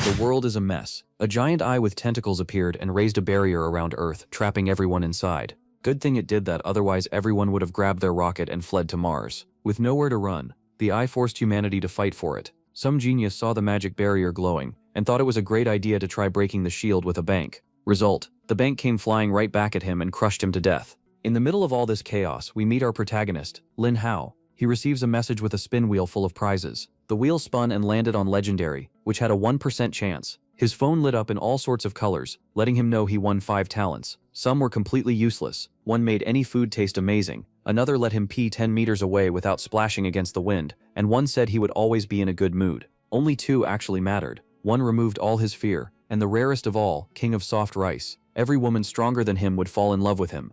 The world is a mess. A giant eye with tentacles appeared and raised a barrier around Earth, trapping everyone inside. Good thing it did that, otherwise everyone would have grabbed their rocket and fled to Mars. With nowhere to run, the eye forced humanity to fight for it. Some genius saw the magic barrier glowing and thought it was a great idea to try breaking the shield with a bank. Result, the bank came flying right back at him and crushed him to death. In the middle of all this chaos, we meet our protagonist, Lin Hao. He receives a message with a spin wheel full of prizes. The wheel spun and landed on Legendary, which had a 1% chance. His phone lit up in all sorts of colors, letting him know he won 5 talents. Some were completely useless. One made any food taste amazing. Another let him pee 10 meters away without splashing against the wind, and one said he would always be in a good mood. Only 2 actually mattered. One removed all his fear, and the rarest of all, King of Soft Rice. Every woman stronger than him would fall in love with him.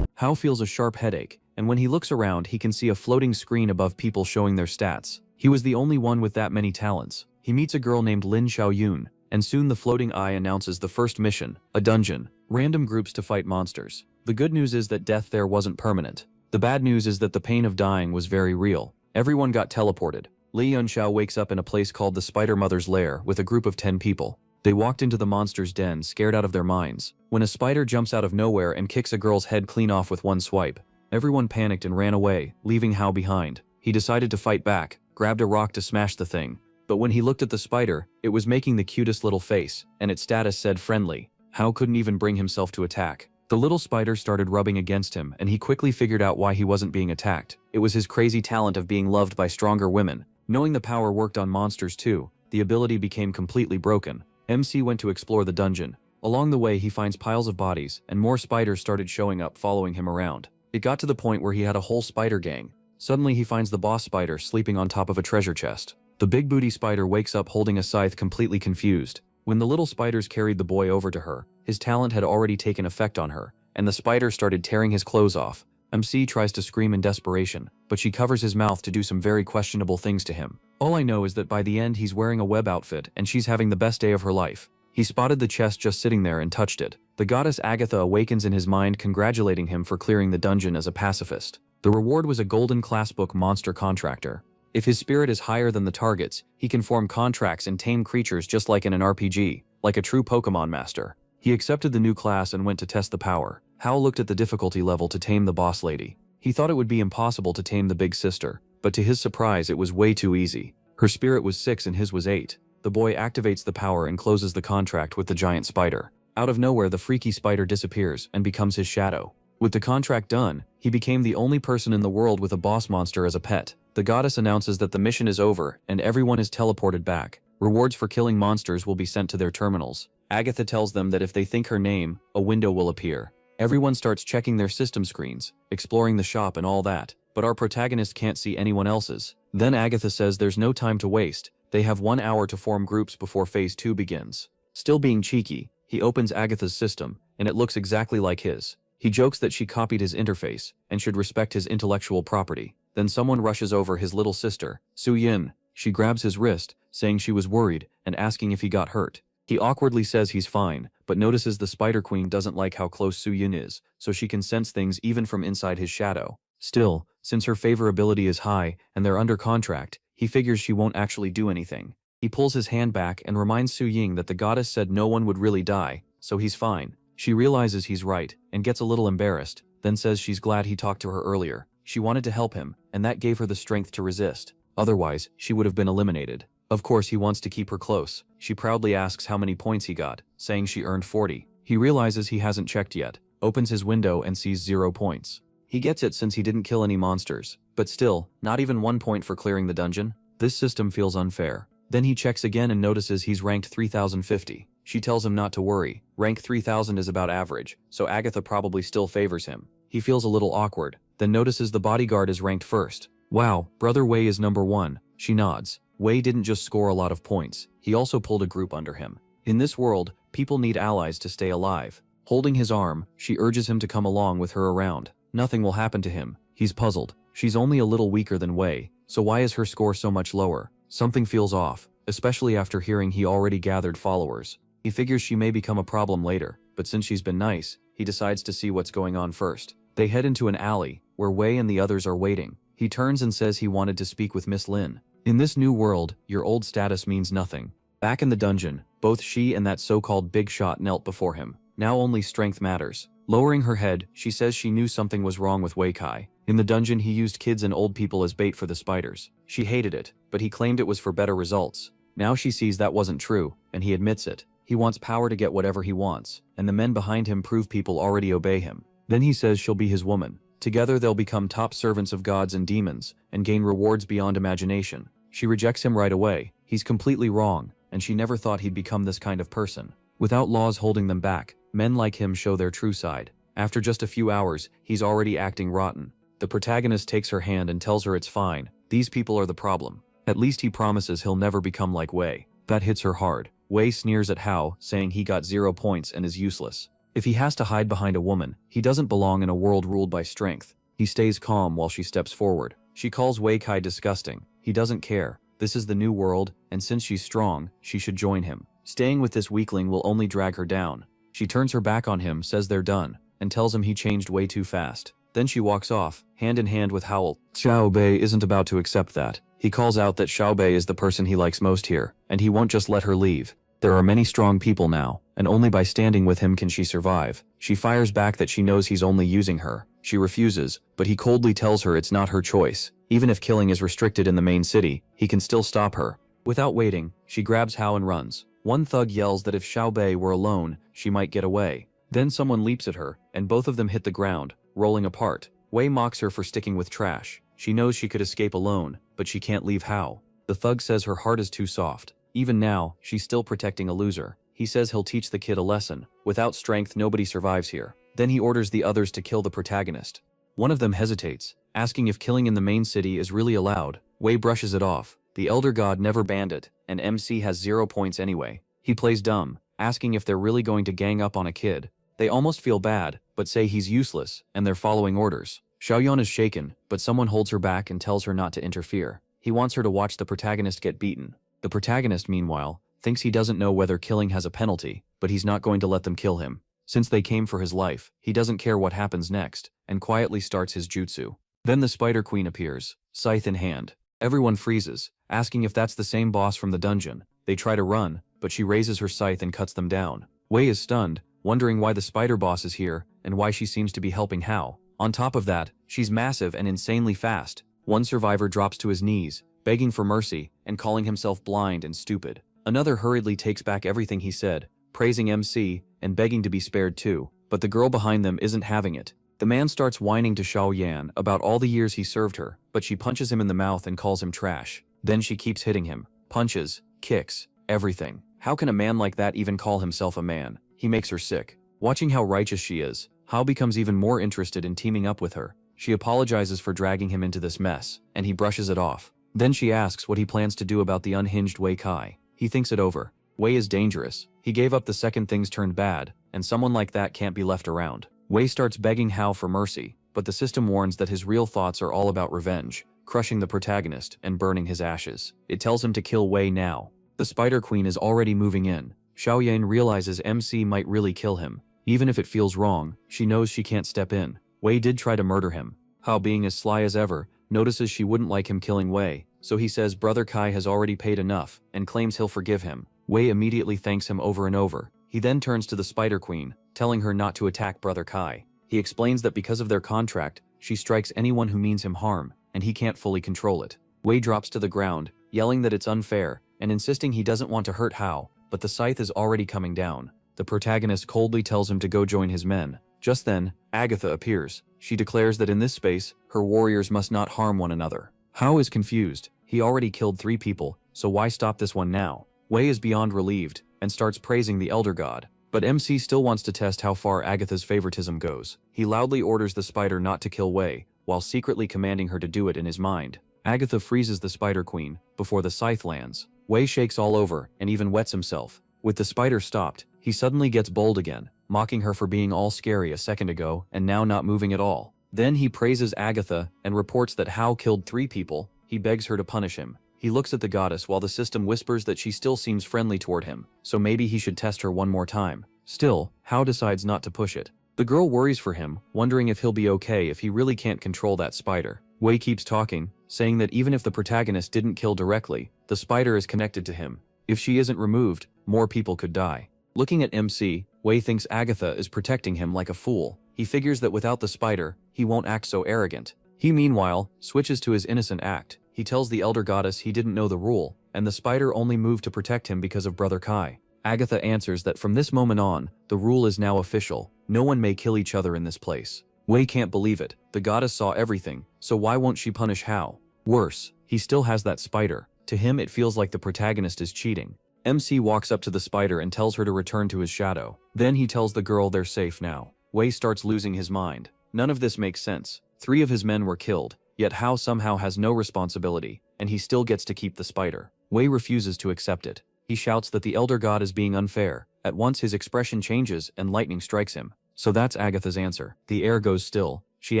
Hao feels a sharp headache, and when he looks around he can see a floating screen above people showing their stats. He was the only one with that many talents. He meets a girl named Lin Xiaoyun, and soon the floating eye announces the first mission, a dungeon. Random groups to fight monsters. The good news is that death there wasn't permanent. The bad news is that the pain of dying was very real. Everyone got teleported. Li Yunxiao wakes up in a place called the Spider Mother's Lair with a group of 10 people. They walked into the monster's den scared out of their minds, when a spider jumps out of nowhere and kicks a girl's head clean off with one swipe. Everyone panicked and ran away, leaving Hao behind. He decided to fight back, grabbed a rock to smash the thing. But when he looked at the spider, it was making the cutest little face, and its status said friendly. Hao couldn't even bring himself to attack. The little spider started rubbing against him, and he quickly figured out why he wasn't being attacked. It was his crazy talent of being loved by stronger women. Knowing the power worked on monsters too, the ability became completely broken. MC went to explore the dungeon. Along the way he finds piles of bodies, and more spiders started showing up following him around. It got to the point where he had a whole spider gang. Suddenly he finds the boss spider sleeping on top of a treasure chest. The big booty spider wakes up holding a scythe, completely confused. When the little spiders carried the boy over to her, his talent had already taken effect on her, and the spider started tearing his clothes off. MC tries to scream in desperation, but she covers his mouth to do some very questionable things to him. All I know is that by the end he's wearing a web outfit and she's having the best day of her life. He spotted the chest just sitting there and touched it. The goddess Agatha awakens in his mind, congratulating him for clearing the dungeon as a pacifist. The reward was a golden classbook monster contractor. If his spirit is higher than the target's, he can form contracts and tame creatures just like in an RPG, like a true Pokemon master. He accepted the new class and went to test the power. Hao looked at the difficulty level to tame the boss lady. He thought it would be impossible to tame the big sister, but to his surprise it was way too easy. Her spirit was 6 and his was 8. The boy activates the power and closes the contract with the giant spider. Out of nowhere the freaky spider disappears and becomes his shadow. With the contract done, he became the only person in the world with a boss monster as a pet. The goddess announces that the mission is over and everyone is teleported back. Rewards for killing monsters will be sent to their terminals. Agatha tells them that if they think her name, a window will appear. Everyone starts checking their system screens, exploring the shop and all that, but our protagonist can't see anyone else's. Then Agatha says there's no time to waste. They have 1 hour to form groups before phase 2 begins. Still being cheeky, he opens Agatha's system, and it looks exactly like his. He jokes that she copied his interface and should respect his intellectual property. Then someone rushes over his little sister, Su Yin. She grabs his wrist, saying she was worried and asking if he got hurt. He awkwardly says he's fine, but notices the Spider Queen doesn't like how close Su Yin is, so she can sense things even from inside his shadow. Still, since her favorability is high and they're under contract, he figures she won't actually do anything. He pulls his hand back and reminds Su Ying that the goddess said no one would really die, so he's fine. She realizes he's right and gets a little embarrassed, then says she's glad he talked to her earlier. She wanted to help him, and that gave her the strength to resist. Otherwise, she would have been eliminated. Of course he wants to keep her close. She proudly asks how many points he got, saying she earned 40. He realizes he hasn't checked yet, opens his window and sees 0 points. He gets it since he didn't kill any monsters, but still, not even 1 point for clearing the dungeon? This system feels unfair. Then he checks again and notices he's ranked 3050. She tells him not to worry, rank 3000 is about average, so Agatha probably still favors him. He feels a little awkward, then notices the bodyguard is ranked first. Wow, Brother Wei is number 1, she nods. Wei didn't just score a lot of points, he also pulled a group under him. In this world, people need allies to stay alive. Holding his arm, she urges him to come along with her around. Nothing will happen to him. He's puzzled. She's only a little weaker than Wei, so why is her score so much lower? Something feels off, especially after hearing he already gathered followers. He figures she may become a problem later, but since she's been nice, he decides to see what's going on first. They head into an alley, where Wei and the others are waiting. He turns and says he wanted to speak with Miss Lin. In this new world, your old status means nothing. Back in the dungeon, both she and that so-called big shot knelt before him. Now only strength matters. Lowering her head, she says she knew something was wrong with Wei Kai. In the dungeon, he used kids and old people as bait for the spiders. She hated it, but he claimed it was for better results. Now she sees that wasn't true, and he admits it. He wants power to get whatever he wants, and the men behind him prove people already obey him. Then he says she'll be his woman. Together they'll become top servants of gods and demons, and gain rewards beyond imagination. She rejects him right away. He's completely wrong, and she never thought he'd become this kind of person. Without laws holding them back, men like him show their true side. After just a few hours, he's already acting rotten. The protagonist takes her hand and tells her it's fine. These people are the problem. At least he promises he'll never become like Wei. That hits her hard. Wei sneers at Hao, saying he got 0 points and is useless. If he has to hide behind a woman, he doesn't belong in a world ruled by strength. He stays calm while she steps forward. She calls Wei Kai disgusting. He doesn't care. This is the new world, and since she's strong, she should join him. Staying with this weakling will only drag her down. She turns her back on him, says they're done, and tells him he changed way too fast. Then she walks off, hand in hand with Howl. Xiao Bei isn't about to accept that. He calls out that Xiao Bei is the person he likes most here, and he won't just let her leave. There are many strong people now, and only by standing with him can she survive. She fires back that she knows he's only using her. She refuses, but he coldly tells her it's not her choice. Even if killing is restricted in the main city, he can still stop her. Without waiting, she grabs Hao and runs. One thug yells that if Xiao Bei were alone, she might get away. Then someone leaps at her, and both of them hit the ground, rolling apart. Wei mocks her for sticking with trash. She knows she could escape alone, but she can't leave Hao. The thug says her heart is too soft. Even now, she's still protecting a loser. He says he'll teach the kid a lesson. Without strength, nobody survives here. Then he orders the others to kill the protagonist. One of them hesitates, asking if killing in the main city is really allowed. Wei brushes it off. The Elder God never banned it, and MC has 0 points anyway. He plays dumb, asking if they're really going to gang up on a kid. They almost feel bad, but say he's useless, and they're following orders. Xiaoyan is shaken, but someone holds her back and tells her not to interfere. He wants her to watch the protagonist get beaten. The protagonist, meanwhile, thinks he doesn't know whether killing has a penalty, but he's not going to let them kill him. Since they came for his life, he doesn't care what happens next, and quietly starts his jutsu. Then the Spider Queen appears, scythe in hand. Everyone freezes, asking if that's the same boss from the dungeon. They try to run, but she raises her scythe and cuts them down. Wei is stunned, wondering why the spider boss is here, and why she seems to be helping Hao. On top of that, she's massive and insanely fast. One survivor drops to his knees, begging for mercy, and calling himself blind and stupid. Another hurriedly takes back everything he said, praising MC, and begging to be spared too, but the girl behind them isn't having it. The man starts whining to Xiao Yan about all the years he served her, but she punches him in the mouth and calls him trash. Then she keeps hitting him. Punches, kicks, everything. How can a man like that even call himself a man? He makes her sick. Watching how righteous she is, Hao becomes even more interested in teaming up with her. She apologizes for dragging him into this mess, and he brushes it off. Then she asks what he plans to do about the unhinged Wei Kai. He thinks it over. Wei is dangerous. He gave up the second things turned bad, and someone like that can't be left around. Wei starts begging Hao for mercy, but the system warns that his real thoughts are all about revenge, crushing the protagonist and burning his ashes. It tells him to kill Wei now. The Spider Queen is already moving in. Xiaoyan realizes MC might really kill him. Even if it feels wrong, she knows she can't step in. Wei did try to murder him. Hao, being as sly as ever, notices she wouldn't like him killing Wei, so he says Brother Kai has already paid enough, and claims he'll forgive him. Wei immediately thanks him over and over. He then turns to the Spider Queen, telling her not to attack Brother Kai. He explains that because of their contract, she strikes anyone who means him harm, and he can't fully control it. Wei drops to the ground, yelling that it's unfair, and insisting he doesn't want to hurt Hao, but the scythe is already coming down. The protagonist coldly tells him to go join his men. Just then, Agatha appears. She declares that in this space, her warriors must not harm one another. Hao is confused. He already killed 3 people, so why stop this one now? Wei is beyond relieved, and starts praising the Elder God. But MC still wants to test how far Agatha's favoritism goes. He loudly orders the spider not to kill Wei, while secretly commanding her to do it in his mind. Agatha freezes the Spider Queen before the scythe lands. Wei shakes all over and even wets himself. With the spider stopped, he suddenly gets bold again, mocking her for being all scary a second ago and now not moving at all. Then he praises Agatha and reports that Hao killed 3 people. He begs her to punish him. He looks at the goddess while the system whispers that she still seems friendly toward him, so maybe he should test her one more time. Still, Hao decides not to push it. The girl worries for him, wondering if he'll be okay if he really can't control that spider. Wei keeps talking, saying that even if the protagonist didn't kill directly, the spider is connected to him. If she isn't removed, more people could die. Looking at MC, Wei thinks Agatha is protecting him like a fool. He figures that without the spider, he won't act so arrogant. He meanwhile switches to his innocent act. He tells the elder goddess he didn't know the rule, and the spider only moved to protect him because of Brother Kai. Agatha answers that from this moment on, the rule is now official. No one may kill each other in this place. Wei can't believe it. The goddess saw everything, so why won't she punish Hao? Worse, he still has that spider. To him it feels like the protagonist is cheating. MC walks up to the spider and tells her to return to his shadow. Then he tells the girl they're safe now. Wei starts losing his mind. None of this makes sense. 3 of his men were killed, yet Hao somehow has no responsibility, and he still gets to keep the spider. Wei refuses to accept it. He shouts that the elder god is being unfair. At once his expression changes and lightning strikes him. So that's Agatha's answer. The air goes still. She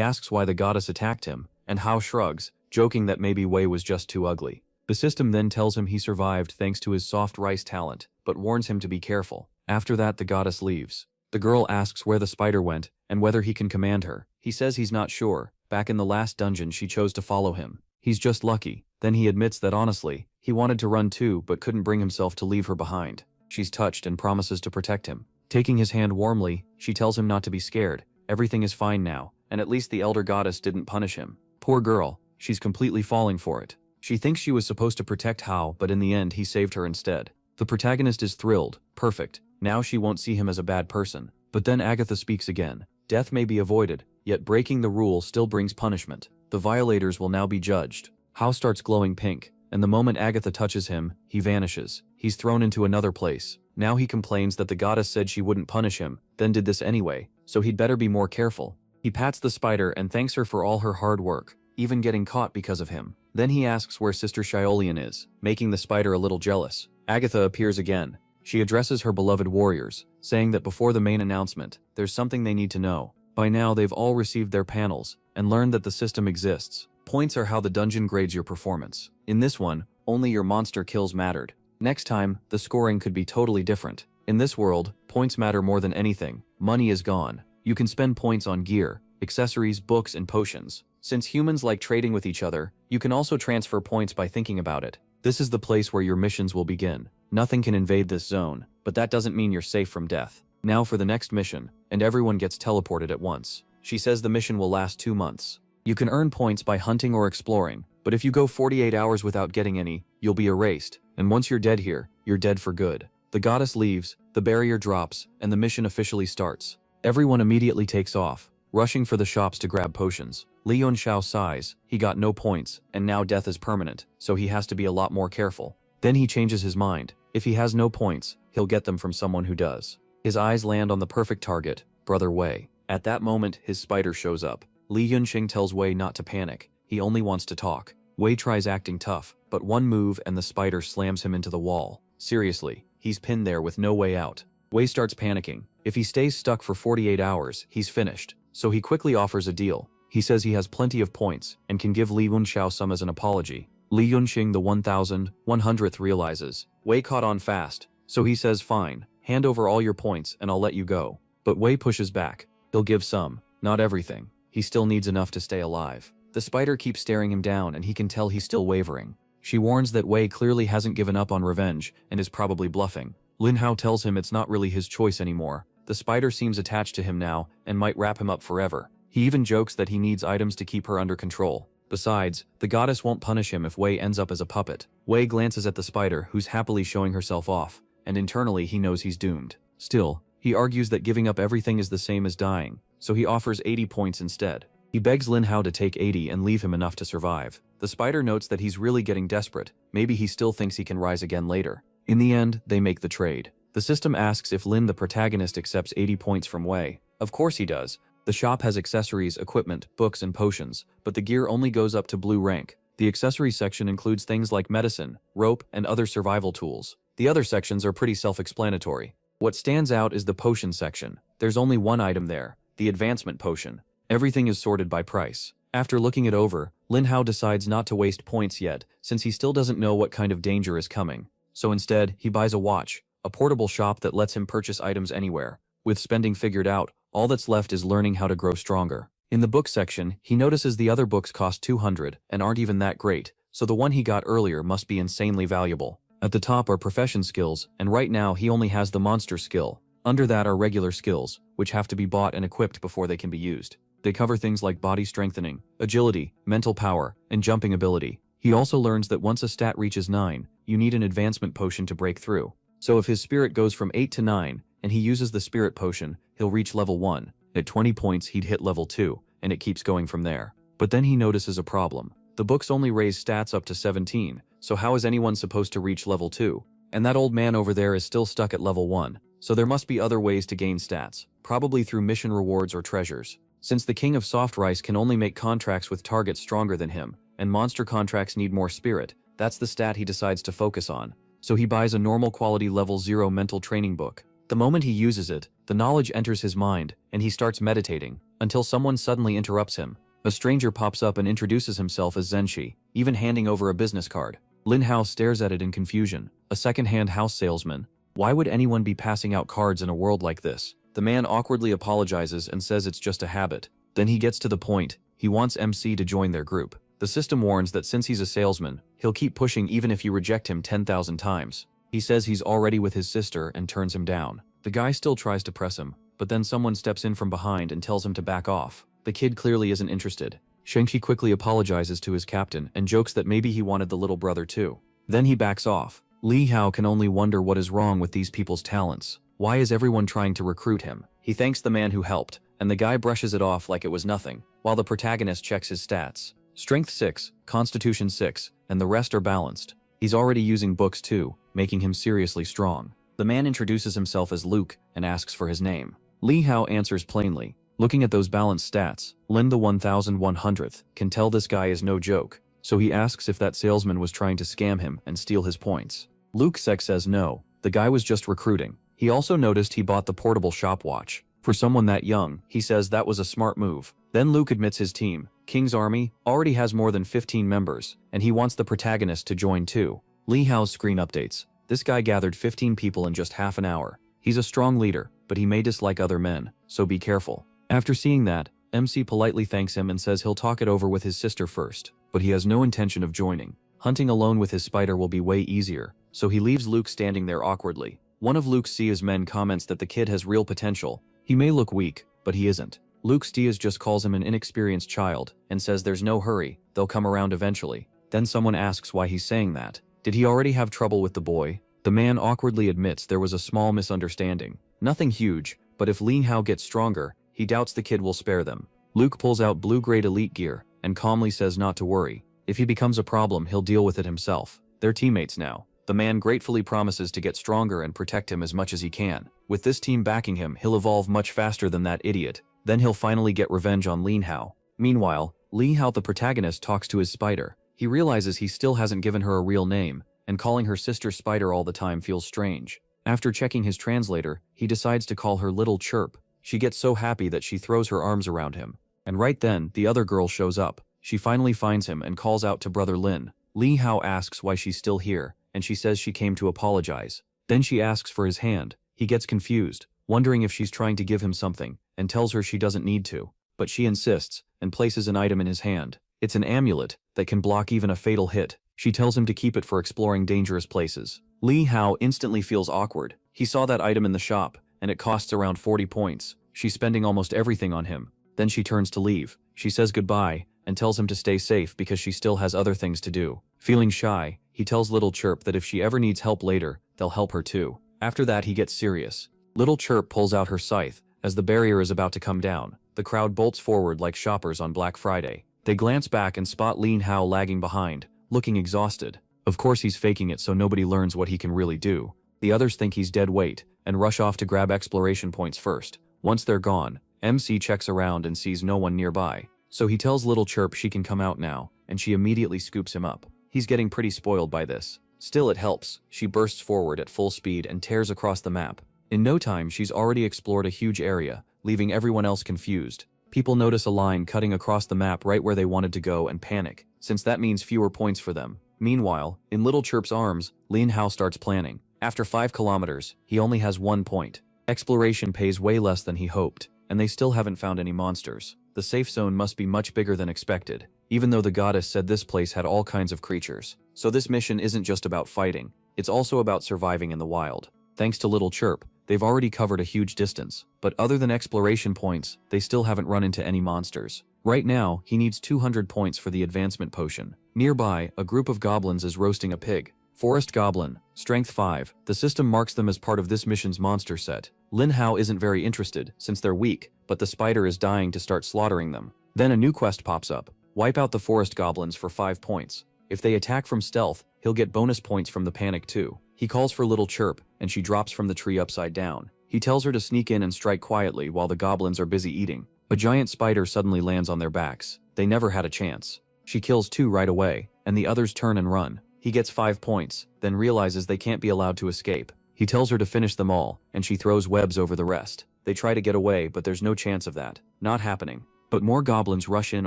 asks why the goddess attacked him, and Hao shrugs, joking that maybe Wei was just too ugly. The system then tells him he survived thanks to his soft rice talent, but warns him to be careful. After that, the goddess leaves. The girl asks where the spider went, and whether he can command her. He says he's not sure. Back in the last dungeon she chose to follow him. He's just lucky. Then he admits that honestly, he wanted to run too but couldn't bring himself to leave her behind. She's touched and promises to protect him. Taking his hand warmly, she tells him not to be scared. Everything is fine now, and at least the elder goddess didn't punish him. Poor girl, she's completely falling for it. She thinks she was supposed to protect Hao, but in the end he saved her instead. The protagonist is thrilled. Perfect. Now she won't see him as a bad person. But then Agatha speaks again. Death may be avoided, yet breaking the rule still brings punishment. The violators will now be judged. Hao starts glowing pink, and the moment Agatha touches him, he vanishes. He's thrown into another place. Now he complains that the goddess said she wouldn't punish him, then did this anyway, so he'd better be more careful. He pats the spider and thanks her for all her hard work, even getting caught because of him. Then he asks where Sister Shiolian is, making the spider a little jealous. Agatha appears again. She addresses her beloved warriors, saying that before the main announcement, there's something they need to know. By now they've all received their panels, and learned that the system exists. Points are how the dungeon grades your performance. In this one, only your monster kills mattered. Next time, the scoring could be totally different. In this world, points matter more than anything. Money is gone. You can spend points on gear, accessories, books, and potions. Since humans like trading with each other, you can also transfer points by thinking about it. This is the place where your missions will begin. Nothing can invade this zone, but that doesn't mean you're safe from death. Now for the next mission, and everyone gets teleported at once. She says the mission will last 2 months. You can earn points by hunting or exploring, but if you go 48 hours without getting any, you'll be erased, and once you're dead here, you're dead for good. The goddess leaves, the barrier drops, and the mission officially starts. Everyone immediately takes off, rushing for the shops to grab potions. Li Yunxiao sighs. He got no points, and now death is permanent, so he has to be a lot more careful. Then he changes his mind. If he has no points, he'll get them from someone who does. His eyes land on the perfect target, Brother Wei. At that moment, his spider shows up. Li Yunxing tells Wei not to panic. He only wants to talk. Wei tries acting tough, but one move and the spider slams him into the wall. Seriously, he's pinned there with no way out. Wei starts panicking. If he stays stuck for 48 hours, he's finished. So he quickly offers a deal. He says he has plenty of points and can give Li Yunxiao some as an apology. Li Yunxing the 1,100th realizes. Wei caught on fast, so he says fine, hand over all your points and I'll let you go. But Wei pushes back. He'll give some, not everything. He still needs enough to stay alive. The spider keeps staring him down and he can tell he's still wavering. She warns that Wei clearly hasn't given up on revenge and is probably bluffing. Lin Hao tells him it's not really his choice anymore. The spider seems attached to him now and might wrap him up forever. He even jokes that he needs items to keep her under control. Besides, the goddess won't punish him if Wei ends up as a puppet. Wei glances at the spider, who's happily showing herself off, and internally he knows he's doomed. Still, he argues that giving up everything is the same as dying, so he offers 80 points instead. He begs Lin Hao to take 80 and leave him enough to survive. The spider notes that he's really getting desperate. Maybe he still thinks he can rise again later. In the end, they make the trade. The system asks if Lin the protagonist accepts 80 points from Wei. Of course he does. The shop has accessories, equipment, books, and potions, but the gear only goes up to blue rank. The accessories section includes things like medicine, rope, and other survival tools. The other sections are pretty self-explanatory. What stands out is the potion section. There's only one item there, the advancement potion. Everything is sorted by price. After looking it over, Lin Hao decides not to waste points yet, since he still doesn't know what kind of danger is coming. So instead, he buys a watch, a portable shop that lets him purchase items anywhere. With spending figured out, all that's left is learning how to grow stronger. In the book section, he notices the other books cost 200 and aren't even that great, so the one he got earlier must be insanely valuable. At the top are profession skills, and right now he only has the monster skill. Under that are regular skills, which have to be bought and equipped before they can be used. They cover things like body strengthening, agility, mental power, and jumping ability. He also learns that once a stat reaches 9, you need an advancement potion to break through. So if his spirit goes from 8 to 9, and he uses the spirit potion, he'll reach level 1. At 20 points he'd hit level 2, and it keeps going from there. But then he notices a problem. The books only raise stats up to 17, so how is anyone supposed to reach level 2? And that old man over there is still stuck at level 1, so there must be other ways to gain stats, probably through mission rewards or treasures. Since the king of soft rice can only make contracts with targets stronger than him, and monster contracts need more spirit, that's the stat he decides to focus on. So he buys a normal quality level 0 mental training book. The moment he uses it, the knowledge enters his mind, and he starts meditating, until someone suddenly interrupts him. A stranger pops up and introduces himself as Zenshi, even handing over a business card. Lin Hao stares at it in confusion. A second-hand house salesman. Why would anyone be passing out cards in a world like this? The man awkwardly apologizes and says it's just a habit. Then he gets to the point. He wants MC to join their group. The system warns that since he's a salesman, he'll keep pushing even if you reject him 10,000 times. He says he's already with his sister and turns him down. The guy still tries to press him, but then someone steps in from behind and tells him to back off. The kid clearly isn't interested. Shang-Chi quickly apologizes to his captain and jokes that maybe he wanted the little brother too. Then he backs off. Li Hao can only wonder what is wrong with these people's talents. Why is everyone trying to recruit him? He thanks the man who helped, and the guy brushes it off like it was nothing, while the protagonist checks his stats. Strength 6, Constitution 6, and the rest are balanced. He's already using books too, making him seriously strong. The man introduces himself as Luke and asks for his name. Li Hao answers plainly. Looking at those balanced stats, Lin the 1100th can tell this guy is no joke, so he asks if that salesman was trying to scam him and steal his points. Luke Sek says no, the guy was just recruiting. He also noticed he bought the portable stopwatch. For someone that young, he says that was a smart move. Then Luke admits his team, King's Army, already has more than 15 members, and he wants the protagonist to join too. Li Hao's screen updates. This guy gathered 15 people in just half an hour. He's a strong leader, but he may dislike other men, so be careful. After seeing that, MC politely thanks him and says he'll talk it over with his sister first, but he has no intention of joining. Hunting alone with his spider will be way easier, so he leaves Luke standing there awkwardly. One of Luke's Sia's men comments that the kid has real potential. He may look weak, but he isn't. Luke's Diaz just calls him an inexperienced child and says there's no hurry, they'll come around eventually. Then someone asks why he's saying that. Did he already have trouble with the boy? The man awkwardly admits there was a small misunderstanding. Nothing huge, but if Li Hao gets stronger, he doubts the kid will spare them. Luke pulls out blue-grade elite gear and calmly says not to worry. If he becomes a problem, he'll deal with it himself. They're teammates now. The man gratefully promises to get stronger and protect him as much as he can. With this team backing him, he'll evolve much faster than that idiot. Then he'll finally get revenge on Li Hao. Meanwhile, Li Hao the protagonist talks to his spider. He realizes he still hasn't given her a real name, and calling her sister Spider all the time feels strange. After checking his translator, he decides to call her Little Chirp. She gets so happy that she throws her arms around him. And right then, the other girl shows up. She finally finds him and calls out to Brother Lin. Li Hao asks why she's still here, and she says she came to apologize. Then she asks for his hand. He gets confused, wondering if she's trying to give him something, and tells her she doesn't need to. But she insists, and places an item in his hand. It's an amulet that can block even a fatal hit. She tells him to keep it for exploring dangerous places. Li Hao instantly feels awkward. He saw that item in the shop, and it costs around 40 points. She's spending almost everything on him. Then she turns to leave. She says goodbye, and tells him to stay safe because she still has other things to do. Feeling shy, he tells Little Chirp that if she ever needs help later, they'll help her too. After that, he gets serious. Little Chirp pulls out her scythe. As the barrier is about to come down, the crowd bolts forward like shoppers on Black Friday. They glance back and spot Li Hao lagging behind, looking exhausted. Of course he's faking it so nobody learns what he can really do. The others think he's dead weight, and rush off to grab exploration points first. Once they're gone, MC checks around and sees no one nearby. So he tells Little Chirp she can come out now, and she immediately scoops him up. He's getting pretty spoiled by this. Still, it helps. She bursts forward at full speed and tears across the map. In no time, she's already explored a huge area, leaving everyone else confused. People notice a line cutting across the map right where they wanted to go and panic, since that means fewer points for them. Meanwhile, in Little Chirp's arms, Lin Hao starts planning. After 5 kilometers, he only has 1 point. Exploration pays way less than he hoped, and they still haven't found any monsters. The safe zone must be much bigger than expected, even though the goddess said this place had all kinds of creatures. So this mission isn't just about fighting, It's also about surviving in the wild. Thanks to Little Chirp, they've already covered a huge distance, but other than exploration points, they still haven't run into any monsters. Right now, he needs 200 points for the advancement potion. Nearby, a group of goblins is roasting a pig. Forest Goblin, Strength 5. The system marks them as part of this mission's monster set. Lin Hao isn't very interested, since they're weak, but the spider is dying to start slaughtering them. Then a new quest pops up. Wipe out the Forest Goblins for 5 points. If they attack from stealth, he'll get bonus points from the panic too. He calls for Little Chirp, and she drops from the tree upside down. He tells her to sneak in and strike quietly while the goblins are busy eating. A giant spider suddenly lands on their backs. They never had a chance. She kills 2 right away, and the others turn and run. He gets 5 points, then realizes they can't be allowed to escape. He tells her to finish them all, and she throws webs over the rest. They try to get away, but there's no chance of that. Not happening. But more goblins rush in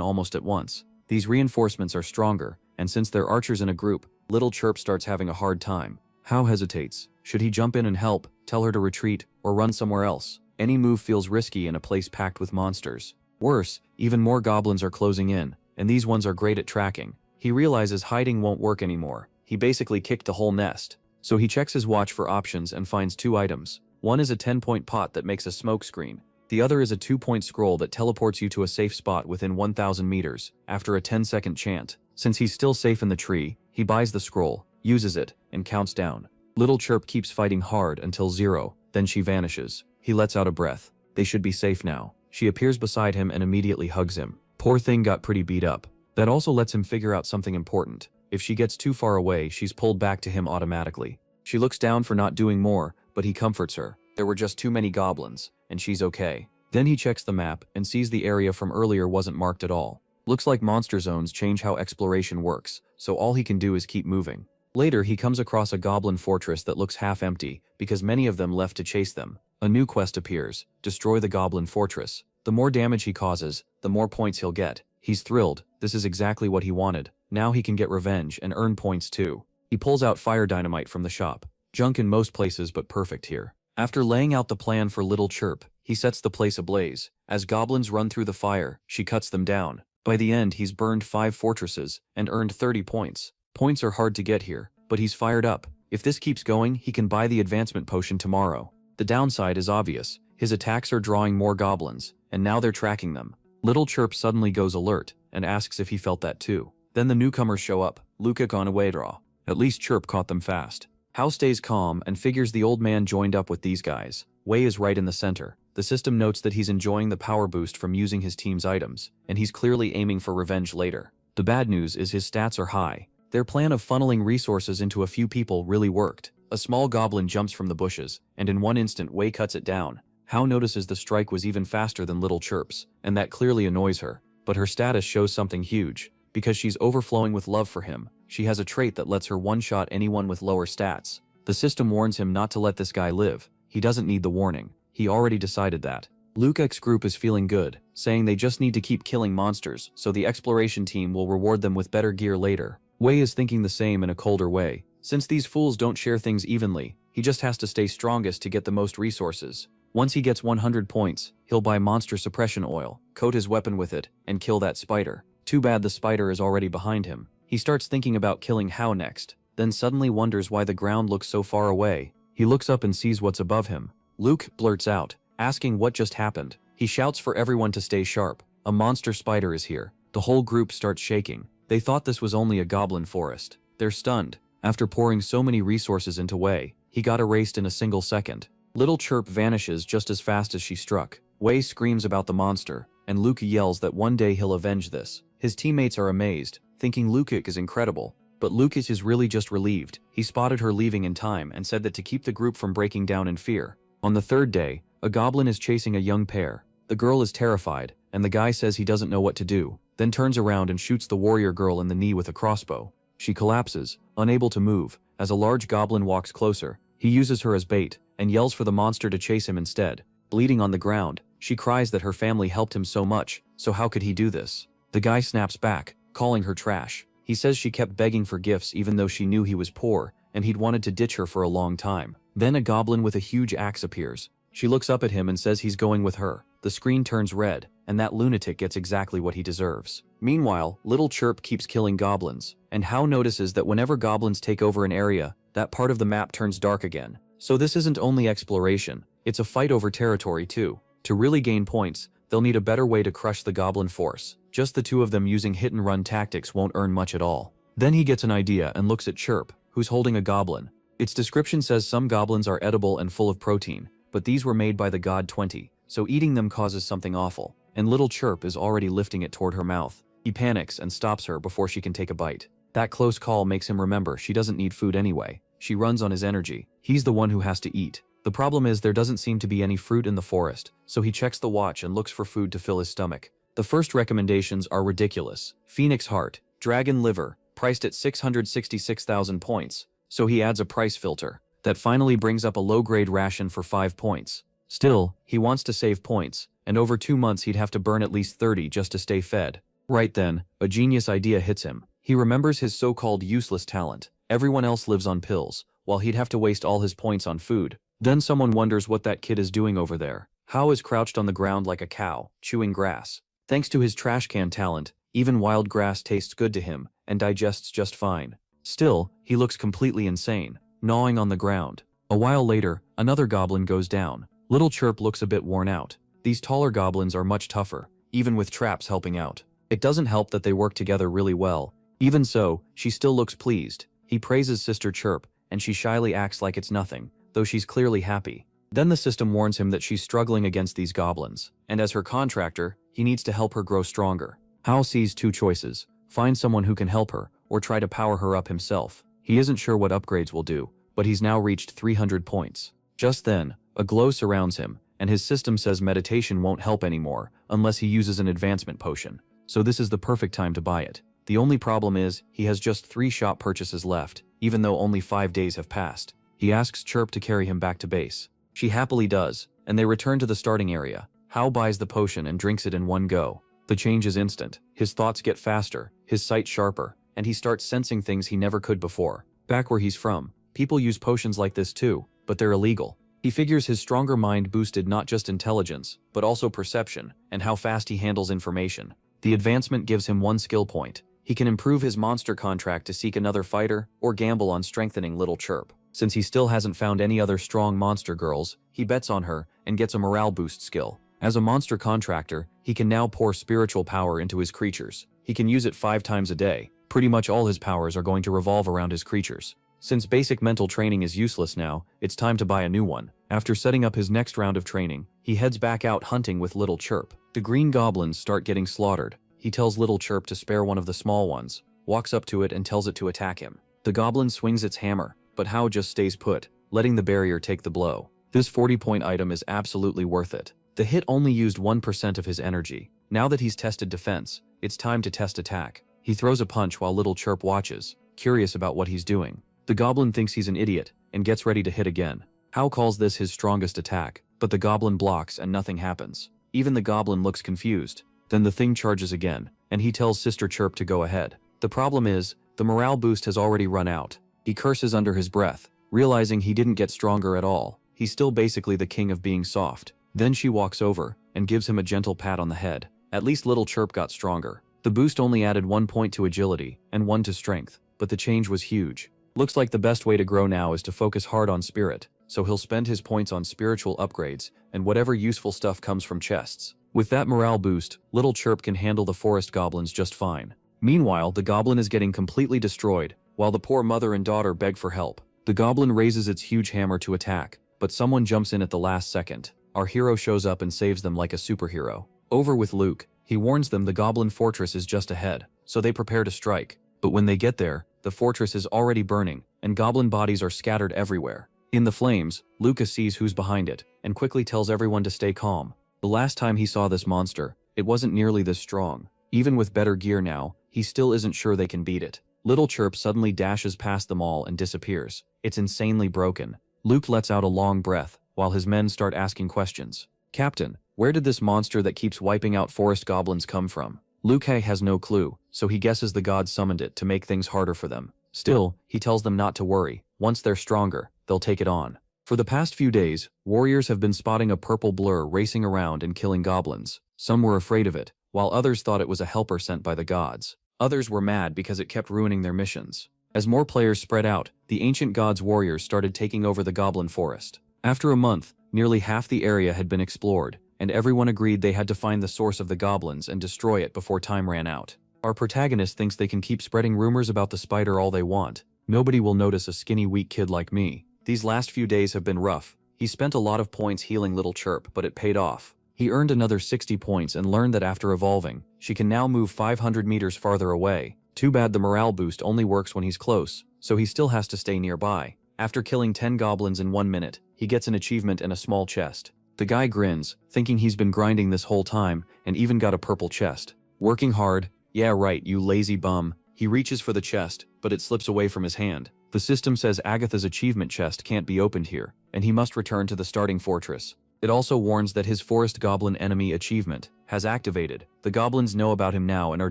almost at once. These reinforcements are stronger, and since they're archers in a group, Little Chirp starts having a hard time. Hao hesitates. Should he jump in and help, tell her to retreat, or run somewhere else? Any move feels risky in a place packed with monsters. Worse, even more goblins are closing in, and these ones are great at tracking. He realizes hiding won't work anymore. He basically kicked the whole nest. So he checks his watch for options and finds 2 items. One is a 10-point pot that makes a smoke screen. The other is a 2-point scroll that teleports you to a safe spot within 1,000 meters, after a 10-second chant. Since he's still safe in the tree, he buys the scroll, uses it, and counts down. Little Chirp keeps fighting hard until 0, then she vanishes. He lets out a breath. They should be safe now. She appears beside him and immediately hugs him. Poor thing got pretty beat up. That also lets him figure out something important. If she gets too far away, she's pulled back to him automatically. She looks down for not doing more, but he comforts her. There were just too many goblins, and she's okay. Then he checks the map and sees the area from earlier wasn't marked at all. Looks like monster zones change how exploration works, so all he can do is keep moving. Later, he comes across a goblin fortress that looks half empty, because many of them left to chase them. A new quest appears: destroy the goblin fortress. The more damage he causes, the more points he'll get. He's thrilled. This is exactly what he wanted. Now he can get revenge and earn points too. He pulls out fire dynamite from the shop. Junk in most places, but perfect here. After laying out the plan for Little Chirp, he sets the place ablaze. As goblins run through the fire, she cuts them down. By the end, he's burned 5 fortresses and earned 30 points. Points are hard to get here, but he's fired up. If this keeps going, he can buy the advancement potion tomorrow. The downside is obvious. His attacks are drawing more goblins, and now they're tracking them. Little Chirp suddenly goes alert and asks if he felt that too. Then the newcomers show up. Luca gone away draw. At least Chirp caught them fast. Hao stays calm and figures the old man joined up with these guys. Wei is right in the center. The system notes that he's enjoying the power boost from using his team's items, and he's clearly aiming for revenge later. The bad news is his stats are high. Their plan of funneling resources into a few people really worked. A small goblin jumps from the bushes, and in one instant Wei cuts it down. Hao notices the strike was even faster than Little Chirp's, and that clearly annoys her. But her status shows something huge. Because she's overflowing with love for him, she has a trait that lets her one-shot anyone with lower stats. The system warns him not to let this guy live. He doesn't need the warning. He already decided that. Luke's group is feeling good, saying they just need to keep killing monsters, so the exploration team will reward them with better gear later. Wei is thinking the same in a colder way. Since these fools don't share things evenly, he just has to stay strongest to get the most resources. Once he gets 100 points, he'll buy monster suppression oil, coat his weapon with it, and kill that spider. Too bad the spider is already behind him. He starts thinking about killing Hao next, then suddenly wonders why the ground looks so far away. He looks up and sees what's above him. Luke blurts out, asking what just happened. He shouts for everyone to stay sharp. A monster spider is here. The whole group starts shaking. They thought this was only a goblin forest. They're stunned. After pouring so many resources into Wei, he got erased in a single second. Little Chirp vanishes just as fast as she struck. Wei screams about the monster, and Luke yells that one day he'll avenge this. His teammates are amazed, thinking Lukic is incredible. But Lukic is really just relieved. He spotted her leaving in time and said that to keep the group from breaking down in fear. On the third day, a goblin is chasing a young pair. The girl is terrified, and the guy says he doesn't know what to do, then turns around and shoots the warrior girl in the knee with a crossbow. She collapses, unable to move, as a large goblin walks closer. He uses her as bait, and yells for the monster to chase him instead. Bleeding on the ground, she cries that her family helped him so much, so how could he do this? The guy snaps back, calling her trash. He says she kept begging for gifts even though she knew he was poor, and he'd wanted to ditch her for a long time. Then a goblin with a huge axe appears. She looks up at him and says he's going with her. The screen turns red, and that lunatic gets exactly what he deserves. Meanwhile, Little Chirp keeps killing goblins, and Hao notices that whenever goblins take over an area, that part of the map turns dark again. So this isn't only exploration, it's a fight over territory too. To really gain points, they'll need a better way to crush the goblin force. Just the two of them using hit-and-run tactics won't earn much at all. Then he gets an idea and looks at Chirp, who's holding a goblin. Its description says some goblins are edible and full of protein, but these were made by the god 20, so eating them causes something awful, and Little Chirp is already lifting it toward her mouth. He panics and stops her before she can take a bite. That close call makes him remember she doesn't need food anyway. She runs on his energy. He's the one who has to eat. The problem is there doesn't seem to be any fruit in the forest, so he checks the watch and looks for food to fill his stomach. The first recommendations are ridiculous. Phoenix heart, dragon liver, priced at 666,000 points, so he adds a price filter. That finally brings up a low-grade ration for 5 points. Still, he wants to save points, and over 2 months he'd have to burn at least 30 just to stay fed. Right then, a genius idea hits him. He remembers his so-called useless talent. Everyone else lives on pills, while he'd have to waste all his points on food. Then someone wonders what that kid is doing over there. Hao is crouched on the ground like a cow, chewing grass. Thanks to his trash can talent, even wild grass tastes good to him, and digests just fine. Still, he looks completely insane, gnawing on the ground. A while later, another goblin goes down. Little Chirp looks a bit worn out. These taller goblins are much tougher, even with traps helping out. It doesn't help that they work together really well. Even so, she still looks pleased. He praises Sister Chirp, and she shyly acts like it's nothing, though she's clearly happy. Then the system warns him that she's struggling against these goblins, and as her contractor, he needs to help her grow stronger. Hao sees two choices: find someone who can help her, or try to power her up himself. He isn't sure what upgrades will do, but he's now reached 300 points. Just then, a glow surrounds him, and his system says meditation won't help anymore unless he uses an advancement potion. So this is the perfect time to buy it. The only problem is, he has just 3 shop purchases left, even though only 5 days have passed. He asks Chirp to carry him back to base. She happily does, and they return to the starting area. Hao buys the potion and drinks it in one go. The change is instant. His thoughts get faster, his sight sharper, and he starts sensing things he never could before. Back where he's from, people use potions like this too, but they're illegal. He figures his stronger mind boosted not just intelligence, but also perception, and how fast he handles information. The advancement gives him 1 skill point. He can improve his monster contract to seek another fighter, or gamble on strengthening Little Chirp. Since he still hasn't found any other strong monster girls, he bets on her and gets a morale boost skill. As a monster contractor, he can now pour spiritual power into his creatures. He can use it 5 times a day. Pretty much all his powers are going to revolve around his creatures. Since basic mental training is useless now, it's time to buy a new one. After setting up his next round of training, he heads back out hunting with Little Chirp. The green goblins start getting slaughtered. He tells Little Chirp to spare one of the small ones, walks up to it and tells it to attack him. The goblin swings its hammer, but Hao just stays put, letting the barrier take the blow. This 40-point item is absolutely worth it. The hit only used 1% of his energy. Now that he's tested defense, it's time to test attack. He throws a punch while Little Chirp watches, curious about what he's doing. The goblin thinks he's an idiot, and gets ready to hit again. Hao calls this his strongest attack, but the goblin blocks and nothing happens. Even the goblin looks confused. Then the thing charges again, and he tells Sister Chirp to go ahead. The problem is, the morale boost has already run out. He curses under his breath, realizing he didn't get stronger at all. He's still basically the king of being soft. Then she walks over, and gives him a gentle pat on the head. At least Little Chirp got stronger. The boost only added 1 point to agility, and 1 to strength, but the change was huge. Looks like the best way to grow now is to focus hard on spirit, so he'll spend his points on spiritual upgrades, and whatever useful stuff comes from chests. With that morale boost, Little Chirp can handle the forest goblins just fine. Meanwhile, the goblin is getting completely destroyed, while the poor mother and daughter beg for help. The goblin raises its huge hammer to attack, but someone jumps in at the last second. Our hero shows up and saves them like a superhero. Over with Luke, he warns them the goblin fortress is just ahead, so they prepare to strike. But when they get there, the fortress is already burning, and goblin bodies are scattered everywhere. In the flames, Lucas sees who's behind it, and quickly tells everyone to stay calm. The last time he saw this monster, it wasn't nearly this strong. Even with better gear now, he still isn't sure they can beat it. Little Chirp suddenly dashes past them all and disappears. It's insanely broken. Luke lets out a long breath, while his men start asking questions. Captain, where did this monster that keeps wiping out forest goblins come from? Luke has no clue, so he guesses the gods summoned it to make things harder for them. Still, he tells them not to worry. Once they're stronger, they'll take it on. For the past few days, warriors have been spotting a purple blur racing around and killing goblins. Some were afraid of it, while others thought it was a helper sent by the gods. Others were mad because it kept ruining their missions. As more players spread out, the ancient gods' warriors started taking over the goblin forest. After a month, nearly half the area had been explored, and everyone agreed they had to find the source of the goblins and destroy it before time ran out. Our protagonist thinks they can keep spreading rumors about the spider all they want. Nobody will notice a skinny, weak kid like me. These last few days have been rough. He spent a lot of points healing Little Chirp, but it paid off. He earned another 60 points and learned that after evolving, she can now move 500 meters farther away. Too bad the morale boost only works when he's close, so he still has to stay nearby. After killing 10 goblins in 1 minute, he gets an achievement and a small chest. The guy grins, thinking he's been grinding this whole time, and even got a purple chest. Working hard? Yeah right, you lazy bum. He reaches for the chest, but it slips away from his hand. The system says Agatha's achievement chest can't be opened here, and he must return to the starting fortress. It also warns that his forest goblin enemy achievement has activated. The goblins know about him now and are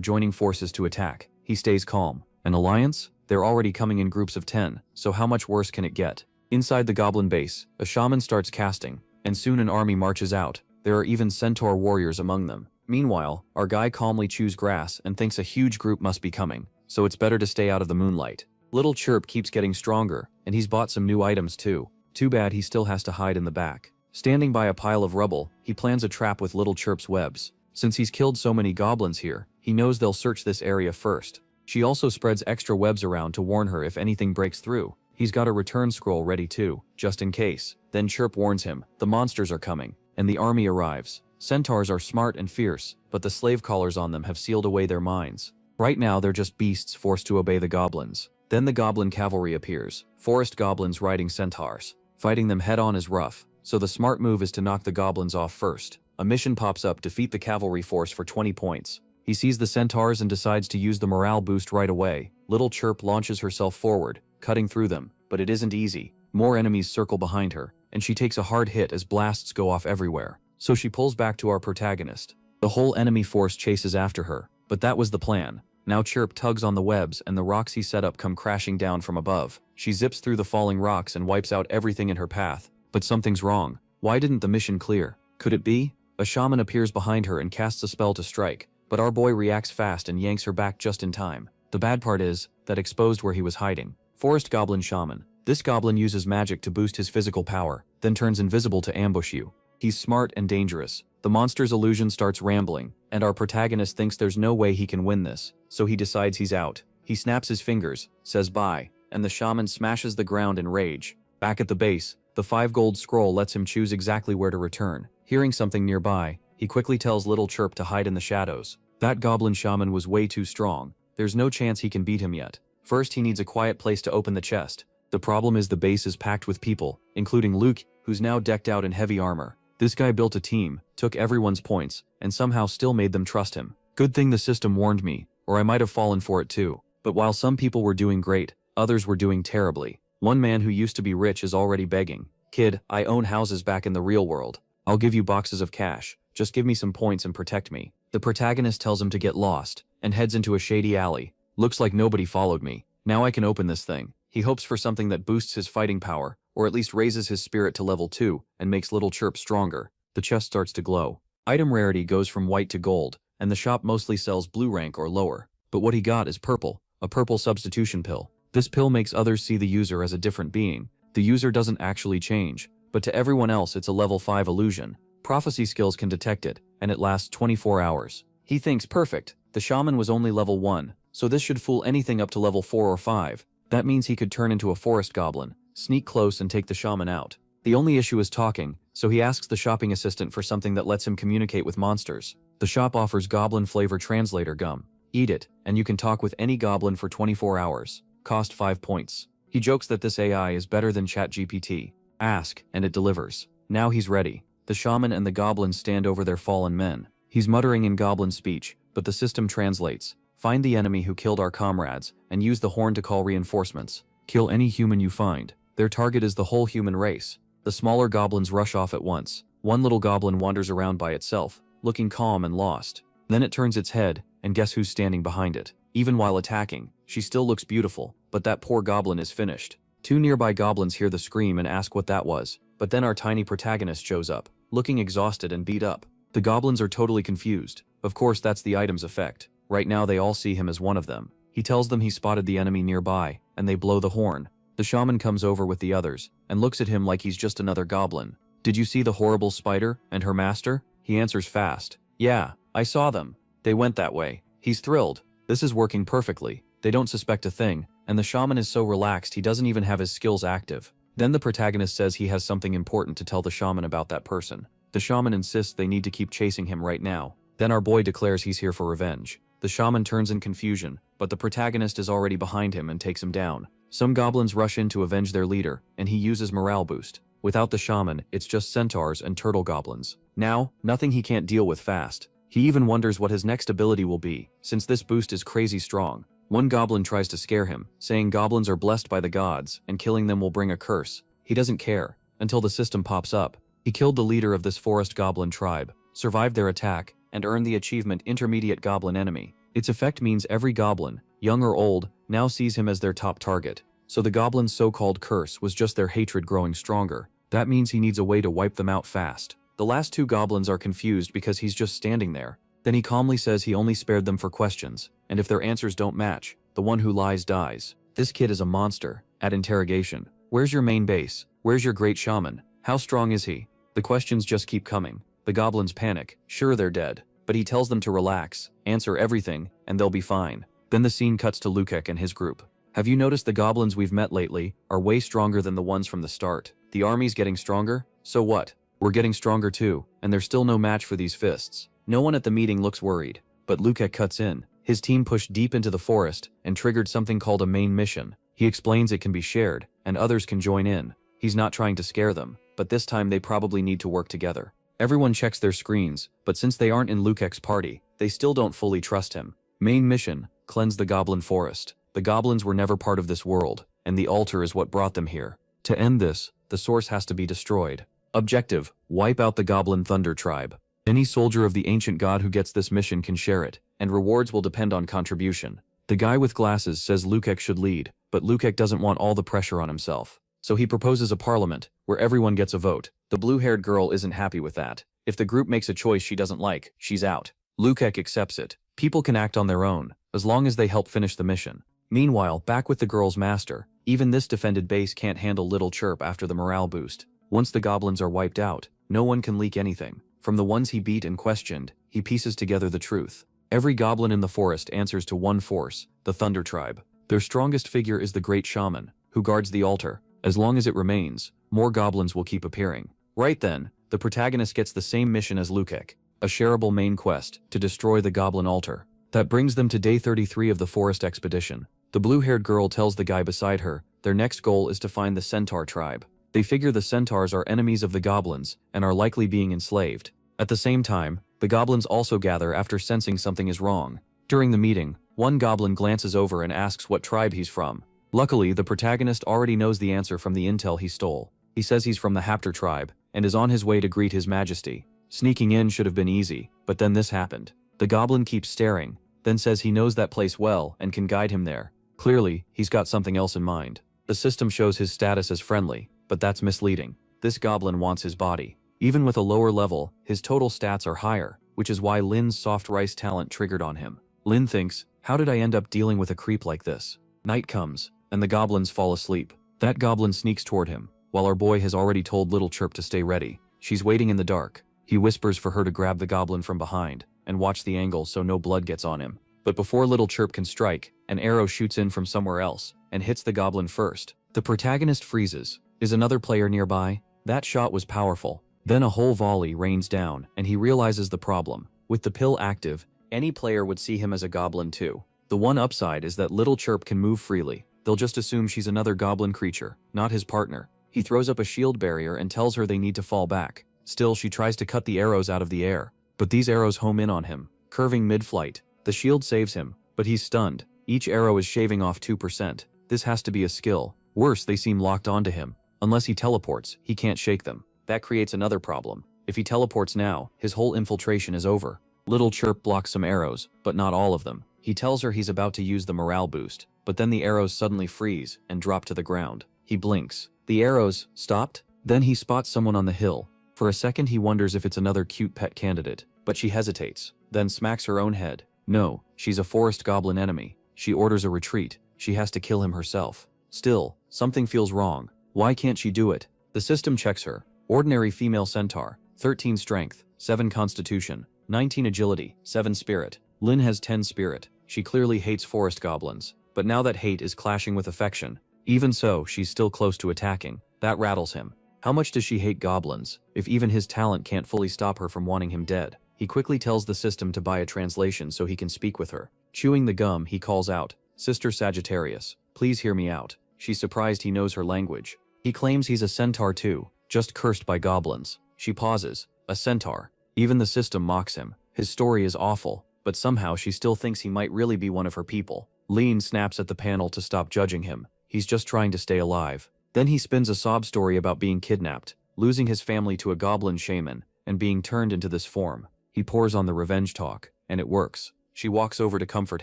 joining forces to attack. He stays calm. An alliance? They're already coming in groups of 10, so how much worse can it get? Inside the goblin base, a shaman starts casting, and soon an army marches out. There are even centaur warriors among them. Meanwhile, our guy calmly chews grass and thinks a huge group must be coming, so it's better to stay out of the moonlight. Little Chirp keeps getting stronger, and he's bought some new items too. Too bad he still has to hide in the back. Standing by a pile of rubble, he plans a trap with Little Chirp's webs. Since he's killed so many goblins here, he knows they'll search this area first. She also spreads extra webs around to warn her if anything breaks through. He's got a return scroll ready too, just in case. Then Chirp warns him, the monsters are coming, and the army arrives. Centaurs are smart and fierce, but the slave collars on them have sealed away their minds. Right now they're just beasts forced to obey the goblins. Then the goblin cavalry appears, forest goblins riding centaurs. Fighting them head-on is rough, so the smart move is to knock the goblins off first. A mission pops up: defeat the cavalry force for 20 points. He sees the centaurs and decides to use the morale boost right away. Little Chirp launches herself forward, cutting through them, but it isn't easy. More enemies circle behind her, and she takes a hard hit as blasts go off everywhere. So she pulls back to our protagonist. The whole enemy force chases after her, but that was the plan. Now Chirp tugs on the webs and the rocks he set up come crashing down from above. She zips through the falling rocks and wipes out everything in her path. But something's wrong. Why didn't the mission clear? Could it be? A shaman appears behind her and casts a spell to strike, but our boy reacts fast and yanks her back just in time. The bad part is, that exposed where he was hiding. Forest Goblin Shaman. This goblin uses magic to boost his physical power, then turns invisible to ambush you. He's smart and dangerous. The monster's illusion starts rambling, and our protagonist thinks there's no way he can win this, so he decides he's out. He snaps his fingers, says bye, and the shaman smashes the ground in rage. Back at the base, the 5 gold scroll lets him choose exactly where to return. Hearing something nearby, he quickly tells Little Chirp to hide in the shadows. That goblin shaman was way too strong. There's no chance he can beat him yet. First, he needs a quiet place to open the chest. The problem is the base is packed with people, including Luke, who's now decked out in heavy armor. This guy built a team, took everyone's points, and somehow still made them trust him. Good thing the system warned me, or I might have fallen for it too. But while some people were doing great, others were doing terribly. One man who used to be rich is already begging. Kid, I own houses back in the real world. I'll give you boxes of cash. Just give me some points and protect me. The protagonist tells him to get lost, and heads into a shady alley. Looks like nobody followed me. Now I can open this thing. He hopes for something that boosts his fighting power, or at least raises his spirit to level 2, and makes Little Chirp stronger. The chest starts to glow. Item rarity goes from white to gold, and the shop mostly sells blue rank or lower. But what he got is purple, a purple substitution pill. This pill makes others see the user as a different being. The user doesn't actually change, but to everyone else it's a level 5 illusion. Prophecy skills can detect it, and it lasts 24 hours. He thinks, perfect, the shaman was only level 1, so this should fool anything up to level 4 or 5. That means he could turn into a forest goblin, sneak close and take the shaman out. The only issue is talking, so he asks the shopping assistant for something that lets him communicate with monsters. The shop offers goblin flavor translator gum. Eat it, and you can talk with any goblin for 24 hours. Cost 5 points. He jokes that this AI is better than ChatGPT. Ask, and it delivers. Now he's ready. The shaman and the goblins stand over their fallen men. He's muttering in goblin speech, but the system translates. Find the enemy who killed our comrades, and use the horn to call reinforcements. Kill any human you find. Their target is the whole human race. The smaller goblins rush off at once. One little goblin wanders around by itself, looking calm and lost. Then it turns its head, and guess who's standing behind it? Even while attacking, she still looks beautiful, but that poor goblin is finished. 2 nearby goblins hear the scream and ask what that was, but then our tiny protagonist shows up, looking exhausted and beat up. The goblins are totally confused. Of course, that's the item's effect. Right now they all see him as one of them. He tells them he spotted the enemy nearby, and they blow the horn. The shaman comes over with the others, and looks at him like he's just another goblin. Did you see the horrible spider and her master? He answers fast. Yeah, I saw them. They went that way. He's thrilled. This is working perfectly. They don't suspect a thing, and the shaman is so relaxed he doesn't even have his skills active. Then the protagonist says he has something important to tell the shaman about that person. The shaman insists they need to keep chasing him right now. Then our boy declares he's here for revenge. The shaman turns in confusion, but the protagonist is already behind him and takes him down. Some goblins rush in to avenge their leader, and he uses morale boost. Without the shaman, it's just centaurs and turtle goblins. Now, nothing he can't deal with fast. He even wonders what his next ability will be, since this boost is crazy strong. One goblin tries to scare him, saying goblins are blessed by the gods, and killing them will bring a curse. He doesn't care, until the system pops up. He killed the leader of this forest goblin tribe, survived their attack, and earned the achievement Intermediate Goblin Enemy. Its effect means every goblin, young or old, now sees him as their top target. So the goblin's so-called curse was just their hatred growing stronger. That means he needs a way to wipe them out fast. The last two goblins are confused because he's just standing there. Then he calmly says he only spared them for questions, and if their answers don't match, the one who lies dies. This kid is a monster. At interrogation, where's your main base? Where's your great shaman? How strong is he? The questions just keep coming. The goblins panic. Sure, they're dead. But he tells them to relax, answer everything, and they'll be fine. Then the scene cuts to Lukek and his group. Have you noticed the goblins we've met lately are way stronger than the ones from the start? The army's getting stronger? So what? We're getting stronger too, and there's still no match for these fists. No one at the meeting looks worried, but Lukek cuts in. His team pushed deep into the forest and triggered something called a main mission. He explains it can be shared, and others can join in. He's not trying to scare them, but this time they probably need to work together. Everyone checks their screens, but since they aren't in Lukek's party, they still don't fully trust him. Main mission: cleanse the goblin forest. The goblins were never part of this world, and the altar is what brought them here. To end this, the source has to be destroyed. Objective: wipe out the goblin thunder tribe. Any soldier of the ancient god who gets this mission can share it, and rewards will depend on contribution. The guy with glasses says Lukek should lead, but Lukek doesn't want all the pressure on himself. So he proposes a parliament, where everyone gets a vote. The blue-haired girl isn't happy with that. If the group makes a choice she doesn't like, she's out. Lukek accepts it. People can act on their own, as long as they help finish the mission. Meanwhile, back with the girl's master, even this defended base can't handle Little Chirp after the morale boost. Once the goblins are wiped out, no one can leak anything. From the ones he beat and questioned, he pieces together the truth. Every goblin in the forest answers to one force, the Thunder Tribe. Their strongest figure is the Great Shaman, who guards the altar. As long as it remains, more goblins will keep appearing. Right then, the protagonist gets the same mission as Lukek, a shareable main quest, to destroy the goblin altar. That brings them to day 33 of the forest expedition. The blue-haired girl tells the guy beside her, their next goal is to find the Centaur tribe. They figure the centaurs are enemies of the goblins, and are likely being enslaved. At the same time, the goblins also gather after sensing something is wrong. During the meeting, one goblin glances over and asks what tribe he's from. Luckily, the protagonist already knows the answer from the intel he stole. He says he's from the Haptor tribe, and is on his way to greet his majesty. Sneaking in should have been easy, but then this happened. The goblin keeps staring, then says he knows that place well and can guide him there. Clearly, he's got something else in mind. The system shows his status as friendly, but that's misleading. This goblin wants his body. Even with a lower level, his total stats are higher, which is why Lin's soft rice talent triggered on him. Lin thinks, how did I end up dealing with a creep like this? Night comes, and the goblins fall asleep. That goblin sneaks toward him, while our boy has already told Little Chirp to stay ready. She's waiting in the dark. He whispers for her to grab the goblin from behind, and watch the angle so no blood gets on him. But before Little Chirp can strike, an arrow shoots in from somewhere else, and hits the goblin first. The protagonist freezes. Is another player nearby? That shot was powerful. Then a whole volley rains down, and he realizes the problem. With the pill active, any player would see him as a goblin too. The one upside is that Little Chirp can move freely. They'll just assume she's another goblin creature, not his partner. He throws up a shield barrier and tells her they need to fall back. Still, she tries to cut the arrows out of the air. But these arrows home in on him, curving mid-flight. The shield saves him, but he's stunned. Each arrow is shaving off 2%. This has to be a skill. Worse, they seem locked onto him. Unless he teleports, he can't shake them. That creates another problem. If he teleports now, his whole infiltration is over. Little Chirp blocks some arrows, but not all of them. He tells her he's about to use the morale boost, but then the arrows suddenly freeze and drop to the ground. He blinks. The arrows stopped? Then he spots someone on the hill. For a second he wonders if it's another cute pet candidate, but she hesitates. then smacks her own head. No, she's a forest goblin enemy. She orders a retreat. She has to kill him herself. Still, something feels wrong. Why can't she do it? The system checks her. Ordinary female centaur, 13 strength, 7 constitution, 19 agility, 7 spirit. Lin has 10 spirit. She clearly hates forest goblins, but now that hate is clashing with affection. Even so, she's still close to attacking. That rattles him. How much does she hate goblins, if even his talent can't fully stop her from wanting him dead? He quickly tells the system to buy a translation so he can speak with her. Chewing the gum, he calls out, "Sister Sagittarius, please hear me out." She's surprised he knows her language. He claims he's a centaur too, just cursed by goblins. She pauses. A centaur. Even the system mocks him. His story is awful, but somehow she still thinks he might really be one of her people. Lean snaps at the panel to stop judging him. He's just trying to stay alive. Then he spins a sob story about being kidnapped, losing his family to a goblin shaman, and being turned into this form. He pours on the revenge talk, and it works. She walks over to comfort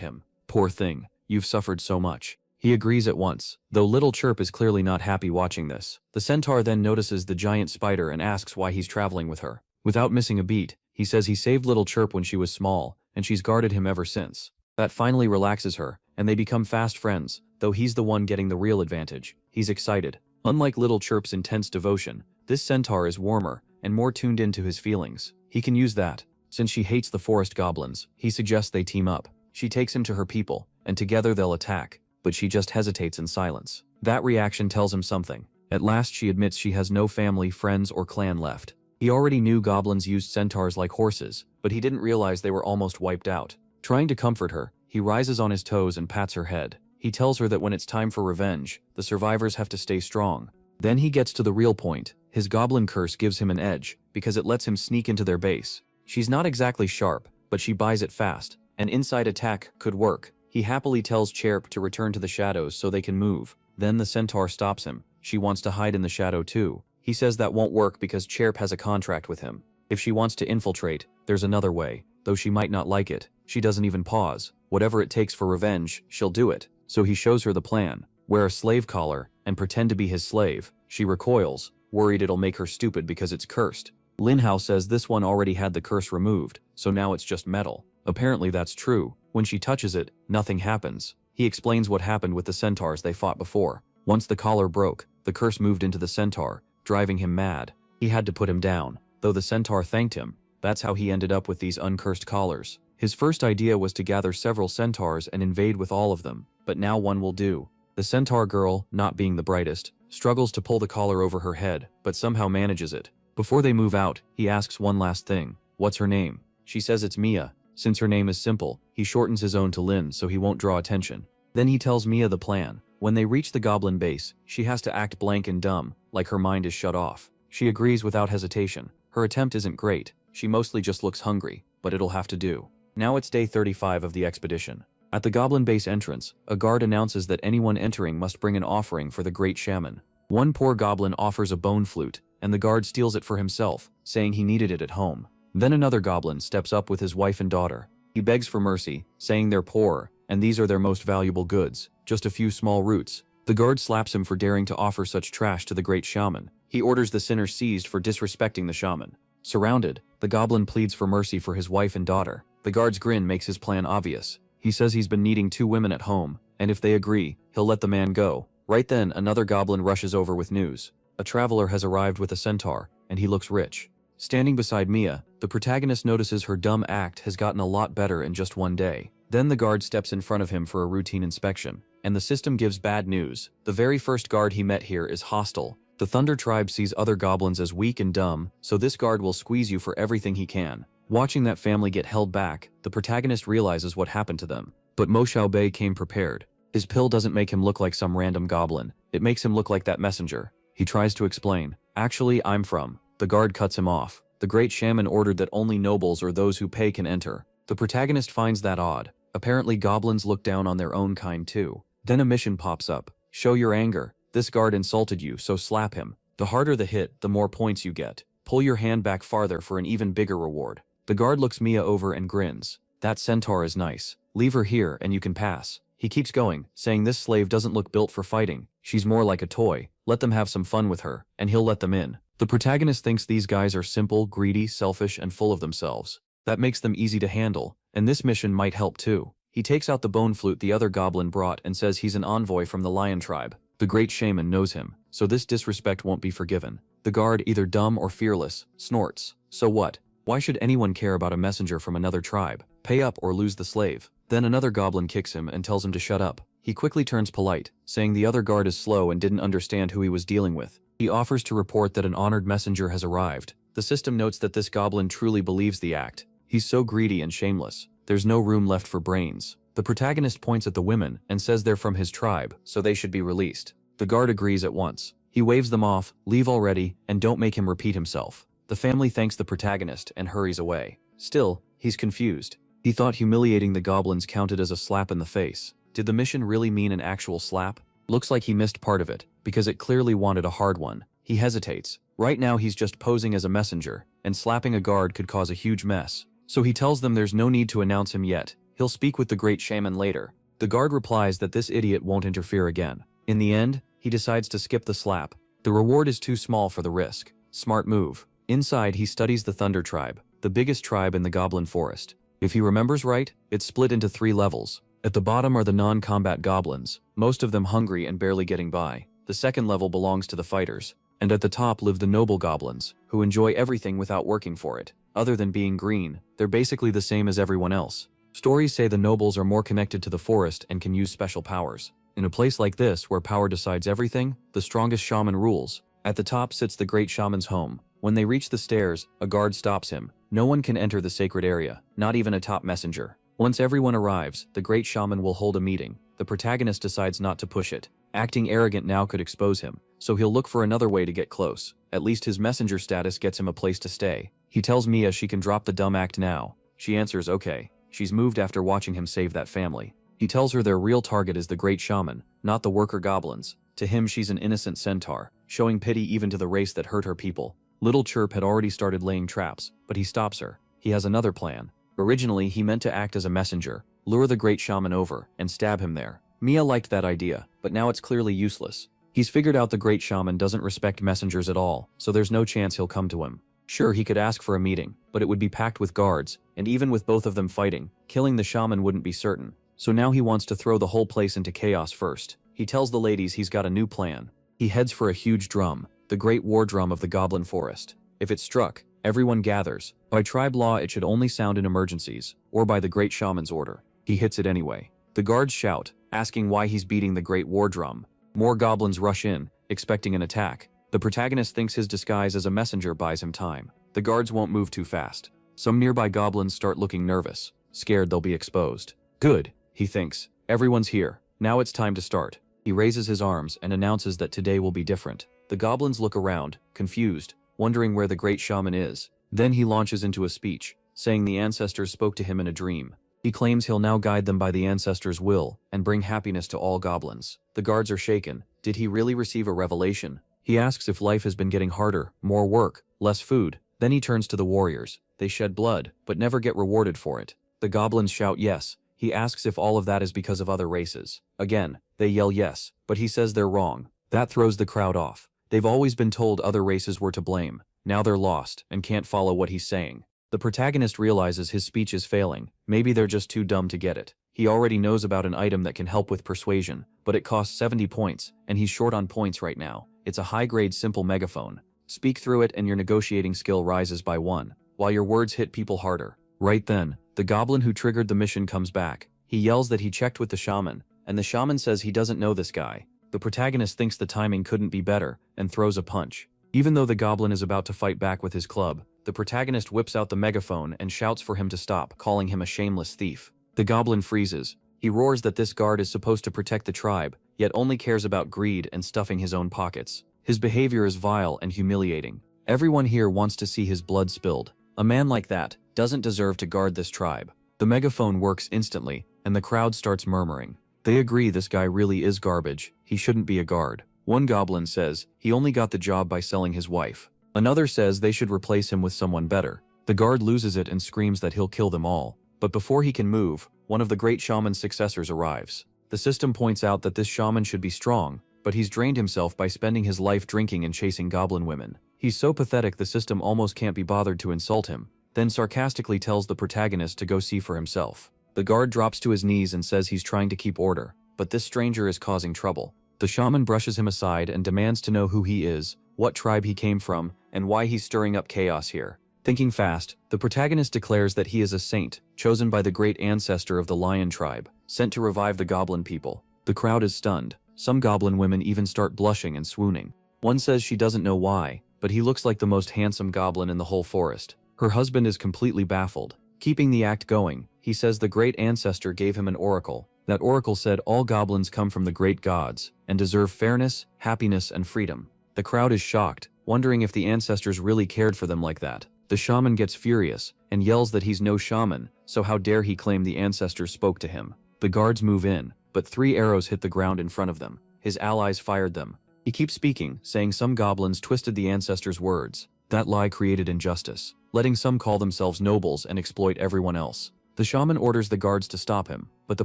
him. "Poor thing, you've suffered so much." He agrees at once, though Little Chirp is clearly not happy watching this. The centaur then notices the giant spider and asks why he's traveling with her. Without missing a beat, he says he saved Little Chirp when she was small, and she's guarded him ever since. That finally relaxes her, and they become fast friends, though he's the one getting the real advantage. He's excited. Unlike Little Chirp's intense devotion, this centaur is warmer and more tuned into his feelings. He can use that. Since she hates the forest goblins, he suggests they team up. She takes him to her people, and together they'll attack, but she just hesitates in silence. That reaction tells him something. At last she admits she has no family, friends, or clan left. He already knew goblins used centaurs like horses, but he didn't realize they were almost wiped out. Trying to comfort her, he rises on his toes and pats her head. He tells her that when it's time for revenge, the survivors have to stay strong. Then he gets to the real point. His goblin curse gives him an edge, because it lets him sneak into their base. She's not exactly sharp, but she buys it fast. An inside attack could work. He happily tells Chirp to return to the shadows so they can move. Then the centaur stops him. She wants to hide in the shadow too. He says that won't work because Chirp has a contract with him. If she wants to infiltrate, there's another way, though she might not like it. She doesn't even pause. Whatever it takes for revenge, she'll do it. So he shows her the plan. Wear a slave collar and pretend to be his slave. She recoils, worried it'll make her stupid because it's cursed. Linhao says this one already had the curse removed, so now it's just metal. Apparently that's true. When she touches it, nothing happens. He explains what happened with the centaurs they fought before. Once the collar broke, the curse moved into the centaur, driving him mad. He had to put him down, though the centaur thanked him. That's how he ended up with these uncursed collars. His first idea was to gather several centaurs and invade with all of them, but now one will do. The centaur girl, not being the brightest, struggles to pull the collar over her head, but somehow manages it. Before they move out, he asks one last thing. What's her name? She says it's Mia. Since her name is simple, he shortens his own to Lin so he won't draw attention. Then he tells Mia the plan. When they reach the goblin base, she has to act blank and dumb, like her mind is shut off. She agrees without hesitation. Her attempt isn't great. She mostly just looks hungry, but it'll have to do. Now it's day 35 of the expedition. At the goblin base entrance, a guard announces that anyone entering must bring an offering for the great shaman. One poor goblin offers a bone flute, and the guard steals it for himself, saying he needed it at home. Then another goblin steps up with his wife and daughter. He begs for mercy, saying they're poor, and these are their most valuable goods, just a few small roots. The guard slaps him for daring to offer such trash to the great shaman. He orders the sinner seized for disrespecting the shaman. Surrounded, the goblin pleads for mercy for his wife and daughter. The guard's grin makes his plan obvious. He says he's been needing 2 women at home, and if they agree, he'll let the man go. Right then, another goblin rushes over with news. A traveler has arrived with a centaur, and he looks rich. Standing beside Mia, the protagonist notices her dumb act has gotten a lot better in just one day. Then the guard steps in front of him for a routine inspection, and the system gives bad news. The very first guard he met here is hostile. The Thunder Tribe sees other goblins as weak and dumb, so this guard will squeeze you for everything he can. Watching that family get held back, the protagonist realizes what happened to them. But Mo Xiaobei came prepared. His pill doesn't make him look like some random goblin. It makes him look like that messenger. He tries to explain. Actually, I'm from. The guard cuts him off. The great shaman ordered that only nobles or those who pay can enter. The protagonist finds that odd. Apparently goblins look down on their own kind too. Then a mission pops up. Show your anger. This guard insulted you, so slap him. The harder the hit, the more points you get. Pull your hand back farther for an even bigger reward. The guard looks Mia over and grins. That centaur is nice. Leave her here and you can pass. He keeps going, saying this slave doesn't look built for fighting. She's more like a toy. Let them have some fun with her, and he'll let them in. The protagonist thinks these guys are simple, greedy, selfish, and full of themselves. That makes them easy to handle, and this mission might help too. He takes out the bone flute the other goblin brought and says he's an envoy from the lion tribe. The great shaman knows him, so this disrespect won't be forgiven. The guard, either dumb or fearless, snorts. So what? Why should anyone care about a messenger from another tribe? Pay up or lose the slave. Then another goblin kicks him and tells him to shut up. He quickly turns polite, saying the other guard is slow and didn't understand who he was dealing with. He offers to report that an honored messenger has arrived. The system notes that this goblin truly believes the act. He's so greedy and shameless. There's no room left for brains. The protagonist points at the women and says they're from his tribe, so they should be released. The guard agrees at once. He waves them off, leave already, and don't make him repeat himself. The family thanks the protagonist and hurries away. Still, he's confused. He thought humiliating the goblins counted as a slap in the face. Did the mission really mean an actual slap? Looks like he missed part of it, because it clearly wanted a hard one. He hesitates. Right now he's just posing as a messenger, and slapping a guard could cause a huge mess. So he tells them there's no need to announce him yet. He'll speak with the great shaman later. The guard replies that this idiot won't interfere again. In the end, he decides to skip the slap. The reward is too small for the risk. Smart move. Inside, he studies the Thunder Tribe, the biggest tribe in the Goblin Forest. If he remembers right, it's split into 3 levels. At the bottom are the non-combat goblins, most of them hungry and barely getting by. The second level belongs to the fighters. And at the top live the noble goblins, who enjoy everything without working for it. Other than being green, they're basically the same as everyone else. Stories say the nobles are more connected to the forest and can use special powers. In a place like this, where power decides everything, the strongest shaman rules. At the top sits the great shaman's home. When they reach the stairs, a guard stops him. No one can enter the sacred area, not even a top messenger. Once everyone arrives, the great shaman will hold a meeting. The protagonist decides not to push it. Acting arrogant now could expose him, so he'll look for another way to get close. At least his messenger status gets him a place to stay. He tells Mia she can drop the dumb act now. She answers okay. She's moved after watching him save that family. He tells her their real target is the great shaman, not the worker goblins. To him, she's an innocent centaur, showing pity even to the race that hurt her people. Little Chirp had already started laying traps, but he stops her. He has another plan. Originally, he meant to act as a messenger, lure the great shaman over, and stab him there. Mia liked that idea, but now it's clearly useless. He's figured out the great shaman doesn't respect messengers at all, so there's no chance he'll come to him. Sure, he could ask for a meeting, but it would be packed with guards, and even with both of them fighting, killing the shaman wouldn't be certain. So now he wants to throw the whole place into chaos first. He tells the ladies he's got a new plan. He heads for a huge drum, the great war drum of the Goblin Forest. If it's struck, everyone gathers. By tribe law, it should only sound in emergencies, or by the great shaman's order. He hits it anyway. The guards shout, asking why he's beating the great war drum. More goblins rush in, expecting an attack. The protagonist thinks his disguise as a messenger buys him time. The guards won't move too fast. Some nearby goblins start looking nervous, scared they'll be exposed. Good, he thinks. Everyone's here. Now it's time to start. He raises his arms and announces that today will be different. The goblins look around, confused, wondering where the great shaman is. Then he launches into a speech, saying the ancestors spoke to him in a dream. He claims he'll now guide them by the ancestors' will and bring happiness to all goblins. The guards are shaken. Did he really receive a revelation? He asks if life has been getting harder, more work, less food. Then he turns to the warriors. They shed blood, but never get rewarded for it. The goblins shout yes. He asks if all of that is because of other races. Again, they yell yes, but he says they're wrong. That throws the crowd off. They've always been told other races were to blame. Now they're lost and can't follow what he's saying. The protagonist realizes his speech is failing. Maybe they're just too dumb to get it. He already knows about an item that can help with persuasion, but it costs 70 points, and he's short on points right now. It's a high-grade simple megaphone. Speak through it and your negotiating skill rises by 1, while your words hit people harder. Right then, the goblin who triggered the mission comes back. He yells that he checked with the shaman, and the shaman says he doesn't know this guy. The protagonist thinks the timing couldn't be better, and throws a punch. Even though the goblin is about to fight back with his club, the protagonist whips out the megaphone and shouts for him to stop, calling him a shameless thief. The goblin freezes. He roars that this guard is supposed to protect the tribe, yet only cares about greed and stuffing his own pockets. His behavior is vile and humiliating. Everyone here wants to see his blood spilled. A man like that doesn't deserve to guard this tribe. The megaphone works instantly, and the crowd starts murmuring. They agree this guy really is garbage. He shouldn't be a guard. One goblin says he only got the job by selling his wife. Another says they should replace him with someone better. The guard loses it and screams that he'll kill them all. But before he can move, one of the great shaman's successors arrives. The system points out that this shaman should be strong, but he's drained himself by spending his life drinking and chasing goblin women. He's so pathetic the system almost can't be bothered to insult him. then sarcastically tells the protagonist to go see for himself. The guard drops to his knees and says he's trying to keep order, but this stranger is causing trouble. The shaman brushes him aside and demands to know who he is, what tribe he came from, and why he's stirring up chaos here. Thinking fast, the protagonist declares that he is a saint, chosen by the great ancestor of the lion tribe, sent to revive the goblin people. The crowd is stunned. Some goblin women even start blushing and swooning. One says she doesn't know why, but he looks like the most handsome goblin in the whole forest. Her husband is completely baffled. Keeping the act going, he says the great ancestor gave him an oracle. That oracle said all goblins come from the great gods and deserve fairness, happiness, and freedom. The crowd is shocked, wondering if the ancestors really cared for them like that. The shaman gets furious and yells that he's no shaman, so how dare he claim the ancestors spoke to him. The guards move in, but 3 arrows hit the ground in front of them. His allies fired them. He keeps speaking, saying some goblins twisted the ancestors' words. That lie created injustice, letting some call themselves nobles and exploit everyone else. The shaman orders the guards to stop him, but the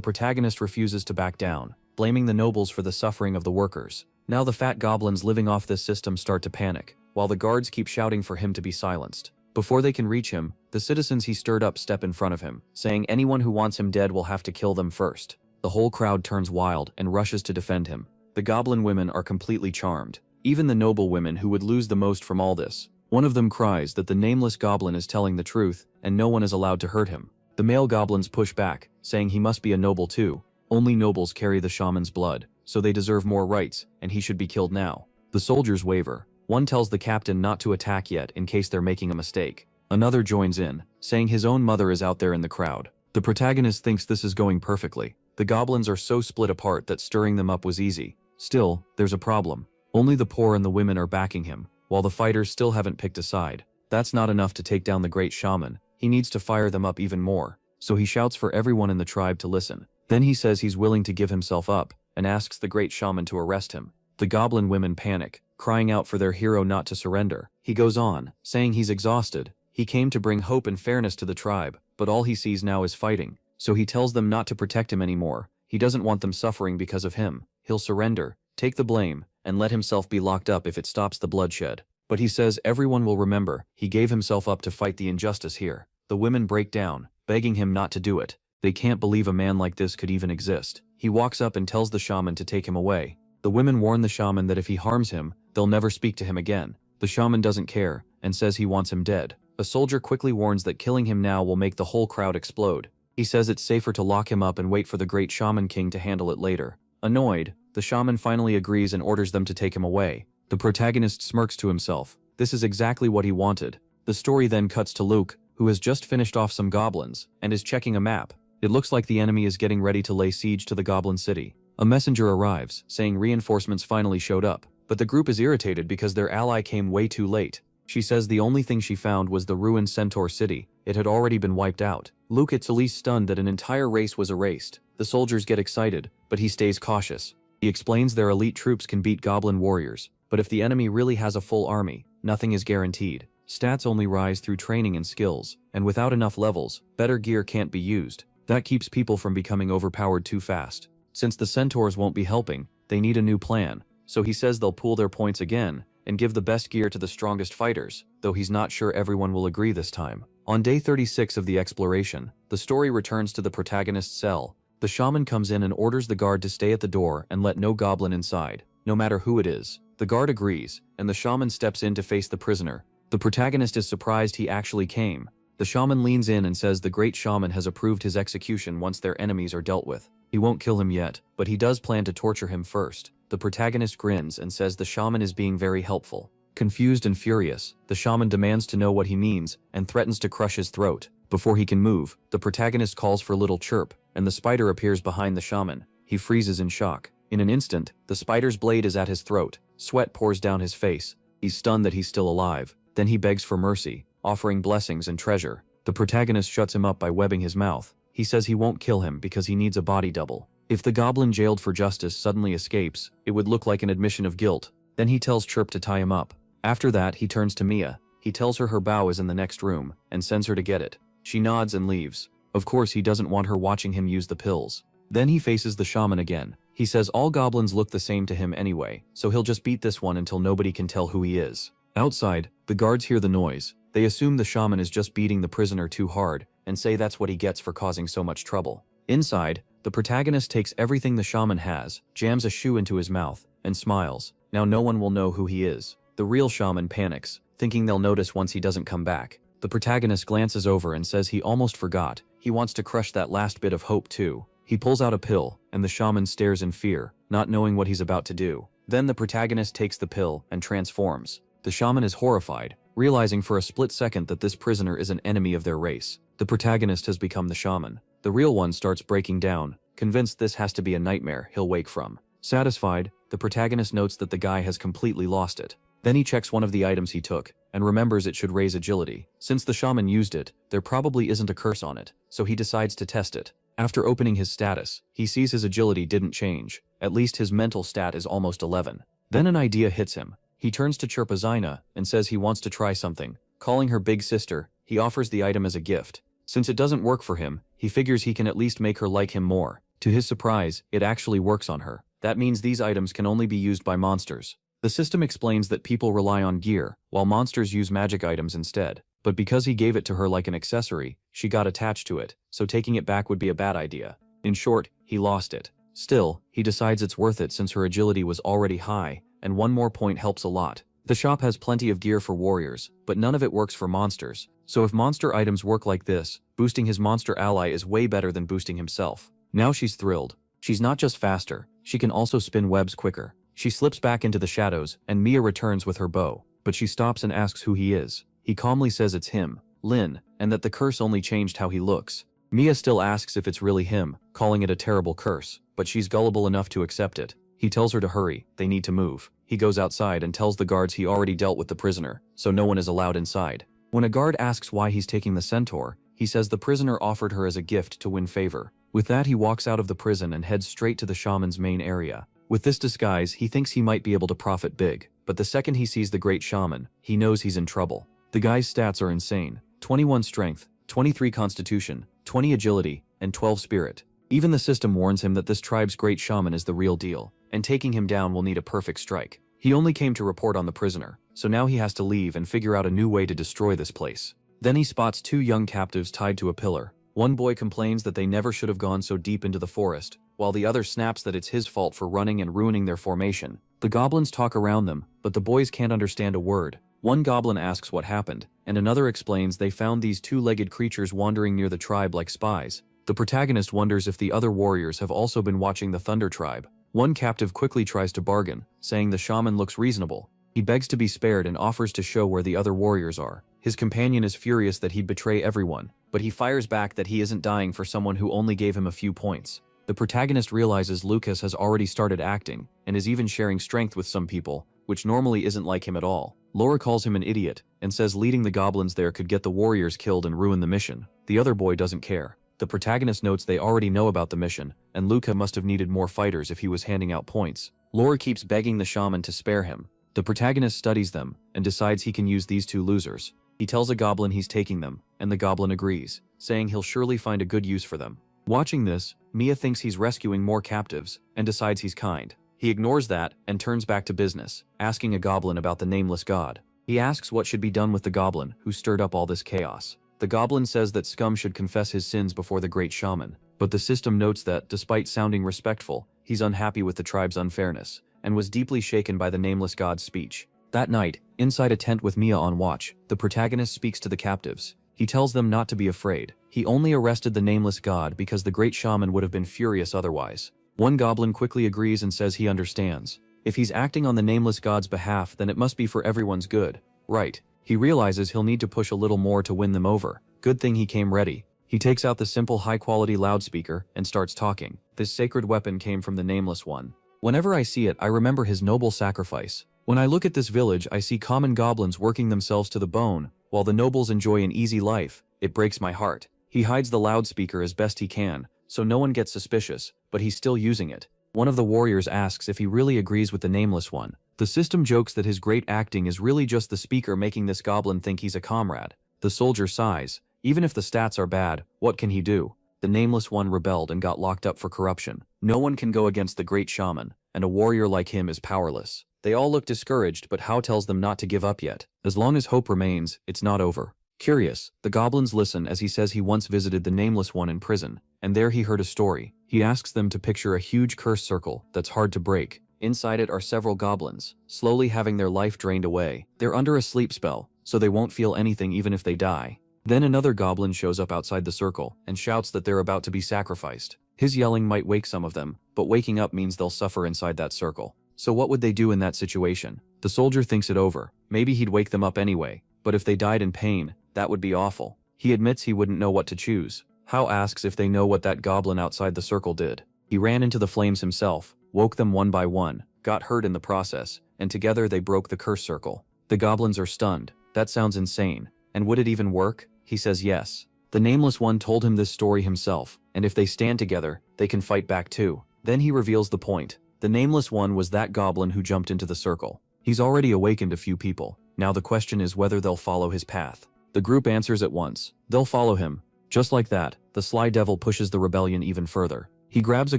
protagonist refuses to back down, blaming the nobles for the suffering of the workers. Now the fat goblins living off this system start to panic, while the guards keep shouting for him to be silenced. Before they can reach him, the citizens he stirred up step in front of him, saying anyone who wants him dead will have to kill them first. The whole crowd turns wild and rushes to defend him. The goblin women are completely charmed, even the noble women who would lose the most from all this. One of them cries that the nameless goblin is telling the truth and no one is allowed to hurt him. The male goblins push back, saying he must be a noble too. Only nobles carry the shaman's blood, so they deserve more rights, and he should be killed now. The soldiers waver. One tells the captain not to attack yet in case they're making a mistake. Another joins in, saying his own mother is out there in the crowd. The protagonist thinks this is going perfectly. The goblins are so split apart that stirring them up was easy. Still, there's a problem. Only the poor and the women are backing him, while the fighters still haven't picked a side. That's not enough to take down the great shaman. He needs to fire them up even more. So he shouts for everyone in the tribe to listen. Then he says he's willing to give himself up, and asks the great shaman to arrest him. The goblin women panic, crying out for their hero not to surrender. He goes on, saying he's exhausted. He came to bring hope and fairness to the tribe, but all he sees now is fighting. So he tells them not to protect him anymore. He doesn't want them suffering because of him. He'll surrender, take the blame, and let himself be locked up if it stops the bloodshed. But he says everyone will remember he gave himself up to fight the injustice here. The women break down, begging him not to do it. They can't believe a man like this could even exist. He walks up and tells the shaman to take him away. The women warn the shaman that if he harms him, they'll never speak to him again. The shaman doesn't care, and says he wants him dead. A soldier quickly warns that killing him now will make the whole crowd explode. He says it's safer to lock him up and wait for the great shaman king to handle it later. Annoyed, the shaman finally agrees and orders them to take him away. The protagonist smirks to himself. This is exactly what he wanted. The story then cuts to Luke, who has just finished off some goblins, and is checking a map. It looks like the enemy is getting ready to lay siege to the goblin city. A messenger arrives, saying reinforcements finally showed up, but the group is irritated because their ally came way too late. She says the only thing she found was the ruined centaur city. It had already been wiped out. Luke gets at least stunned that an entire race was erased. The soldiers get excited, but he stays cautious. He explains their elite troops can beat goblin warriors, but if the enemy really has a full army, nothing is guaranteed. Stats only rise through training and skills, and without enough levels, better gear can't be used. That keeps people from becoming overpowered too fast. Since the centaurs won't be helping, they need a new plan, so he says they'll pool their points again and give the best gear to the strongest fighters, though he's not sure everyone will agree this time. On day 36 of the exploration, the story returns to the protagonist's cell. The shaman comes in and orders the guard to stay at the door and let no goblin inside, no matter who it is. The guard agrees, and the shaman steps in to face the prisoner. The protagonist is surprised he actually came. The shaman leans in and says the great shaman has approved his execution once their enemies are dealt with. He won't kill him yet, but he does plan to torture him first. The protagonist grins and says the shaman is being very helpful. Confused and furious, the shaman demands to know what he means and threatens to crush his throat. Before he can move, the protagonist calls for Little Chirp, and the spider appears behind the shaman. He freezes in shock. In an instant, the spider's blade is at his throat. Sweat pours down his face. He's stunned that he's still alive. Then he begs for mercy, offering blessings and treasure. The protagonist shuts him up by webbing his mouth. He says he won't kill him because he needs a body double. If the goblin jailed for justice suddenly escapes, it would look like an admission of guilt. Then he tells Chirp to tie him up. After that, he turns to Mia. He tells her bow is in the next room, and sends her to get it. She nods and leaves. Of course, he doesn't want her watching him use the pills. Then he faces the shaman again. He says all goblins look the same to him anyway, so he'll just beat this one until nobody can tell who he is. Outside, the guards hear the noise, They assume the shaman is just beating the prisoner too hard and say that's what he gets for causing so much trouble. Inside, the protagonist takes everything the shaman has, jams a shoe into his mouth, and smiles. Now no one will know who he is. The real shaman panics, thinking they'll notice once he doesn't come back. The protagonist glances over and says he almost forgot. He wants to crush that last bit of hope too. He pulls out a pill, and the shaman stares in fear, not knowing what he's about to do. Then the protagonist takes the pill and transforms. The shaman is horrified, realizing for a split second that this prisoner is an enemy of their race. The protagonist has become the shaman. The real one starts breaking down, convinced this has to be a nightmare he'll wake from. Satisfied, the protagonist notes that the guy has completely lost it. Then he checks one of the items he took, and remembers it should raise agility. Since the shaman used it, there probably isn't a curse on it, so he decides to test it. After opening his status, he sees his agility didn't change. At least his mental stat is almost 11. Then an idea hits him. He turns to Chirpazina and says he wants to try something. Calling her big sister, he offers the item as a gift. Since it doesn't work for him, he figures he can at least make her like him more. To his surprise, it actually works on her. That means these items can only be used by monsters. The system explains that people rely on gear, while monsters use magic items instead. But because he gave it to her like an accessory, she got attached to it, so taking it back would be a bad idea. In short, he lost it. Still, he decides it's worth it since her agility was already high, and one more point helps a lot. The shop has plenty of gear for warriors, but none of it works for monsters. So if monster items work like this, boosting his monster ally is way better than boosting himself. Now she's thrilled. She's not just faster, she can also spin webs quicker. She slips back into the shadows, and Mia returns with her bow, but she stops and asks who he is. He calmly says it's him, Lin, and that the curse only changed how he looks. Mia still asks if it's really him, calling it a terrible curse, but she's gullible enough to accept it. He tells her to hurry, they need to move. He goes outside and tells the guards he already dealt with the prisoner, so no one is allowed inside. When a guard asks why he's taking the centaur, he says the prisoner offered her as a gift to win favor. With that, he walks out of the prison and heads straight to the shaman's main area. With this disguise, he thinks he might be able to profit big, but the second he sees the great shaman, he knows he's in trouble. The guy's stats are insane: 21 strength, 23 constitution, 20 agility, and 12 spirit. Even the system warns him that this tribe's great shaman is the real deal, and taking him down will need a perfect strike. He only came to report on the prisoner, so now he has to leave and figure out a new way to destroy this place. Then he spots two young captives tied to a pillar. One boy complains that they never should have gone so deep into the forest, while the other snaps that it's his fault for running and ruining their formation. The goblins talk around them, but the boys can't understand a word. One goblin asks what happened, and another explains they found these two-legged creatures wandering near the tribe like spies. The protagonist wonders if the other warriors have also been watching the Thunder Tribe. One captive quickly tries to bargain, saying the shaman looks reasonable. He begs to be spared and offers to show where the other warriors are. His companion is furious that he'd betray everyone, but he fires back that he isn't dying for someone who only gave him a few points. The protagonist realizes Lucas has already started acting, and is even sharing strength with some people, which normally isn't like him at all. Laura calls him an idiot, and says leading the goblins there could get the warriors killed and ruin the mission. The other boy doesn't care. The protagonist notes they already know about the mission, and Luca must have needed more fighters if he was handing out points. Laura keeps begging the shaman to spare him. The protagonist studies them, and decides he can use these two losers. He tells a goblin he's taking them, and the goblin agrees, saying he'll surely find a good use for them. Watching this, Mia thinks he's rescuing more captives, and decides he's kind. He ignores that, and turns back to business, asking a goblin about the nameless god. He asks what should be done with the goblin, who stirred up all this chaos. The goblin says that Scum should confess his sins before the great shaman, but the system notes that, despite sounding respectful, he's unhappy with the tribe's unfairness, and was deeply shaken by the nameless god's speech. That night, inside a tent with Mia on watch, the protagonist speaks to the captives. He tells them not to be afraid. He only arrested the nameless god because the great shaman would have been furious otherwise. One goblin quickly agrees and says he understands. If he's acting on the nameless god's behalf, then it must be for everyone's good, right? He realizes he'll need to push a little more to win them over. Good thing he came ready. He takes out the simple high-quality loudspeaker and starts talking. This sacred weapon came from the Nameless One. Whenever I see it, I remember his noble sacrifice. When I look at this village, I see common goblins working themselves to the bone, while the nobles enjoy an easy life. It breaks my heart. He hides the loudspeaker as best he can, so no one gets suspicious, but he's still using it. One of the warriors asks if he really agrees with the Nameless One. The system jokes that his great acting is really just the speaker making this goblin think he's a comrade. The soldier sighs. Even if the stats are bad, what can he do? The Nameless One rebelled and got locked up for corruption. No one can go against the great shaman, and a warrior like him is powerless. They all look discouraged, but Hao tells them not to give up yet. As long as hope remains, it's not over. Curious, the goblins listen as he says he once visited the Nameless One in prison, and there he heard a story. He asks them to picture a huge curse circle that's hard to break. Inside it are several goblins, slowly having their life drained away. They're under a sleep spell, so they won't feel anything even if they die. Then another goblin shows up outside the circle and shouts that they're about to be sacrificed. His yelling might wake some of them, but waking up means they'll suffer inside that circle. So what would they do in that situation? The soldier thinks it over. Maybe he'd wake them up anyway, but if they died in pain, that would be awful. He admits he wouldn't know what to choose. Hao asks if they know what that goblin outside the circle did. He ran into the flames himself, woke them one by one, got hurt in the process, and together they broke the curse circle. The goblins are stunned. That sounds insane. And would it even work? He says yes. The Nameless One told him this story himself, and if they stand together, they can fight back too. Then he reveals the point. The Nameless One was that goblin who jumped into the circle. He's already awakened a few people. Now the question is whether they'll follow his path. The group answers at once. They'll follow him. Just like that, the sly devil pushes the rebellion even further. He grabs a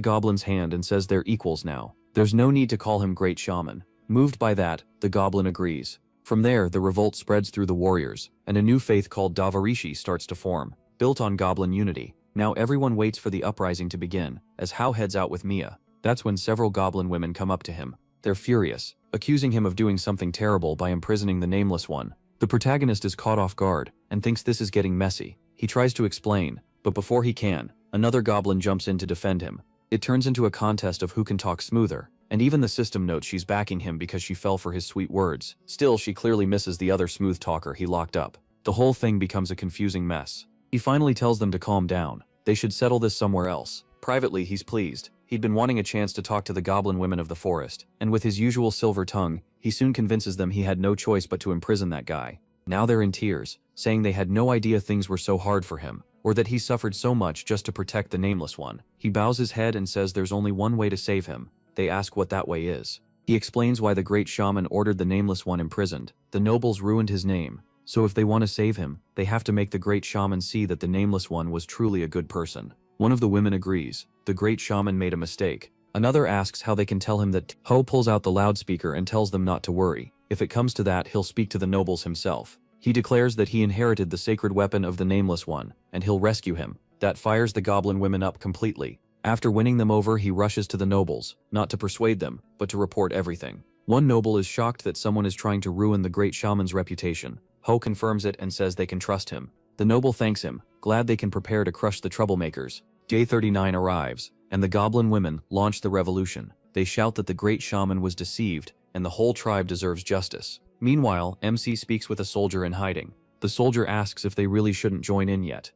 goblin's hand and says they're equals now. There's no need to call him Great Shaman. Moved by that, the goblin agrees. From there, the revolt spreads through the warriors, and a new faith called Davarishi starts to form, built on goblin unity. Now everyone waits for the uprising to begin, as Hao heads out with Mia. That's when several goblin women come up to him. They're furious, accusing him of doing something terrible by imprisoning the Nameless One. The protagonist is caught off guard, and thinks this is getting messy. He tries to explain, but before he can, another goblin jumps in to defend him. It turns into a contest of who can talk smoother, and even the system notes she's backing him because she fell for his sweet words. Still, she clearly misses the other smooth talker he locked up. The whole thing becomes a confusing mess. He finally tells them to calm down. They should settle this somewhere else. Privately, he's pleased. He'd been wanting a chance to talk to the goblin women of the forest, and with his usual silver tongue, he soon convinces them he had no choice but to imprison that guy. Now they're in tears, saying they had no idea things were so hard for him, or that he suffered so much just to protect the Nameless One. He bows his head and says there's only one way to save him. They ask what that way is. He explains why the Great Shaman ordered the Nameless One imprisoned. The nobles ruined his name, so if they want to save him, they have to make the Great Shaman see that the Nameless One was truly a good person. One of the women agrees. The Great Shaman made a mistake. Another asks how they can tell him that. Ho pulls out the loudspeaker and tells them not to worry. If it comes to that, he'll speak to the nobles himself. He declares that he inherited the sacred weapon of the Nameless One, and he'll rescue him. That fires the goblin women up completely. After winning them over, he rushes to the nobles, not to persuade them, but to report everything. One noble is shocked that someone is trying to ruin the Great Shaman's reputation. Ho confirms it and says they can trust him. The noble thanks him, glad they can prepare to crush the troublemakers. Day 39 arrives, and the goblin women launch the revolution. They shout that the Great Shaman was deceived, and the whole tribe deserves justice. Meanwhile, MC speaks with a soldier in hiding. The soldier asks if they really shouldn't join in yet.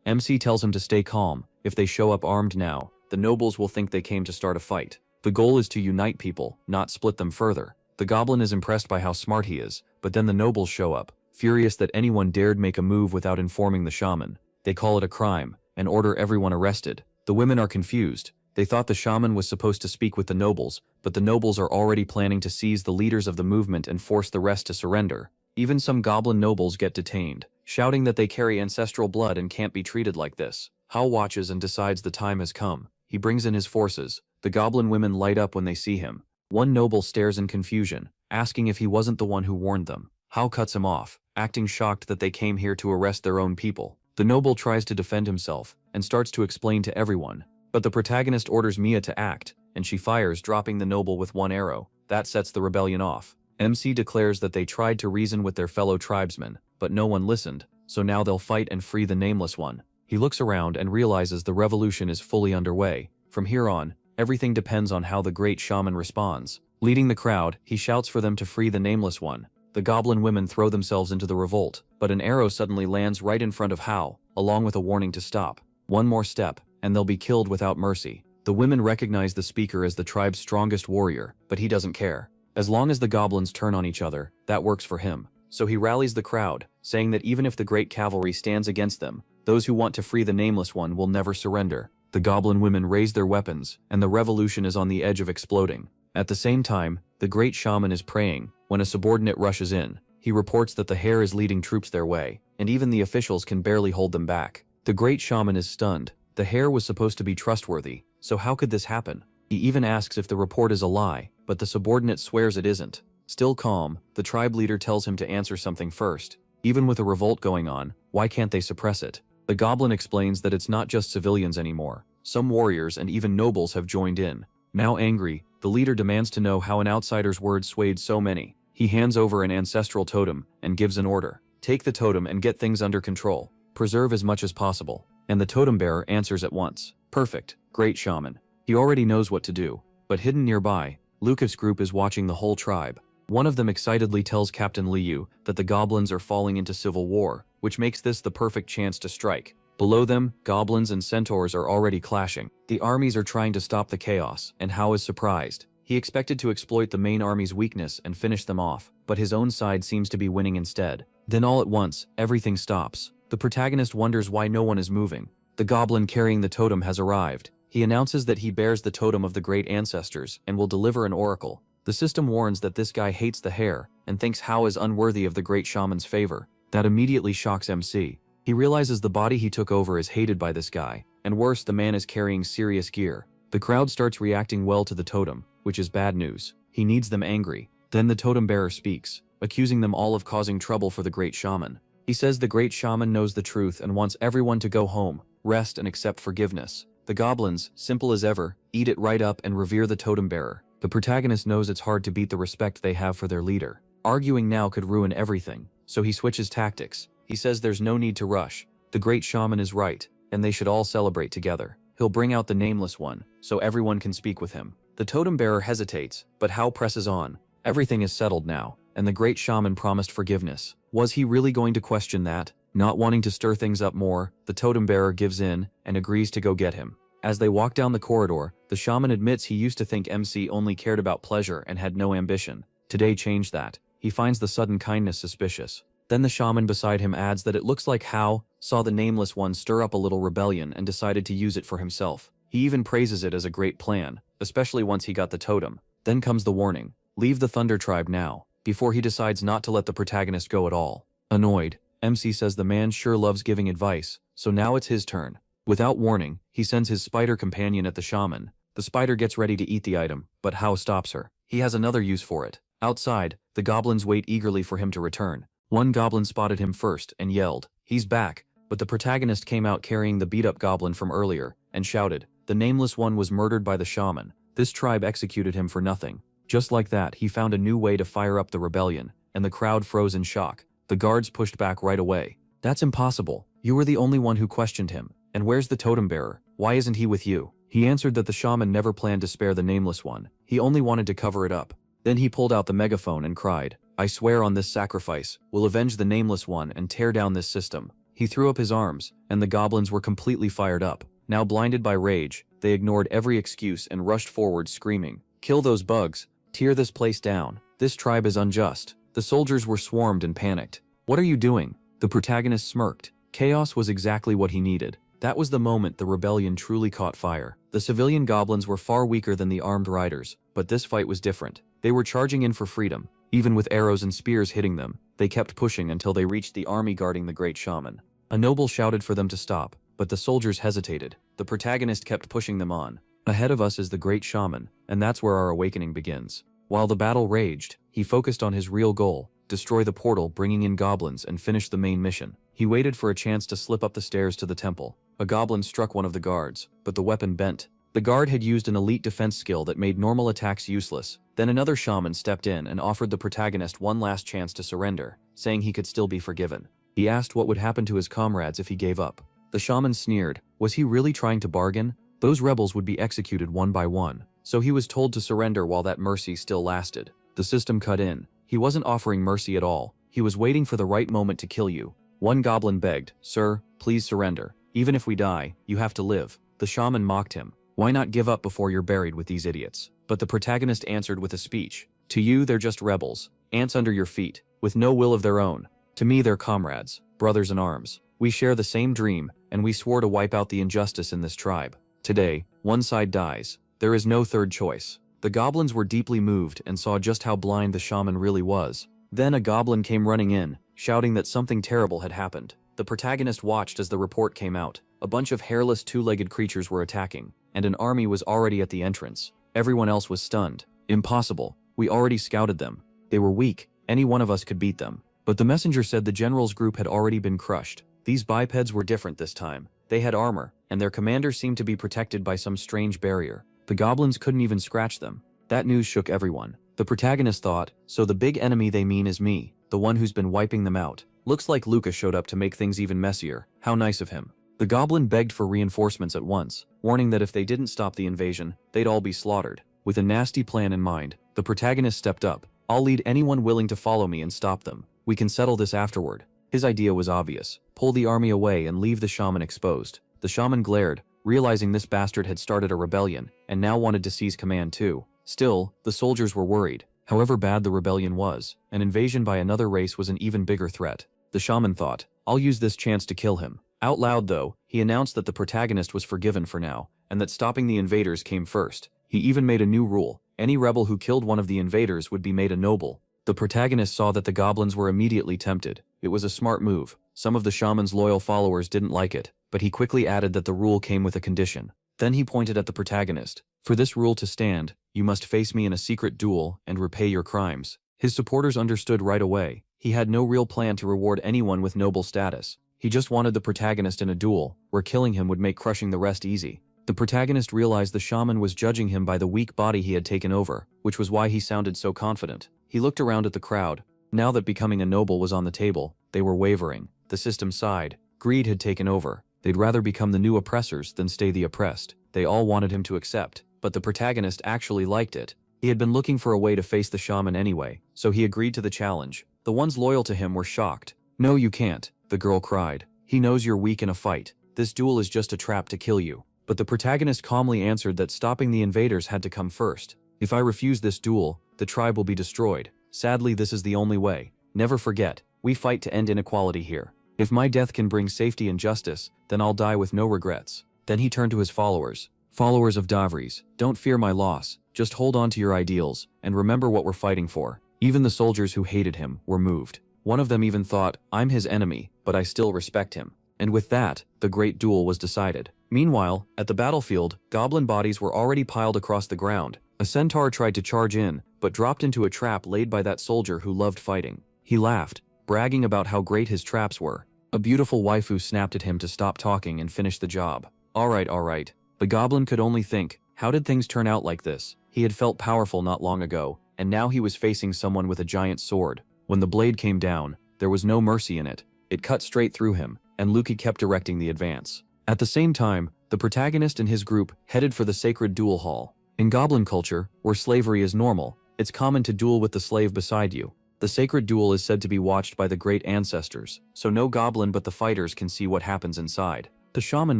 MC tells him to stay calm. If they show up armed now, the nobles will think they came to start a fight. The goal is to unite people, not split them further. The goblin is impressed by how smart he is, but then the nobles show up, furious that anyone dared make a move without informing the shaman. They call it a crime, and order everyone arrested. The women are confused. They thought the shaman was supposed to speak with the nobles, but the nobles are already planning to seize the leaders of the movement and force the rest to surrender. Even some goblin nobles get detained, shouting that they carry ancestral blood and can't be treated like this. Hao watches and decides the time has come. He brings in his forces. The goblin women light up when they see him. One noble stares in confusion, asking if he wasn't the one who warned them. Hao cuts him off, acting shocked that they came here to arrest their own people. The noble tries to defend himself, and starts to explain to everyone. But the protagonist orders Mia to act, and she fires, dropping the noble with one arrow. That sets the rebellion off. MC declares that they tried to reason with their fellow tribesmen, but no one listened, so now they'll fight and free the Nameless One. He looks around and realizes the revolution is fully underway. From here on, everything depends on how the Great Shaman responds. Leading the crowd, he shouts for them to free the Nameless One. The goblin women throw themselves into the revolt, but an arrow suddenly lands right in front of Hao, along with a warning to stop. One more step, and they'll be killed without mercy. The women recognize the speaker as the tribe's strongest warrior, but he doesn't care. As long as the goblins turn on each other, that works for him. So he rallies the crowd, saying that even if the great cavalry stands against them, those who want to free the Nameless One will never surrender. The goblin women raise their weapons, and the revolution is on the edge of exploding. At the same time, the Great Shaman is praying, when a subordinate rushes in. He reports that the Hare is leading troops their way, and even the officials can barely hold them back. The Great Shaman is stunned. The Hare was supposed to be trustworthy, so how could this happen? He even asks if the report is a lie, but the subordinate swears it isn't. Still calm, the tribe leader tells him to answer something first. Even with a revolt going on, why can't they suppress it? The goblin explains that it's not just civilians anymore. Some warriors and even nobles have joined in. Now angry, the leader demands to know how an outsider's words swayed so many. He hands over an ancestral totem and gives an order. Take the totem and get things under control. Preserve as much as possible. And the totem bearer answers at once. Perfect, great shaman. He already knows what to do. But hidden nearby, Lucas' group is watching the whole tribe. One of them excitedly tells Captain Liu that the goblins are falling into civil war, which makes this the perfect chance to strike. Below them, goblins and centaurs are already clashing. The armies are trying to stop the chaos, and Hao is surprised. He expected to exploit the main army's weakness and finish them off, but his own side seems to be winning instead. Then all at once, everything stops. The protagonist wonders why no one is moving. The goblin carrying the totem has arrived. He announces that he bears the totem of the great ancestors and will deliver an oracle. The system warns that this guy hates the hair and thinks Hao is unworthy of the great shaman's favor. That immediately shocks MC. He realizes the body he took over is hated by this guy, and worse, the man is carrying serious gear. The crowd starts reacting well to the totem, which is bad news. He needs them angry. Then the totem bearer speaks, accusing them all of causing trouble for the great shaman. He says the great shaman knows the truth and wants everyone to go home, rest and accept forgiveness. The goblins, simple as ever, eat it right up and revere the totem bearer. The protagonist knows it's hard to beat the respect they have for their leader. Arguing now could ruin everything, so he switches tactics. He says there's no need to rush. The great shaman is right, and they should all celebrate together. He'll bring out the nameless one, so everyone can speak with him. The totem bearer hesitates, but Hao presses on. Everything is settled now, and the great shaman promised forgiveness. Was he really going to question that? Not wanting to stir things up more, the totem bearer gives in and agrees to go get him. As they walk down the corridor, the shaman admits he used to think MC only cared about pleasure and had no ambition. Today changed that. He finds the sudden kindness suspicious. Then the shaman beside him adds that it looks like Hao saw the nameless one stir up a little rebellion and decided to use it for himself. He even praises it as a great plan, especially once he got the totem. Then comes the warning. Leave the Thunder Tribe now, before he decides not to let the protagonist go at all. Annoyed, MC says the man sure loves giving advice, so now it's his turn. Without warning, he sends his spider companion at the shaman. The spider gets ready to eat the item, but Hao stops her. He has another use for it. Outside, the goblins wait eagerly for him to return. One goblin spotted him first and yelled, "He's back!" But the protagonist came out carrying the beat-up goblin from earlier and shouted, "The nameless one was murdered by the shaman. This tribe executed him for nothing." Just like that, he found a new way to fire up the rebellion, and the crowd froze in shock. The guards pushed back right away. "That's impossible. You were the only one who questioned him. And where's the totem bearer? Why isn't he with you?" He answered that the shaman never planned to spare the nameless one. He only wanted to cover it up. Then he pulled out the megaphone and cried, "I swear on this sacrifice, we'll avenge the nameless one and tear down this system." He threw up his arms, and the goblins were completely fired up. Now blinded by rage, they ignored every excuse and rushed forward screaming, "Kill those bugs! Tear this place down! This tribe is unjust!" The soldiers were swarmed and panicked. "What are you doing?" The protagonist smirked. Chaos was exactly what he needed. That was the moment the rebellion truly caught fire. The civilian goblins were far weaker than the armed riders, but this fight was different. They were charging in for freedom. Even with arrows and spears hitting them, they kept pushing until they reached the army guarding the great shaman. A noble shouted for them to stop, but the soldiers hesitated. The protagonist kept pushing them on. Ahead of us is the great shaman, and that's where our awakening begins. While the battle raged, he focused on his real goal: destroy the portal bringing in goblins and finish the main mission. He waited for a chance to slip up the stairs to the temple. A goblin struck one of the guards, but the weapon bent. The guard had used an elite defense skill that made normal attacks useless. Then another shaman stepped in and offered the protagonist one last chance to surrender, saying he could still be forgiven. He asked what would happen to his comrades if he gave up. The shaman sneered. Was he really trying to bargain? Those rebels would be executed one by one, so he was told to surrender while that mercy still lasted. The system cut in. He wasn't offering mercy at all. He was waiting for the right moment to kill you. One goblin begged, "Sir, please surrender. Even if we die, you have to live." The shaman mocked him. "Why not give up before you're buried with these idiots?" But the protagonist answered with a speech. "To you, they're just rebels, ants under your feet, with no will of their own. To me, they're comrades, brothers in arms. We share the same dream, and we swore to wipe out the injustice in this tribe. Today, one side dies. There is no third choice." The goblins were deeply moved and saw just how blind the shaman really was. Then a goblin came running in, shouting that something terrible had happened. The protagonist watched as the report came out. A bunch of hairless two-legged creatures were attacking, and an army was already at the entrance. Everyone else was stunned. Impossible. We already scouted them. They were weak. Any one of us could beat them. But the messenger said the general's group had already been crushed. These bipeds were different this time. They had armor, and their commander seemed to be protected by some strange barrier. The goblins couldn't even scratch them. That news shook everyone. The protagonist thought, so the big enemy they mean is me, the one who's been wiping them out. Looks like Luca showed up to make things even messier. How nice of him. The goblin begged for reinforcements at once, warning that if they didn't stop the invasion, they'd all be slaughtered. With a nasty plan in mind, the protagonist stepped up. I'll lead anyone willing to follow me and stop them. We can settle this afterward. His idea was obvious. Pull the army away and leave the shaman exposed. The shaman glared, realizing this bastard had started a rebellion, and now wanted to seize command too. Still, the soldiers were worried. However bad the rebellion was, an invasion by another race was an even bigger threat. The shaman thought, I'll use this chance to kill him. Out loud though, he announced that the protagonist was forgiven for now, and that stopping the invaders came first. He even made a new rule. Any rebel who killed one of the invaders would be made a noble. The protagonist saw that the goblins were immediately tempted. It was a smart move. Some of the shaman's loyal followers didn't like it, but he quickly added that the rule came with a condition. Then he pointed at the protagonist. For this rule to stand, you must face me in a secret duel and repay your crimes. His supporters understood right away. He had no real plan to reward anyone with noble status. He just wanted the protagonist in a duel, where killing him would make crushing the rest easy. The protagonist realized the shaman was judging him by the weak body he had taken over, which was why he sounded so confident. He looked around at the crowd. Now that becoming a noble was on the table, they were wavering. The system sighed. Greed had taken over. They'd rather become the new oppressors than stay the oppressed. They all wanted him to accept, but the protagonist actually liked it. He had been looking for a way to face the shaman anyway, so he agreed to the challenge. The ones loyal to him were shocked. No, you can't, the girl cried. He knows you're weak in a fight. This duel is just a trap to kill you. But the protagonist calmly answered that stopping the invaders had to come first. If I refuse this duel, the tribe will be destroyed. Sadly, this is the only way. Never forget, we fight to end inequality here. If my death can bring safety and justice, then I'll die with no regrets. Then he turned to his followers. Followers of Davries, don't fear my loss. Just hold on to your ideals, and remember what we're fighting for. Even the soldiers who hated him were moved. One of them even thought, I'm his enemy, but I still respect him. And with that, the great duel was decided. Meanwhile, at the battlefield, goblin bodies were already piled across the ground. A centaur tried to charge in, but dropped into a trap laid by that soldier who loved fighting. He laughed, bragging about how great his traps were. A beautiful waifu snapped at him to stop talking and finish the job. Alright. The goblin could only think, how did things turn out like this? He had felt powerful not long ago, and now he was facing someone with a giant sword. When the blade came down, there was no mercy in it. It cut straight through him, and Luki kept directing the advance. At the same time, the protagonist and his group headed for the sacred duel hall. In goblin culture, where slavery is normal, it's common to duel with the slave beside you. The sacred duel is said to be watched by the great ancestors, so no goblin but the fighters can see what happens inside. The shaman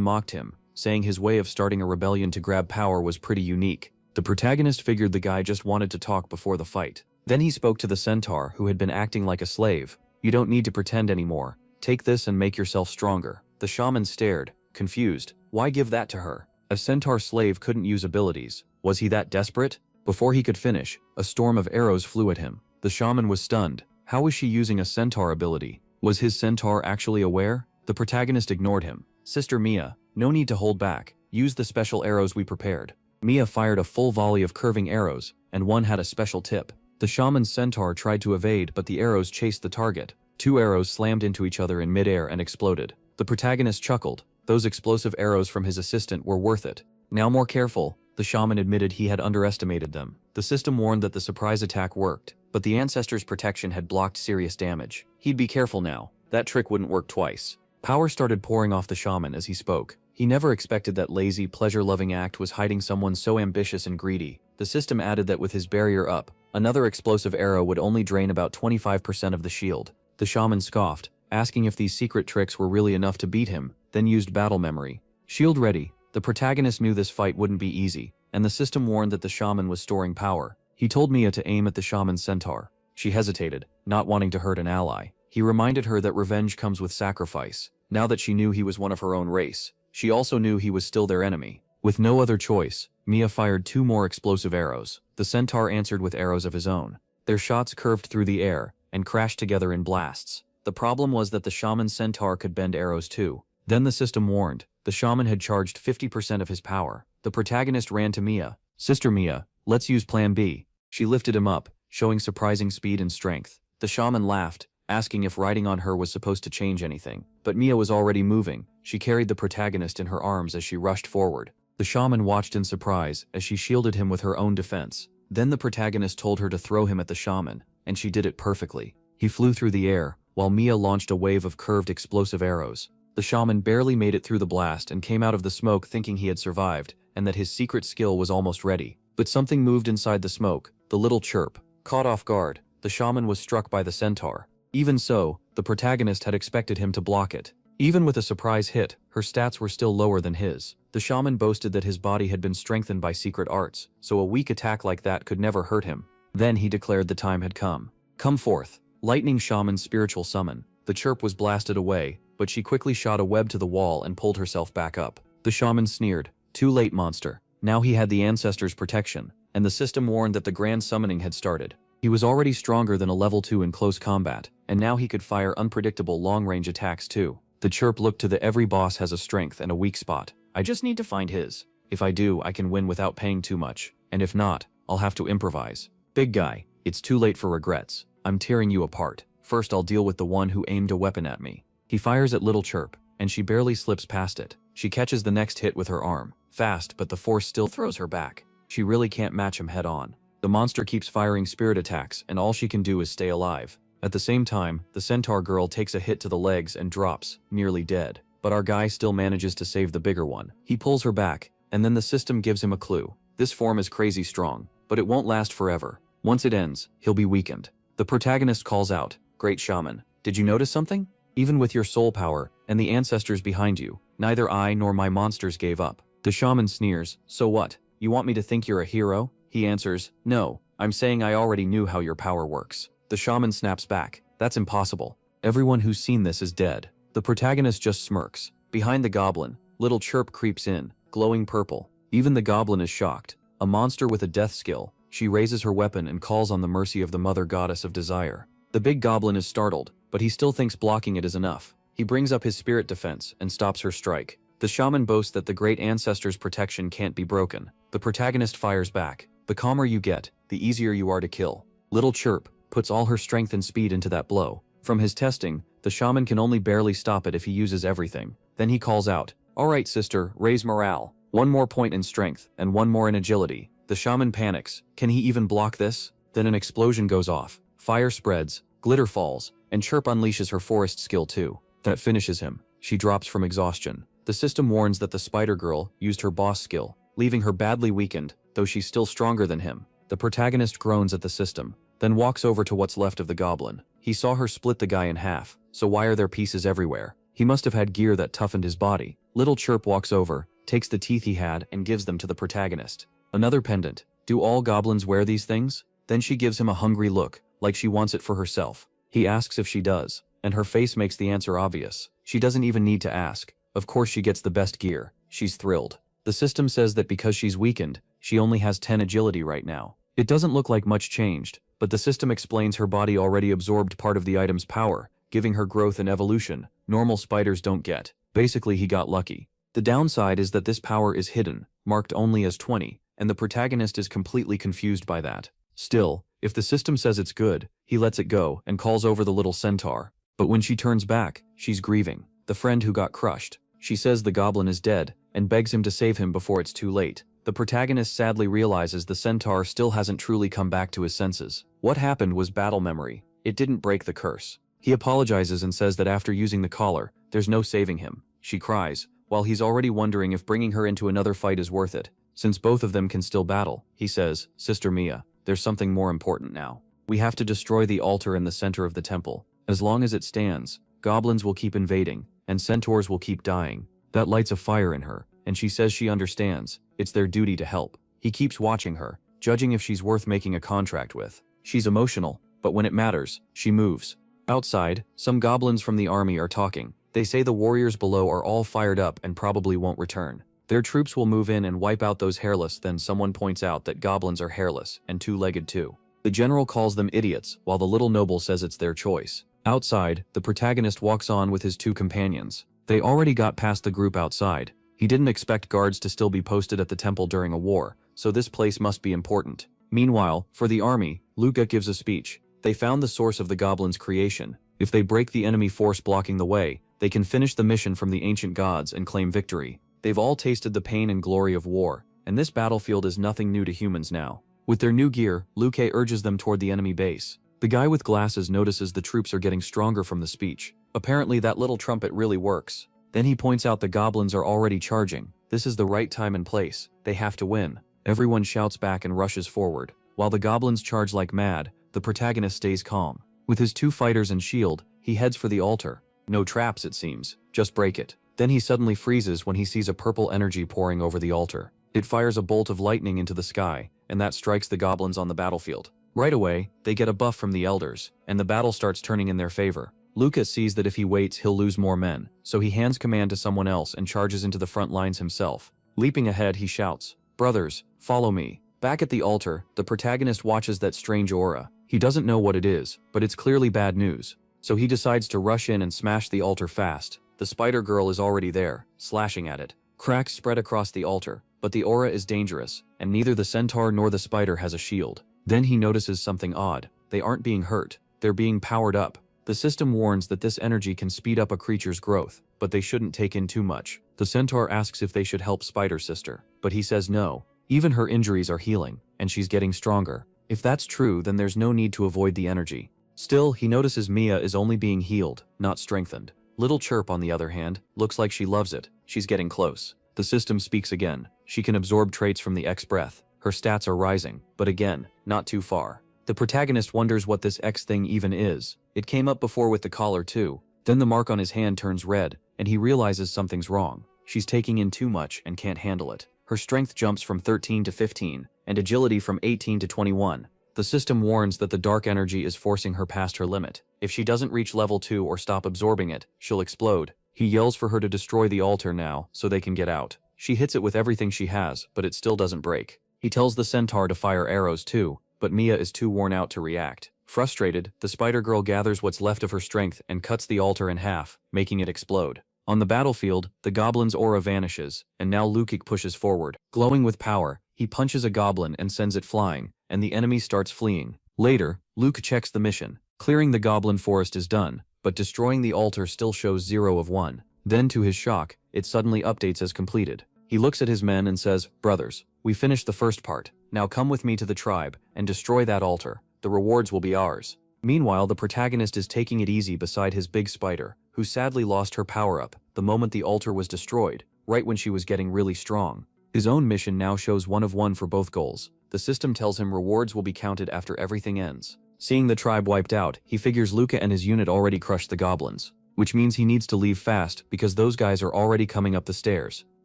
mocked him, saying his way of starting a rebellion to grab power was pretty unique. The protagonist figured the guy just wanted to talk before the fight. Then he spoke to the centaur who had been acting like a slave. You don't need to pretend anymore. Take this and make yourself stronger. The shaman stared, confused. Why give that to her? A centaur slave couldn't use abilities. Was he that desperate? Before he could finish, a storm of arrows flew at him. The shaman was stunned. How was she using a centaur ability? Was his centaur actually aware? The protagonist ignored him. Sister Mia, no need to hold back. Use the special arrows we prepared. Mia fired a full volley of curving arrows, and one had a special tip. The shaman's centaur tried to evade, but the arrows chased the target. 2 arrows slammed into each other in midair and exploded. The protagonist chuckled. Those explosive arrows from his assistant were worth it. Now more careful, the shaman admitted he had underestimated them. The system warned that the surprise attack worked, but the ancestors' protection had blocked serious damage. He'd be careful now. That trick wouldn't work twice. Power started pouring off the shaman as he spoke. He never expected that lazy, pleasure-loving act was hiding someone so ambitious and greedy. The system added that with his barrier up, another explosive arrow would only drain about 25% of the shield. The shaman scoffed, asking if these secret tricks were really enough to beat him, then used battle memory. Shield ready. The protagonist knew this fight wouldn't be easy, and the system warned that the shaman was storing power. He told Mia to aim at the shaman's centaur. She hesitated, not wanting to hurt an ally. He reminded her that revenge comes with sacrifice. Now that she knew he was one of her own race, she also knew he was still their enemy. With no other choice, Mia fired 2 more explosive arrows. The centaur answered with arrows of his own. Their shots curved through the air and crashed together in blasts. The problem was that the shaman centaur could bend arrows too. Then the system warned. The shaman had charged 50% of his power. The protagonist ran to Mia, Sister Mia, let's use plan B. She lifted him up, showing surprising speed and strength. The shaman laughed, asking if riding on her was supposed to change anything. But Mia was already moving. She carried the protagonist in her arms as she rushed forward. The shaman watched in surprise as she shielded him with her own defense. Then the protagonist told her to throw him at the shaman, and she did it perfectly. He flew through the air, while Mia launched a wave of curved explosive arrows. The shaman barely made it through the blast and came out of the smoke thinking he had survived, and that his secret skill was almost ready. But something moved inside the smoke, the little chirp. Caught off guard, the shaman was struck by the centaur. Even so, the protagonist had expected him to block it. Even with a surprise hit, her stats were still lower than his. The shaman boasted that his body had been strengthened by secret arts, so a weak attack like that could never hurt him. Then he declared the time had come. Come forth. Lightning shaman's spiritual summon. The chirp was blasted away, but she quickly shot a web to the wall and pulled herself back up. The shaman sneered. Too late, monster. Now he had the ancestors' protection, and the system warned that the grand summoning had started. He was already stronger than a level 2 in close combat, and now he could fire unpredictable long-range attacks too. The chirp looked to the every boss has a strength and a weak spot. I just need to find his. If I do, I can win without paying too much, and if not, I'll have to improvise. Big guy, it's too late for regrets. I'm tearing you apart. First I'll deal with the one who aimed a weapon at me. He fires at little chirp, and she barely slips past it. She catches the next hit with her arm. Fast, but the force still throws her back. She really can't match him head on. The monster keeps firing spirit attacks, and all she can do is stay alive. At the same time, the centaur girl takes a hit to the legs and drops, nearly dead. But our guy still manages to save the bigger one. He pulls her back, and then the system gives him a clue. This form is crazy strong, but it won't last forever. Once it ends, he'll be weakened. The protagonist calls out, "Great shaman, did you notice something? Even with your soul power, and the ancestors behind you, neither I nor my monsters gave up." The shaman sneers, "So what? You want me to think you're a hero?" He answers, "No, I'm saying I already knew how your power works." The shaman snaps back, "That's impossible. Everyone who's seen this is dead." The protagonist just smirks. Behind the goblin, little chirp creeps in, glowing purple. Even the goblin is shocked. A monster with a death skill, she raises her weapon and calls on the mercy of the mother goddess of desire. The big goblin is startled, but he still thinks blocking it is enough. He brings up his spirit defense and stops her strike. The shaman boasts that the great ancestors' protection can't be broken. The protagonist fires back. The calmer you get, the easier you are to kill. Little chirp puts all her strength and speed into that blow. From his testing, the shaman can only barely stop it if he uses everything. Then he calls out, "All right, sister, raise morale. One more point in strength, and one more in agility." The shaman panics. Can he even block this? Then an explosion goes off. Fire spreads, glitter falls, and chirp unleashes her forest skill too. That finishes him. She drops from exhaustion. The system warns that the spider girl used her boss skill, leaving her badly weakened, though she's still stronger than him. The protagonist groans at the system, then walks over to what's left of the goblin. He saw her split the guy in half, so why are there pieces everywhere? He must have had gear that toughened his body. Little chirp walks over, takes the teeth he had, and gives them to the protagonist. Another pendant. Do all goblins wear these things? Then she gives him a hungry look, like she wants it for herself. He asks if she does, and her face makes the answer obvious. She doesn't even need to ask. Of course she gets the best gear. She's thrilled. The system says that because she's weakened, she only has 10 agility right now. It doesn't look like much changed, but the system explains her body already absorbed part of the item's power, giving her growth and evolution normal spiders don't get. Basically, he got lucky. The downside is that this power is hidden, marked only as 20, and the protagonist is completely confused by that. Still, if the system says it's good, he lets it go and calls over the little centaur. But when she turns back, she's grieving. The friend who got crushed. She says the goblin is dead, and begs him to save him before it's too late. The protagonist sadly realizes the centaur still hasn't truly come back to his senses. What happened was battle memory. It didn't break the curse. He apologizes and says that after using the collar, there's no saving him. She cries, while he's already wondering if bringing her into another fight is worth it. Since both of them can still battle, he says, "Sister Mia, there's something more important now. We have to destroy the altar in the center of the temple. As long as it stands, goblins will keep invading, and centaurs will keep dying." That lights a fire in her, and she says she understands. It's their duty to help. He keeps watching her, judging if she's worth making a contract with. She's emotional, but when it matters, she moves. Outside, some goblins from the army are talking. They say the warriors below are all fired up and probably won't return. Their troops will move in and wipe out those hairless. Then someone points out that goblins are hairless and two-legged too. The general calls them idiots, while the little noble says it's their choice. Outside, the protagonist walks on with his two companions. They already got past the group outside, He didn't expect guards to still be posted at the temple during a war, so this place must be important. Meanwhile, for the army, Luca gives a speech. They found the source of the goblins' creation. If they break the enemy force blocking the way, they can finish the mission from the ancient gods and claim victory. They've all tasted the pain and glory of war, and this battlefield is nothing new to humans now. With their new gear, Luca urges them toward the enemy base. The guy with glasses notices the troops are getting stronger from the speech. Apparently that little trumpet really works. Then he points out the goblins are already charging. This is the right time and place. They have to win. Everyone shouts back and rushes forward. While the goblins charge like mad, the protagonist stays calm. With his 2 fighters and shield, he heads for the altar. No traps, it seems. Just break it. Then he suddenly freezes when he sees a purple energy pouring over the altar. It fires a bolt of lightning into the sky, and that strikes the goblins on the battlefield. Right away, they get a buff from the elders, and the battle starts turning in their favor. Lucas sees that if he waits, he'll lose more men, so he hands command to someone else and charges into the front lines himself. Leaping ahead, he shouts, "Brothers, follow me." Back at the altar, the protagonist watches that strange aura. He doesn't know what it is, but it's clearly bad news. So he decides to rush in and smash the altar fast. The spider girl is already there, slashing at it. Cracks spread across the altar, but the aura is dangerous, and neither the centaur nor the spider has a shield. Then he notices something odd. They aren't being hurt, they're being powered up. The system warns that this energy can speed up a creature's growth, but they shouldn't take in too much. The centaur asks if they should help Spider Sister, but he says no. Even her injuries are healing, and she's getting stronger. If that's true, then there's no need to avoid the energy. Still, he notices Mia is only being healed, not strengthened. Little Chirp, on the other hand, looks like she loves it. She's getting close. The system speaks again. She can absorb traits from the X breath. Her stats are rising, but again, not too far. The protagonist wonders what this X thing even is. It came up before with the collar too. Then the mark on his hand turns red, and he realizes something's wrong. She's taking in too much and can't handle it. Her strength jumps from 13 to 15, and agility from 18 to 21. The system warns that the dark energy is forcing her past her limit. If she doesn't reach level 2 or stop absorbing it, she'll explode. He yells for her to destroy the altar now, so they can get out. She hits it with everything she has, but it still doesn't break. He tells the centaur to fire arrows too, but Mia is too worn out to react. Frustrated, the spider girl gathers what's left of her strength and cuts the altar in half, making it explode. On the battlefield, the goblin's aura vanishes, and now Lukic pushes forward. Glowing with power, he punches a goblin and sends it flying, and the enemy starts fleeing. Later, Luke checks the mission. Clearing the goblin forest is done, but destroying the altar still shows 0 of 1. Then, to his shock, it suddenly updates as completed. He looks at his men and says, "Brothers, we finished the first part. Now come with me to the tribe and destroy that altar. The rewards will be ours." Meanwhile, the protagonist is taking it easy beside his big spider, who sadly lost her power-up the moment the altar was destroyed, right when she was getting really strong. His own mission now shows 1 of 1 for both goals. The system tells him rewards will be counted after everything ends. Seeing the tribe wiped out, he figures Luca and his unit already crushed the goblins, which means he needs to leave fast because those guys are already coming up the stairs.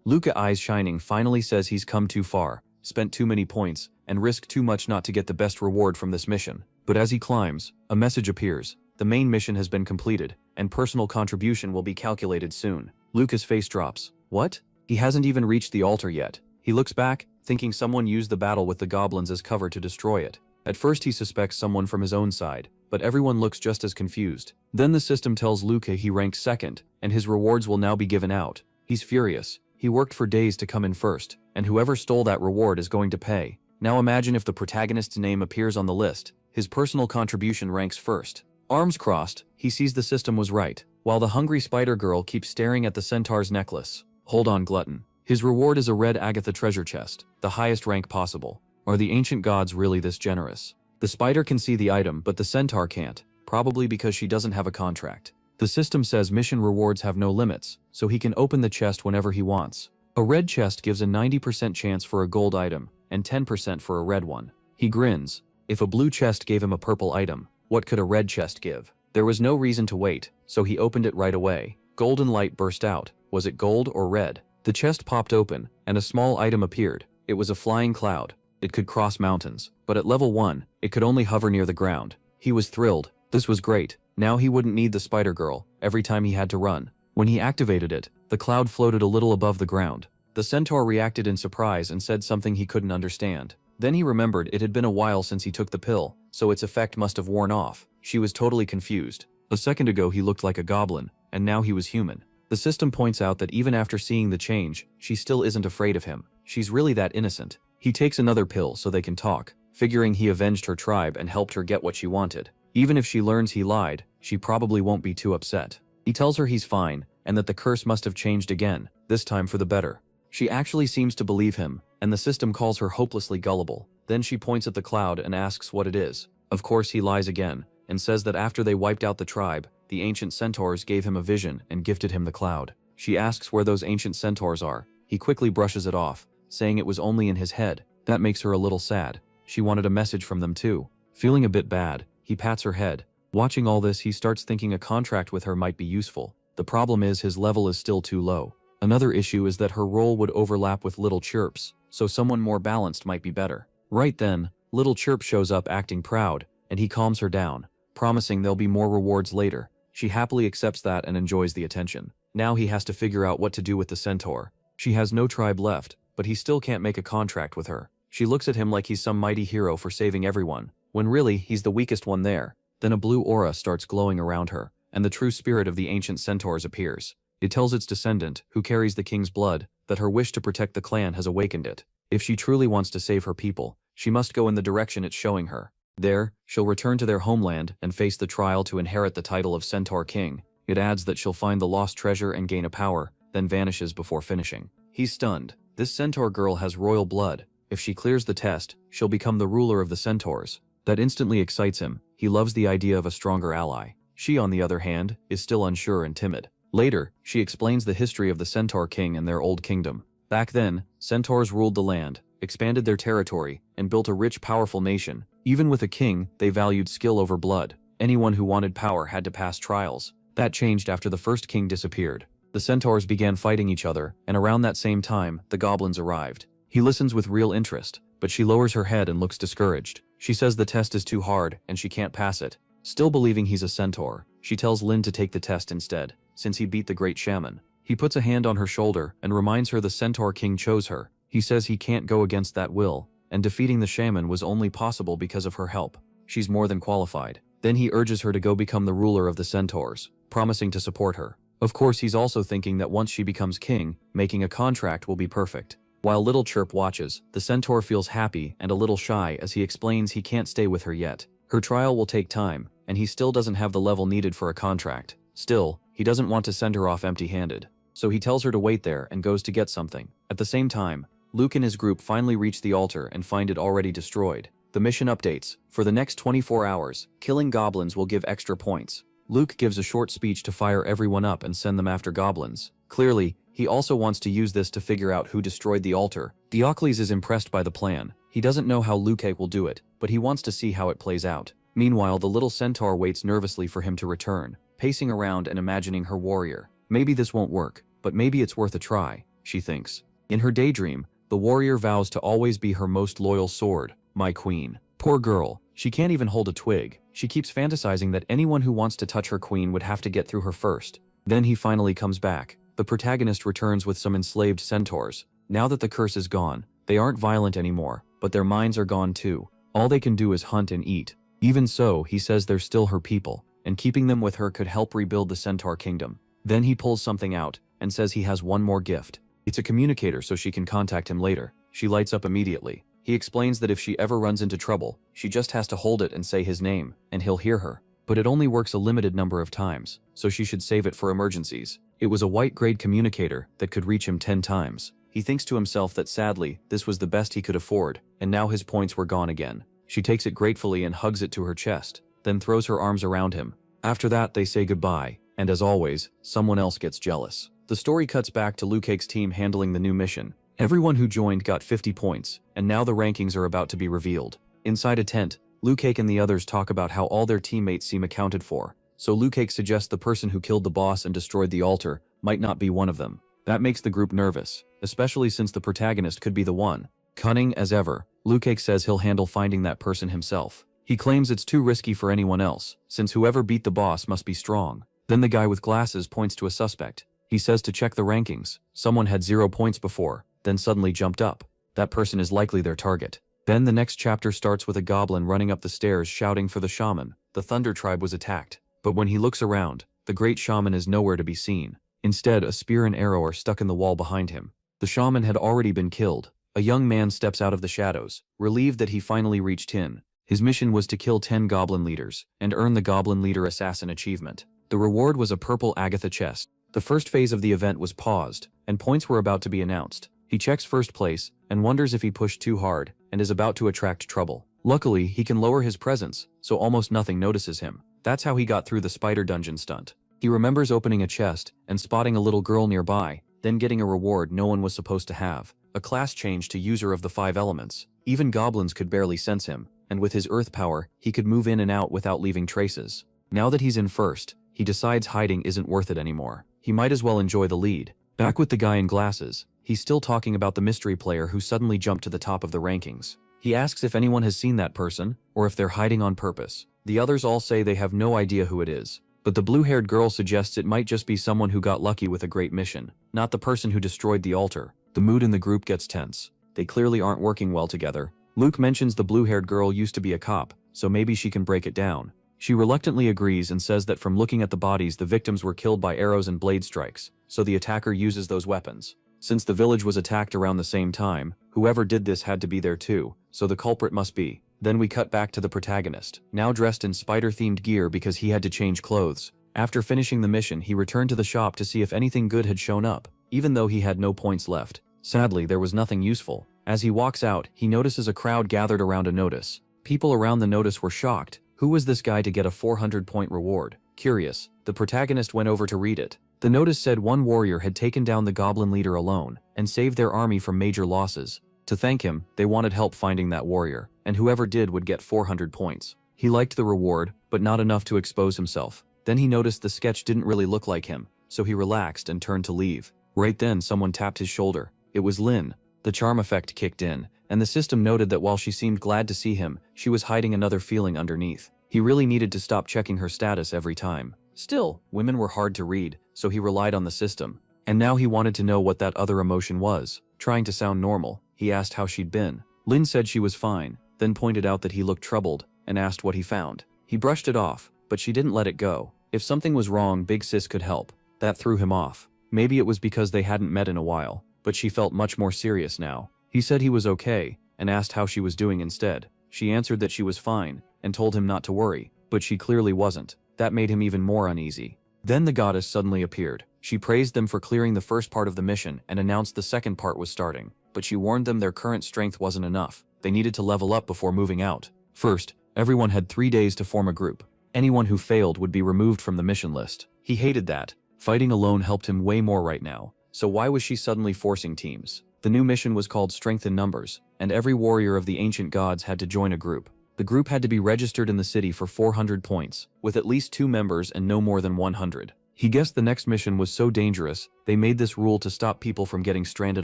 Luca, eyes shining, finally says he's come too far, spent too many points, and risked too much not to get the best reward from this mission. But as he climbs, a message appears. The main mission has been completed, and personal contribution will be calculated soon. Luca's face drops. What? He hasn't even reached the altar yet. He looks back, thinking someone used the battle with the goblins as cover to destroy it. At first he suspects someone from his own side, but everyone looks just as confused. Then the system tells Luca he ranks second, and his rewards will now be given out. He's furious. He worked for days to come in first, and whoever stole that reward is going to pay. Now imagine if the protagonist's name appears on the list. His personal contribution ranks first. Arms crossed, he sees the system was right, while the hungry spider girl keeps staring at the centaur's necklace. Hold on, glutton. His reward is a red Agatha treasure chest, the highest rank possible. Are the ancient gods really this generous? The spider can see the item, but the centaur can't, probably because she doesn't have a contract. The system says mission rewards have no limits, so he can open the chest whenever he wants. A red chest gives a 90% chance for a gold item, and 10% for a red one. He grins. If a blue chest gave him a purple item, what could a red chest give? There was no reason to wait, so he opened it right away. Golden light burst out. Was it gold or red? The chest popped open, and a small item appeared. It was a flying cloud. It could cross mountains, but at level 1, it could only hover near the ground. He was thrilled. This was great. Now he wouldn't need the spider girl every time he had to run. When he activated it, the cloud floated a little above the ground. The centaur reacted in surprise and said something he couldn't understand. Then he remembered it had been a while since he took the pill, so its effect must have worn off. She was totally confused. A second ago he looked like a goblin, and now he was human. The system points out that even after seeing the change, she still isn't afraid of him. She's really that innocent. He takes another pill so they can talk, figuring he avenged her tribe and helped her get what she wanted. Even if she learns he lied, she probably won't be too upset. He tells her he's fine, and that the curse must have changed again, this time for the better. She actually seems to believe him, and the system calls her hopelessly gullible. Then she points at the cloud and asks what it is. Of course he lies again, and says that after they wiped out the tribe, the ancient centaurs gave him a vision and gifted him the cloud. She asks where those ancient centaurs are. He quickly brushes it off, saying it was only in his head. That makes her a little sad. She wanted a message from them too. Feeling a bit bad, he pats her head. Watching all this, he starts thinking a contract with her might be useful. The problem is his level is still too low. Another issue is that her role would overlap with Little Chirp's, so someone more balanced might be better. Right then, Little Chirp shows up acting proud, and he calms her down, promising there'll be more rewards later. She happily accepts that and enjoys the attention. Now he has to figure out what to do with the centaur. She has no tribe left, but he still can't make a contract with her. She looks at him like he's some mighty hero for saving everyone, when really he's the weakest one there. Then a blue aura starts glowing around her, and the true spirit of the ancient centaurs appears. It tells its descendant, who carries the king's blood, that her wish to protect the clan has awakened it. If she truly wants to save her people, she must go in the direction it's showing her. There, she'll return to their homeland and face the trial to inherit the title of Centaur King. It adds that she'll find the lost treasure and gain a power, then vanishes before finishing. He's stunned. This centaur girl has royal blood. If she clears the test, she'll become the ruler of the centaurs. That instantly excites him. He loves the idea of a stronger ally. She, on the other hand, is still unsure and timid. Later, she explains the history of the Centaur King and their old kingdom. Back then, centaurs ruled the land, expanded their territory, and built a rich, powerful nation. Even with a king, they valued skill over blood. Anyone who wanted power had to pass trials. That changed after the first king disappeared. The centaurs began fighting each other, and around that same time, the goblins arrived. He listens with real interest, but she lowers her head and looks discouraged. She says the test is too hard, and she can't pass it. Still believing he's a centaur, she tells Lin to take the test instead, since he beat the great shaman. He puts a hand on her shoulder and reminds her the Centaur King chose her. He says he can't go against that will, and defeating the shaman was only possible because of her help. She's more than qualified. Then he urges her to go become the ruler of the centaurs, promising to support her. Of course, he's also thinking that once she becomes king, making a contract will be perfect. While Little Chirp watches, the centaur feels happy and a little shy as he explains he can't stay with her yet. Her trial will take time, and he still doesn't have the level needed for a contract. Still, he doesn't want to send her off empty-handed. So he tells her to wait there and goes to get something. At the same time, Luke and his group finally reach the altar and find it already destroyed. The mission updates. For the next 24 hours, killing goblins will give extra points. Luke gives a short speech to fire everyone up and send them after goblins. Clearly, he also wants to use this to figure out who destroyed the altar. Diocles is impressed by the plan. He doesn't know how Luke will do it, but he wants to see how it plays out. Meanwhile, the little centaur waits nervously for him to return, pacing around and imagining her warrior. Maybe this won't work, but maybe it's worth a try, she thinks. In her daydream, the warrior vows to always be her most loyal sword, my queen. Poor girl, she can't even hold a twig. She keeps fantasizing that anyone who wants to touch her queen would have to get through her first. Then he finally comes back. The protagonist returns with some enslaved centaurs. Now that the curse is gone, they aren't violent anymore, but their minds are gone too. All they can do is hunt and eat. Even so, he says they're still her people, and keeping them with her could help rebuild the centaur kingdom. Then he pulls something out, and says he has one more gift. It's a communicator so she can contact him later. She lights up immediately. He explains that if she ever runs into trouble, she just has to hold it and say his name, and he'll hear her. But it only works a limited number of times, so she should save it for emergencies. It was a white-grade communicator that could reach him 10 times. He thinks to himself that sadly, this was the best he could afford, and now his points were gone again. She takes it gratefully and hugs it to her chest, then throws her arms around him. After that, they say goodbye, and as always, someone else gets jealous. The story cuts back to Luke's team handling the new mission. Everyone who joined got 50 points, and now the rankings are about to be revealed. Inside a tent, Luke and the others talk about how all their teammates seem accounted for, so Luke suggests the person who killed the boss and destroyed the altar might not be one of them. That makes the group nervous, especially since the protagonist could be the one. Cunning as ever, Luke says he'll handle finding that person himself. He claims it's too risky for anyone else, since whoever beat the boss must be strong. Then the guy with glasses points to a suspect. He says to check the rankings. Someone had 0 points before, then suddenly jumped up. That person is likely their target. Then the next chapter starts with a goblin running up the stairs shouting for the shaman. The Thunder tribe was attacked, but when he looks around, the great shaman is nowhere to be seen. Instead, a spear and arrow are stuck in the wall behind him. The shaman had already been killed. A young man steps out of the shadows, relieved that he finally reached in. His mission was to kill 10 goblin leaders and earn the Goblin Leader Assassin achievement. The reward was a purple Agatha chest. The first phase of the event was paused, and points were about to be announced. He checks first place and wonders if he pushed too hard and is about to attract trouble. Luckily, he can lower his presence, so almost nothing notices him. That's how he got through the spider dungeon stunt. He remembers opening a chest and spotting a little girl nearby, then getting a reward no one was supposed to have. A class change to user of the 5 elements. Even goblins could barely sense him, and with his earth power, he could move in and out without leaving traces. Now that he's in first, he decides hiding isn't worth it anymore. He might as well enjoy the lead. Back with the guy in glasses, he's still talking about the mystery player who suddenly jumped to the top of the rankings. He asks if anyone has seen that person, or if they're hiding on purpose. The others all say they have no idea who it is. But the blue-haired girl suggests it might just be someone who got lucky with a great mission, not the person who destroyed the altar. The mood in the group gets tense. They clearly aren't working well together. Luke mentions the blue-haired girl used to be a cop, so maybe she can break it down. She reluctantly agrees and says that from looking at the bodies, the victims were killed by arrows and blade strikes, so the attacker uses those weapons. Since the village was attacked around the same time, whoever did this had to be there too, so the culprit must be. Then we cut back to the protagonist, now dressed in spider-themed gear because he had to change clothes. After finishing the mission, he returned to the shop to see if anything good had shown up, even though he had no points left. Sadly, there was nothing useful. As he walks out, he notices a crowd gathered around a notice. People around the notice were shocked. Who was this guy to get a 400-point reward? Curious, the protagonist went over to read it. The notice said one warrior had taken down the goblin leader alone and saved their army from major losses. To thank him, they wanted help finding that warrior, and whoever did would get 400 points. He liked the reward, but not enough to expose himself. Then he noticed the sketch didn't really look like him, so he relaxed and turned to leave. Right then, someone tapped his shoulder. It was Lynn. The charm effect kicked in, and the system noted that while she seemed glad to see him, she was hiding another feeling underneath. He really needed to stop checking her status every time. Still, women were hard to read, so he relied on the system. And now he wanted to know what that other emotion was. Trying to sound normal, he asked how she'd been. Lynn said she was fine, then pointed out that he looked troubled, and asked what he found. He brushed it off, but she didn't let it go. If something was wrong, Big Sis could help. That threw him off. Maybe it was because they hadn't met in a while, but she felt much more serious now. He said he was okay, and asked how she was doing instead. She answered that she was fine, and told him not to worry, but she clearly wasn't. That made him even more uneasy. Then the goddess suddenly appeared. She praised them for clearing the first part of the mission and announced the second part was starting, but she warned them their current strength wasn't enough. They needed to level up before moving out. First, everyone had 3 days to form a group. Anyone who failed would be removed from the mission list. He hated that. Fighting alone helped him way more right now. So why was she suddenly forcing teams? The new mission was called Strength in Numbers, and every warrior of the ancient gods had to join a group. The group had to be registered in the city for 400 points, with at least 2 members and no more than 100. He guessed the next mission was so dangerous, they made this rule to stop people from getting stranded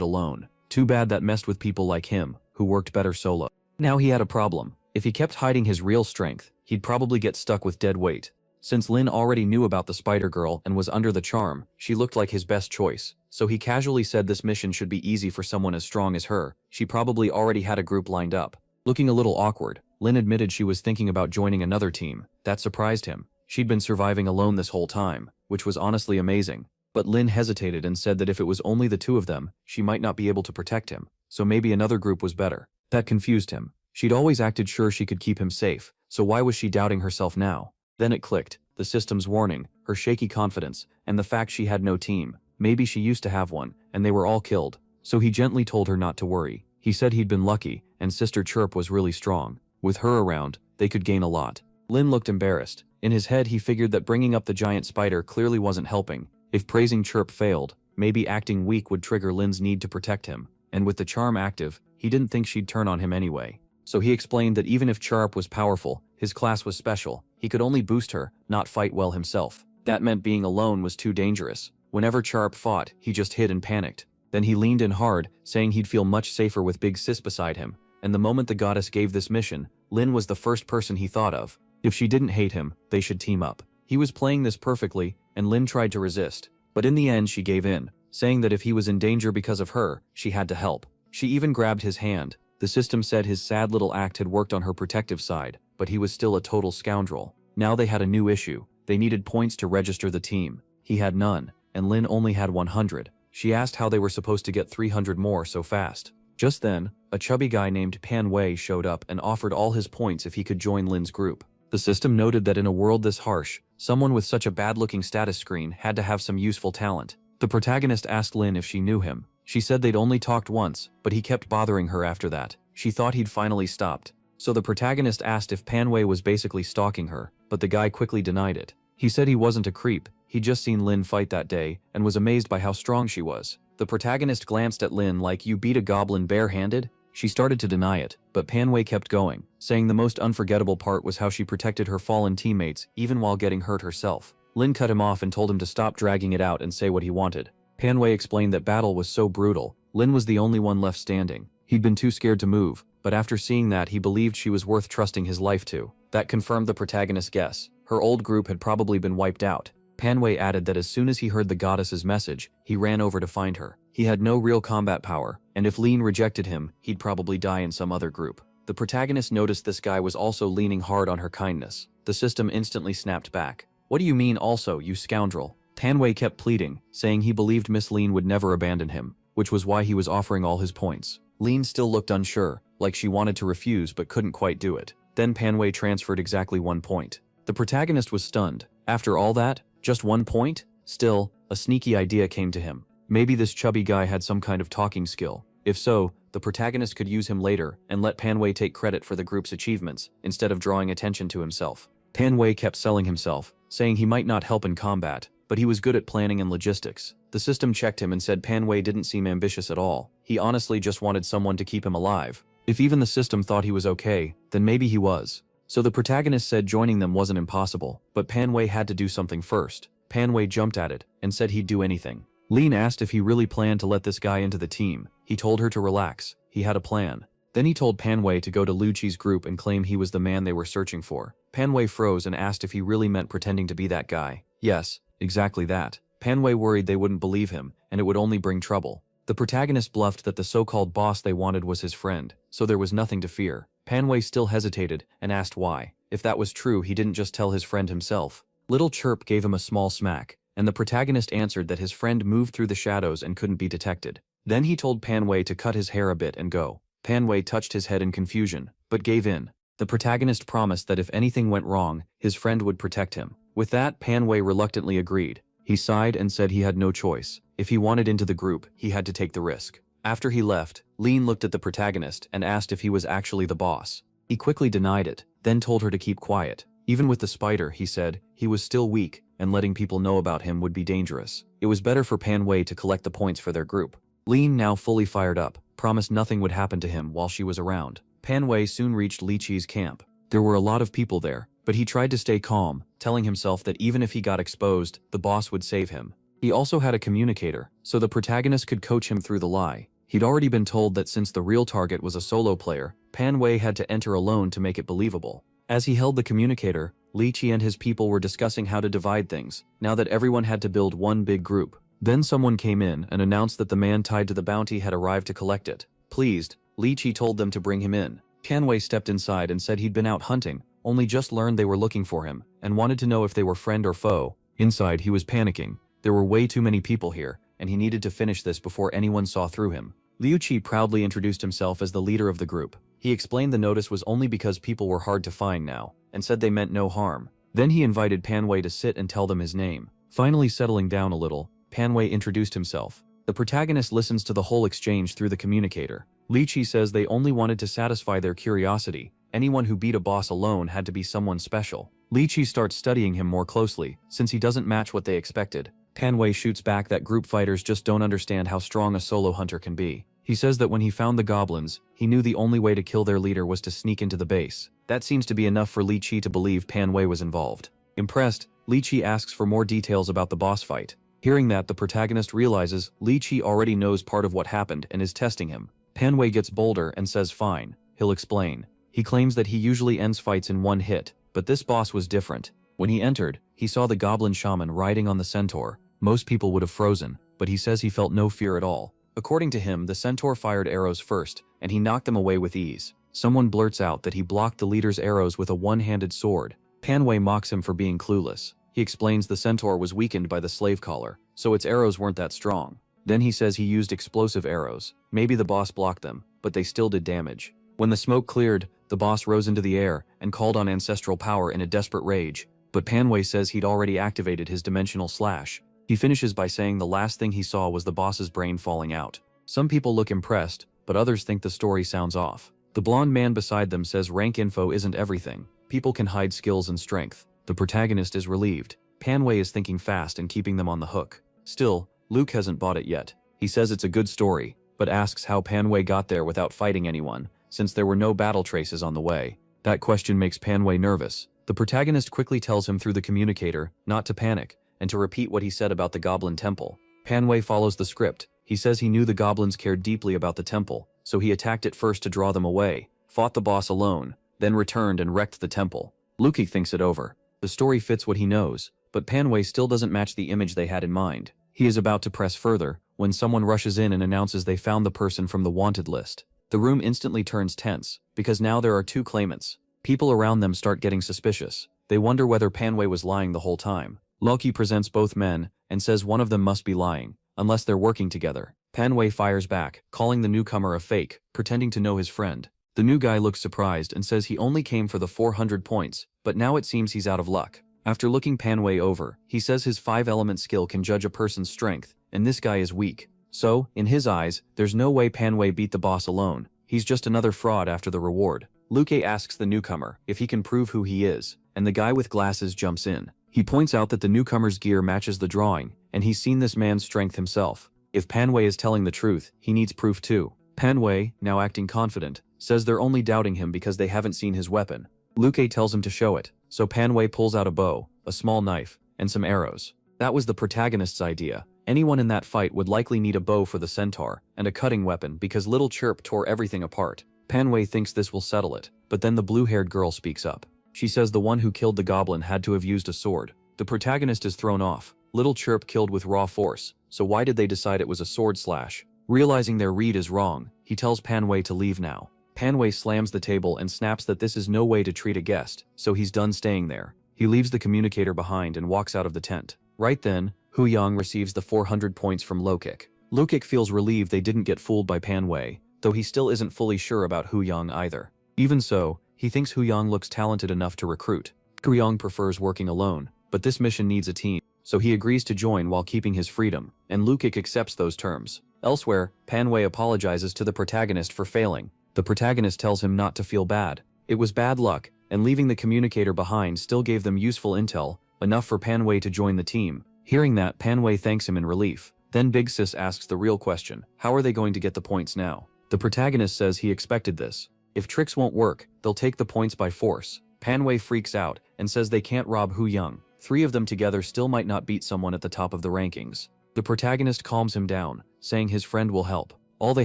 alone. Too bad that messed with people like him, who worked better solo. Now he had a problem. If he kept hiding his real strength, he'd probably get stuck with dead weight. Since Lynn already knew about the spider girl and was under the charm, she looked like his best choice. So he casually said this mission should be easy for someone as strong as her. She probably already had a group lined up. Looking a little awkward, Lynn admitted she was thinking about joining another team. That surprised him. She'd been surviving alone this whole time, which was honestly amazing. But Lynn hesitated and said that if it was only the 2 of them, she might not be able to protect him. So maybe another group was better. That confused him. She'd always acted sure she could keep him safe, so why was she doubting herself now? Then it clicked. The system's warning, her shaky confidence, and the fact she had no team. Maybe she used to have one, and they were all killed. So he gently told her not to worry. He said he'd been lucky, and Sister Chirp was really strong. With her around, they could gain a lot. Lynn looked embarrassed. In his head, he figured that bringing up the giant spider clearly wasn't helping. If praising Chirp failed, maybe acting weak would trigger Lynn's need to protect him. And with the charm active, he didn't think she'd turn on him anyway. So he explained that even if Chirp was powerful, his class was special. He could only boost her, not fight well himself. That meant being alone was too dangerous. Whenever Chirp fought, he just hid and panicked. Then he leaned in hard, saying he'd feel much safer with Big Sis beside him. And the moment the goddess gave this mission, Lynn was the first person he thought of. If she didn't hate him, they should team up. He was playing this perfectly, and Lynn tried to resist. But in the end she gave in, saying that if he was in danger because of her, she had to help. She even grabbed his hand. The system said his sad little act had worked on her protective side, but he was still a total scoundrel. Now they had a new issue. They needed points to register the team. He had none. and Lin only had 100. She asked how they were supposed to get 300 more so fast. Just then, a chubby guy named Pan Wei showed up and offered all his points if he could join Lin's group. The system noted that in a world this harsh, someone with such a bad-looking status screen had to have some useful talent. The protagonist asked Lin if she knew him. She said they'd only talked once, but he kept bothering her after that. She thought he'd finally stopped. So the protagonist asked if Pan Wei was basically stalking her, but the guy quickly denied it. He said he wasn't a creep, he'd just seen Lin fight that day and was amazed by how strong she was. The protagonist glanced at Lin like, "You beat a goblin bare-handed?" She started to deny it, but Pan Wei kept going, saying the most unforgettable part was how she protected her fallen teammates even while getting hurt herself. Lin cut him off and told him to stop dragging it out and say what he wanted. Pan Wei explained that battle was so brutal, Lin was the only one left standing. He'd been too scared to move, but after seeing that he believed she was worth trusting his life to. That confirmed the protagonist's guess. Her old group had probably been wiped out. Pan Wei added that as soon as he heard the goddess's message, he ran over to find her. He had no real combat power, and if Lin rejected him, he'd probably die in some other group. The protagonist noticed this guy was also leaning hard on her kindness. The system instantly snapped back. "What do you mean also, you scoundrel?" Pan Wei kept pleading, saying he believed Miss Lin would never abandon him, which was why he was offering all his points. Lin still looked unsure, like she wanted to refuse but couldn't quite do it. Then Pan Wei transferred exactly 1 point. The protagonist was stunned. After all that, just 1 point? Still, a sneaky idea came to him. Maybe this chubby guy had some kind of talking skill. If so, the protagonist could use him later and let Pan Wei take credit for the group's achievements instead of drawing attention to himself. Pan Wei kept selling himself, saying he might not help in combat, but he was good at planning and logistics. The system checked him and said Pan Wei didn't seem ambitious at all. He honestly just wanted someone to keep him alive. If even the system thought he was okay, then maybe he was. So the protagonist said joining them wasn't impossible, but Pan Wei had to do something first. Pan Wei jumped at it and said he'd do anything. Lin asked if he really planned to let this guy into the team. He told her to relax. He had a plan. Then he told Pan Wei to go to Liu Qi's group and claim he was the man they were searching for. Pan Wei froze and asked if he really meant pretending to be that guy. Yes, exactly that. Pan Wei worried they wouldn't believe him, and it would only bring trouble. The protagonist bluffed that the so-called boss they wanted was his friend, so there was nothing to fear. Pan Wei still hesitated and asked why. If that was true, he didn't just tell his friend himself. Little Chirp gave him a small smack, and the protagonist answered that his friend moved through the shadows and couldn't be detected. Then he told Pan Wei to cut his hair a bit and go. Pan Wei touched his head in confusion, but gave in. The protagonist promised that if anything went wrong, his friend would protect him. With that, Pan Wei reluctantly agreed. He sighed and said he had no choice. If he wanted into the group, he had to take the risk. After he left, Lin looked at the protagonist and asked if he was actually the boss. He quickly denied it, then told her to keep quiet. Even with the spider, he said, he was still weak, and letting people know about him would be dangerous. It was better for Pan Wei to collect the points for their group. Lin, now fully fired up, promised nothing would happen to him while she was around. Pan Wei soon reached Liu Qi's camp. There were a lot of people there, but he tried to stay calm, telling himself that even if he got exposed, the boss would save him. He also had a communicator, so the protagonist could coach him through the lie. He'd already been told that since the real target was a solo player, Pan Wei had to enter alone to make it believable. As he held the communicator, Liu Qi and his people were discussing how to divide things, now that everyone had to build one big group. Then someone came in and announced that the man tied to the bounty had arrived to collect it. Pleased, Liu Qi told them to bring him in. Pan Wei stepped inside and said he'd been out hunting, only just learned they were looking for him, and wanted to know if they were friend or foe. Inside, he was panicking. There were way too many people here, and he needed to finish this before anyone saw through him. Liu Qi proudly introduced himself as the leader of the group. He explained the notice was only because people were hard to find now, and said they meant no harm. Then he invited Pan Wei to sit and tell them his name. Finally settling down a little, Pan Wei introduced himself. The protagonist listens to the whole exchange through the communicator. Liu Qi says they only wanted to satisfy their curiosity. Anyone who beat a boss alone had to be someone special. Liu Qi starts studying him more closely, since he doesn't match what they expected. Pan Wei shoots back that group fighters just don't understand how strong a solo hunter can be. He says that when he found the goblins, he knew the only way to kill their leader was to sneak into the base. That seems to be enough for Liu Qi to believe Pan Wei was involved. Impressed, Liu Qi asks for more details about the boss fight. Hearing that, the protagonist realizes Liu Qi already knows part of what happened and is testing him. Pan Wei gets bolder and says fine, he'll explain. He claims that he usually ends fights in one hit, but this boss was different. When he entered, he saw the goblin shaman riding on the centaur. Most people would have frozen, but he says he felt no fear at all. According to him, the centaur fired arrows first, and he knocked them away with ease. Someone blurts out that he blocked the leader's arrows with a one-handed sword. Pan Wei mocks him for being clueless. He explains the centaur was weakened by the slave collar, so its arrows weren't that strong. Then he says he used explosive arrows. Maybe the boss blocked them, but they still did damage. When the smoke cleared, the boss rose into the air and called on ancestral power in a desperate rage, but Panway says he'd already activated his dimensional slash. He finishes by saying the last thing he saw was the boss's brain falling out. Some people look impressed, but others think the story sounds off. The blonde man beside them says rank info isn't everything. People can hide skills and strength. The protagonist is relieved. Panway is thinking fast and keeping them on the hook. Still, Luke hasn't bought it yet. He says it's a good story, but asks how Panway got there without fighting anyone, since there were no battle traces on the way. That question makes Panway nervous. The protagonist quickly tells him through the communicator not to panic, and to repeat what he said about the Goblin Temple. Panway follows the script. He says he knew the goblins cared deeply about the temple, so he attacked it first to draw them away, fought the boss alone, then returned and wrecked the temple. Luke thinks it over. The story fits what he knows, but Panway still doesn't match the image they had in mind. He is about to press further, when someone rushes in and announces they found the person from the wanted list. The room instantly turns tense, because now there are two claimants. People around them start getting suspicious. They wonder whether Panway was lying the whole time. Loki presents both men, and says one of them must be lying, unless they're working together. Panway fires back, calling the newcomer a fake, pretending to know his friend. The new guy looks surprised and says he only came for the 400 points, but now it seems he's out of luck. After looking Panway over, he says his 5-element skill can judge a person's strength, and this guy is weak. So, in his eyes, there's no way Panway beat the boss alone. He's just another fraud after the reward. Luke asks the newcomer if he can prove who he is, and the guy with glasses jumps in. He points out that the newcomer's gear matches the drawing, and he's seen this man's strength himself. If Panway is telling the truth, he needs proof too. Panway, now acting confident, says they're only doubting him because they haven't seen his weapon. Luke tells him to show it, so Panway pulls out a bow, a small knife, and some arrows. That was the protagonist's idea. Anyone in that fight would likely need a bow for the centaur, and a cutting weapon because Little Chirp tore everything apart. Panway thinks this will settle it, but then the blue-haired girl speaks up. She says the one who killed the goblin had to have used a sword. The protagonist is thrown off. Little Chirp killed with raw force, so why did they decide it was a sword slash? Realizing their read is wrong, he tells Panway to leave now. Panway slams the table and snaps that this is no way to treat a guest, so he's done staying there. He leaves the communicator behind and walks out of the tent. Right then, Hu Yang receives the 400 points from Lokik. Lokik feels relieved they didn't get fooled by Panway, though he still isn't fully sure about Hu Yang either. Even so, he thinks Hu Yang looks talented enough to recruit. Hu Yang prefers working alone, but this mission needs a team, so he agrees to join while keeping his freedom, and Lokik accepts those terms. Elsewhere, Panway apologizes to the protagonist for failing. The protagonist tells him not to feel bad. It was bad luck, and leaving the communicator behind still gave them useful intel, enough for Panway to join the team. Hearing that, Panway thanks him in relief. Then Big Sis asks the real question: how are they going to get the points now? The protagonist says he expected this. If tricks won't work, they'll take the points by force. Panway freaks out and says they can't rob Hu Yang. 3 of them together still might not beat someone at the top of the rankings. The protagonist calms him down, saying his friend will help. All they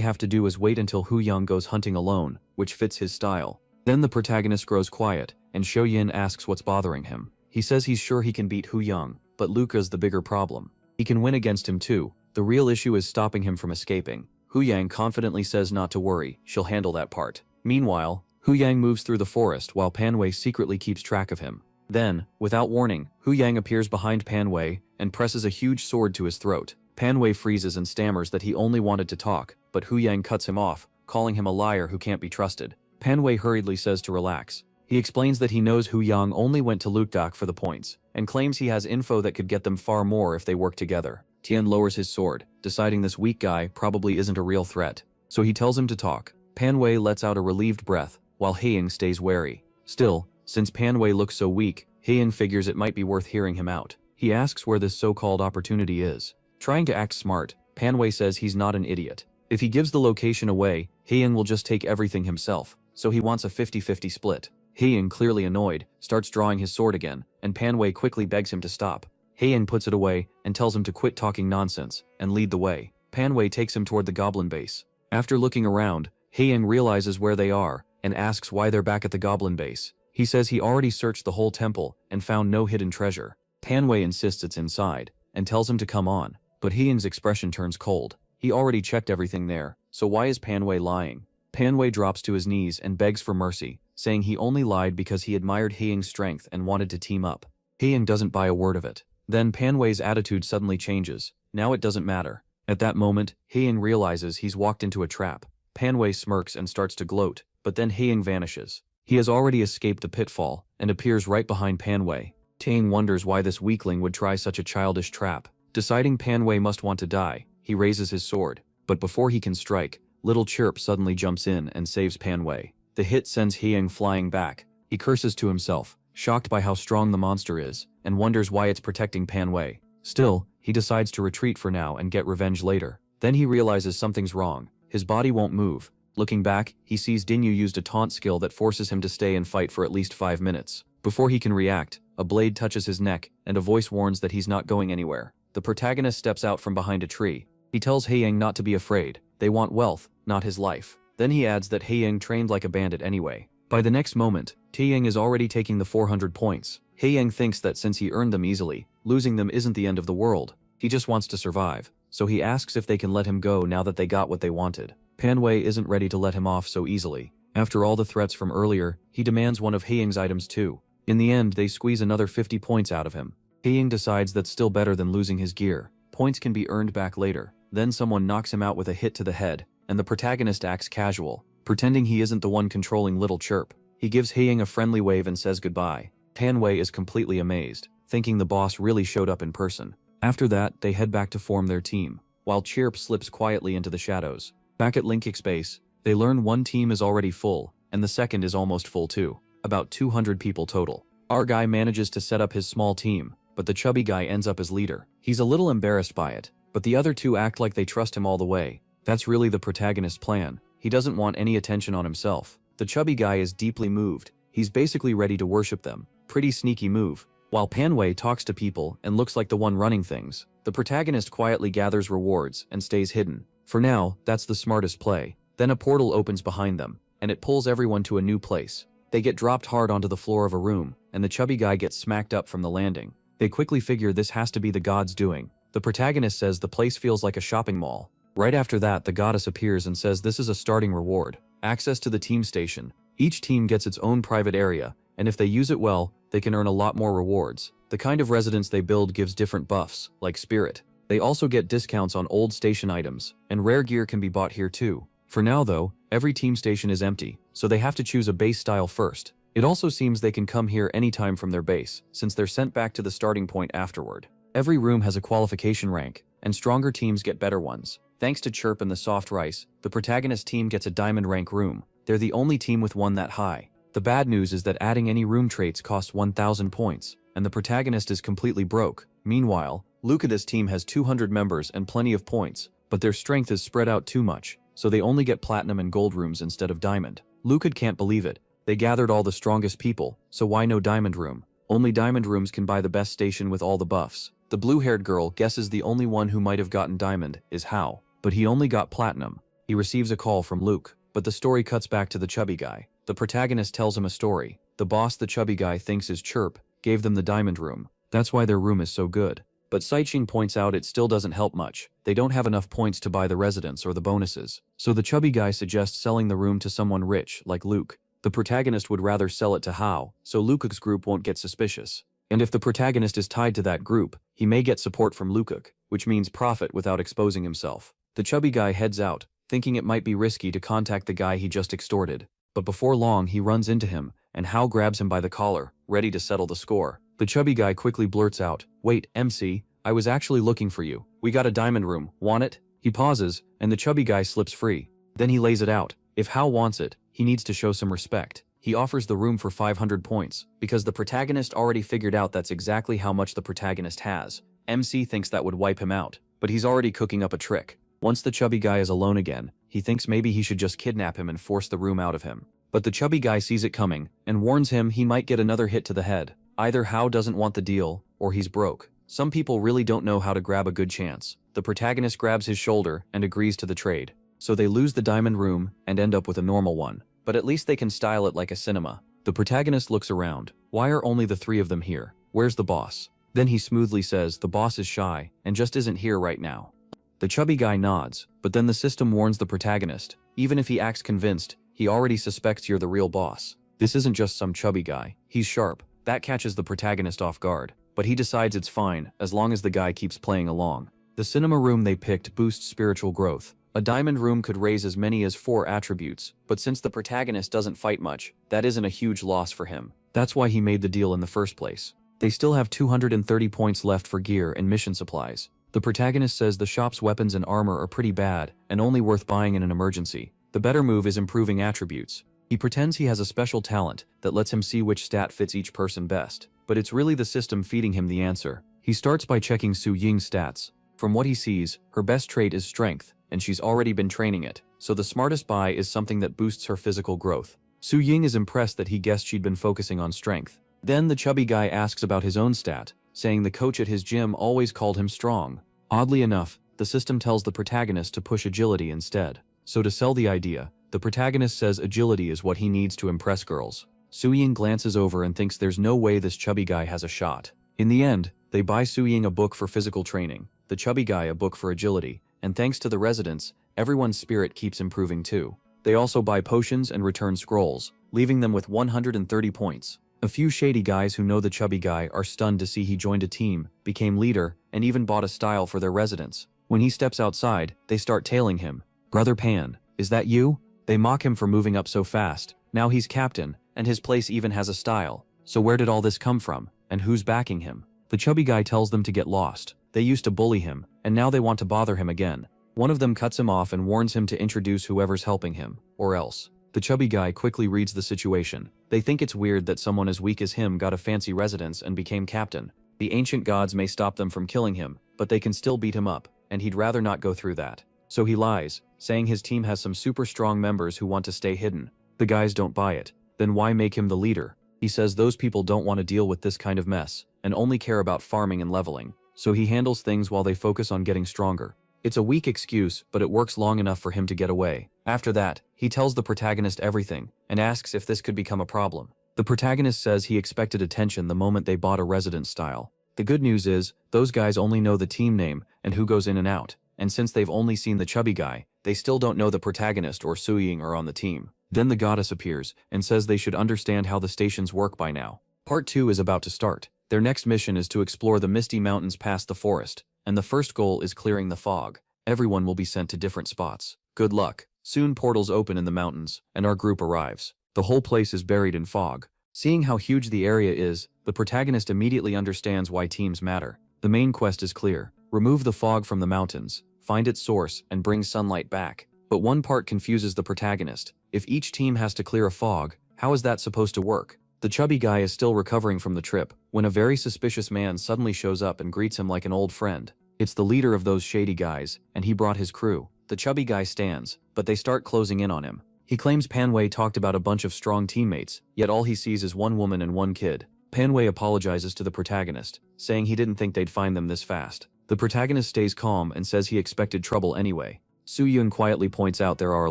have to do is wait until Hu Yang goes hunting alone, which fits his style. Then the protagonist grows quiet, and Shou Yin asks what's bothering him. He says he's sure he can beat Hu Yang, but Luca's the bigger problem. He can win against him too. The real issue is stopping him from escaping. Hu Yang confidently says not to worry, she'll handle that part. Meanwhile, Hu Yang moves through the forest while Panway secretly keeps track of him. Then, without warning, Hu Yang appears behind Panway and presses a huge sword to his throat. Panway freezes and stammers that he only wanted to talk, but Hu Yang cuts him off, calling him a liar who can't be trusted. Panway hurriedly says to relax. He explains that he knows Hu Yang only went to Lukdak for the points, and claims he has info that could get them far more if they work together. Tian lowers his sword, deciding this weak guy probably isn't a real threat, so he tells him to talk. Panway lets out a relieved breath, while Haeying stays wary. Still, since Panway looks so weak, Haeying figures it might be worth hearing him out. He asks where this so-called opportunity is. Trying to act smart, Panway says he's not an idiot. If he gives the location away, Haeying will just take everything himself, so he wants a 50-50 split. Haeying, clearly annoyed, starts drawing his sword again, and Panway quickly begs him to stop. Haeying puts it away and tells him to quit talking nonsense and lead the way. Panway takes him toward the goblin base. After looking around, Haeying realizes where they are and asks why they're back at the goblin base. He says he already searched the whole temple and found no hidden treasure. Panway insists it's inside and tells him to come on, but Haeying's expression turns cold. He already checked everything there, so why is Panway lying? Panway drops to his knees and begs for mercy, saying he only lied because he admired Haeying's strength and wanted to team up. Haeying doesn't buy a word of it. Then Panway's attitude suddenly changes, Now it doesn't matter. At that moment, Haeying realizes he's walked into a trap. Panwei smirks and starts to gloat, but then Haeying vanishes. He has already escaped the pitfall, and appears right behind Panwei. Taeying wonders why this weakling would try such a childish trap. Deciding Panwei must want to die, he raises his sword, but before he can strike, Little Chirp suddenly jumps in and saves Panwei. The hit sends Haeying flying back. He curses to himself, shocked by how strong the monster is, and wonders why it's protecting Panwei. Still, he decides to retreat for now and get revenge later. Then he realizes something's wrong. His body won't move. Looking back, he sees Dinyu used a taunt skill that forces him to stay and fight for at least 5 minutes. Before he can react, a blade touches his neck, and a voice warns that he's not going anywhere. The protagonist steps out from behind a tree. He tells Haeying not to be afraid. They want wealth, not his life. Then he adds that Haeying trained like a bandit anyway. By the next moment, Taeying is already taking the 400 points. Haeying thinks that since he earned them easily, losing them isn't the end of the world. He just wants to survive. So he asks if they can let him go now that they got what they wanted. Panwei isn't ready to let him off so easily. After all the threats from earlier, he demands one of Haeying's items too. In the end, they squeeze another 50 points out of him. Haeying decides that's still better than losing his gear. Points can be earned back later. Then someone knocks him out with a hit to the head, and the protagonist acts casual, pretending he isn't the one controlling Little Chirp. He gives Haeying a friendly wave and says goodbye. Panwei is completely amazed, thinking the boss really showed up in person. After that, they head back to form their team, while Chirp slips quietly into the shadows. Back at Linkix base, they learn one team is already full, and the second is almost full too. About 200 people total. Our guy manages to set up his small team, but the chubby guy ends up as leader. He's a little embarrassed by it, but the other two act like they trust him all the way. That's really the protagonist's plan. He doesn't want any attention on himself. The chubby guy is deeply moved. He's basically ready to worship them. Pretty sneaky move. While Panwei talks to people and looks like the one running things, the protagonist quietly gathers rewards and stays hidden. For now, that's the smartest play. Then a portal opens behind them, and it pulls everyone to a new place. They get dropped hard onto the floor of a room, and the chubby guy gets smacked up from the landing. They quickly figure this has to be the god's doing. The protagonist says the place feels like a shopping mall. Right after that, the goddess appears and says this is a starting reward. Access to the team station. Each team gets its own private area, and if they use it well, they can earn a lot more rewards. The kind of residence they build gives different buffs, like spirit. They also get discounts on old station items, and rare gear can be bought here too. For now though, every team station is empty, so they have to choose a base style first. It also seems they can come here anytime from their base, since they're sent back to the starting point afterward. Every room has a qualification rank, and stronger teams get better ones. Thanks to Chirp and the soft rice, the protagonist team gets a diamond rank room. They're the only team with one that high. The bad news is that adding any room traits costs 1,000 points, and the protagonist is completely broke. Meanwhile, Lucada's team has 200 members and plenty of points, but their strength is spread out too much, so they only get platinum and gold rooms instead of diamond. Lucad can't believe it. They gathered all the strongest people, so why no diamond room? Only diamond rooms can buy the best station with all the buffs. The blue-haired girl guesses the only one who might have gotten diamond is Hao, but he only got platinum. He receives a call from Luke, but the story cuts back to the chubby guy. The protagonist tells him a story. The boss the chubby guy thinks is Chirp gave them the diamond room. That's why their room is so good. But Saiching points out it still doesn't help much. They don't have enough points to buy the residence or the bonuses. So the chubby guy suggests selling the room to someone rich, like Luke. The protagonist would rather sell it to Hao, so Luke's group won't get suspicious. And if the protagonist is tied to that group, he may get support from Luke, which means profit without exposing himself. The chubby guy heads out, thinking it might be risky to contact the guy he just extorted. But before long he runs into him, and Hao grabs him by the collar, ready to settle the score. The chubby guy quickly blurts out, "Wait, MC, I was actually looking for you. We got a diamond room, want it?" He pauses, and the chubby guy slips free. Then he lays it out. If Hao wants it, he needs to show some respect. He offers the room for 500 points, because the protagonist already figured out that's exactly how much the protagonist has. MC thinks that would wipe him out, but he's already cooking up a trick. Once the chubby guy is alone again, he thinks maybe he should just kidnap him and force the room out of him. But the chubby guy sees it coming, and warns him he might get another hit to the head. Either Hao doesn't want the deal, or he's broke. Some people really don't know how to grab a good chance. The protagonist grabs his shoulder and agrees to the trade. So they lose the diamond room and end up with a normal one. But at least they can style it like a cinema. The protagonist looks around. Why are only the three of them here? Where's the boss? Then he smoothly says the boss is shy and just isn't here right now. The chubby guy nods, but then the system warns the protagonist. Even if he acts convinced, he already suspects you're the real boss. This isn't just some chubby guy. He's sharp. That catches the protagonist off guard. But he decides it's fine, as long as the guy keeps playing along. The cinema room they picked boosts spiritual growth. A diamond room could raise as many as 4 attributes, but since the protagonist doesn't fight much, that isn't a huge loss for him. That's why he made the deal in the first place. They still have 230 points left for gear and mission supplies. The protagonist says the shop's weapons and armor are pretty bad and only worth buying in an emergency. The better move is improving attributes. He pretends he has a special talent that lets him see which stat fits each person best, but it's really the system feeding him the answer. He starts by checking Su Ying's stats. From what he sees, her best trait is strength, and she's already been training it, so the smartest buy is something that boosts her physical growth. Su Ying is impressed that he guessed she'd been focusing on strength. Then the chubby guy asks about his own stat, saying the coach at his gym always called him strong. Oddly enough, the system tells the protagonist to push agility instead. So to sell the idea, the protagonist says agility is what he needs to impress girls. Su Ying glances over and thinks there's no way this chubby guy has a shot. In the end, they buy Su Ying a book for physical training, the chubby guy a book for agility, and thanks to the residents, everyone's spirit keeps improving too. They also buy potions and return scrolls, leaving them with 130 points. A few shady guys who know the chubby guy are stunned to see he joined a team, became leader, and even bought a style for their residents. When he steps outside, they start tailing him. "Brother Pan, is that you?" They mock him for moving up so fast. Now he's captain, and his place even has a style. So where did all this come from, and who's backing him? The chubby guy tells them to get lost. They used to bully him, and now they want to bother him again. One of them cuts him off and warns him to introduce whoever's helping him, or else. The chubby guy quickly reads the situation. They think it's weird that someone as weak as him got a fancy residence and became captain. The ancient gods may stop them from killing him, but they can still beat him up, and he'd rather not go through that. So he lies, saying his team has some super strong members who want to stay hidden. The guys don't buy it. Then why make him the leader? He says those people don't want to deal with this kind of mess, and only care about farming and leveling. So he handles things while they focus on getting stronger. It's a weak excuse, but it works long enough for him to get away. After that, he tells the protagonist everything, and asks if this could become a problem. The protagonist says he expected attention the moment they bought a resident style. The good news is, those guys only know the team name and who goes in and out, and since they've only seen the chubby guy, they still don't know the protagonist or Su Ying are on the team. Then the goddess appears, and says they should understand how the stations work by now. Part 2 is about to start. Their next mission is to explore the misty mountains past the forest, and the first goal is clearing the fog. Everyone will be sent to different spots. Good luck. Soon portals open in the mountains, and our group arrives. The whole place is buried in fog. Seeing how huge the area is, the protagonist immediately understands why teams matter. The main quest is clear. Remove the fog from the mountains, find its source, and bring sunlight back. But one part confuses the protagonist. If each team has to clear a fog, how is that supposed to work? The chubby guy is still recovering from the trip, when a very suspicious man suddenly shows up and greets him like an old friend. It's the leader of those shady guys, and he brought his crew. The chubby guy stands, but they start closing in on him. He claims Panway talked about a bunch of strong teammates, yet all he sees is one woman and one kid. Panway apologizes to the protagonist, saying he didn't think they'd find them this fast. The protagonist stays calm and says he expected trouble anyway. Su Yun quietly points out there are a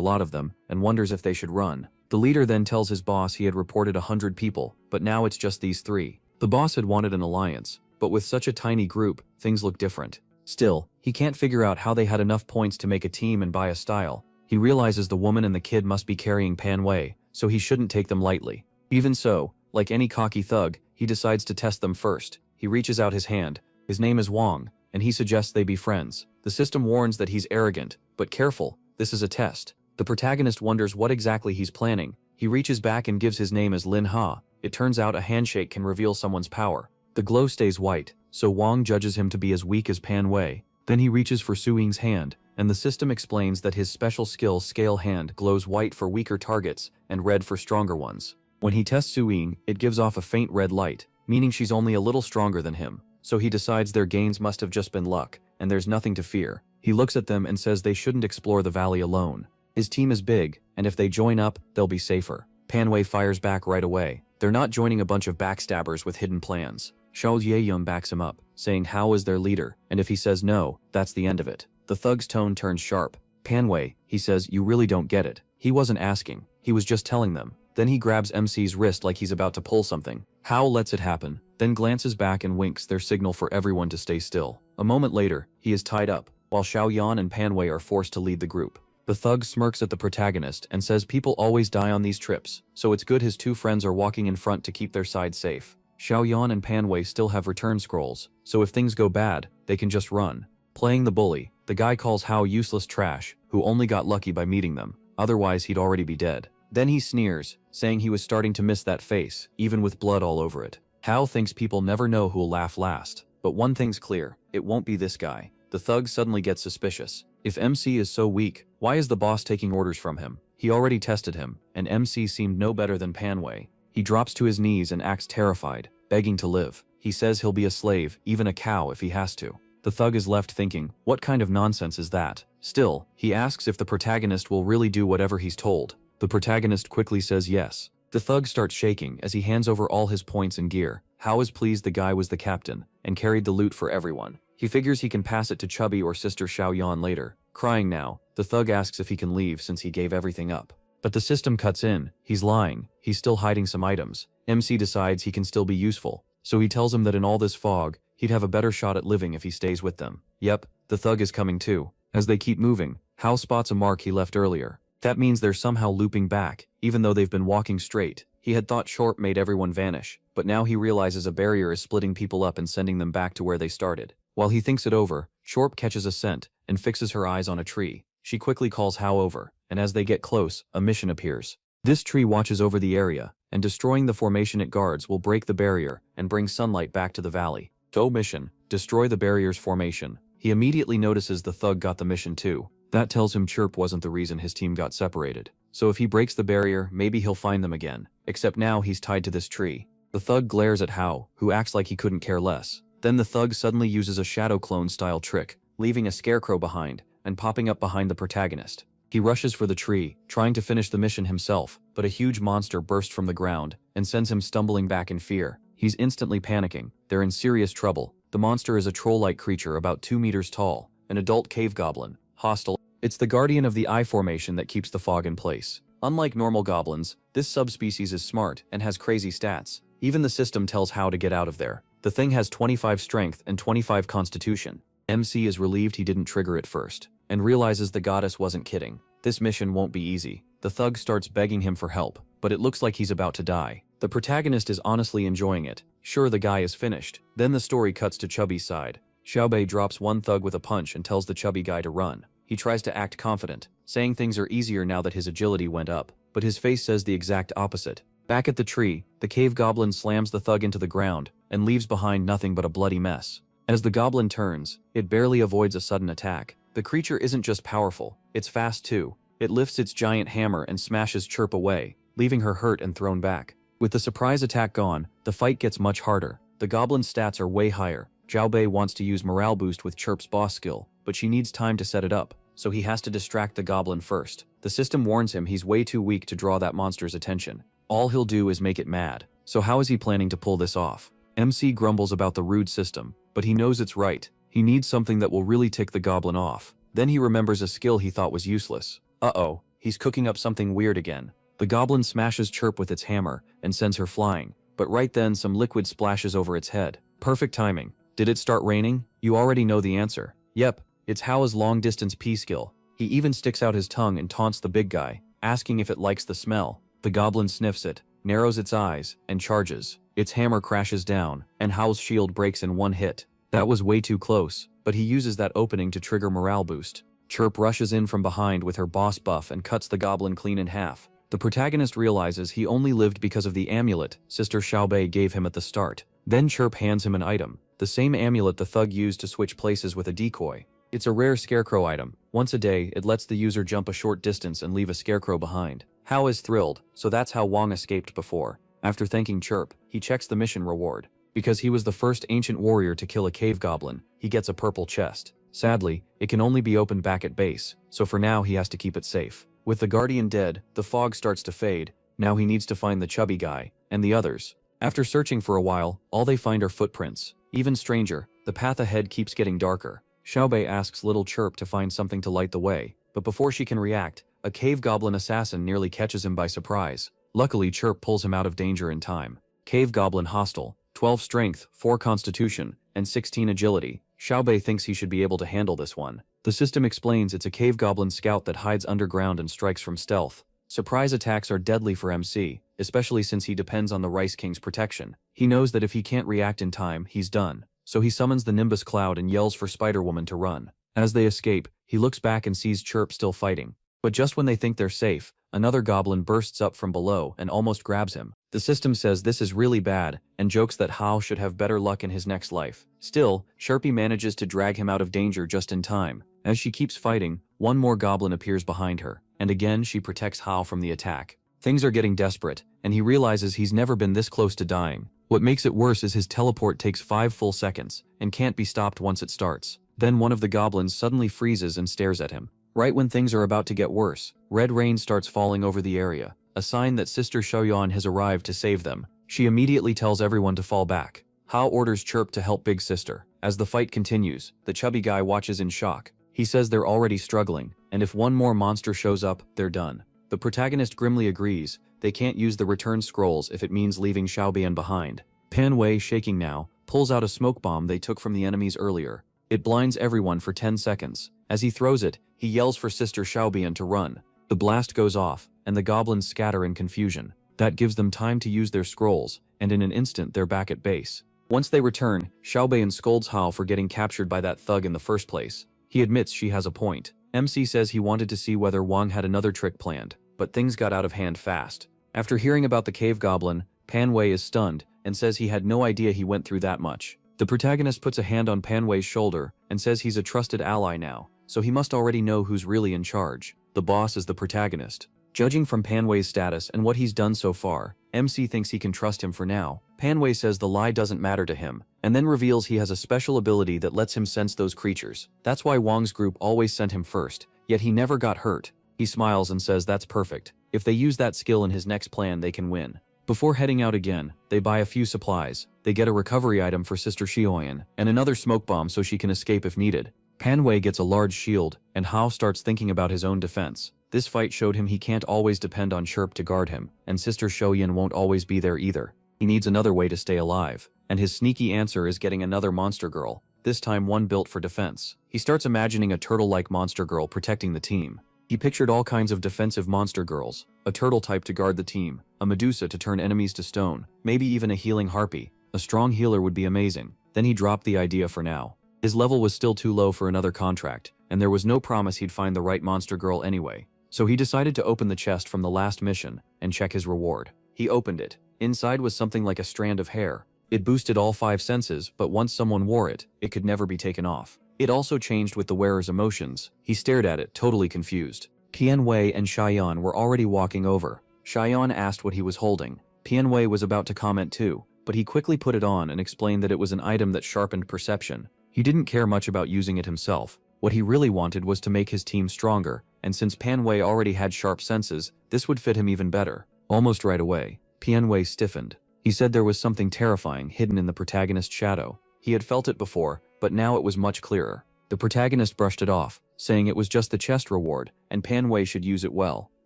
lot of them, and wonders if they should run. The leader then tells his boss he had reported 100 people, but now it's just these 3. The boss had wanted an alliance, but with such a tiny group, things look different. Still, he can't figure out how they had enough points to make a team and buy a style. He realizes the woman and the kid must be carrying Panway, so he shouldn't take them lightly. Even so, like any cocky thug, he decides to test them first. He reaches out his hand. His name is Wang, and he suggests they be friends. The system warns that he's arrogant, but careful, this is a test. The protagonist wonders what exactly he's planning. He reaches back and gives his name as Lin Ha. It turns out a handshake can reveal someone's power. The glow stays white, so Wang judges him to be as weak as Panway. Then he reaches for Su Ying's hand, and the system explains that his special skill scale hand glows white for weaker targets and red for stronger ones. When he tests Su Ying, it gives off a faint red light, meaning she's only a little stronger than him. So he decides their gains must have just been luck, and there's nothing to fear. He looks at them and says they shouldn't explore the valley alone. His team is big, and if they join up, they'll be safer. Panway fires back right away. They're not joining a bunch of backstabbers with hidden plans. Xiao Yeyun backs him up, saying Hao is their leader, and if he says no, that's the end of it. The thug's tone turns sharp. Panway, he says, you really don't get it. He wasn't asking, he was just telling them. Then he grabs MC's wrist like he's about to pull something. Hao lets it happen, then glances back and winks their signal for everyone to stay still. A moment later, he is tied up, while Xiaoyan and Panway are forced to lead the group. The thug smirks at the protagonist and says people always die on these trips, so it's good his 2 friends are walking in front to keep their side safe. Xiaoyan and Panway still have return scrolls, so if things go bad, they can just run. Playing the bully, the guy calls Hao useless trash, who only got lucky by meeting them, otherwise he'd already be dead. Then he sneers, saying he was starting to miss that face, even with blood all over it. Hao thinks people never know who'll laugh last, but one thing's clear, it won't be this guy. The thug suddenly gets suspicious. If MC is so weak, why is the boss taking orders from him? He already tested him, and MC seemed no better than Panway. He drops to his knees and acts terrified, begging to live. He says he'll be a slave, even a cow if he has to. The thug is left thinking, what kind of nonsense is that? Still, he asks if the protagonist will really do whatever he's told. The protagonist quickly says yes. The thug starts shaking as he hands over all his points and gear. Hao is pleased the guy was the captain, and carried the loot for everyone. He figures he can pass it to Chubby or Sister Xiaoyan later. Crying now, the thug asks if he can leave since he gave everything up. But the system cuts in. He's lying. He's still hiding some items. MC decides he can still be useful, so he tells him that in all this fog, he'd have a better shot at living if he stays with them. Yep, the thug is coming too. As they keep moving, Hao spots a mark he left earlier. That means they're somehow looping back, even though they've been walking straight. He had thought Shorp made everyone vanish, but now he realizes a barrier is splitting people up and sending them back to where they started. While he thinks it over, Shorp catches a scent and fixes her eyes on a tree. She quickly calls Hao over, and as they get close, a mission appears. This tree watches over the area, and destroying the formation it guards will break the barrier and bring sunlight back to the valley. So mission, destroy the barrier's formation. He immediately notices the thug got the mission too. That tells him Chirp wasn't the reason his team got separated. So if he breaks the barrier, maybe he'll find them again. Except now he's tied to this tree. The thug glares at Hao, who acts like he couldn't care less. Then the thug suddenly uses a shadow clone style trick, leaving a scarecrow behind, and popping up behind the protagonist. He rushes for the tree, trying to finish the mission himself, but a huge monster bursts from the ground, and sends him stumbling back in fear. He's instantly panicking. They're in serious trouble. The monster is a troll-like creature about 2 meters tall, an adult cave goblin, hostile. It's the guardian of the eye formation that keeps the fog in place. Unlike normal goblins, this subspecies is smart and has crazy stats. Even the system tells Hao to get out of there. The thing has 25 strength and 25 constitution. MC is relieved he didn't trigger it first, and realizes the goddess wasn't kidding. This mission won't be easy. The thug starts begging him for help, but it looks like he's about to die. The protagonist is honestly enjoying it. Sure, the guy is finished. Then the story cuts to Chubby's side. Xiaobei drops one thug with a punch and tells the chubby guy to run. He tries to act confident, saying things are easier now that his agility went up, but his face says the exact opposite. Back at the tree, the cave goblin slams the thug into the ground and leaves behind nothing but a bloody mess. As the goblin turns, it barely avoids a sudden attack. The creature isn't just powerful, it's fast too. It lifts its giant hammer and smashes Chirp away, leaving her hurt and thrown back. With the surprise attack gone, the fight gets much harder. The goblin's stats are way higher. Xiaobei wants to use morale boost with Chirp's boss skill, but she needs time to set it up, so he has to distract the goblin first. The system warns him he's way too weak to draw that monster's attention. All he'll do is make it mad. So how is he planning to pull this off? MC grumbles about the rude system, but he knows it's right. He needs something that will really tick the goblin off. Then he remembers a skill he thought was useless. Uh-oh, he's cooking up something weird again. The goblin smashes Chirp with its hammer and sends her flying, but right then some liquid splashes over its head. Perfect timing. Did it start raining? You already know the answer. Yep, it's Hao's long-distance P skill. He even sticks out his tongue and taunts the big guy, asking if it likes the smell. The goblin sniffs it, narrows its eyes, and charges. Its hammer crashes down, and Hao's shield breaks in one hit. That was way too close, but he uses that opening to trigger morale boost. Chirp rushes in from behind with her boss buff and cuts the goblin clean in half. The protagonist realizes he only lived because of the amulet Sister Xiaobei gave him at the start. Then Chirp hands him an item, the same amulet the thug used to switch places with a decoy. It's a rare scarecrow item. Once a day, it lets the user jump a short distance and leave a scarecrow behind. Hao is thrilled, so that's how Wang escaped before. After thanking Chirp, he checks the mission reward. Because he was the first ancient warrior to kill a cave goblin, he gets a purple chest. Sadly, it can only be opened back at base, so for now he has to keep it safe. With the guardian dead, the fog starts to fade. Now he needs to find the chubby guy, and the others. After searching for a while, all they find are footprints. Even stranger, the path ahead keeps getting darker. Xiaobei asks little Chirp to find something to light the way, but before she can react, a cave goblin assassin nearly catches him by surprise. Luckily, Chirp pulls him out of danger in time. Cave goblin hostile, 12 strength, 4 constitution, and 16 agility. Xiaobei thinks he should be able to handle this one. The system explains it's a cave goblin scout that hides underground and strikes from stealth. Surprise attacks are deadly for MC, especially since he depends on the Rice King's protection. He knows that if he can't react in time, he's done. so he summons the Nimbus Cloud and yells for Spider-Woman to run. As they escape, he looks back and sees Chirp still fighting. But just when they think they're safe, another goblin bursts up from below and almost grabs him. The system says this is really bad and jokes that Hao should have better luck in his next life. Still, Sharpie manages to drag him out of danger just in time. As she keeps fighting, one more goblin appears behind her, and again she protects Hao from the attack. Things are getting desperate, and he realizes he's never been this close to dying. What makes it worse is his teleport takes 5 full seconds, and can't be stopped once it starts. Then one of the goblins suddenly freezes and stares at him. Right when things are about to get worse, red rain starts falling over the area, a sign that Sister Xiaoyan has arrived to save them. She immediately tells everyone to fall back. Hao orders Chirp to help Big Sister. As the fight continues, the chubby guy watches in shock. He says they're already struggling, and if one more monster shows up, they're done. The protagonist grimly agrees. They can't use the return scrolls if it means leaving Xiaobian behind. Pan Wei, shaking now, pulls out a smoke bomb they took from the enemies earlier. It blinds everyone for 10 seconds. As he throws it, he yells for Sister Xiaobian to run. The blast goes off, and the goblins scatter in confusion. That gives them time to use their scrolls, and in an instant they're back at base. Once they return, Xiaobian scolds Hao for getting captured by that thug in the first place. He admits she has a point. MC says he wanted to see whether Wang had another trick planned, but things got out of hand fast. After hearing about the cave goblin, Pan Wei is stunned and says he had no idea he went through that much. The protagonist puts a hand on Pan Wei's shoulder and says he's a trusted ally now, so he must already know who's really in charge. The boss is the protagonist. Judging from Pan Wei's status and what he's done so far, MC thinks he can trust him for now. Pan Wei says the lie doesn't matter to him, and then reveals he has a special ability that lets him sense those creatures. That's why Wang's group always sent him first, yet he never got hurt. He smiles and says that's perfect. If they use that skill in his next plan, they can win. Before heading out again, they buy a few supplies. They get a recovery item for Sister Xiaoyan, and another smoke bomb so she can escape if needed. Pan Wei gets a large shield, and Hao starts thinking about his own defense. This fight showed him he can't always depend on Chirp to guard him, and Sister Xiaoyan won't always be there either. He needs another way to stay alive, and his sneaky answer is getting another monster girl, this time one built for defense. He starts imagining a turtle-like monster girl protecting the team. He pictured all kinds of defensive monster girls, a turtle type to guard the team, a Medusa to turn enemies to stone, maybe even a healing harpy. A strong healer would be amazing. Then he dropped the idea for now. His level was still too low for another contract, and there was no promise he'd find the right monster girl anyway. So he decided to open the chest from the last mission and check his reward. He opened it. Inside was something like a strand of hair. It boosted all 5 senses, but once someone wore it, it could never be taken off. It also changed with the wearer's emotions. He stared at it, totally confused. Pan Wei and Xiaoyan were already walking over. Xiaoyan asked what he was holding. Pan Wei was about to comment too, but he quickly put it on and explained that it was an item that sharpened perception. He didn't care much about using it himself. What he really wanted was to make his team stronger, and since Pan Wei already had sharp senses, this would fit him even better. Almost right away, Pan Wei stiffened. He said there was something terrifying hidden in the protagonist's shadow. He had felt it before, but now it was much clearer. The protagonist brushed it off, saying it was just the chest reward, and Pan Wei should use it well.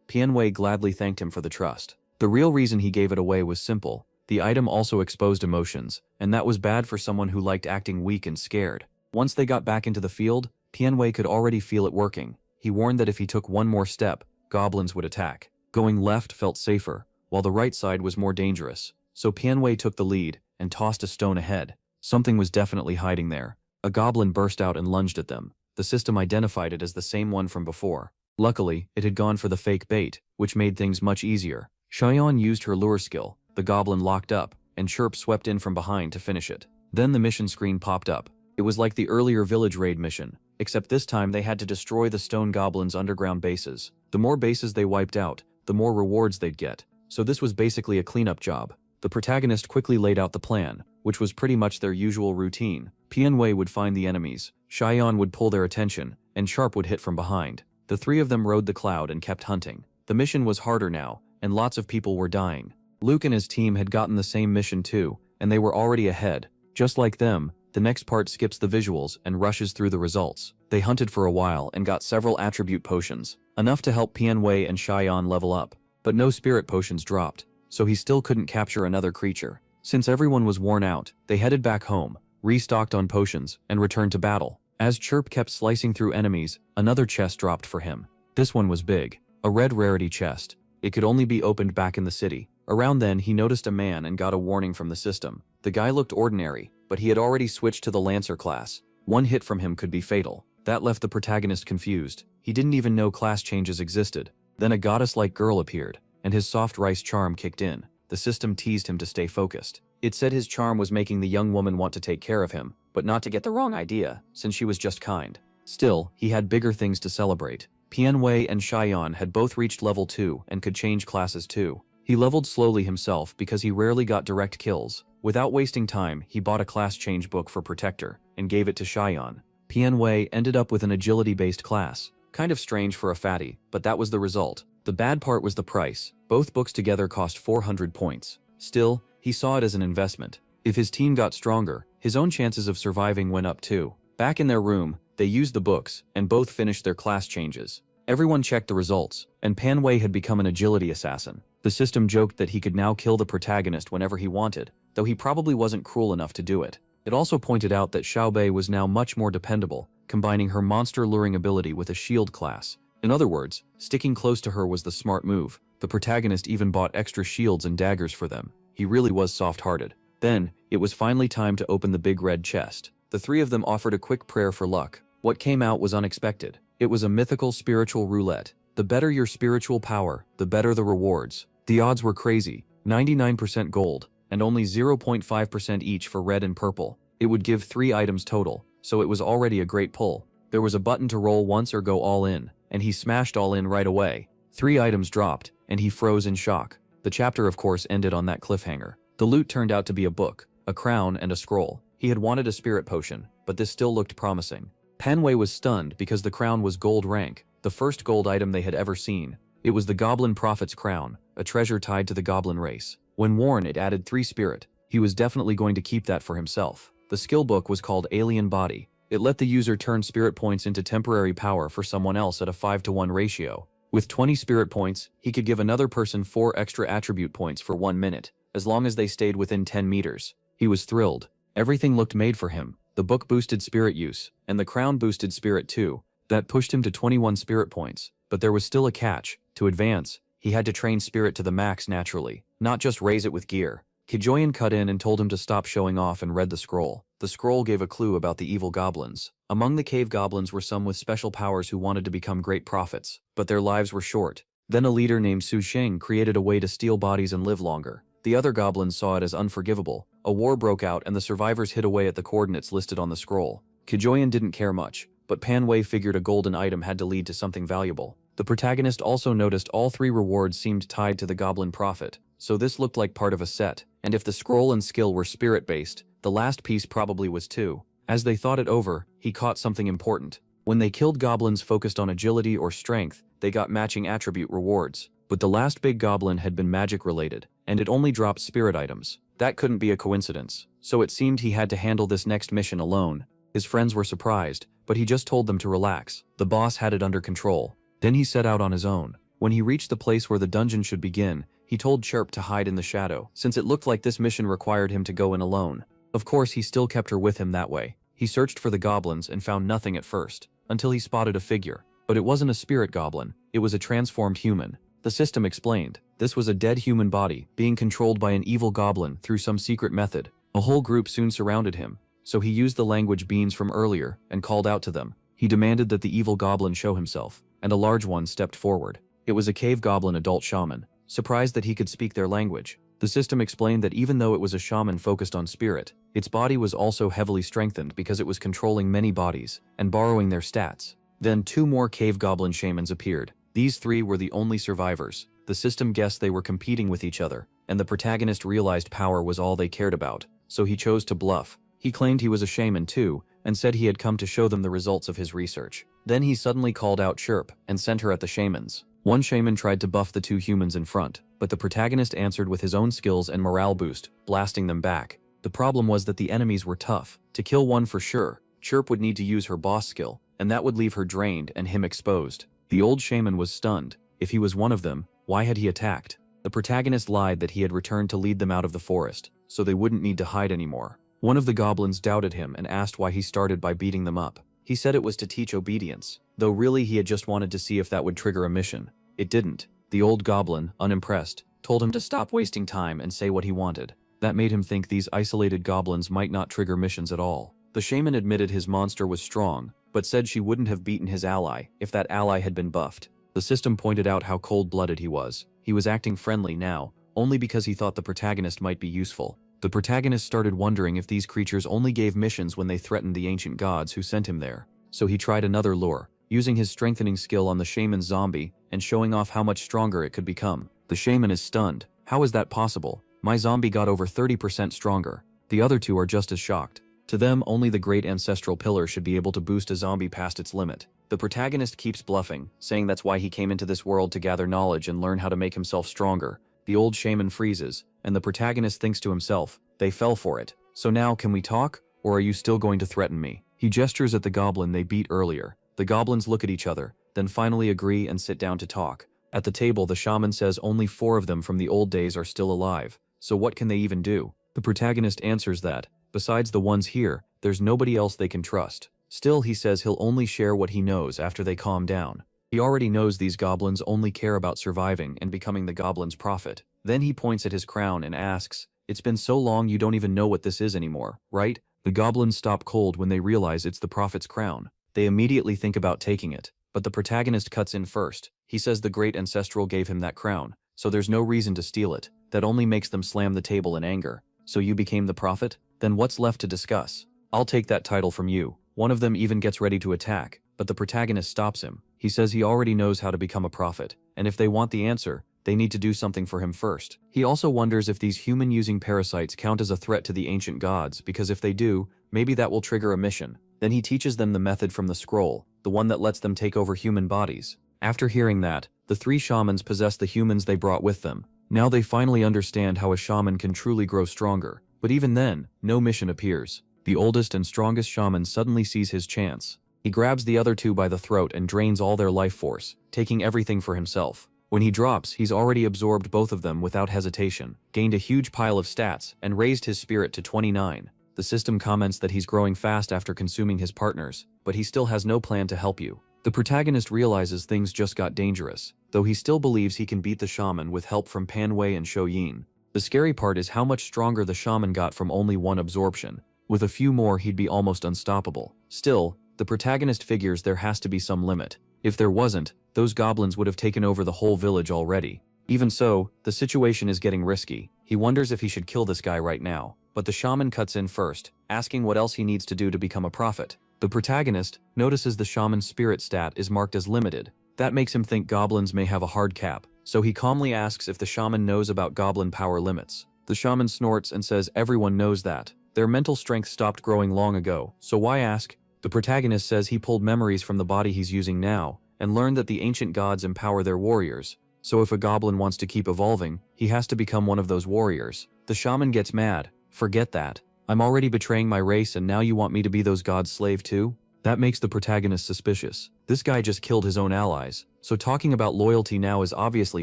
Pan Wei gladly thanked him for the trust. The real reason he gave it away was simple. The item also exposed emotions, and that was bad for someone who liked acting weak and scared. Once they got back into the field, Pan Wei could already feel it working. He warned that if he took one more step, goblins would attack. Going left felt safer, while the right side was more dangerous. So Pan Wei took the lead and tossed a stone ahead. Something was definitely hiding there. A goblin burst out and lunged at them. The system identified it as the same one from before. Luckily, it had gone for the fake bait, which made things much easier. Xiaoyan used her lure skill. The goblin locked up, and Chirp swept in from behind to finish it. Then the mission screen popped up. It was like the earlier village raid mission, except this time they had to destroy the stone goblins' underground bases. The more bases they wiped out, the more rewards they'd get. So this was basically a cleanup job. The protagonist quickly laid out the plan, which was pretty much their usual routine. Pan Wei would find the enemies, Xiaoyan would pull their attention, and Sharp would hit from behind. The three of them rode the cloud and kept hunting. The mission was harder now, and lots of people were dying. Luke and his team had gotten the same mission too, and they were already ahead. Just like them, the next part skips the visuals and rushes through the results. They hunted for a while and got several attribute potions, enough to help Pan Wei and Xiaoyan level up. But no spirit potions dropped, so he still couldn't capture another creature. Since everyone was worn out, they headed back home, restocked on potions, and returned to battle. As Chirp kept slicing through enemies, another chest dropped for him. This one was big, a red rarity chest. It could only be opened back in the city. Around then, he noticed a man and got a warning from the system. The guy looked ordinary, but he had already switched to the Lancer class. One hit from him could be fatal. That left the protagonist confused. He didn't even know class changes existed. Then a goddess-like girl appeared, and his soft rice charm kicked in. The system teased him to stay focused. It said his charm was making the young woman want to take care of him, but not to get the wrong idea, since she was just kind. Still, he had bigger things to celebrate. Pianwei and Xiaoyan had both reached level 2 and could change classes too. He leveled slowly himself because he rarely got direct kills. Without wasting time, he bought a class change book for Protector and gave it to Xiaoyan. Pianwei ended up with an agility-based class. Kind of strange for a fatty, but that was the result. The bad part was the price. Both books together cost 400 points. Still, he saw it as an investment. If his team got stronger, his own chances of surviving went up too. Back in their room, they used the books, and both finished their class changes. Everyone checked the results, and Pianwei had become an agility assassin. The system joked that he could now kill the protagonist whenever he wanted, though he probably wasn't cruel enough to do it. It also pointed out that Xiaobei was now much more dependable, combining her monster-luring ability with a shield class. In other words, sticking close to her was the smart move. The protagonist even bought extra shields and daggers for them. He really was soft-hearted. Then, it was finally time to open the big red chest. The three of them offered a quick prayer for luck. What came out was unexpected. It was a mythical spiritual roulette. The better your spiritual power, the better the rewards. The odds were crazy, 99% gold, and only 0.5% each for red and purple. It would give 3 items total, so it was already a great pull. There was a button to roll once or go all in, and he smashed all in right away. 3 items dropped, and he froze in shock. The chapter of course ended on that cliffhanger. The loot turned out to be a book, a crown, and a scroll. He had wanted a spirit potion, but this still looked promising. Pianwei was stunned because the crown was gold rank, the first gold item they had ever seen. It was the Goblin Prophet's crown, a treasure tied to the goblin race. When worn, it added 3 spirit. He was definitely going to keep that for himself. The skill book was called Alien Body. It let the user turn spirit points into temporary power for someone else at a 5-to-1 ratio. With 20 spirit points, he could give another person 4 extra attribute points for 1 minute, as long as they stayed within 10 meters. He was thrilled. Everything looked made for him. The book boosted spirit use, and the crown boosted spirit too. That pushed him to 21 spirit points. But there was still a catch. To advance, he had to train spirit to the max naturally, not just raise it with gear. Kijoyan cut in and told him to stop showing off and read the scroll. The scroll gave a clue about the evil goblins. Among the cave goblins were some with special powers who wanted to become great prophets, but their lives were short. Then a leader named Su Sheng created a way to steal bodies and live longer. The other goblins saw it as unforgivable. A war broke out and the survivors hid away at the coordinates listed on the scroll. Kijoyan didn't care much, but Pianwei figured a golden item had to lead to something valuable. The protagonist also noticed all 3 rewards seemed tied to the Goblin Prophet, so this looked like part of a set, and if the scroll and skill were spirit-based, the last piece probably was too. As they thought it over, he caught something important. When they killed goblins focused on agility or strength, they got matching attribute rewards. But the last big goblin had been magic-related, and it only dropped spirit items. That couldn't be a coincidence, so it seemed he had to handle this next mission alone. His friends were surprised, but he just told them to relax. The boss had it under control. Then he set out on his own. When he reached the place where the dungeon should begin, he told Chirp to hide in the shadow, since it looked like this mission required him to go in alone. Of course, he still kept her with him that way. He searched for the goblins and found nothing at first, until he spotted a figure. But it wasn't a spirit goblin, it was a transformed human. The system explained. This was a dead human body, being controlled by an evil goblin through some secret method. A whole group soon surrounded him, so he used the language beans from earlier and called out to them. He demanded that the evil goblin show himself, and a large one stepped forward. It was a cave goblin adult shaman, surprised that he could speak their language. The system explained that even though it was a shaman focused on spirit, its body was also heavily strengthened because it was controlling many bodies and borrowing their stats. Then 2 more cave goblin shamans appeared. These 3 were the only survivors. The system guessed they were competing with each other, and the protagonist realized power was all they cared about, so he chose to bluff. He claimed he was a shaman too, and said he had come to show them the results of his research. Then he suddenly called out Chirp and sent her at the shamans. One shaman tried to buff the 2 humans in front, but the protagonist answered with his own skills and morale boost, blasting them back. The problem was that the enemies were tough. To kill one for sure, Chirp would need to use her boss skill, and that would leave her drained and him exposed. The old shaman was stunned. If he was one of them, why had he attacked? The protagonist lied that he had returned to lead them out of the forest, so they wouldn't need to hide anymore. One of the goblins doubted him and asked why he started by beating them up. He said it was to teach obedience, though really he had just wanted to see if that would trigger a mission. It didn't. The old goblin, unimpressed, told him to stop wasting time and say what he wanted. That made him think these isolated goblins might not trigger missions at all. The shaman admitted his monster was strong, but said she wouldn't have beaten his ally if that ally had been buffed. The system pointed out how cold-blooded he was. He was acting friendly now, only because he thought the protagonist might be useful. The protagonist started wondering if these creatures only gave missions when they threatened the ancient gods who sent him there. So he tried another lure, using his strengthening skill on the shaman's zombie and showing off how much stronger it could become. The shaman is stunned. How is that possible? My zombie got over 30% stronger. The other two are just as shocked. To them, only the great ancestral pillar should be able to boost a zombie past its limit. The protagonist keeps bluffing, saying that's why he came into this world to gather knowledge and learn how to make himself stronger. The old shaman freezes, and the protagonist thinks to himself, they fell for it. So now, can we talk? Or are you still going to threaten me? He gestures at the goblin they beat earlier. The goblins look at each other, then finally agree and sit down to talk. At the table, the shaman says only 4 of them from the old days are still alive. So what can they even do? The protagonist answers that, besides the ones here, there's nobody else they can trust. Still, he says he'll only share what he knows after they calm down. He already knows these goblins only care about surviving and becoming the goblin's prophet. Then he points at his crown and asks, "It's been so long you don't even know what this is anymore, right?" The goblins stop cold when they realize it's the prophet's crown. They immediately think about taking it, but the protagonist cuts in first. He says the great ancestral gave him that crown, so there's no reason to steal it. That only makes them slam the table in anger. So you became the prophet? Then what's left to discuss? I'll take that title from you. One of them even gets ready to attack, but the protagonist stops him. He says he already knows how to become a prophet, and if they want the answer, they need to do something for him first. He also wonders if these human-using parasites count as a threat to the ancient gods, because if they do, maybe that will trigger a mission. Then he teaches them the method from the scroll, the one that lets them take over human bodies. After hearing that, the 3 shamans possess the humans they brought with them. Now they finally understand how a shaman can truly grow stronger. But even then, no mission appears. The oldest and strongest shaman suddenly sees his chance. He grabs the other 2 by the throat and drains all their life force, taking everything for himself. When he drops, he's already absorbed both of them without hesitation, gained a huge pile of stats, and raised his spirit to 29. The system comments that he's growing fast after consuming his partners, but he still has no plan to help you. The protagonist realizes things just got dangerous, though he still believes he can beat the shaman with help from Panwei and Shoyin. The scary part is how much stronger the shaman got from only 1 absorption. With a few more, he'd be almost unstoppable. Still, the protagonist figures there has to be some limit. If there wasn't, those goblins would have taken over the whole village already. Even so, the situation is getting risky. He wonders if he should kill this guy right now, but the shaman cuts in first, asking what else he needs to do to become a prophet. The protagonist notices the shaman's spirit stat is marked as limited. That makes him think goblins may have a hard cap, so he calmly asks if the shaman knows about goblin power limits. The shaman snorts and says everyone knows that. Their mental strength stopped growing long ago, so why ask? The protagonist says he pulled memories from the body he's using now, and learned that the ancient gods empower their warriors. So if a goblin wants to keep evolving, he has to become one of those warriors. The shaman gets mad. Forget that. I'm already betraying my race and now you want me to be those gods' slave too? That makes the protagonist suspicious. This guy just killed his own allies, so talking about loyalty now is obviously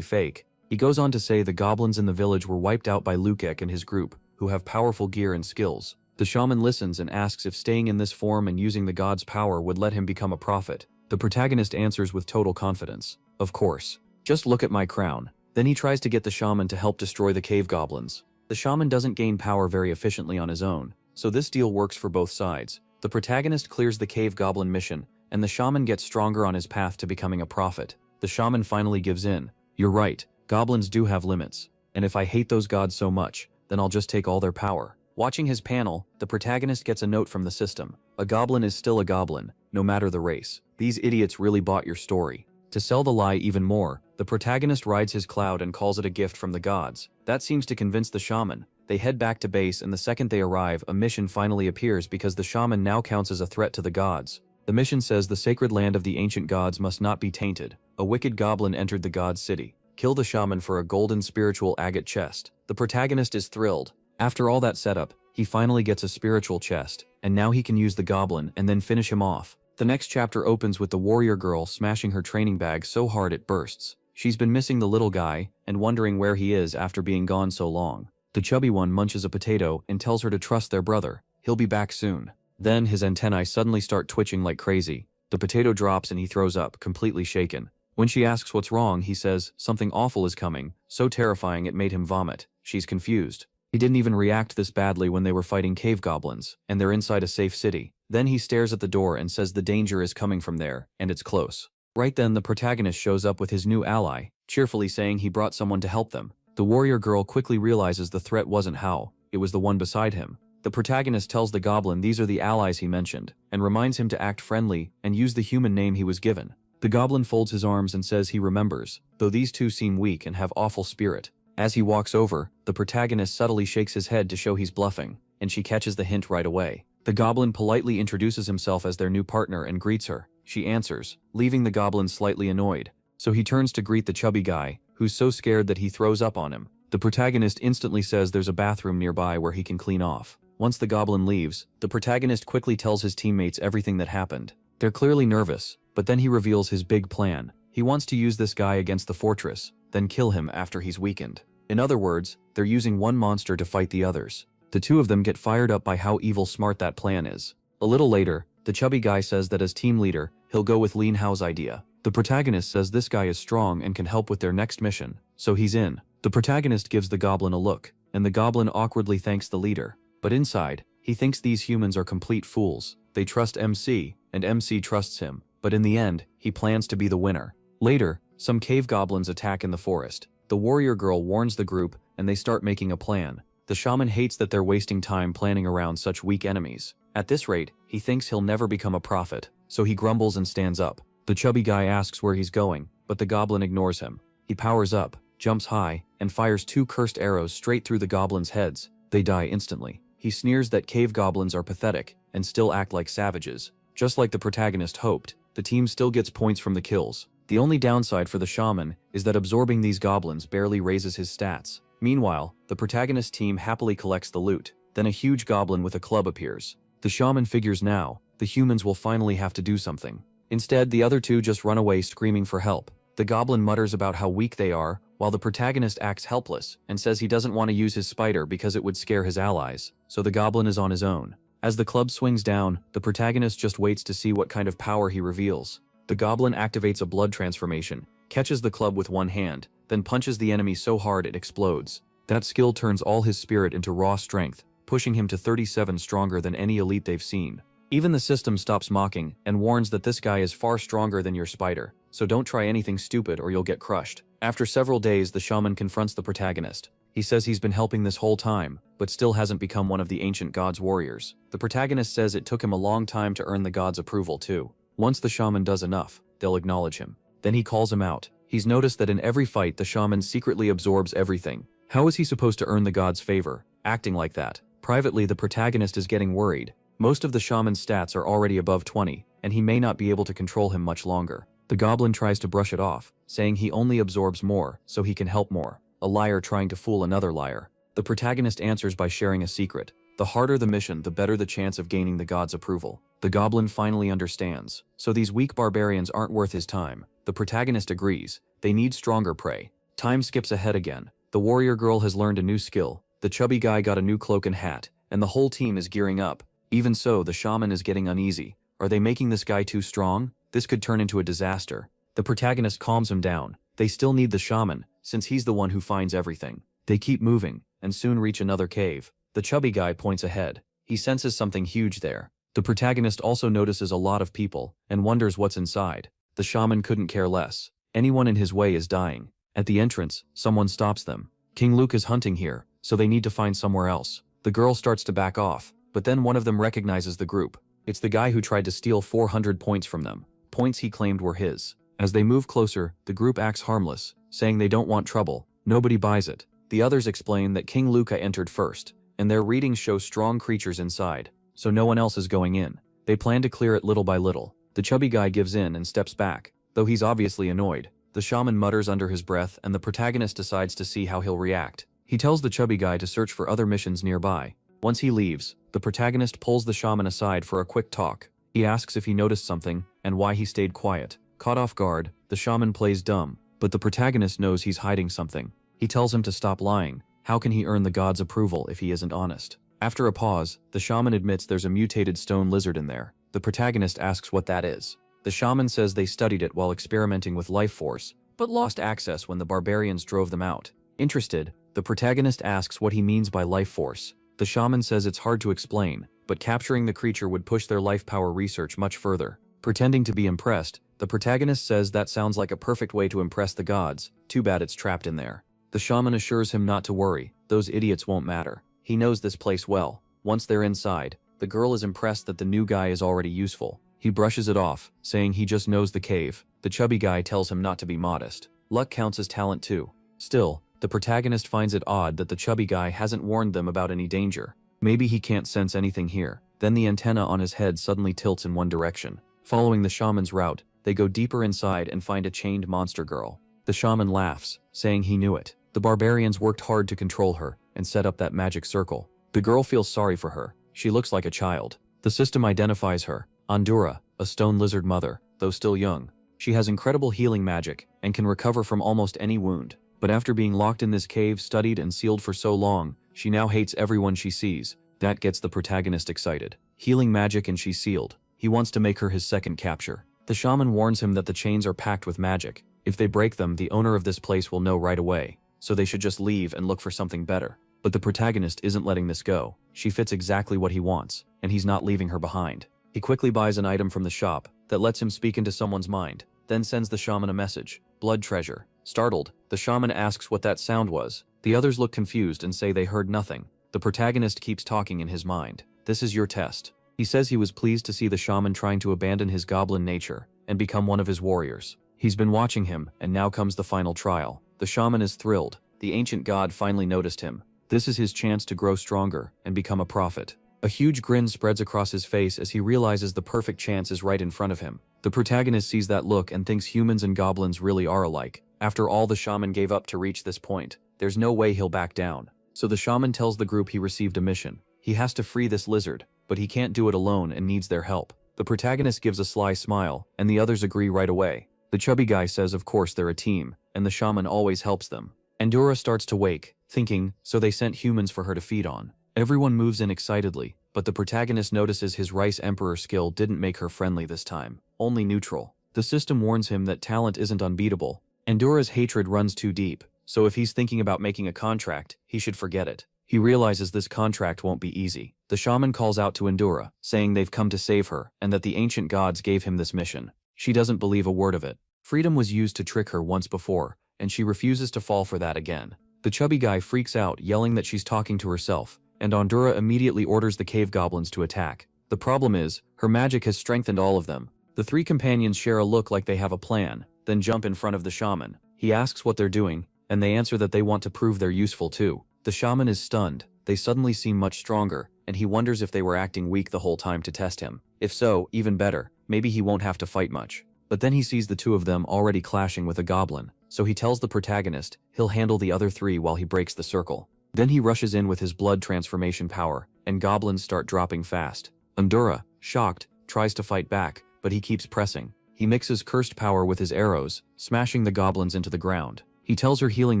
fake. He goes on to say the goblins in the village were wiped out by Lukek and his group, who have powerful gear and skills. The shaman listens and asks if staying in this form and using the god's power would let him become a prophet. The protagonist answers with total confidence. Of course. Just look at my crown. Then he tries to get the shaman to help destroy the cave goblins. The shaman doesn't gain power very efficiently on his own, so this deal works for both sides. The protagonist clears the cave goblin mission, and the shaman gets stronger on his path to becoming a prophet. The shaman finally gives in. You're right, goblins do have limits, and if I hate those gods so much, then I'll just take all their power. Watching his panel, the protagonist gets a note from the system. A goblin is still a goblin, no matter the race. These idiots really bought your story. To sell the lie even more, the protagonist rides his cloud and calls it a gift from the gods. That seems to convince the shaman. They head back to base, and the second they arrive, a mission finally appears because the shaman now counts as a threat to the gods. The mission says the sacred land of the ancient gods must not be tainted. A wicked goblin entered the god's city. Kill the shaman for a golden spiritual agate chest. The protagonist is thrilled. After all that setup, he finally gets a spiritual chest, and now he can use the goblin and then finish him off. The next chapter opens with the warrior girl smashing her training bag so hard it bursts. She's been missing the little guy and wondering where he is after being gone so long. The chubby one munches a potato and tells her to trust their brother. He'll be back soon. Then his antennae suddenly start twitching like crazy. The potato drops and he throws up, completely shaken. When she asks what's wrong, he says something awful is coming, so terrifying it made him vomit. She's confused. He didn't even react this badly when they were fighting cave goblins, and they're inside a safe city. Then he stares at the door and says the danger is coming from there, and it's close. Right then the protagonist shows up with his new ally, cheerfully saying he brought someone to help them. The warrior girl quickly realizes the threat wasn't Hao, it was the one beside him. The protagonist tells the goblin these are the allies he mentioned, and reminds him to act friendly and use the human name he was given. The goblin folds his arms and says he remembers, though these two seem weak and have awful spirit. As he walks over, the protagonist subtly shakes his head to show he's bluffing, and she catches the hint right away. The goblin politely introduces himself as their new partner and greets her. She answers, leaving the goblin slightly annoyed. So he turns to greet the chubby guy, who's so scared that he throws up on him. The protagonist instantly says there's a bathroom nearby where he can clean off. Once the goblin leaves, the protagonist quickly tells his teammates everything that happened. They're clearly nervous, but then he reveals his big plan. He wants to use this guy against the fortress, then kill him after he's weakened. In other words, they're using one monster to fight the others. The two of them get fired up by how evil smart that plan is. A little later, the chubby guy says that as team leader, he'll go with Lin Hao's idea. The protagonist says this guy is strong and can help with their next mission, so he's in. The protagonist gives the goblin a look, and the goblin awkwardly thanks the leader. But inside, he thinks these humans are complete fools. They trust MC, and MC trusts him, but in the end, he plans to be the winner. Later, some cave goblins attack in the forest. The warrior girl warns the group, and they start making a plan. The shaman hates that they're wasting time planning around such weak enemies. At this rate, he thinks he'll never become a prophet, so he grumbles and stands up. The chubby guy asks where he's going, but the goblin ignores him. He powers up, jumps high, and fires 2 cursed arrows straight through the goblins' heads. They die instantly. He sneers that cave goblins are pathetic and still act like savages. Just like the protagonist hoped, the team still gets points from the kills. The only downside for the shaman is that absorbing these goblins barely raises his stats. Meanwhile, the protagonist team happily collects the loot. Then a huge goblin with a club appears. The shaman figures now, the humans will finally have to do something. Instead, the other two just run away screaming for help. The goblin mutters about how weak they are, while the protagonist acts helpless and says he doesn't want to use his spider because it would scare his allies, so the goblin is on his own. As the club swings down, the protagonist just waits to see what kind of power he reveals. The goblin activates a blood transformation, catches the club with one hand, then punches the enemy so hard it explodes. That skill turns all his spirit into raw strength, pushing him to 37 stronger than any elite they've seen. Even the system stops mocking and warns that this guy is far stronger than your spider, so don't try anything stupid or you'll get crushed. After several days, the shaman confronts the protagonist. He says he's been helping this whole time, but still hasn't become one of the ancient gods' warriors. The protagonist says it took him a long time to earn the gods' approval too. Once the shaman does enough, they'll acknowledge him. Then he calls him out. He's noticed that in every fight the shaman secretly absorbs everything. How is he supposed to earn the gods' favor, acting like that? Privately, the protagonist is getting worried. Most of the shaman's stats are already above 20, and he may not be able to control him much longer. The goblin tries to brush it off, saying he only absorbs more, so he can help more. A liar trying to fool another liar. The protagonist answers by sharing a secret. The harder the mission, the better the chance of gaining the god's approval. The goblin finally understands. So these weak barbarians aren't worth his time. The protagonist agrees. They need stronger prey. Time skips ahead again. The warrior girl has learned a new skill. The chubby guy got a new cloak and hat, and the whole team is gearing up. Even so, the shaman is getting uneasy. Are they making this guy too strong? This could turn into a disaster. The protagonist calms him down. They still need the shaman, since he's the one who finds everything. They keep moving, and soon reach another cave. The chubby guy points ahead. He senses something huge there. The protagonist also notices a lot of people, and wonders what's inside. The shaman couldn't care less. Anyone in his way is dying. At the entrance, someone stops them. King Luke is hunting here, so they need to find somewhere else. The girl starts to back off, but then one of them recognizes the group. It's the guy who tried to steal 400 points from them. Points he claimed were his. As they move closer, the group acts harmless, saying they don't want trouble. Nobody buys it. The others explain that King Luca entered first, and their readings show strong creatures inside, so no one else is going in. They plan to clear it little by little. The chubby guy gives in and steps back, though he's obviously annoyed. The shaman mutters under his breath, and the protagonist decides to see how he'll react. He tells the chubby guy to search for other missions nearby. Once he leaves, the protagonist pulls the shaman aside for a quick talk. He asks if he noticed something, and why he stayed quiet. Caught off guard, the shaman plays dumb, but the protagonist knows he's hiding something. He tells him to stop lying. How can he earn the god's approval if he isn't honest? After a pause, the shaman admits there's a mutated stone lizard in there. The protagonist asks what that is. The shaman says they studied it while experimenting with life force, but lost access when the barbarians drove them out. Interested, The protagonist asks what he means by life force. The shaman says it's hard to explain, but capturing the creature would push their life power research much further. Pretending to be impressed, the protagonist says that sounds like a perfect way to impress the gods, too bad it's trapped in there. The shaman assures him not to worry, those idiots won't matter. He knows this place well. Once they're inside, the girl is impressed that the new guy is already useful. He brushes it off, saying he just knows the cave. The chubby guy tells him not to be modest. Luck counts as talent too. Still, the protagonist finds it odd that the chubby guy hasn't warned them about any danger. Maybe he can't sense anything here. Then the antenna on his head suddenly tilts in one direction. Following the shaman's route, they go deeper inside and find a chained monster girl. The shaman laughs, saying he knew it. The barbarians worked hard to control her and set up that magic circle. The girl feels sorry for her. She looks like a child. The system identifies her, Andura, a stone lizard mother, though still young. She has incredible healing magic and can recover from almost any wound. But after being locked in this cave, studied and sealed for so long, she now hates everyone she sees. That gets the protagonist excited. Healing magic and she's sealed. He wants to make her his second capture. The shaman warns him that the chains are packed with magic. If they break them, the owner of this place will know right away, so they should just leave and look for something better. But the protagonist isn't letting this go. She fits exactly what he wants, and he's not leaving her behind. He quickly buys an item from the shop that lets him speak into someone's mind, then sends the shaman a message. Blood treasure. Startled, the shaman asks what that sound was. The others look confused and say they heard nothing. The protagonist keeps talking in his mind. This is your test. He says he was pleased to see the shaman trying to abandon his goblin nature and become one of his warriors. He's been watching him, and now comes the final trial. The shaman is thrilled. The ancient god finally noticed him. This is his chance to grow stronger and become a prophet. A huge grin spreads across his face as he realizes the perfect chance is right in front of him. The protagonist sees that look and thinks humans and goblins really are alike. After all the shaman gave up to reach this point, there's no way he'll back down. So the shaman tells the group he received a mission. He has to free this lizard, but he can't do it alone and needs their help. The protagonist gives a sly smile, and the others agree right away. The chubby guy says of course they're a team, and the shaman always helps them. Andura starts to wake, thinking, so they sent humans for her to feed on. Everyone moves in excitedly, but the protagonist notices his Rice Emperor skill didn't make her friendly this time, only neutral. The system warns him that talent isn't unbeatable. Andura's hatred runs too deep, so if he's thinking about making a contract, he should forget it. He realizes this contract won't be easy. The shaman calls out to Andura, saying they've come to save her and that the ancient gods gave him this mission. She doesn't believe a word of it. Freedom was used to trick her once before, and she refuses to fall for that again. The chubby guy freaks out, yelling that she's talking to herself, and Andura immediately orders the cave goblins to attack. The problem is, her magic has strengthened all of them. The three companions share a look like they have a plan, then jump in front of the shaman. He asks what they're doing, and they answer that they want to prove they're useful too. The shaman is stunned. They suddenly seem much stronger, and he wonders if they were acting weak the whole time to test him. If so, even better, maybe he won't have to fight much. But then he sees the two of them already clashing with a goblin, so he tells the protagonist he'll handle the other three while he breaks the circle. Then he rushes in with his blood transformation power, and goblins start dropping fast. Andura, shocked, tries to fight back, but he keeps pressing. He mixes cursed power with his arrows, smashing the goblins into the ground. He tells her healing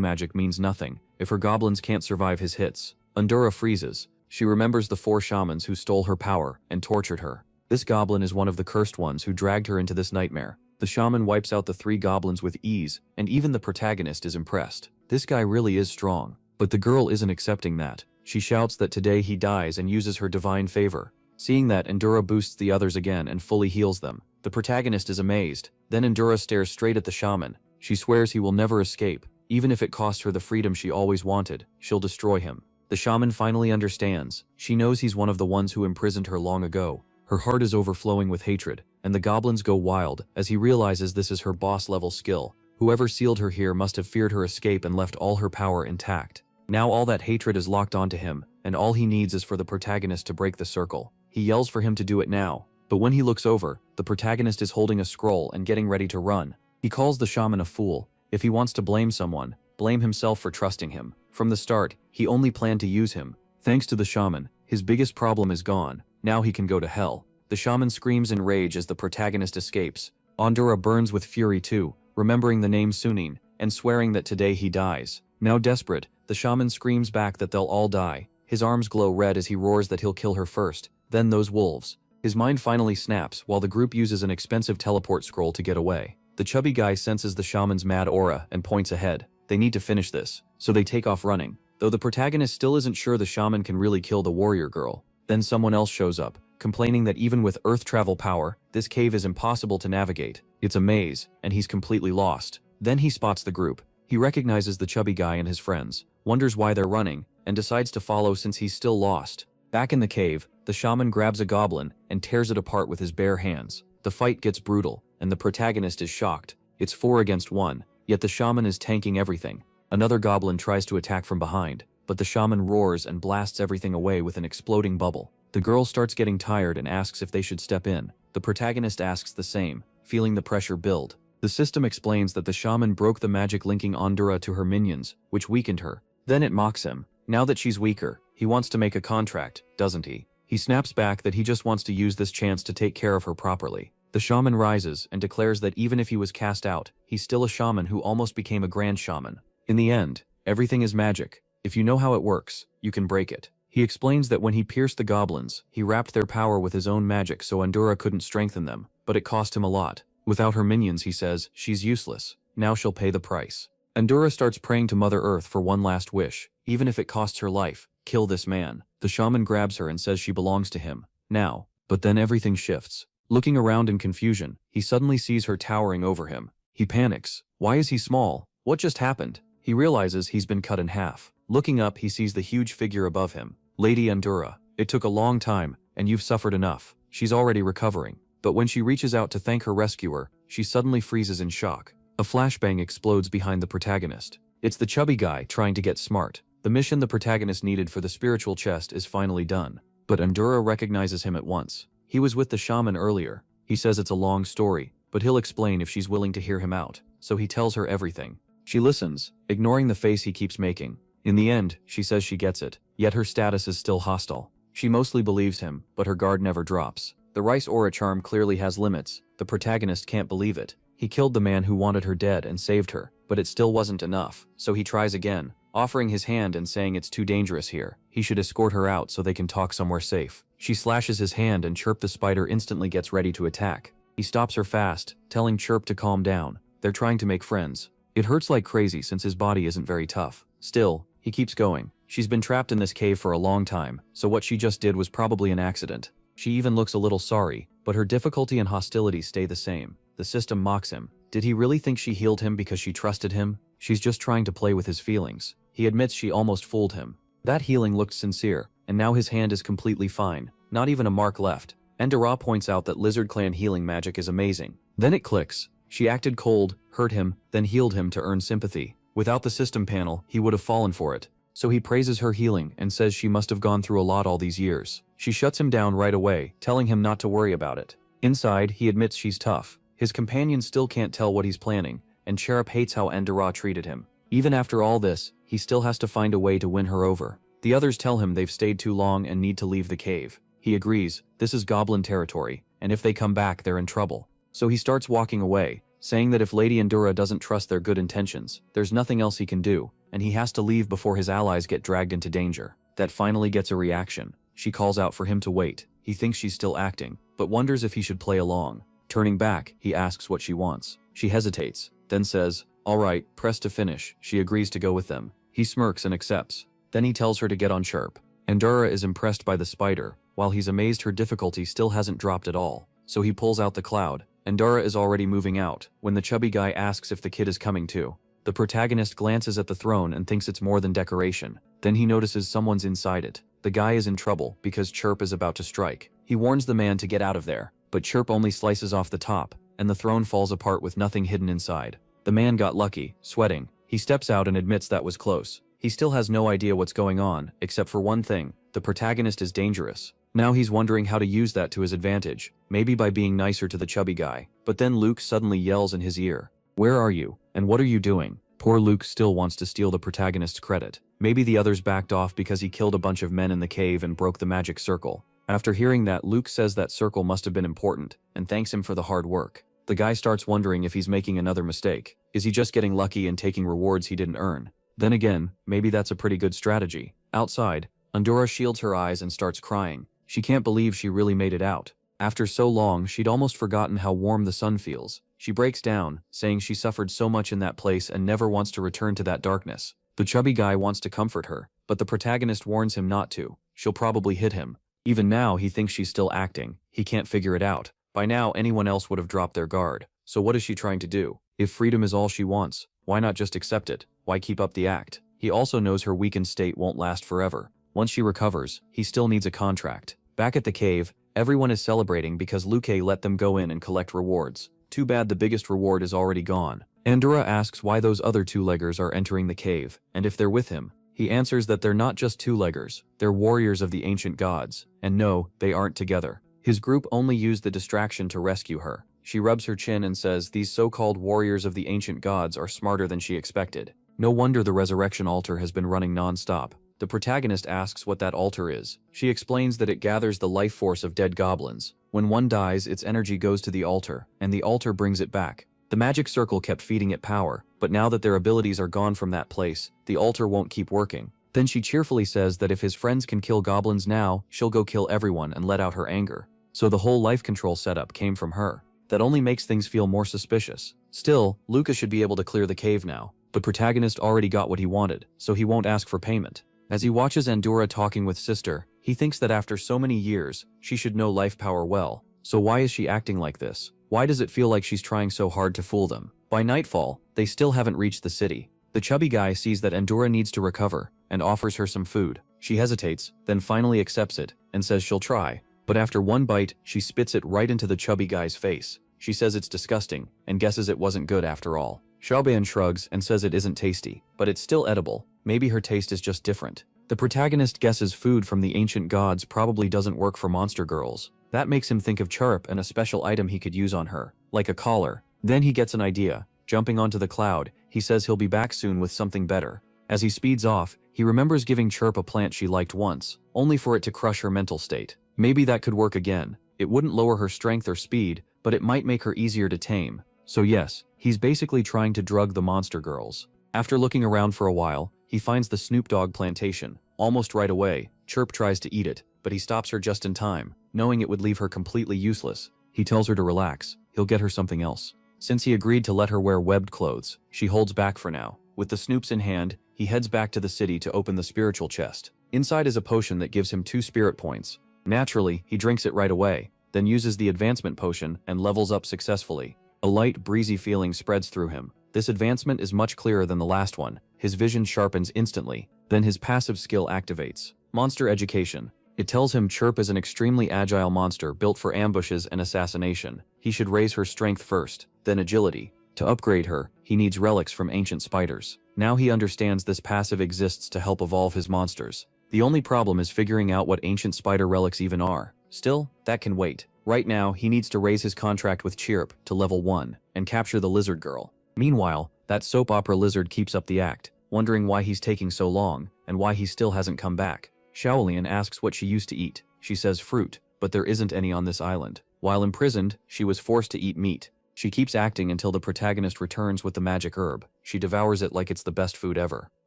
magic means nothing if her goblins can't survive his hits. Andura freezes. She remembers the 4 shamans who stole her power and tortured her. This goblin is one of the cursed ones who dragged her into this nightmare. The shaman wipes out the 3 goblins with ease, and even the protagonist is impressed. This guy really is strong. But the girl isn't accepting that. She shouts that today he dies and uses her divine favor. Seeing that, Andura boosts the others again and fully heals them. The protagonist is amazed. Then Andura stares straight at the shaman. She swears he will never escape. Even if it costs her the freedom she always wanted, she'll destroy him. The shaman finally understands. She knows he's one of the ones who imprisoned her long ago. Her heart is overflowing with hatred, and the goblins go wild as he realizes this is her boss-level skill. Whoever sealed her here must have feared her escape and left all her power intact. Now all that hatred is locked onto him, and all he needs is for the protagonist to break the circle. He yells for him to do it now, but when he looks over, the protagonist is holding a scroll and getting ready to run. He calls the shaman a fool. If he wants to blame someone, blame himself for trusting him. From the start, he only planned to use him. Thanks to the shaman, his biggest problem is gone. Now he can go to hell. The shaman screams in rage as the protagonist escapes. Andura burns with fury too, remembering the name Sunin, and swearing that today he dies. Now desperate, the shaman screams back that they'll all die. His arms glow red as he roars that he'll kill her first, then those wolves. His mind finally snaps while the group uses an expensive teleport scroll to get away. The chubby guy senses the shaman's mad aura and points ahead. They need to finish this, so they take off running. though the protagonist still isn't sure the shaman can really kill the warrior girl. Then someone else shows up, complaining that even with earth travel power, this cave is impossible to navigate. It's a maze, and he's completely lost. Then he spots the group. He recognizes the chubby guy and his friends, wonders why they're running, and decides to follow since he's still lost. Back in the cave, the shaman grabs a goblin and tears it apart with his bare hands. The fight gets brutal, and the protagonist is shocked. It's 4 against 1, yet the shaman is tanking everything. Another goblin tries to attack from behind, but the shaman roars and blasts everything away with an exploding bubble. The girl starts getting tired and asks if they should step in. The protagonist asks the same, feeling the pressure build. The system explains that the shaman broke the magic linking Andura to her minions, which weakened her. Then it mocks him. Now that she's weaker, he wants to make a contract, doesn't he? He snaps back that he just wants to use this chance to take care of her properly. The shaman rises and declares that even if he was cast out, he's still a shaman who almost became a grand shaman. In the end, everything is magic. If you know how it works, you can break it. He explains that when he pierced the goblins, he wrapped their power with his own magic so Andura couldn't strengthen them, but it cost him a lot. Without her minions, he says, she's useless. Now she'll pay the price. Andura starts praying to Mother Earth for one last wish, even if it costs her life. Kill this man. The shaman grabs her and says she belongs to him. Now. But then everything shifts. Looking around in confusion, he suddenly sees her towering over him. He panics. Why is he small? What just happened? He realizes he's been cut in half. Looking up, he sees the huge figure above him. Lady Andura, it took a long time, and you've suffered enough. She's already recovering. But when she reaches out to thank her rescuer, she suddenly freezes in shock. A flashbang explodes behind the protagonist. It's the chubby guy trying to get smart. The mission the protagonist needed for the spiritual chest is finally done. But Andura recognizes him at once. He was with the shaman earlier. He says it's a long story, but he'll explain if she's willing to hear him out. So he tells her everything. She listens, ignoring the face he keeps making. In the end, she says she gets it, yet her status is still hostile. She mostly believes him, but her guard never drops. The rice aura charm clearly has limits. The protagonist can't believe it. He killed the man who wanted her dead and saved her, but it still wasn't enough, so he tries again, offering his hand and saying it's too dangerous here. He should escort her out so they can talk somewhere safe. She slashes his hand and Chirp the spider instantly gets ready to attack. He stops her fast, telling Chirp to calm down. They're trying to make friends. It hurts like crazy since his body isn't very tough. Still, he keeps going. She's been trapped in this cave for a long time, so what she just did was probably an accident. She even looks a little sorry, but her difficulty and hostility stay the same. The system mocks him. Did he really think she healed him because she trusted him? She's just trying to play with his feelings. He admits she almost fooled him. That healing looked sincere, and now his hand is completely fine. Not even a mark left. Endera points out that Lizard Clan healing magic is amazing. Then it clicks. She acted cold, hurt him, then healed him to earn sympathy. Without the system panel, he would have fallen for it. So he praises her healing and says she must have gone through a lot all these years. She shuts him down right away, telling him not to worry about it. Inside, he admits she's tough. His companions still can't tell what he's planning, and Cherub hates how Endera treated him. Even after all this, he still has to find a way to win her over. The others tell him they've stayed too long and need to leave the cave. He agrees, this is goblin territory, and if they come back, they're in trouble. So he starts walking away, saying that if Lady Endura doesn't trust their good intentions, there's nothing else he can do, and he has to leave before his allies get dragged into danger. That finally gets a reaction. She calls out for him to wait. He thinks she's still acting, but wonders if he should play along. Turning back, he asks what she wants. She hesitates, then says, all right, press to finish. She agrees to go with them. He smirks and accepts. Then he tells her to get on Chirp. Endura is impressed by the spider, while he's amazed her difficulty still hasn't dropped at all. So he pulls out the cloud. Endura is already moving out, when the chubby guy asks if the kid is coming too. The protagonist glances at the throne and thinks it's more than decoration. Then he notices someone's inside it. The guy is in trouble because Chirp is about to strike. He warns the man to get out of there, but Chirp only slices off the top, and the throne falls apart with nothing hidden inside. The man got lucky, sweating. He steps out and admits that was close. He still has no idea what's going on, except for one thing: the protagonist is dangerous. Now he's wondering how to use that to his advantage, maybe by being nicer to the chubby guy. But then Luke suddenly yells in his ear, "Where are you? And what are you doing?" Poor Luke still wants to steal the protagonist's credit. Maybe the others backed off because he killed a bunch of men in the cave and broke the magic circle. After hearing that, Luke says that circle must have been important, and thanks him for the hard work. The guy starts wondering if he's making another mistake. Is he just getting lucky and taking rewards he didn't earn? Then again, maybe that's a pretty good strategy. Outside, Endura shields her eyes and starts crying. She can't believe she really made it out. After so long, she'd almost forgotten how warm the sun feels. She breaks down, saying she suffered so much in that place and never wants to return to that darkness. The chubby guy wants to comfort her, but the protagonist warns him not to. She'll probably hit him. Even now, he thinks she's still acting. He can't figure it out. By now, anyone else would have dropped their guard. So what is she trying to do? If freedom is all she wants, why not just accept it? Why keep up the act? He also knows her weakened state won't last forever. Once she recovers, he still needs a contract. Back at the cave, everyone is celebrating because Luke let them go in and collect rewards. Too bad the biggest reward is already gone. Andorra asks why those other two-leggers are entering the cave, and if they're with him. He answers that they're not just two-leggers, they're warriors of the ancient gods, and no, they aren't together. His group only used the distraction to rescue her. She rubs her chin and says these so-called warriors of the ancient gods are smarter than she expected. No wonder the resurrection altar has been running non-stop. The protagonist asks what that altar is. She explains that it gathers the life force of dead goblins. When one dies, its energy goes to the altar, and the altar brings it back. The magic circle kept feeding it power, but now that their abilities are gone from that place, the altar won't keep working. Then she cheerfully says that if his friends can kill goblins now, she'll go kill everyone and let out her anger. So the whole life control setup came from her. That only makes things feel more suspicious. Still, Lucas should be able to clear the cave now. The protagonist already got what he wanted, so he won't ask for payment. As he watches Andorra talking with Sister, he thinks that after so many years, she should know life power well. So why is she acting like this? Why does it feel like she's trying so hard to fool them? By nightfall, they still haven't reached the city. The chubby guy sees that Andorra needs to recover, and offers her some food. She hesitates, then finally accepts it, and says she'll try. But after one bite, she spits it right into the chubby guy's face. She says it's disgusting, and guesses it wasn't good after all. Xiaoban shrugs and says it isn't tasty, but it's still edible. Maybe her taste is just different. The protagonist guesses food from the ancient gods probably doesn't work for monster girls. That makes him think of Chirp and a special item he could use on her, like a collar. Then he gets an idea. Jumping onto the cloud, he says he'll be back soon with something better. As he speeds off, he remembers giving Chirp a plant she liked once, only for it to crush her mental state. Maybe that could work again. It wouldn't lower her strength or speed, but it might make her easier to tame. So yes, he's basically trying to drug the monster girls. After looking around for a while, he finds the Snoop Dogg plantation. Almost right away, Chirp tries to eat it, but he stops her just in time, knowing it would leave her completely useless. He tells her to relax, he'll get her something else. Since he agreed to let her wear webbed clothes, she holds back for now. With the Snoops in hand, he heads back to the city to open the spiritual chest. Inside is a potion that gives him 2 spirit points. Naturally, he drinks it right away, then uses the advancement potion and levels up successfully. A light, breezy feeling spreads through him. This advancement is much clearer than the last one. His vision sharpens instantly. Then his passive skill activates. Monster Education. It tells him Chirp is an extremely agile monster built for ambushes and assassination. He should raise her strength first, then agility. To upgrade her, he needs relics from ancient spiders. Now he understands this passive exists to help evolve his monsters. The only problem is figuring out what ancient spider relics even are. Still, that can wait. Right now, he needs to raise his contract with Chirp to level 1 and capture the lizard girl. Meanwhile, that soap opera lizard keeps up the act, wondering why he's taking so long and why he still hasn't come back. Shaolin asks what she used to eat. She says fruit, but there isn't any on this island. While imprisoned, she was forced to eat meat. She keeps acting until the protagonist returns with the magic herb. She devours it like it's the best food ever.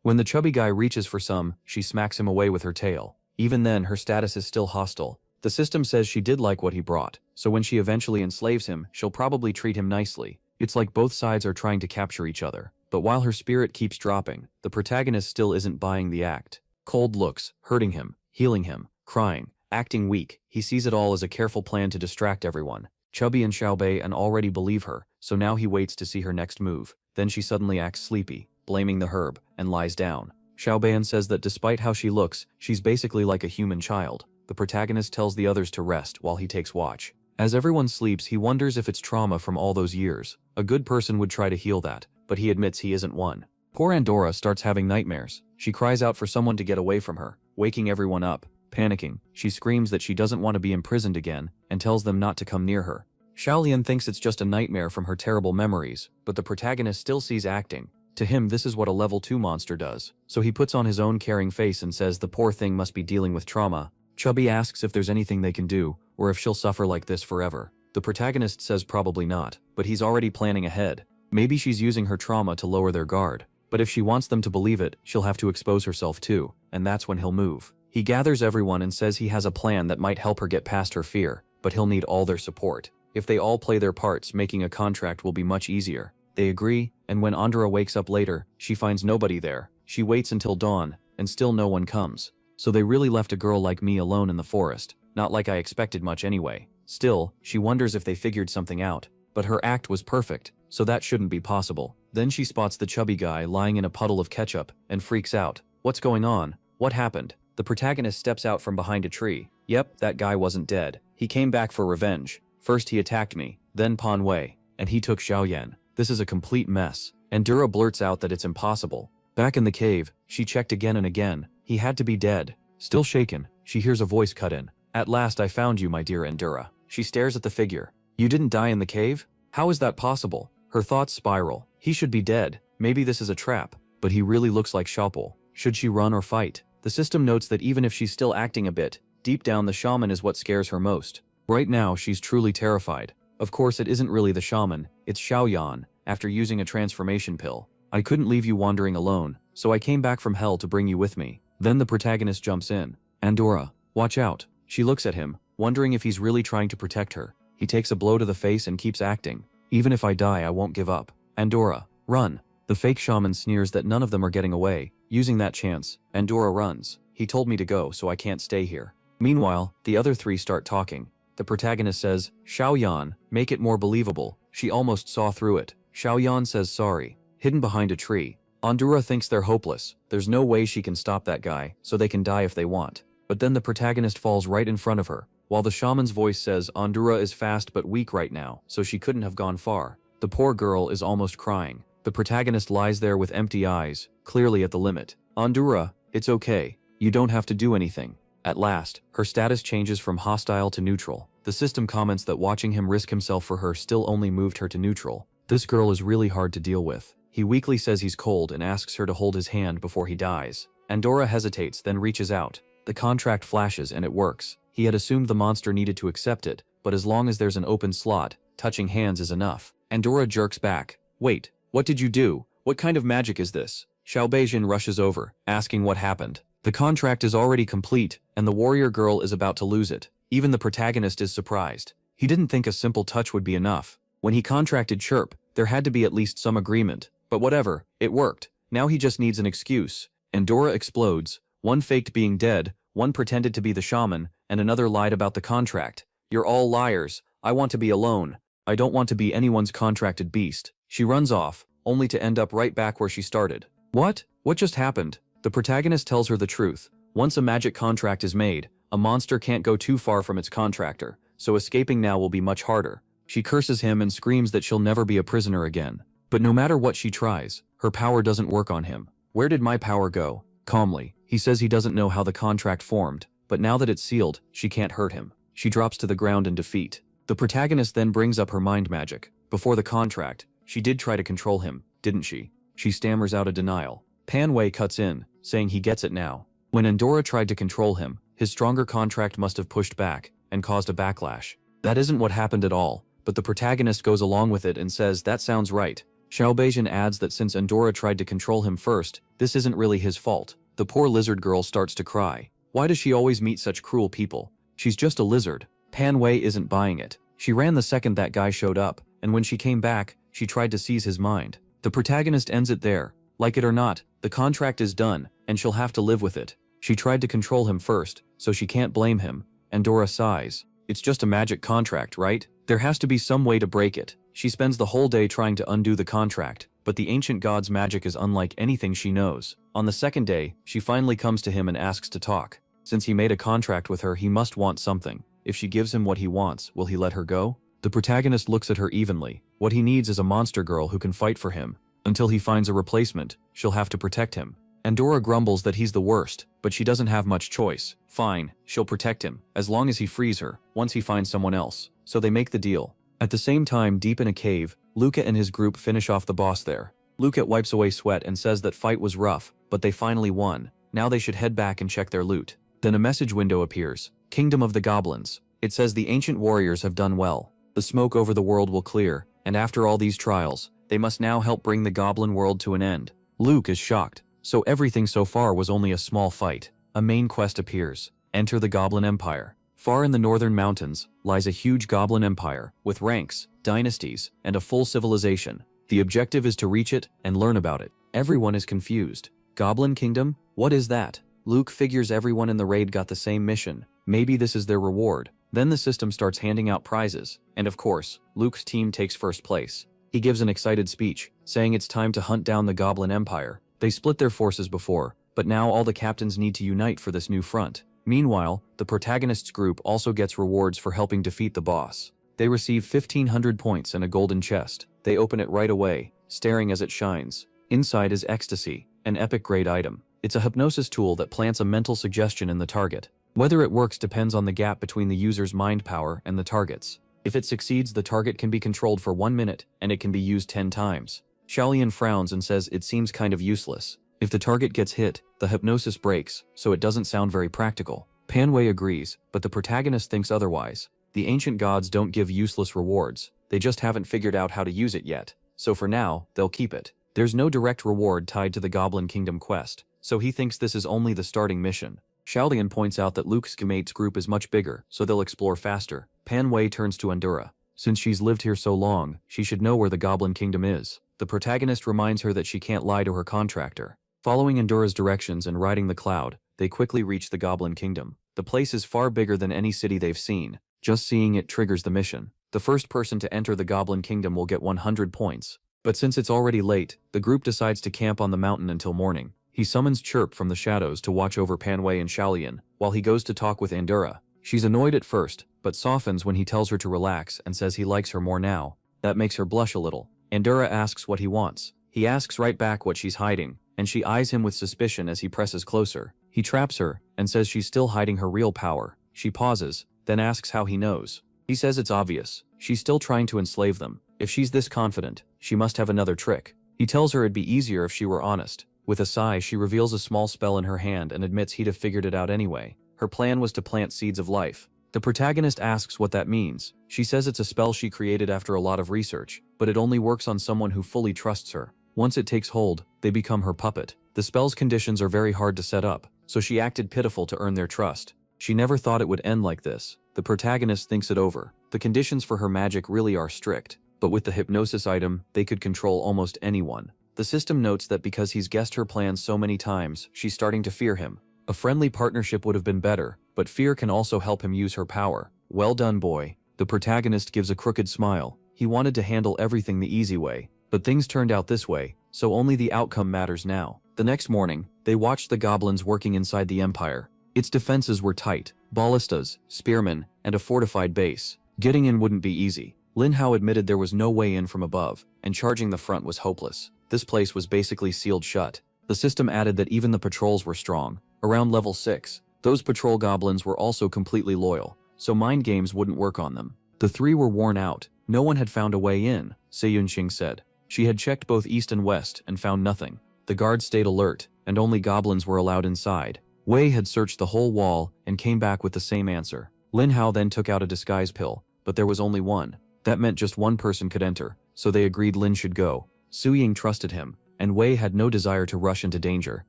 When the chubby guy reaches for some, she smacks him away with her tail. Even then, her status is still hostile. The system says she did like what he brought, so when she eventually enslaves him, she'll probably treat him nicely. It's like both sides are trying to capture each other. But while her spirit keeps dropping, the protagonist still isn't buying the act. Cold looks, hurting him, healing him, crying, acting weak. He sees it all as a careful plan to distract everyone. Chubby and Xiaobei and already believe her, so now he waits to see her next move. Then she suddenly acts sleepy, blaming the herb, and lies down. Xiaobai says that despite how she looks, she's basically like a human child. The protagonist tells the others to rest while he takes watch. As everyone sleeps, he wonders if it's trauma from all those years. A good person would try to heal that, but he admits he isn't one. Poor Andorra starts having nightmares. She cries out for someone to get away from her, waking everyone up. Panicking, she screams that she doesn't want to be imprisoned again and tells them not to come near her. Shaolian thinks it's just a nightmare from her terrible memories, but the protagonist still sees acting. To him, this is what a level 2 monster does. So he puts on his own caring face and says the poor thing must be dealing with trauma. Chubby asks if there's anything they can do, or if she'll suffer like this forever. The protagonist says probably not, but he's already planning ahead. Maybe she's using her trauma to lower their guard. But if she wants them to believe it, she'll have to expose herself too, and that's when he'll move. He gathers everyone and says he has a plan that might help her get past her fear, but he'll need all their support. If they all play their parts, making a contract will be much easier. They agree, and when Andorra wakes up later, she finds nobody there. She waits until dawn, and still no one comes. So they really left a girl like me alone in the forest. Not like I expected much anyway. Still, she wonders if they figured something out. But her act was perfect, so that shouldn't be possible. Then she spots the chubby guy lying in a puddle of ketchup, and freaks out. What's going on? What happened? The protagonist steps out from behind a tree. Yep, that guy wasn't dead. He came back for revenge. First he attacked me, then Pan Wei, and he took Xiaoyan. This is a complete mess. Endura blurts out that it's impossible. Back in the cave, she checked again and again. He had to be dead. Still shaken, she hears a voice cut in. At last I found you, my dear Endura. She stares at the figure. You didn't die in the cave? How is that possible? Her thoughts spiral. He should be dead. Maybe this is a trap. But he really looks like Xiaopol. Should she run or fight? The system notes that even if she's still acting a bit, deep down the shaman is what scares her most. Right now, she's truly terrified. Of course, it isn't really the shaman, it's Xiaoyan, after using a transformation pill. I couldn't leave you wandering alone, so I came back from hell to bring you with me. Then the protagonist jumps in. Andorra, watch out. She looks at him, wondering if he's really trying to protect her. He takes a blow to the face and keeps acting. Even if I die, I won't give up. Andorra, run. The fake shaman sneers that none of them are getting away. Using that chance, Andorra runs. He told me to go, so I can't stay here. Meanwhile, the other three start talking. The protagonist says, Xiaoyan, make it more believable. She almost saw through it. Xiaoyan says sorry. Hidden behind a tree. Andorra thinks they're hopeless. There's no way she can stop that guy, so they can die if they want. But then the protagonist falls right in front of her, while the shaman's voice says Andorra is fast but weak right now, so she couldn't have gone far. The poor girl is almost crying. The protagonist lies there with empty eyes, clearly at the limit. Andorra, it's okay. You don't have to do anything. At last, her status changes from hostile to neutral. The system comments that watching him risk himself for her still only moved her to neutral. This girl is really hard to deal with. He weakly says he's cold and asks her to hold his hand before he dies. Andorra hesitates, then reaches out. The contract flashes and it works. He had assumed the monster needed to accept it, but as long as there's an open slot, touching hands is enough. Andorra jerks back. Wait, what did you do? What kind of magic is this? Xiao Beijing rushes over, asking what happened. The contract is already complete, and the warrior girl is about to lose it. Even the protagonist is surprised. He didn't think a simple touch would be enough. When he contracted Chirp, there had to be at least some agreement. But whatever, it worked. Now he just needs an excuse. Andorra explodes. One faked being dead, one pretended to be the shaman, and another lied about the contract. You're all liars. I want to be alone. I don't want to be anyone's contracted beast. She runs off, only to end up right back where she started. What? What just happened? The protagonist tells her the truth. Once a magic contract is made, a monster can't go too far from its contractor, so escaping now will be much harder. She curses him and screams that she'll never be a prisoner again. But no matter what she tries, her power doesn't work on him. Where did my power go? Calmly, he says he doesn't know how the contract formed, but now that it's sealed, she can't hurt him. She drops to the ground in defeat. The protagonist then brings up her mind magic. Before the contract, she did try to control him, didn't she? She stammers out a denial. Pan Wei cuts in, saying he gets it now. When Andorra tried to control him, his stronger contract must have pushed back, and caused a backlash. That isn't what happened at all, but the protagonist goes along with it and says that sounds right. Xiao Beijing adds that since Andorra tried to control him first, this isn't really his fault. The poor lizard girl starts to cry. Why does she always meet such cruel people? She's just a lizard. Pan Wei isn't buying it. She ran the second that guy showed up, and when she came back, she tried to seize his mind. The protagonist ends it there. Like it or not, the contract is done, and she'll have to live with it. She tried to control him first, so she can't blame him. Andorra sighs. It's just a magic contract, right? There has to be some way to break it. She spends the whole day trying to undo the contract, but the ancient god's magic is unlike anything she knows. On the second day, she finally comes to him and asks to talk. Since he made a contract with her, he must want something. If she gives him what he wants, will he let her go? The protagonist looks at her evenly. What he needs is a monster girl who can fight for him. Until he finds a replacement, she'll have to protect him. Andorra grumbles that he's the worst, but she doesn't have much choice. Fine, she'll protect him, as long as he frees her, once he finds someone else. So they make the deal. At the same time, deep in a cave, Luca and his group finish off the boss there. Luca wipes away sweat and says that fight was rough, but they finally won. Now they should head back and check their loot. Then a message window appears. Kingdom of the Goblins. It says the ancient warriors have done well. The smoke over the world will clear, and after all these trials, they must now help bring the goblin world to an end. Luke is shocked. So everything so far was only a small fight. A main quest appears. Enter the Goblin Empire. Far in the northern mountains lies a huge goblin empire with ranks, dynasties, and a full civilization. The objective is to reach it and learn about it. Everyone is confused. Goblin Kingdom? What is that? Luke figures everyone in the raid got the same mission. Maybe this is their reward. Then the system starts handing out prizes, and of course, Luke's team takes first place. He gives an excited speech, saying it's time to hunt down the Goblin Empire. They split their forces before, but now all the captains need to unite for this new front. Meanwhile, the protagonist's group also gets rewards for helping defeat the boss. They receive 1,500 points and a golden chest. They open it right away, staring as it shines. Inside is ecstasy, an epic-grade item. It's a hypnosis tool that plants a mental suggestion in the target. Whether it works depends on the gap between the user's mind power and the target's. If it succeeds, the target can be controlled for 1 minute, and it can be used 10 times. Xiaolian frowns and says it seems kind of useless. If the target gets hit, the hypnosis breaks, so it doesn't sound very practical. Panwei agrees, but the protagonist thinks otherwise. The ancient gods don't give useless rewards, they just haven't figured out how to use it yet. So for now, they'll keep it. There's no direct reward tied to the Goblin Kingdom quest, so he thinks this is only the starting mission. Xiaolian points out that Luke's mate's group is much bigger, so they'll explore faster. Panwei turns to Endura. Since she's lived here so long, she should know where the Goblin Kingdom is. The protagonist reminds her that she can't lie to her contractor. Following Endura's directions and riding the cloud, they quickly reach the Goblin Kingdom. The place is far bigger than any city they've seen. Just seeing it triggers the mission. The first person to enter the Goblin Kingdom will get 100 points. But since it's already late, the group decides to camp on the mountain until morning. He summons Chirp from the shadows to watch over Panwei and Xiaolian, while he goes to talk with Endura. She's annoyed at first, but softens when he tells her to relax and says he likes her more now. That makes her blush a little. Endura asks what he wants. He asks right back what she's hiding, and she eyes him with suspicion as he presses closer. He traps her, and says she's still hiding her real power. She pauses, then asks how he knows. He says it's obvious. She's still trying to enslave them. If she's this confident, she must have another trick. He tells her it'd be easier if she were honest. With a sigh, she reveals a small spell in her hand and admits he'd have figured it out anyway. Her plan was to plant seeds of life. The protagonist asks what that means. She says it's a spell she created after a lot of research, but it only works on someone who fully trusts her. Once it takes hold, they become her puppet. The spell's conditions are very hard to set up, so she acted pitiful to earn their trust. She never thought it would end like this. The protagonist thinks it over. The conditions for her magic really are strict, but with the hypnosis item, they could control almost anyone. The system notes that because he's guessed her plans so many times, she's starting to fear him. A friendly partnership would have been better, but fear can also help him use her power. Well done, boy. The protagonist gives a crooked smile. He wanted to handle everything the easy way, but things turned out this way, so only the outcome matters now. The next morning, they watched the goblins working inside the Empire. Its defenses were tight, ballistas, spearmen, and a fortified base. Getting in wouldn't be easy. Lin Hao admitted there was no way in from above, and charging the front was hopeless. This place was basically sealed shut. The system added that even the patrols were strong. Around level 6, those patrol goblins were also completely loyal, so mind games wouldn't work on them. The three were worn out. No one had found a way in, Seiyunqing said. She had checked both east and west and found nothing. The guards stayed alert, and only goblins were allowed inside. Wei had searched the whole wall and came back with the same answer. Lin Hao then took out a disguise pill, but there was only one. That meant just one person could enter, so they agreed Lin should go. Su Ying trusted him, and Wei had no desire to rush into danger.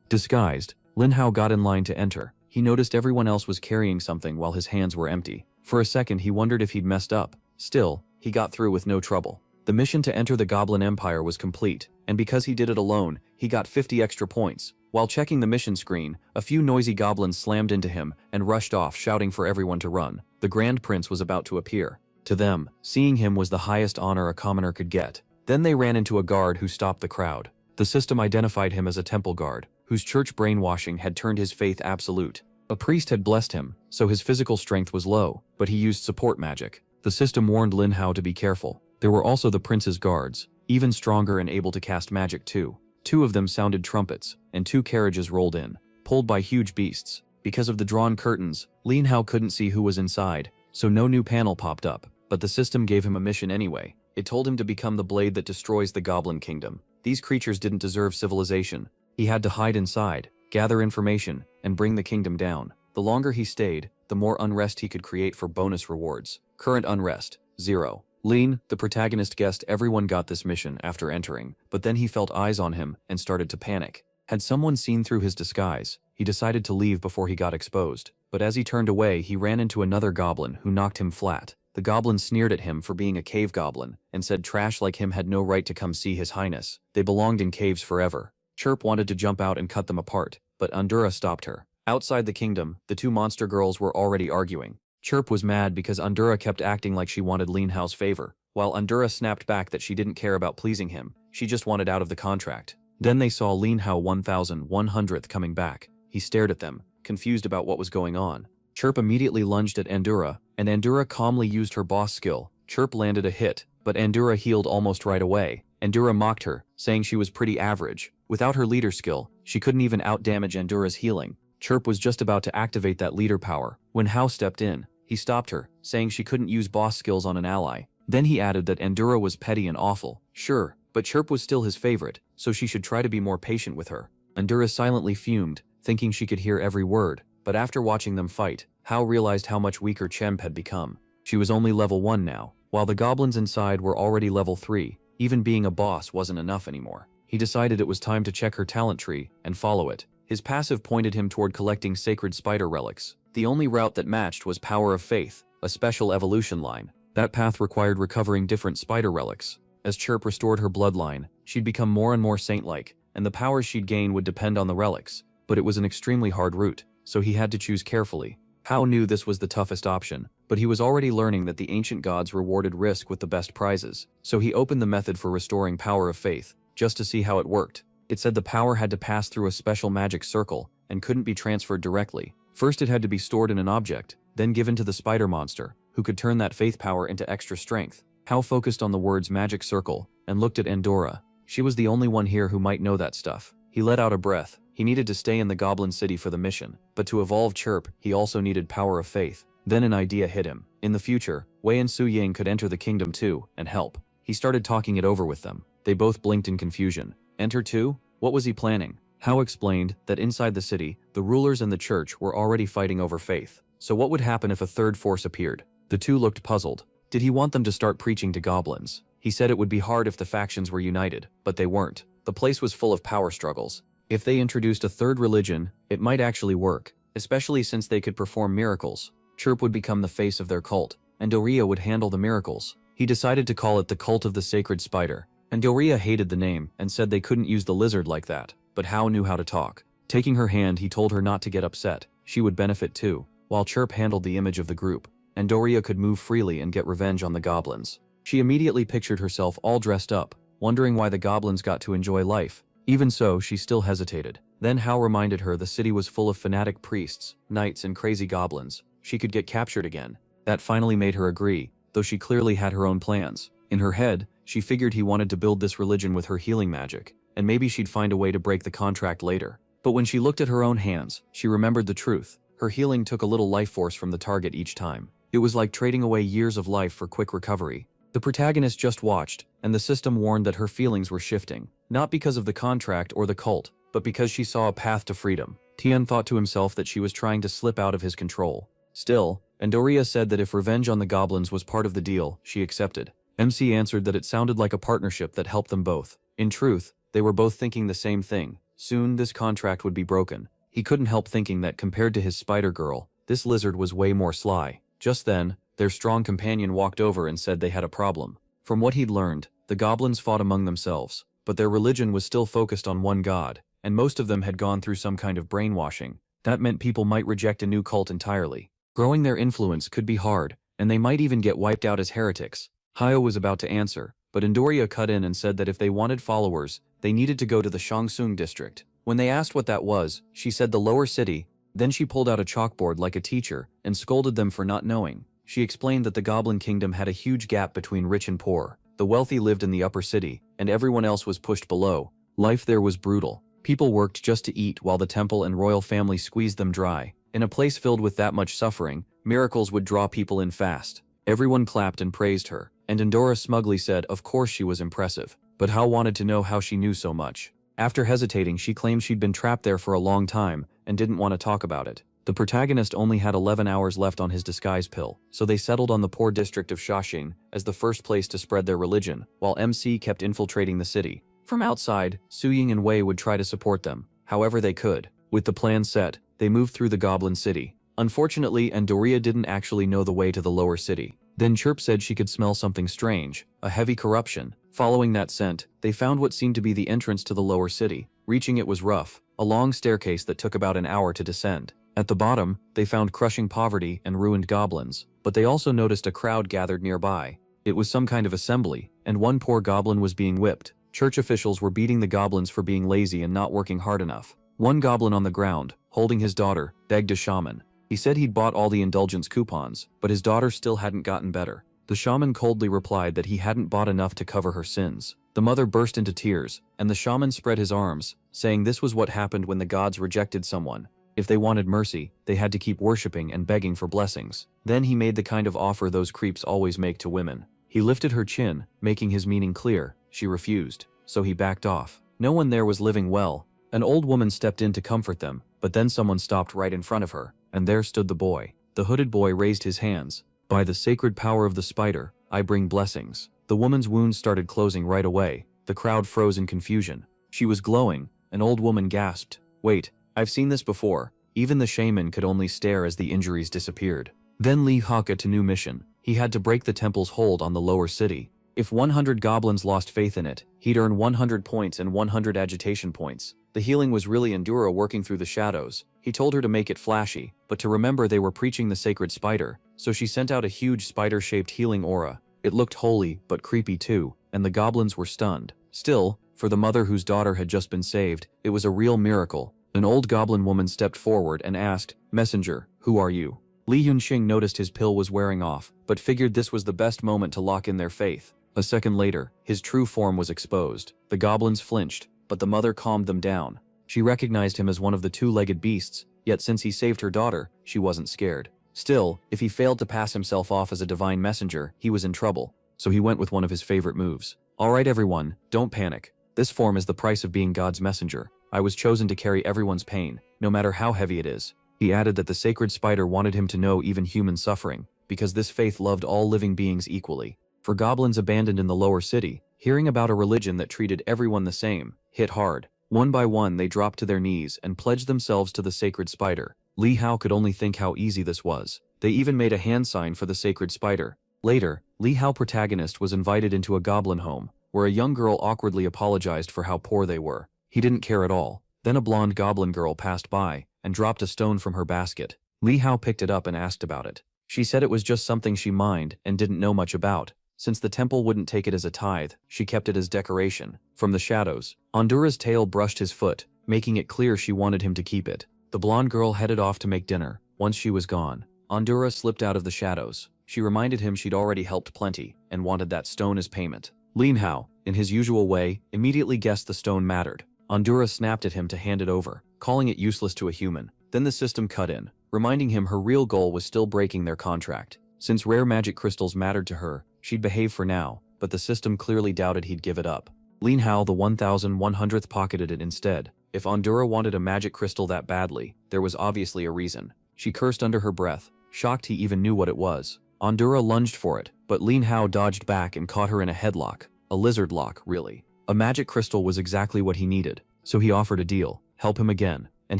Disguised, Lin Hao got in line to enter. He noticed everyone else was carrying something while his hands were empty. For a second he wondered if he'd messed up. Still, he got through with no trouble. The mission to enter the Goblin Empire was complete, and because he did it alone, he got 50 extra points. While checking the mission screen, a few noisy goblins slammed into him and rushed off shouting for everyone to run. The Grand Prince was about to appear. To them, seeing him was the highest honor a commoner could get. Then they ran into a guard who stopped the crowd. The system identified him as a temple guard, whose church brainwashing had turned his faith absolute. A priest had blessed him, so his physical strength was low, but he used support magic. The system warned Lin Hao to be careful. There were also the prince's guards, even stronger and able to cast magic too. 2 of them sounded trumpets, and 2 carriages rolled in, pulled by huge beasts. Because of the drawn curtains, Lin Hao couldn't see who was inside, so no new panel popped up, but the system gave him a mission anyway. It told him to become the blade that destroys the Goblin Kingdom. These creatures didn't deserve civilization. He had to hide inside, gather information, and bring the kingdom down. The longer he stayed, the more unrest he could create for bonus rewards. Current unrest, 0. Lin, the protagonist, guessed everyone got this mission after entering, but then he felt eyes on him and started to panic. Had someone seen through his disguise, he decided to leave before he got exposed. But as he turned away, he ran into another goblin who knocked him flat. The goblin sneered at him for being a cave goblin and said trash like him had no right to come see his highness. They belonged in caves forever. Chirp wanted to jump out and cut them apart, but Andura stopped her. Outside the kingdom, the two monster girls were already arguing. Chirp was mad because Andura kept acting like she wanted Lin Hao's favor, while Andura snapped back that she didn't care about pleasing him, she just wanted out of the contract. Then they saw Lin Hao 1100th coming back. He stared at them, confused about what was going on. Chirp immediately lunged at Andura, and Andura calmly used her boss skill. Chirp landed a hit, but Andura healed almost right away. Andura mocked her, saying she was pretty average. Without her leader skill, she couldn't even outdamage Andura's healing. Chirp was just about to activate that leader power when Hao stepped in. He stopped her, saying she couldn't use boss skills on an ally. Then he added that Andura was petty and awful. Sure, but Chirp was still his favorite, so she should try to be more patient with her. Andura silently fumed, thinking she could hear every word, but after watching them fight, Hao realized how much weaker Chemp had become. She was only level 1 now, while the goblins inside were already level 3. Even being a boss wasn't enough anymore. He decided it was time to check her talent tree and follow it. His passive pointed him toward collecting sacred spider relics. The only route that matched was Power of Faith, a special evolution line. That path required recovering different spider relics. As Chirp restored her bloodline, she'd become more and more saint-like, and the powers she'd gain would depend on the relics. But it was an extremely hard route, so he had to choose carefully. Hao knew this was the toughest option, but he was already learning that the ancient gods rewarded risk with the best prizes, so he opened the method for restoring Power of Faith, just to see how it worked. It said the power had to pass through a special magic circle, and couldn't be transferred directly. First it had to be stored in an object, then given to the spider monster, who could turn that faith power into extra strength. Hao focused on the words magic circle, and looked at Andora. She was the only one here who might know that stuff. He let out a breath. He needed to stay in the Goblin City for the mission, but to evolve Chirp, he also needed Power of Faith. Then an idea hit him. In the future, Wei and Su Ying could enter the kingdom too, and help. He started talking it over with them. They both blinked in confusion. Enter too? What was he planning? Hao explained that inside the city, the rulers and the church were already fighting over faith. So what would happen if a third force appeared? The two looked puzzled. Did he want them to start preaching to goblins? He said it would be hard if the factions were united, but they weren't. The place was full of power struggles. If they introduced a third religion, it might actually work, especially since they could perform miracles. Chirp would become the face of their cult, and Doria would handle the miracles. He decided to call it the Cult of the Sacred Spider, and Doria hated the name and said they couldn't use the lizard like that, but Hao knew how to talk. Taking her hand, he told her not to get upset. She would benefit too, while Chirp handled the image of the group, and Doria could move freely and get revenge on the goblins. She immediately pictured herself all dressed up, wondering why the goblins got to enjoy life. Even so, she still hesitated. Then Hao reminded her the city was full of fanatic priests, knights, and crazy goblins. She could get captured again. That finally made her agree, though she clearly had her own plans. In her head, she figured he wanted to build this religion with her healing magic, and maybe she'd find a way to break the contract later. But when she looked at her own hands, she remembered the truth. Her healing took a little life force from the target each time. It was like trading away years of life for quick recovery. The protagonist just watched, and the system warned that her feelings were shifting, not because of the contract or the cult, but because she saw a path to freedom. Tian thought to himself that she was trying to slip out of his control. Still, Andoria said that if revenge on the goblins was part of the deal, she accepted. MC answered that it sounded like a partnership that helped them both. In truth, they were both thinking the same thing. Soon, this contract would be broken. He couldn't help thinking that compared to his spider girl, this lizard was way more sly. Just then, their strong companion walked over and said they had a problem. From what he'd learned, the goblins fought among themselves, but their religion was still focused on one god, and most of them had gone through some kind of brainwashing. That meant people might reject a new cult entirely. Growing their influence could be hard, and they might even get wiped out as heretics. Hayo was about to answer, but Andoria cut in and said that if they wanted followers, they needed to go to the Shangsung district. When they asked what that was, she said the lower city. Then she pulled out a chalkboard like a teacher and scolded them for not knowing. She explained that the Goblin Kingdom had a huge gap between rich and poor. The wealthy lived in the upper city, and everyone else was pushed below. Life there was brutal. People worked just to eat while the temple and royal family squeezed them dry. In a place filled with that much suffering, miracles would draw people in fast. Everyone clapped and praised her, and Endora smugly said of course she was impressive. But Hao wanted to know how she knew so much. After hesitating, she claimed she'd been trapped there for a long time and didn't want to talk about it. The protagonist only had 11 hours left on his disguise pill, so they settled on the poor district of Shaxing as the first place to spread their religion, while MC kept infiltrating the city. From outside, Su Ying and Wei would try to support them, however they could. With the plan set, they moved through the Goblin City. Unfortunately, Andoria didn't actually know the way to the lower city. Then Chirp said she could smell something strange, a heavy corruption. Following that scent, they found what seemed to be the entrance to the lower city. Reaching it was rough, a long staircase that took about an hour to descend. At the bottom, they found crushing poverty and ruined goblins, but they also noticed a crowd gathered nearby. It was some kind of assembly, and one poor goblin was being whipped. Church officials were beating the goblins for being lazy and not working hard enough. One goblin on the ground, holding his daughter, begged a shaman. He said he'd bought all the indulgence coupons, but his daughter still hadn't gotten better. The shaman coldly replied that he hadn't bought enough to cover her sins. The mother burst into tears, and the shaman spread his arms, saying this was what happened when the gods rejected someone. If they wanted mercy, they had to keep worshipping and begging for blessings. Then he made the kind of offer those creeps always make to women. He lifted her chin, making his meaning clear. She refused, so he backed off. No one there was living well. An old woman stepped in to comfort them, but then someone stopped right in front of her, and there stood the boy. The hooded boy raised his hands. By the sacred power of the spider, I bring blessings. The woman's wounds started closing right away. The crowd froze in confusion. She was glowing. An old woman gasped. Wait, I've seen this before. Even the shaman could only stare as the injuries disappeared. Then Lee Hawk got a new mission. He had to break the temple's hold on the lower city. If 100 goblins lost faith in it, he'd earn 100 points and 100 agitation points. The healing was really Endura working through the shadows. He told her to make it flashy, but to remember they were preaching the sacred spider, so she sent out a huge spider-shaped healing aura. It looked holy, but creepy too, and the goblins were stunned. Still, for the mother whose daughter had just been saved, it was a real miracle. An old goblin woman stepped forward and asked, "Messenger, who are you?" Li Yunxing noticed his pill was wearing off, but figured this was the best moment to lock in their faith. A second later, his true form was exposed. The goblins flinched, but the mother calmed them down. She recognized him as one of the two-legged beasts, yet since he saved her daughter, she wasn't scared. Still, if he failed to pass himself off as a divine messenger, he was in trouble, so he went with one of his favorite moves. "Alright everyone, don't panic. This form is the price of being God's messenger. I was chosen to carry everyone's pain, no matter how heavy it is." He added that the sacred spider wanted him to know even human suffering, because this faith loved all living beings equally. For goblins abandoned in the lower city, hearing about a religion that treated everyone the same hit hard. One by one they dropped to their knees and pledged themselves to the sacred spider. Li Hao could only think how easy this was. They even made a hand sign for the sacred spider. Later, Li Hao protagonist was invited into a goblin home, where a young girl awkwardly apologized for how poor they were. He didn't care at all. Then a blonde goblin girl passed by and dropped a stone from her basket. Li Hao picked it up and asked about it. She said it was just something she mined and didn't know much about. Since the temple wouldn't take it as a tithe, she kept it as decoration. From the shadows, Endura's tail brushed his foot, making it clear she wanted him to keep it. The blonde girl headed off to make dinner. Once she was gone, Endura slipped out of the shadows. She reminded him she'd already helped plenty and wanted that stone as payment. Lin Hao, in his usual way, immediately guessed the stone mattered. Endura snapped at him to hand it over, calling it useless to a human. Then the system cut in, reminding him her real goal was still breaking their contract. Since rare magic crystals mattered to her, she'd behave for now, but the system clearly doubted he'd give it up. Lin Hao the 1100th pocketed it instead. If Endura wanted a magic crystal that badly, there was obviously a reason. She cursed under her breath, shocked he even knew what it was. Endura lunged for it, but Lin Hao dodged back and caught her in a headlock. A lizard lock, really. A magic crystal was exactly what he needed, so he offered a deal, help him again, and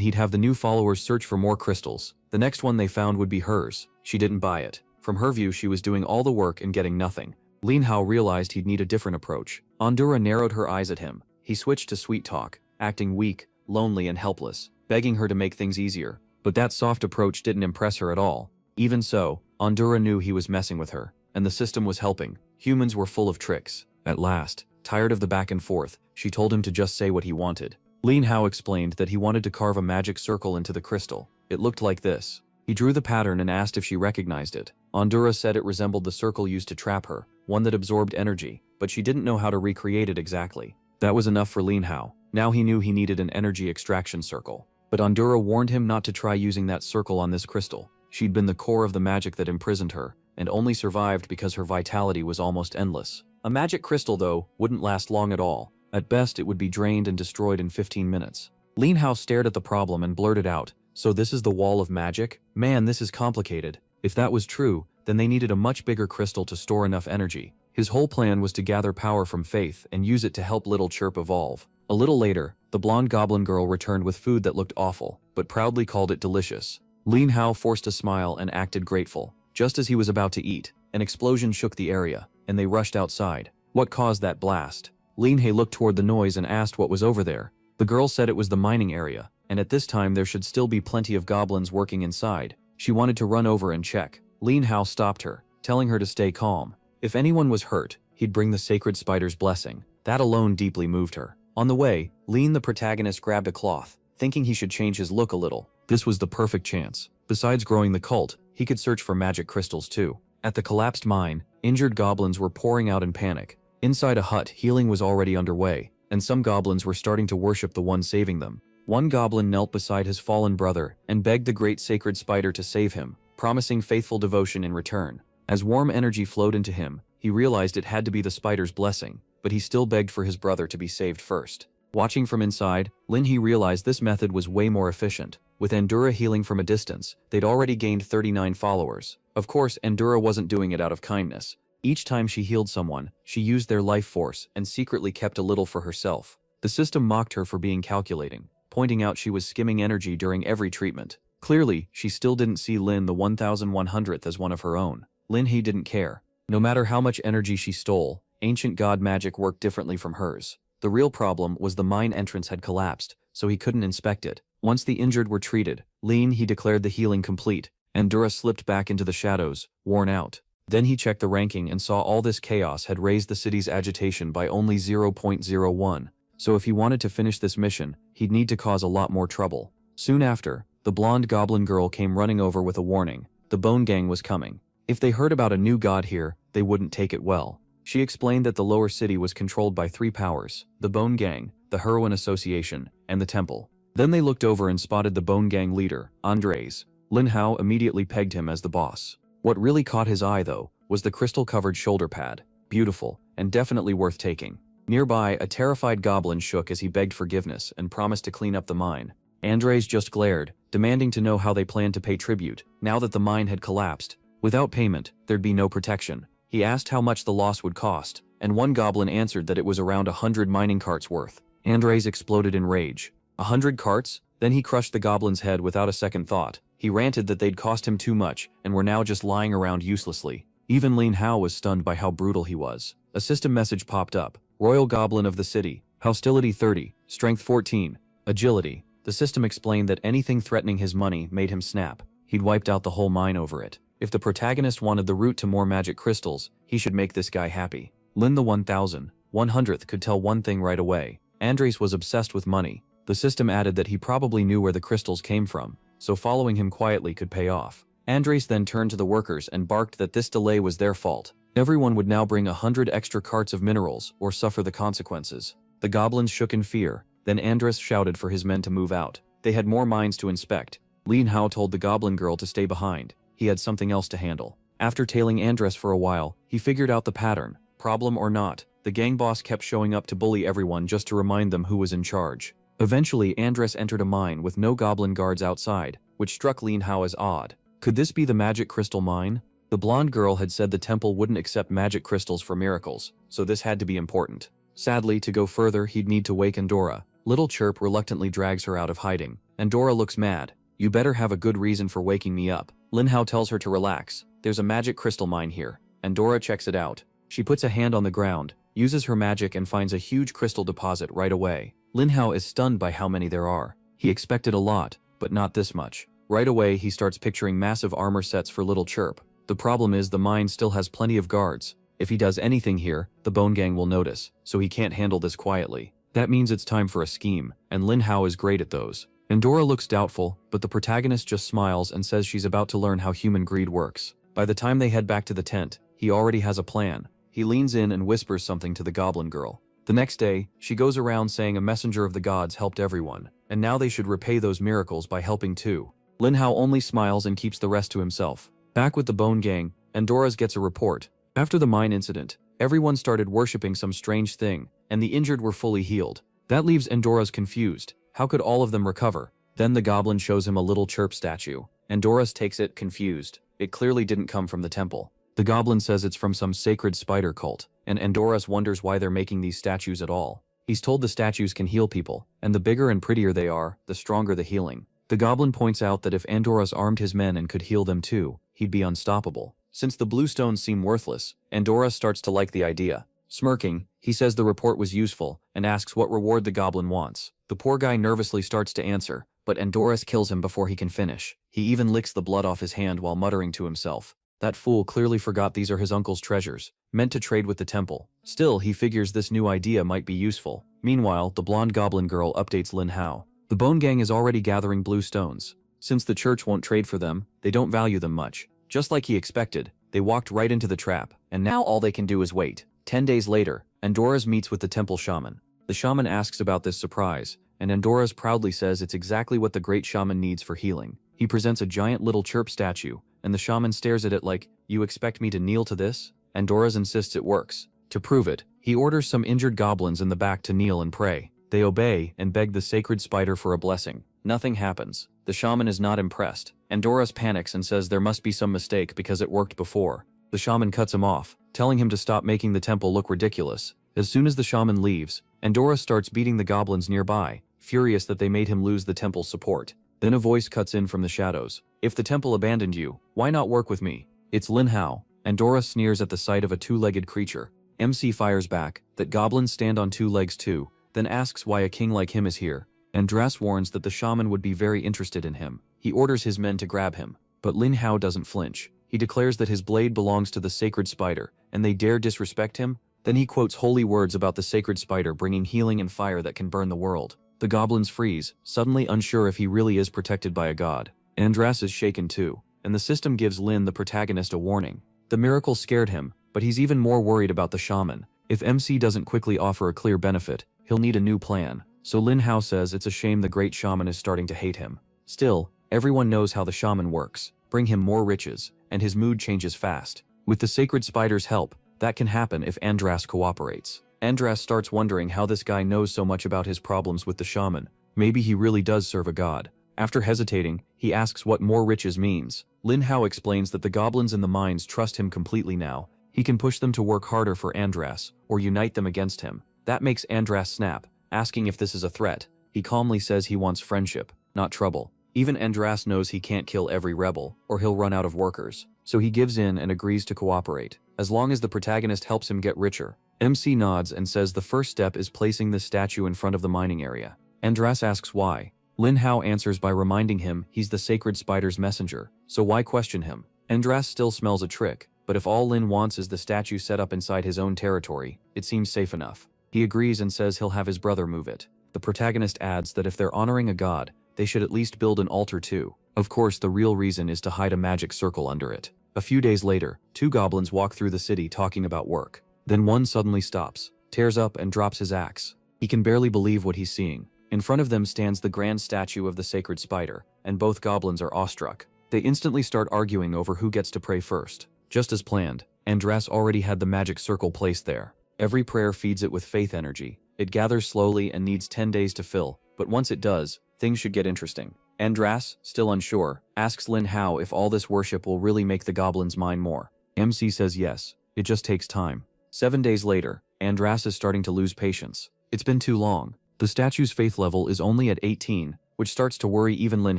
he'd have the new followers search for more crystals. The next one they found would be hers. She didn't buy it. From her view, she was doing all the work and getting nothing. Lin Hao realized he'd need a different approach. Endura narrowed her eyes at him. He switched to sweet talk, acting weak, lonely and helpless, begging her to make things easier. But that soft approach didn't impress her at all. Even so, Endura knew he was messing with her, and the system was helping. Humans were full of tricks. At last, tired of the back and forth, she told him to just say what he wanted. Lin Hao explained that he wanted to carve a magic circle into the crystal. It looked like this. He drew the pattern and asked if she recognized it. Endura said it resembled the circle used to trap her, one that absorbed energy, but she didn't know how to recreate it exactly. That was enough for Lin Hao. Now he knew he needed an energy extraction circle. But Endura warned him not to try using that circle on this crystal. She'd been the core of the magic that imprisoned her, and only survived because her vitality was almost endless. A magic crystal, though, wouldn't last long at all. At best, it would be drained and destroyed in 15 minutes. Lin Hao stared at the problem and blurted out, "So this is the wall of magic? Man, this is complicated." If that was true, then they needed a much bigger crystal to store enough energy. His whole plan was to gather power from faith and use it to help Little Chirp evolve. A little later, the blonde goblin girl returned with food that looked awful, but proudly called it delicious. Lin Hao forced a smile and acted grateful. Just as he was about to eat, an explosion shook the area, and they rushed outside. What caused that blast? Lin He looked toward the noise and asked what was over there. The girl said it was the mining area, and at this time there should still be plenty of goblins working inside. She wanted to run over and check. Lin Hao stopped her, telling her to stay calm. If anyone was hurt, he'd bring the sacred spider's blessing. That alone deeply moved her. On the way, Lin the protagonist grabbed a cloth, thinking he should change his look a little. This was the perfect chance. Besides growing the cult, he could search for magic crystals too. At the collapsed mine, injured goblins were pouring out in panic. Inside a hut, healing was already underway, and some goblins were starting to worship the one saving them. One goblin knelt beside his fallen brother and begged the great sacred spider to save him, promising faithful devotion in return. As warm energy flowed into him, he realized it had to be the spider's blessing, but he still begged for his brother to be saved first. Watching from inside, Lin He realized this method was way more efficient. With Endura healing from a distance, they'd already gained 39 followers. Of course, Endura wasn't doing it out of kindness. Each time she healed someone, she used their life force and secretly kept a little for herself. The system mocked her for being calculating, pointing out she was skimming energy during every treatment. Clearly, she still didn't see Lin the 1100th as one of her own. Lin He didn't care. No matter how much energy she stole, ancient god magic worked differently from hers. The real problem was the mine entrance had collapsed, so he couldn't inspect it. Once the injured were treated, Lin He declared the healing complete, and Dura slipped back into the shadows, worn out. Then he checked the ranking and saw all this chaos had raised the city's agitation by only 0.01. So if he wanted to finish this mission, he'd need to cause a lot more trouble. Soon after, the blonde goblin girl came running over with a warning. The Bone Gang was coming. If they heard about a new god here, they wouldn't take it well. She explained that the lower city was controlled by 3 powers: the Bone Gang, the Heroine Association, and the Temple. Then they looked over and spotted the Bone Gang leader, Andres. Lin Hao immediately pegged him as the boss. What really caught his eye, though, was the crystal-covered shoulder pad. Beautiful, and definitely worth taking. Nearby, a terrified goblin shook as he begged forgiveness and promised to clean up the mine. Andres just glared, demanding to know how they planned to pay tribute, now that the mine had collapsed. Without payment, there'd be no protection. He asked how much the loss would cost, and one goblin answered that it was around 100 mining carts worth. Andres exploded in rage. 100 carts? Then he crushed the goblin's head without a second thought. He ranted that they'd cost him too much and were now just lying around uselessly. Even Lin Hao was stunned by how brutal he was. A system message popped up. Royal Goblin of the City. Hostility 30. Strength 14. Agility. The system explained that anything threatening his money made him snap. He'd wiped out the whole mine over it. If the protagonist wanted the route to more magic crystals, he should make this guy happy. Lin the 1,100th could tell one thing right away. Andres was obsessed with money. The system added that he probably knew where the crystals came from, so following him quietly could pay off. Andres then turned to the workers and barked that this delay was their fault. Everyone would now bring 100 extra carts of minerals or suffer the consequences. The goblins shook in fear. Then Andres shouted for his men to move out. They had more mines to inspect. Lin Hao told the goblin girl to stay behind. He had something else to handle. After tailing Andres for a while, he figured out the pattern. Problem or not, the gang boss kept showing up to bully everyone just to remind them who was in charge. Eventually, Andres entered a mine with no goblin guards outside, which struck Lin Hao as odd. Could this be the magic crystal mine? The blonde girl had said the temple wouldn't accept magic crystals for miracles, so this had to be important. Sadly, to go further, he'd need to wake Endora. Little Chirp reluctantly drags her out of hiding. Endora looks mad. You better have a good reason for waking me up. Lin Hao tells her to relax. There's a magic crystal mine here. Endora checks it out. She puts a hand on the ground, uses her magic and finds a huge crystal deposit right away. Lin Hao is stunned by how many there are. He expected a lot, but not this much. Right away, he starts picturing massive armor sets for Little Chirp. The problem is the mine still has plenty of guards. If he does anything here, the Bone Gang will notice, so he can't handle this quietly. That means it's time for a scheme, and Lin Hao is great at those. Endora looks doubtful, but the protagonist just smiles and says she's about to learn how human greed works. By the time they head back to the tent, he already has a plan. He leans in and whispers something to the goblin girl. The next day, she goes around saying a messenger of the gods helped everyone, and now they should repay those miracles by helping too. Lin Hao only smiles and keeps the rest to himself. Back with the Bone Gang, Endora's gets a report. After the mine incident, everyone started worshipping some strange thing, and the injured were fully healed. That leaves Endora's confused. How could all of them recover? Then the goblin shows him a Little Chirp statue. Endora's takes it, confused. It clearly didn't come from the temple. The goblin says it's from some sacred spider cult, and Endoras wonders why they're making these statues at all. He's told the statues can heal people, and the bigger and prettier they are, the stronger the healing. The goblin points out that if Endoras armed his men and could heal them too, he'd be unstoppable. Since the blue stones seem worthless, Endora starts to like the idea. Smirking, he says the report was useful and asks what reward the goblin wants. The poor guy nervously starts to answer, but Andorras kills him before he can finish. He even licks the blood off his hand while muttering to himself. That fool clearly forgot these are his uncle's treasures, meant to trade with the temple. Still, he figures this new idea might be useful. Meanwhile, the blonde goblin girl updates Lin Hao. The Bone Gang is already gathering blue stones. Since the church won't trade for them, they don't value them much. Just like he expected, they walked right into the trap, and now all they can do is wait. 10 days later, Andorras meets with the temple shaman. The shaman asks about this surprise, and Andorras proudly says it's exactly what the great shaman needs for healing. He presents a giant little chirp statue, and the shaman stares at it like, "You expect me to kneel to this?" Andorras insists it works. To prove it, he orders some injured goblins in the back to kneel and pray. They obey and beg the sacred spider for a blessing. Nothing happens. The shaman is not impressed. Andorras panics and says there must be some mistake because it worked before. The shaman cuts him off, telling him to stop making the temple look ridiculous. As soon as the shaman leaves, Andorras starts beating the goblins nearby, furious that they made him lose the temple's support. Then a voice cuts in from the shadows. "If the temple abandoned you, why not work with me?" It's Lin Hao. Andorras sneers at the sight of a two-legged creature. MC fires back that goblins stand on two legs too, then asks why a king like him is here. Andras warns that the shaman would be very interested in him. He orders his men to grab him, but Lin Hao doesn't flinch. He declares that his blade belongs to the sacred spider, and they dare disrespect him? Then he quotes holy words about the sacred spider bringing healing and fire that can burn the world. The goblins freeze, suddenly unsure if he really is protected by a god. Andras is shaken too, and the system gives Lin, the protagonist, a warning. The miracle scared him, but he's even more worried about the shaman. If MC doesn't quickly offer a clear benefit, he'll need a new plan. So Lin Hao says it's a shame the great shaman is starting to hate him. Still, everyone knows how the shaman works. Bring him more riches, and his mood changes fast. With the sacred spider's help, that can happen if Andras cooperates. Andras starts wondering how this guy knows so much about his problems with the shaman. Maybe he really does serve a god. After hesitating, he asks what more riches means. Lin Hao explains that the goblins in the mines trust him completely now. He can push them to work harder for Andras, or unite them against him. That makes Andras snap, asking if this is a threat. He calmly says he wants friendship, not trouble. Even Andras knows he can't kill every rebel, or he'll run out of workers. So he gives in and agrees to cooperate, as long as the protagonist helps him get richer. MC nods and says the first step is placing the statue in front of the mining area. Andras asks why. Lin Hao answers by reminding him he's the sacred spider's messenger, so why question him? Andras still smells a trick, but if all Lin wants is the statue set up inside his own territory, it seems safe enough. He agrees and says he'll have his brother move it. The protagonist adds that if they're honoring a god, they should at least build an altar too. Of course, the real reason is to hide a magic circle under it. A few days later, two goblins walk through the city talking about work. Then one suddenly stops, tears up and drops his axe. He can barely believe what he's seeing. In front of them stands the grand statue of the sacred spider, and both goblins are awestruck. They instantly start arguing over who gets to pray first. Just as planned, Andras already had the magic circle placed there. Every prayer feeds it with faith energy. It gathers slowly and needs 10 days to fill, but once it does, things should get interesting. Andras, still unsure, asks Lin Hao if all this worship will really make the goblins mine more. MC says yes, it just takes time. 7 days later, Andras is starting to lose patience. It's been too long. The statue's faith level is only at 18, which starts to worry even Lin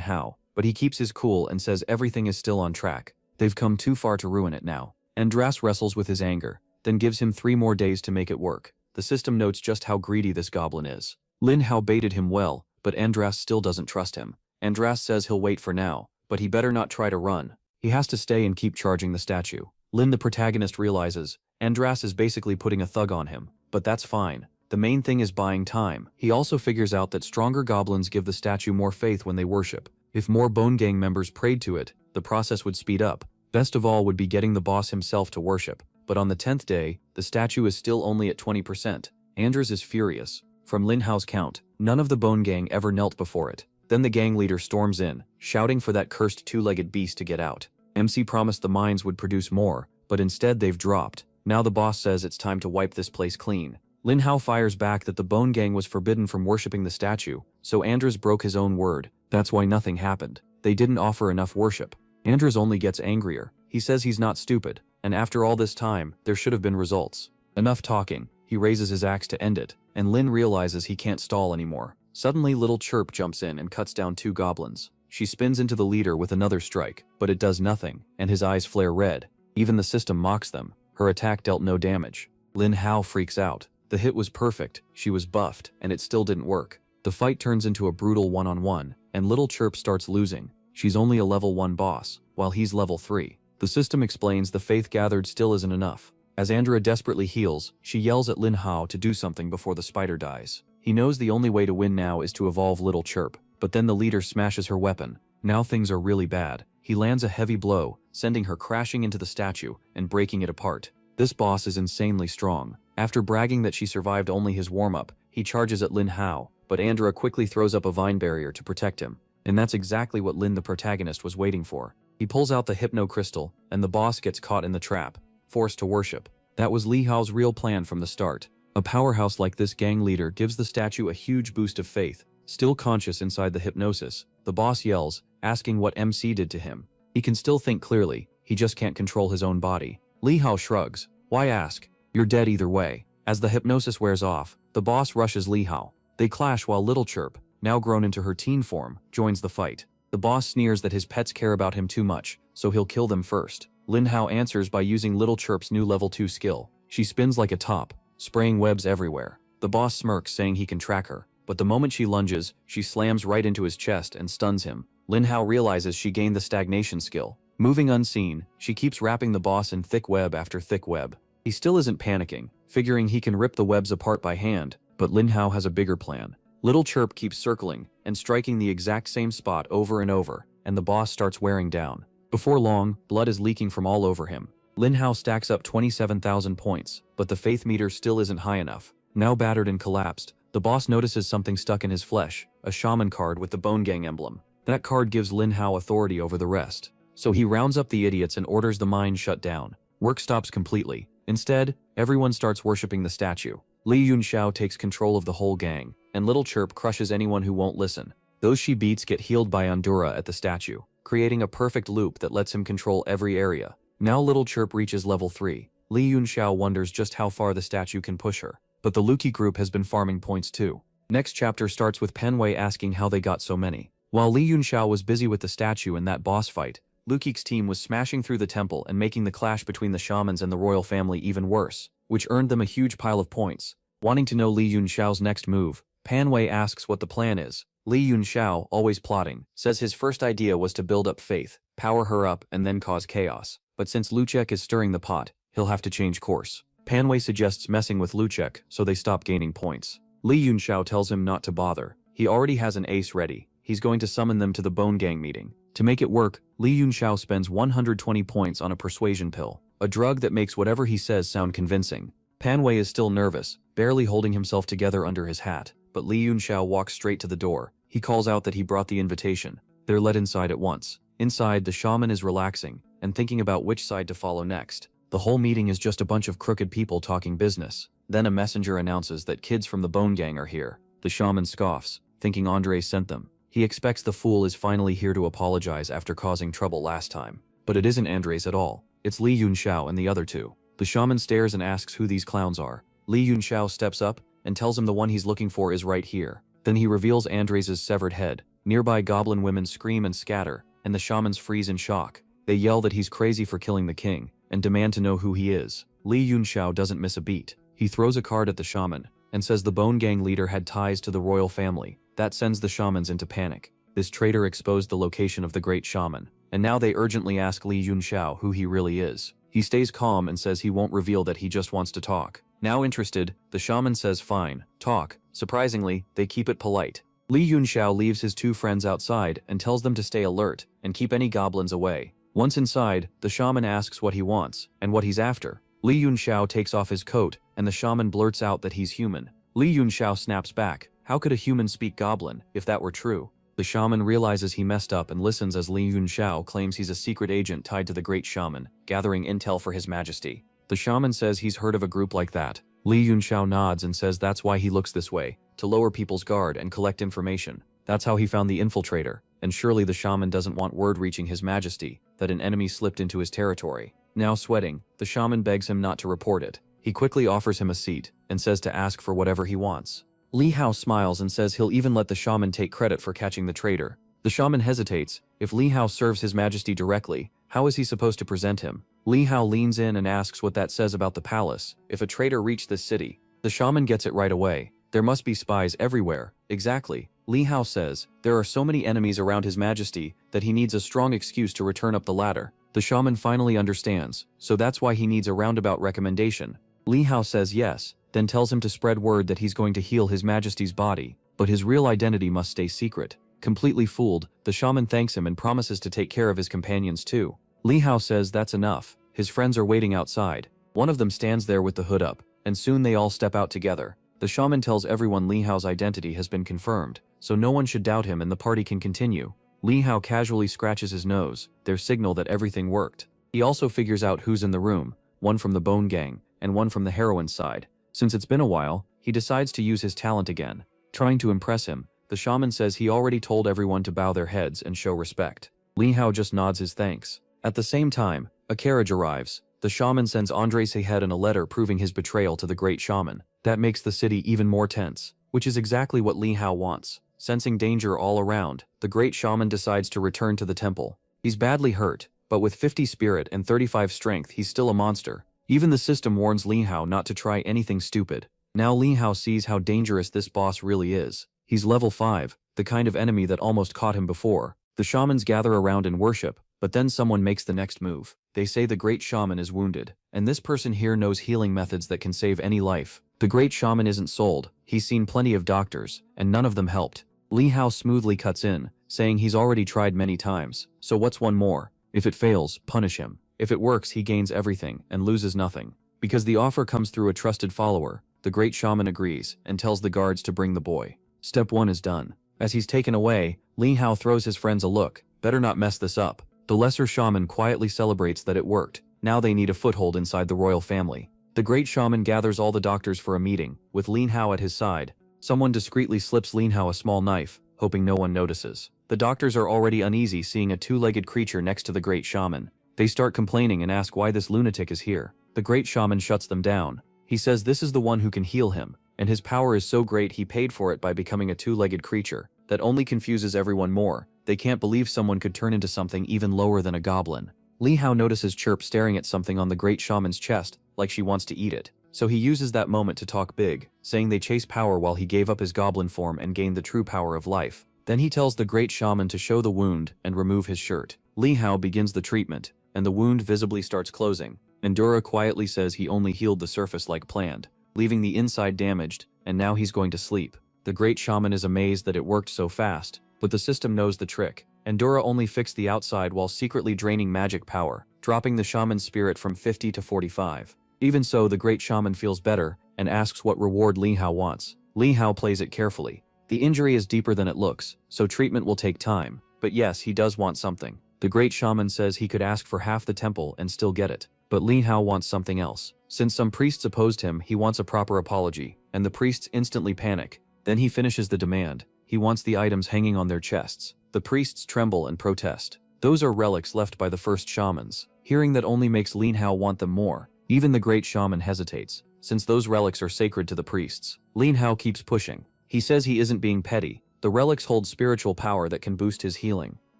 Hao, but he keeps his cool and says everything is still on track. They've come too far to ruin it now. Andras wrestles with his anger, then gives him 3 more days to make it work. The system notes just how greedy this goblin is. Lin Hao baited him well, but Andras still doesn't trust him. Andras says he'll wait for now, but he better not try to run. He has to stay and keep charging the statue. Lin, the protagonist, realizes Andras is basically putting a thug on him, but that's fine. The main thing is buying time. He also figures out that stronger goblins give the statue more faith when they worship. If more Bone Gang members prayed to it, the process would speed up. Best of all would be getting the boss himself to worship. But on the 10th day, the statue is still only at 20%. Andras is furious. From Lin Hao's count, none of the Bone Gang ever knelt before it. Then the gang leader storms in, shouting for that cursed two-legged beast to get out. MC promised the mines would produce more, but instead they've dropped. Now the boss says it's time to wipe this place clean. Lin Hao fires back that the Bone Gang was forbidden from worshipping the statue, so Andras broke his own word. That's why nothing happened. They didn't offer enough worship. Andras only gets angrier. He says he's not stupid, and after all this time, there should have been results. Enough talking. He raises his axe to end it, and Lin realizes he can't stall anymore. Suddenly Little Chirp jumps in and cuts down 2 goblins. She spins into the leader with another strike, but it does nothing, and his eyes flare red. Even the system mocks them. Her attack dealt no damage. Lin Hao freaks out. The hit was perfect, she was buffed, and it still didn't work. The fight turns into a brutal one-on-one, and Little Chirp starts losing. She's only a level 1 boss, while he's level 3. The system explains the faith gathered still isn't enough. As Andrea desperately heals, she yells at Lin Hao to do something before the spider dies. He knows the only way to win now is to evolve Little Chirp, but then the leader smashes her weapon. Now things are really bad. He lands a heavy blow, sending her crashing into the statue and breaking it apart. This boss is insanely strong. After bragging that she survived only his warm-up, he charges at Lin Hao, but Andrea quickly throws up a vine barrier to protect him. And that's exactly what Lin the protagonist was waiting for. He pulls out the hypno crystal, and the boss gets caught in the trap, forced to worship. That was Li Hao's real plan from the start. A powerhouse like this gang leader gives the statue a huge boost of faith. Still conscious inside the hypnosis, the boss yells, asking what MC did to him. He can still think clearly, he just can't control his own body. Li Hao shrugs. Why ask? You're dead either way. As the hypnosis wears off, the boss rushes Li Hao. They clash while Little Chirp, now grown into her teen form, joins the fight. The boss sneers that his pets care about him too much, so he'll kill them first. Lin Hao answers by using Little Chirp's new level 2 skill. She spins like a top, spraying webs everywhere. The boss smirks, saying he can track her, but the moment she lunges, she slams right into his chest and stuns him. Lin Hao realizes she gained the stagnation skill. Moving unseen, she keeps wrapping the boss in thick web after thick web. He still isn't panicking, figuring he can rip the webs apart by hand, but Lin Hao has a bigger plan. Little Chirp keeps circling and striking the exact same spot over and over, and the boss starts wearing down. Before long, blood is leaking from all over him. Lin Hao stacks up 27,000 points, but the faith meter still isn't high enough. Now battered and collapsed, the boss notices something stuck in his flesh, a shaman card with the Bone Gang emblem. That card gives Lin Hao authority over the rest. So he rounds up the idiots and orders the mine shut down. Work stops completely. Instead, everyone starts worshipping the statue. Li Yunxiao takes control of the whole gang, and Little Chirp crushes anyone who won't listen. Those she beats get healed by Andura at the statue, creating a perfect loop that lets him control every area. Now Little Chirp reaches level 3. Li Yunxiao wonders just how far the statue can push her. But the Luki group has been farming points too. Next chapter starts with Penwei asking how they got so many. While Li Yunxiao was busy with the statue and that boss fight, Luki's team was smashing through the temple and making the clash between the shamans and the royal family even worse, which earned them a huge pile of points. Wanting to know Li Yunxiao's next move, Penwei asks what the plan is. Li Yunxiao, always plotting, says his first idea was to build up faith, power her up, and then cause chaos. But since Luchek is stirring the pot, he'll have to change course. Penwei suggests messing with Luchek so they stop gaining points. Li Yunxiao tells him not to bother. He already has an ace ready. He's going to summon them to the Bone Gang meeting. To make it work, Li Yunxiao spends 120 points on a persuasion pill, a drug that makes whatever he says sound convincing. Penwei is still nervous, barely holding himself together under his hat, but Li Yunxiao walks straight to the door. He calls out that he brought the invitation. They're let inside at once. Inside, the shaman is relaxing and thinking about which side to follow next. The whole meeting is just a bunch of crooked people talking business. Then a messenger announces that kids from the Bone Gang are here. The shaman scoffs, thinking Andre sent them. He expects the fool is finally here to apologize after causing trouble last time. But it isn't Andres at all. It's Li Yunxiao and the other two. The shaman stares and asks who these clowns are. Li Yunxiao steps up and tells him the one he's looking for is right here. Then he reveals Andres' severed head. Nearby goblin women scream and scatter, and the shamans freeze in shock. They yell that he's crazy for killing the king, and demand to know who he is. Li Yunxiao doesn't miss a beat. He throws a card at the shaman, and says the Bone Gang leader had ties to the royal family. That sends the shamans into panic. This traitor exposed the location of the great shaman, and now they urgently ask Li Yunxiao who he really is. He stays calm and says he won't reveal that he just wants to talk. Now interested, the shaman says fine, talk. Surprisingly, they keep it polite. Li Yunxiao leaves his two friends outside and tells them to stay alert and keep any goblins away. Once inside, the shaman asks what he wants and what he's after. Li Yunxiao takes off his coat, and the shaman blurts out that he's human. Li Yunxiao snaps back. How could a human speak goblin, if that were true? The shaman realizes he messed up and listens as Li Yunxiao claims he's a secret agent tied to the great shaman, gathering intel for his majesty. The shaman says he's heard of a group like that. Li Yunxiao nods and says that's why he looks this way, to lower people's guard and collect information. That's how he found the infiltrator, and surely the shaman doesn't want word reaching his majesty that an enemy slipped into his territory. Now sweating, the shaman begs him not to report it. He quickly offers him a seat, and says to ask for whatever he wants. Li Hao smiles and says he'll even let the shaman take credit for catching the traitor. The shaman hesitates. If Li Hao serves his majesty directly, how is he supposed to present him? Li Hao leans in and asks what that says about the palace. If a traitor reached this city, the shaman gets it right away. There must be spies everywhere. Exactly. Li Hao says, there are so many enemies around His Majesty that he needs a strong excuse to return up the ladder. The shaman finally understands, so that's why he needs a roundabout recommendation. Li Hao says yes, then tells him to spread word that he's going to heal His Majesty's body, but his real identity must stay secret. Completely fooled, the shaman thanks him and promises to take care of his companions too. Li Hao says that's enough. His friends are waiting outside. One of them stands there with the hood up, and soon they all step out together. The shaman tells everyone Li Hao's identity has been confirmed, so no one should doubt him and the party can continue. Li Hao casually scratches his nose, their signal that everything worked. He also figures out who's in the room, one from the Bone Gang, and one from the heroine's side. Since it's been a while, he decides to use his talent again. Trying to impress him, the shaman says he already told everyone to bow their heads and show respect. Li Hao just nods his thanks. At the same time, a carriage arrives. The shaman sends Andres ahead in a letter proving his betrayal to the great shaman. That makes the city even more tense, which is exactly what Li Hao wants. Sensing danger all around, the great shaman decides to return to the temple. He's badly hurt, but with 50 spirit and 35 strength he's still a monster. Even the system warns Li Hao not to try anything stupid. Now Li Hao sees how dangerous this boss really is. He's level 5, the kind of enemy that almost caught him before. The shamans gather around and worship, but then someone makes the next move. They say the great shaman is wounded, and this person here knows healing methods that can save any life. The great shaman isn't sold. He's seen plenty of doctors, and none of them helped. Li Hao smoothly cuts in, saying he's already tried many times, so what's one more? If it fails, punish him. If it works, he gains everything and loses nothing. Because the offer comes through a trusted follower, the great shaman agrees and tells the guards to bring the boy. Step 1 is done. As he's taken away, Li Hao throws his friends a look. Better not mess this up. The lesser shaman quietly celebrates that it worked. Now they need a foothold inside the royal family. The great shaman gathers all the doctors for a meeting, with Li Hao at his side. Someone discreetly slips Li Hao a small knife, hoping no one notices. The doctors are already uneasy seeing a two-legged creature next to the great shaman. They start complaining and ask why this lunatic is here. The great shaman shuts them down. He says this is the one who can heal him, and his power is so great he paid for it by becoming a two-legged creature. That only confuses everyone more. They can't believe someone could turn into something even lower than a goblin. Li Hao notices Chirp staring at something on the great shaman's chest, like she wants to eat it. So he uses that moment to talk big, saying they chase power while he gave up his goblin form and gained the true power of life. Then he tells the great shaman to show the wound and remove his shirt. Li Hao begins the treatment, and the wound visibly starts closing. Endura quietly says he only healed the surface like planned, leaving the inside damaged, and now he's going to sleep. The great shaman is amazed that it worked so fast, but the system knows the trick. Endura only fixed the outside while secretly draining magic power, dropping the shaman's spirit from 50 to 45. Even so, the great shaman feels better and asks what reward Li Hao wants. Li Hao plays it carefully. The injury is deeper than it looks, so treatment will take time. But yes, he does want something. The great shaman says he could ask for half the temple and still get it. But Li Hao wants something else. Since some priests opposed him, he wants a proper apology, and the priests instantly panic. Then he finishes the demand. He wants the items hanging on their chests. The priests tremble and protest. Those are relics left by the first shamans. Hearing that only makes Li Hao want them more. Even the great shaman hesitates, since those relics are sacred to the priests. Li Hao keeps pushing. He says he isn't being petty. The relics hold spiritual power that can boost his healing.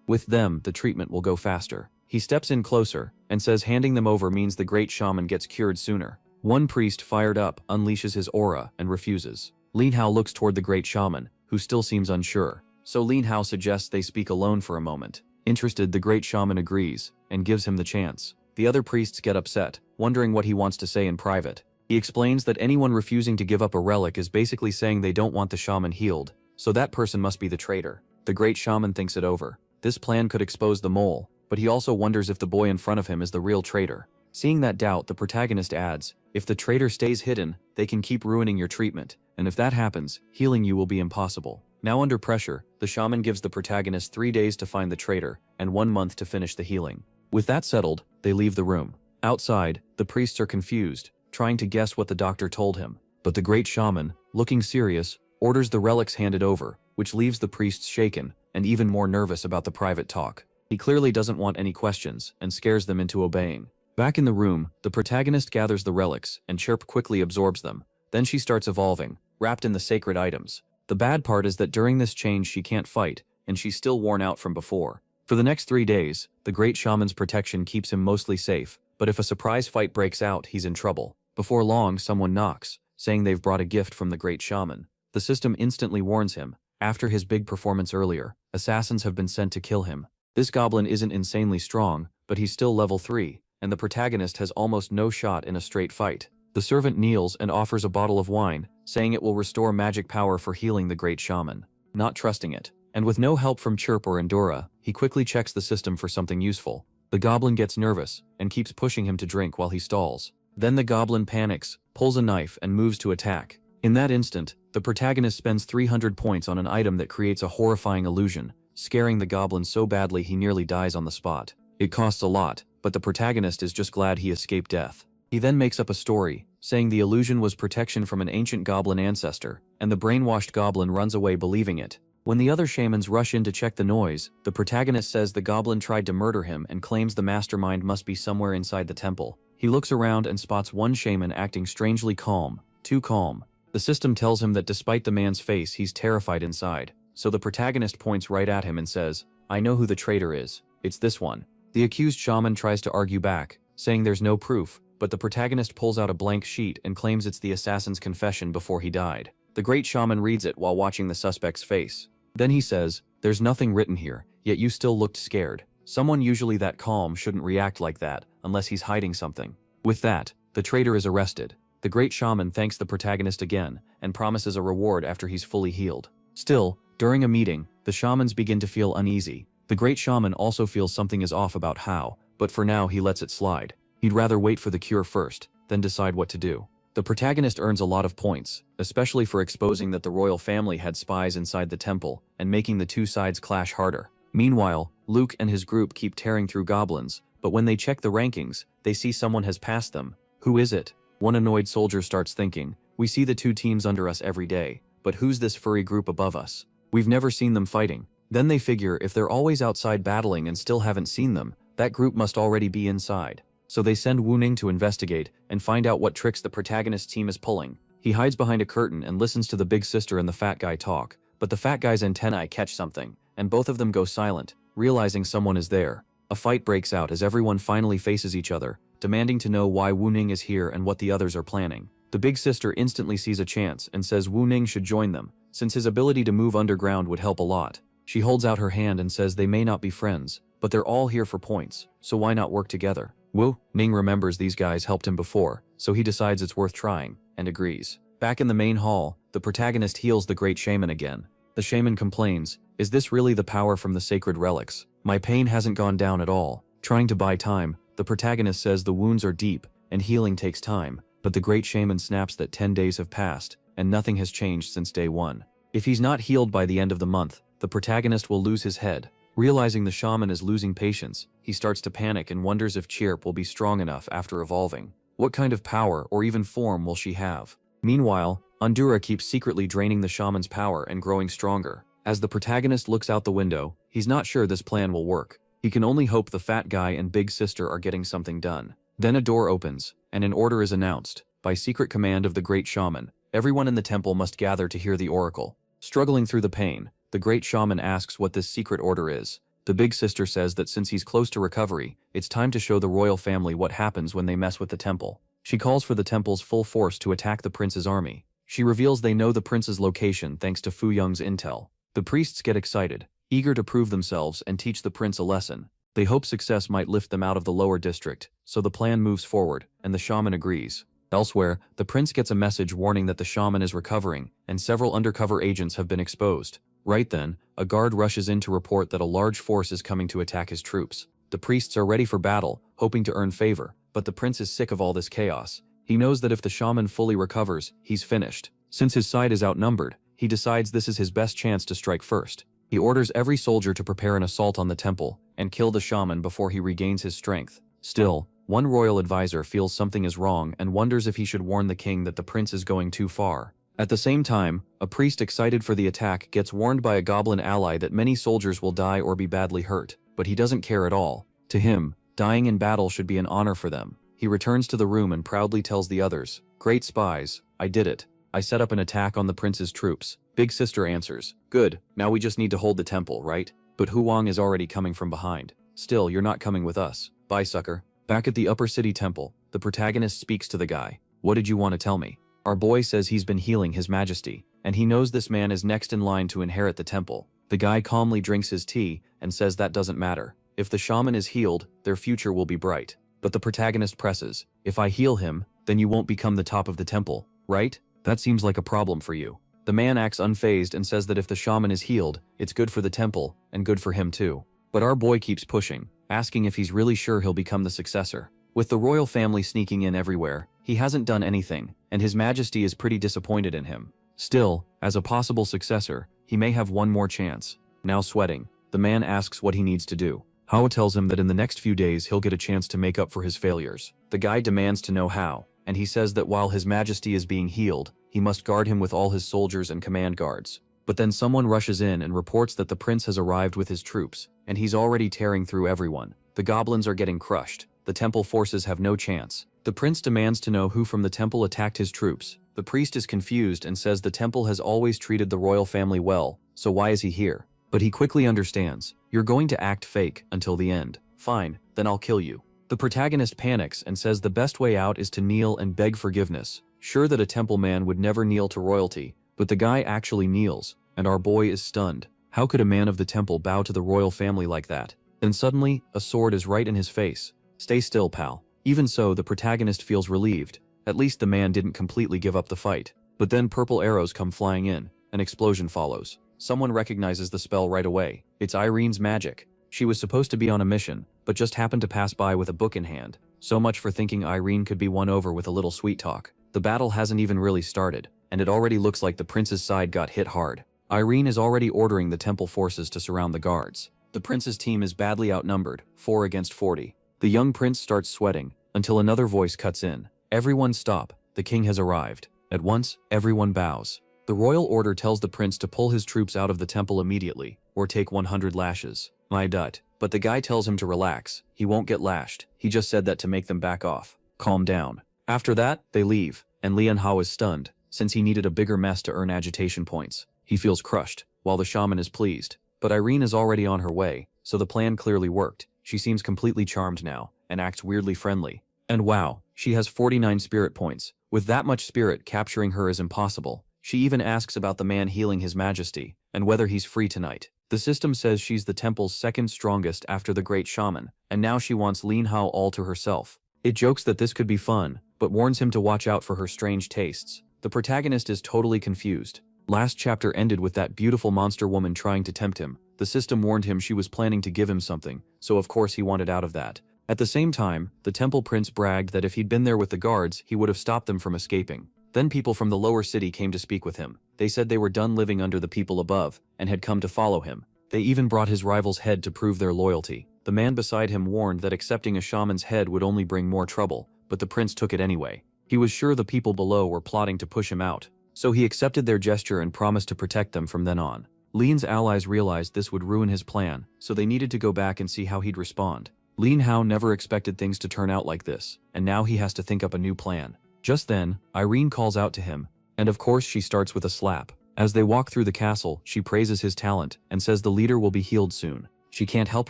With them, the treatment will go faster. He steps in closer, and says handing them over means the great shaman gets cured sooner. One priest, fired up, unleashes his aura and refuses. Li Hao looks toward the great shaman, who still seems unsure. So Li Hao suggests they speak alone for a moment. Interested, the great shaman agrees, and gives him the chance. The other priests get upset, wondering what he wants to say in private. He explains that anyone refusing to give up a relic is basically saying they don't want the shaman healed, so that person must be the traitor. The great shaman thinks it over. This plan could expose the mole, but he also wonders if the boy in front of him is the real traitor. Seeing that doubt, the protagonist adds, if the traitor stays hidden, they can keep ruining your treatment, and if that happens, healing you will be impossible. Now under pressure, the shaman gives the protagonist 3 days to find the traitor, and 1 month to finish the healing. With that settled, they leave the room. Outside, the priests are confused, trying to guess what the doctor told him. But the great shaman, looking serious, orders the relics handed over, which leaves the priests shaken, and even more nervous about the private talk. He clearly doesn't want any questions, and scares them into obeying. Back in the room, the protagonist gathers the relics, and Chirp quickly absorbs them. Then she starts evolving, wrapped in the sacred items. The bad part is that during this change she can't fight, and she's still worn out from before. For the next 3 days, the great shaman's protection keeps him mostly safe, But if a surprise fight breaks out, he's in trouble. Before long, someone knocks, saying they've brought a gift from the great shaman. The system instantly warns him. After his big performance earlier, assassins have been sent to kill him. This goblin isn't insanely strong, but he's still level 3, and the protagonist has almost no shot in a straight fight. The servant kneels and offers a bottle of wine, saying it will restore magic power for healing the great shaman. Not trusting it, and with no help from Chirp or Endora, he quickly checks the system for something useful. The goblin gets nervous, and keeps pushing him to drink while he stalls. Then the goblin panics, pulls a knife and moves to attack. In that instant, the protagonist spends 300 points on an item that creates a horrifying illusion, scaring the goblin so badly he nearly dies on the spot. It costs a lot, but the protagonist is just glad he escaped death. He then makes up a story, saying the illusion was protection from an ancient goblin ancestor, and the brainwashed goblin runs away believing it. When the other shamans rush in to check the noise, the protagonist says the goblin tried to murder him and claims the mastermind must be somewhere inside the temple. He looks around and spots one shaman acting strangely calm, too calm. The system tells him that despite the man's face, he's terrified inside. So the protagonist points right at him and says, "I know who the traitor is. It's this one." The accused shaman tries to argue back, saying there's no proof, but the protagonist pulls out a blank sheet and claims it's the assassin's confession before he died. The great shaman reads it while watching the suspect's face. Then he says, "There's nothing written here, yet you still looked scared. Someone usually that calm shouldn't react like that, unless he's hiding something." With that, the traitor is arrested. The great shaman thanks the protagonist again, and promises a reward after he's fully healed. Still, during a meeting, the shamans begin to feel uneasy. The great shaman also feels something is off about how, but for now he lets it slide. He'd rather wait for the cure first, then decide what to do. The protagonist earns a lot of points, especially for exposing that the royal family had spies inside the temple, and making the two sides clash harder. Meanwhile, Luke and his group keep tearing through goblins, but when they check the rankings, they see someone has passed them. Who is it? One annoyed soldier starts thinking, "We see the two teams under us every day, but who's this furry group above us? We've never seen them fighting." Then they figure if they're always outside battling and still haven't seen them, that group must already be inside. So they send Wu Ning to investigate and find out what tricks the protagonist's team is pulling. He hides behind a curtain and listens to the big sister and the fat guy talk, but the fat guy's antennae catch something, and both of them go silent, realizing someone is there. A fight breaks out as everyone finally faces each other, demanding to know why Wu Ning is here and what the others are planning. The big sister instantly sees a chance and says Wu Ning should join them, since his ability to move underground would help a lot. She holds out her hand and says they may not be friends, but they're all here for points, so why not work together? Wu Ning remembers these guys helped him before, so he decides it's worth trying, and agrees. Back in the main hall, the protagonist heals the great shaman again. The shaman complains, "Is this really the power from the sacred relics? My pain hasn't gone down at all." Trying to buy time, the protagonist says the wounds are deep, and healing takes time, but the great shaman snaps that 10 days have passed, and nothing has changed since day 1. If he's not healed by the end of the month, the protagonist will lose his head. Realizing the shaman is losing patience, he starts to panic and wonders if Chirp will be strong enough after evolving. What kind of power or even form will she have? Meanwhile, Endora keeps secretly draining the shaman's power and growing stronger. As the protagonist looks out the window, he's not sure this plan will work. He can only hope the fat guy and big sister are getting something done. Then a door opens, and an order is announced. By secret command of the great shaman, everyone in the temple must gather to hear the oracle. Struggling through the pain, the great shaman asks what this secret order is. The big sister says that since he's close to recovery, it's time to show the royal family what happens when they mess with the temple. She calls for the temple's full force to attack the prince's army. She reveals they know the prince's location thanks to Fu Yong's intel. The priests get excited, eager to prove themselves and teach the prince a lesson. They hope success might lift them out of the lower district, so the plan moves forward, and the shaman agrees. Elsewhere, the prince gets a message warning that the shaman is recovering, and several undercover agents have been exposed. Right then, a guard rushes in to report that a large force is coming to attack his troops. The priests are ready for battle, hoping to earn favor, but the prince is sick of all this chaos. He knows that if the shaman fully recovers, he's finished. Since his side is outnumbered, he decides this is his best chance to strike first. He orders every soldier to prepare an assault on the temple, and kill the shaman before he regains his strength. Still, one royal advisor feels something is wrong and wonders if he should warn the king that the prince is going too far. At the same time, a priest excited for the attack gets warned by a goblin ally that many soldiers will die or be badly hurt, but he doesn't care at all. To him, dying in battle should be an honor for them. He returns to the room and proudly tells the others, "Great spies, I did it. I set up an attack on the prince's troops." Big sister answers, "Good, now we just need to hold the temple, right? But Huang is already coming from behind. Still, you're not coming with us. Bye, sucker." Back at the upper city temple, the protagonist speaks to the guy. What did you want to tell me? Our boy says he's been healing His Majesty, and he knows this man is next in line to inherit the temple. The guy calmly drinks his tea and says that doesn't matter. If the shaman is healed, their future will be bright. But the protagonist presses, if I heal him, then you won't become the top of the temple, right? That seems like a problem for you. The man acts unfazed and says that if the shaman is healed, it's good for the temple, and good for him too. But our boy keeps pushing, asking if he's really sure he'll become the successor. With the royal family sneaking in everywhere, he hasn't done anything, and His Majesty is pretty disappointed in him. Still, as a possible successor, he may have one more chance. Now sweating, the man asks what he needs to do. Hao tells him that in the next few days he'll get a chance to make up for his failures. The guy demands to know how, and he says that while His Majesty is being healed, he must guard him with all his soldiers and command guards. But then someone rushes in and reports that the prince has arrived with his troops, and he's already tearing through everyone. The goblins are getting crushed. The temple forces have no chance. The prince demands to know who from the temple attacked his troops. The priest is confused and says the temple has always treated the royal family well, so why is he here? But he quickly understands. You're going to act fake until the end. Fine, then I'll kill you. The protagonist panics and says the best way out is to kneel and beg forgiveness. Sure that a temple man would never kneel to royalty, but the guy actually kneels, and our boy is stunned. How could a man of the temple bow to the royal family like that? Then suddenly, a sword is right in his face. Stay still, pal. Even so, the protagonist feels relieved. At least the man didn't completely give up the fight. But then purple arrows come flying in. An explosion follows. Someone recognizes the spell right away. It's Irene's magic. She was supposed to be on a mission, but just happened to pass by with a book in hand. So much for thinking Irene could be won over with a little sweet talk. The battle hasn't even really started, and it already looks like the prince's side got hit hard. Irene is already ordering the temple forces to surround the guards. The prince's team is badly outnumbered, 4 against 40. The young prince starts sweating, until another voice cuts in. Everyone stop, the king has arrived. At once, everyone bows. The royal order tells the prince to pull his troops out of the temple immediately, or take 100 lashes. My dut. But the guy tells him to relax. He won't get lashed. He just said that to make them back off. Calm down. After that, they leave, and Lian Hao is stunned, since he needed a bigger mess to earn agitation points. He feels crushed, while the shaman is pleased. But Irene is already on her way, so the plan clearly worked. She seems completely charmed now, and acts weirdly friendly. And wow, she has 49 spirit points. With that much spirit, capturing her is impossible. She even asks about the man healing His Majesty, and whether he's free tonight. The system says she's the temple's second strongest after the great shaman, and now she wants Lin Hao all to herself. It jokes that this could be fun, but warns him to watch out for her strange tastes. The protagonist is totally confused. Last chapter ended with that beautiful monster woman trying to tempt him. The system warned him she was planning to give him something, so of course he wanted out of that. At the same time, the temple prince bragged that if he'd been there with the guards, he would have stopped them from escaping. Then people from the lower city came to speak with him. They said they were done living under the people above, and had come to follow him. They even brought his rival's head to prove their loyalty. The man beside him warned that accepting a shaman's head would only bring more trouble, but the prince took it anyway. He was sure the people below were plotting to push him out, so he accepted their gesture and promised to protect them from then on. Lin's allies realized this would ruin his plan, so they needed to go back and see how he'd respond. Lin Hao never expected things to turn out like this, and now he has to think up a new plan. Just then, Irene calls out to him, and of course she starts with a slap. As they walk through the castle, she praises his talent, and says the leader will be healed soon. She can't help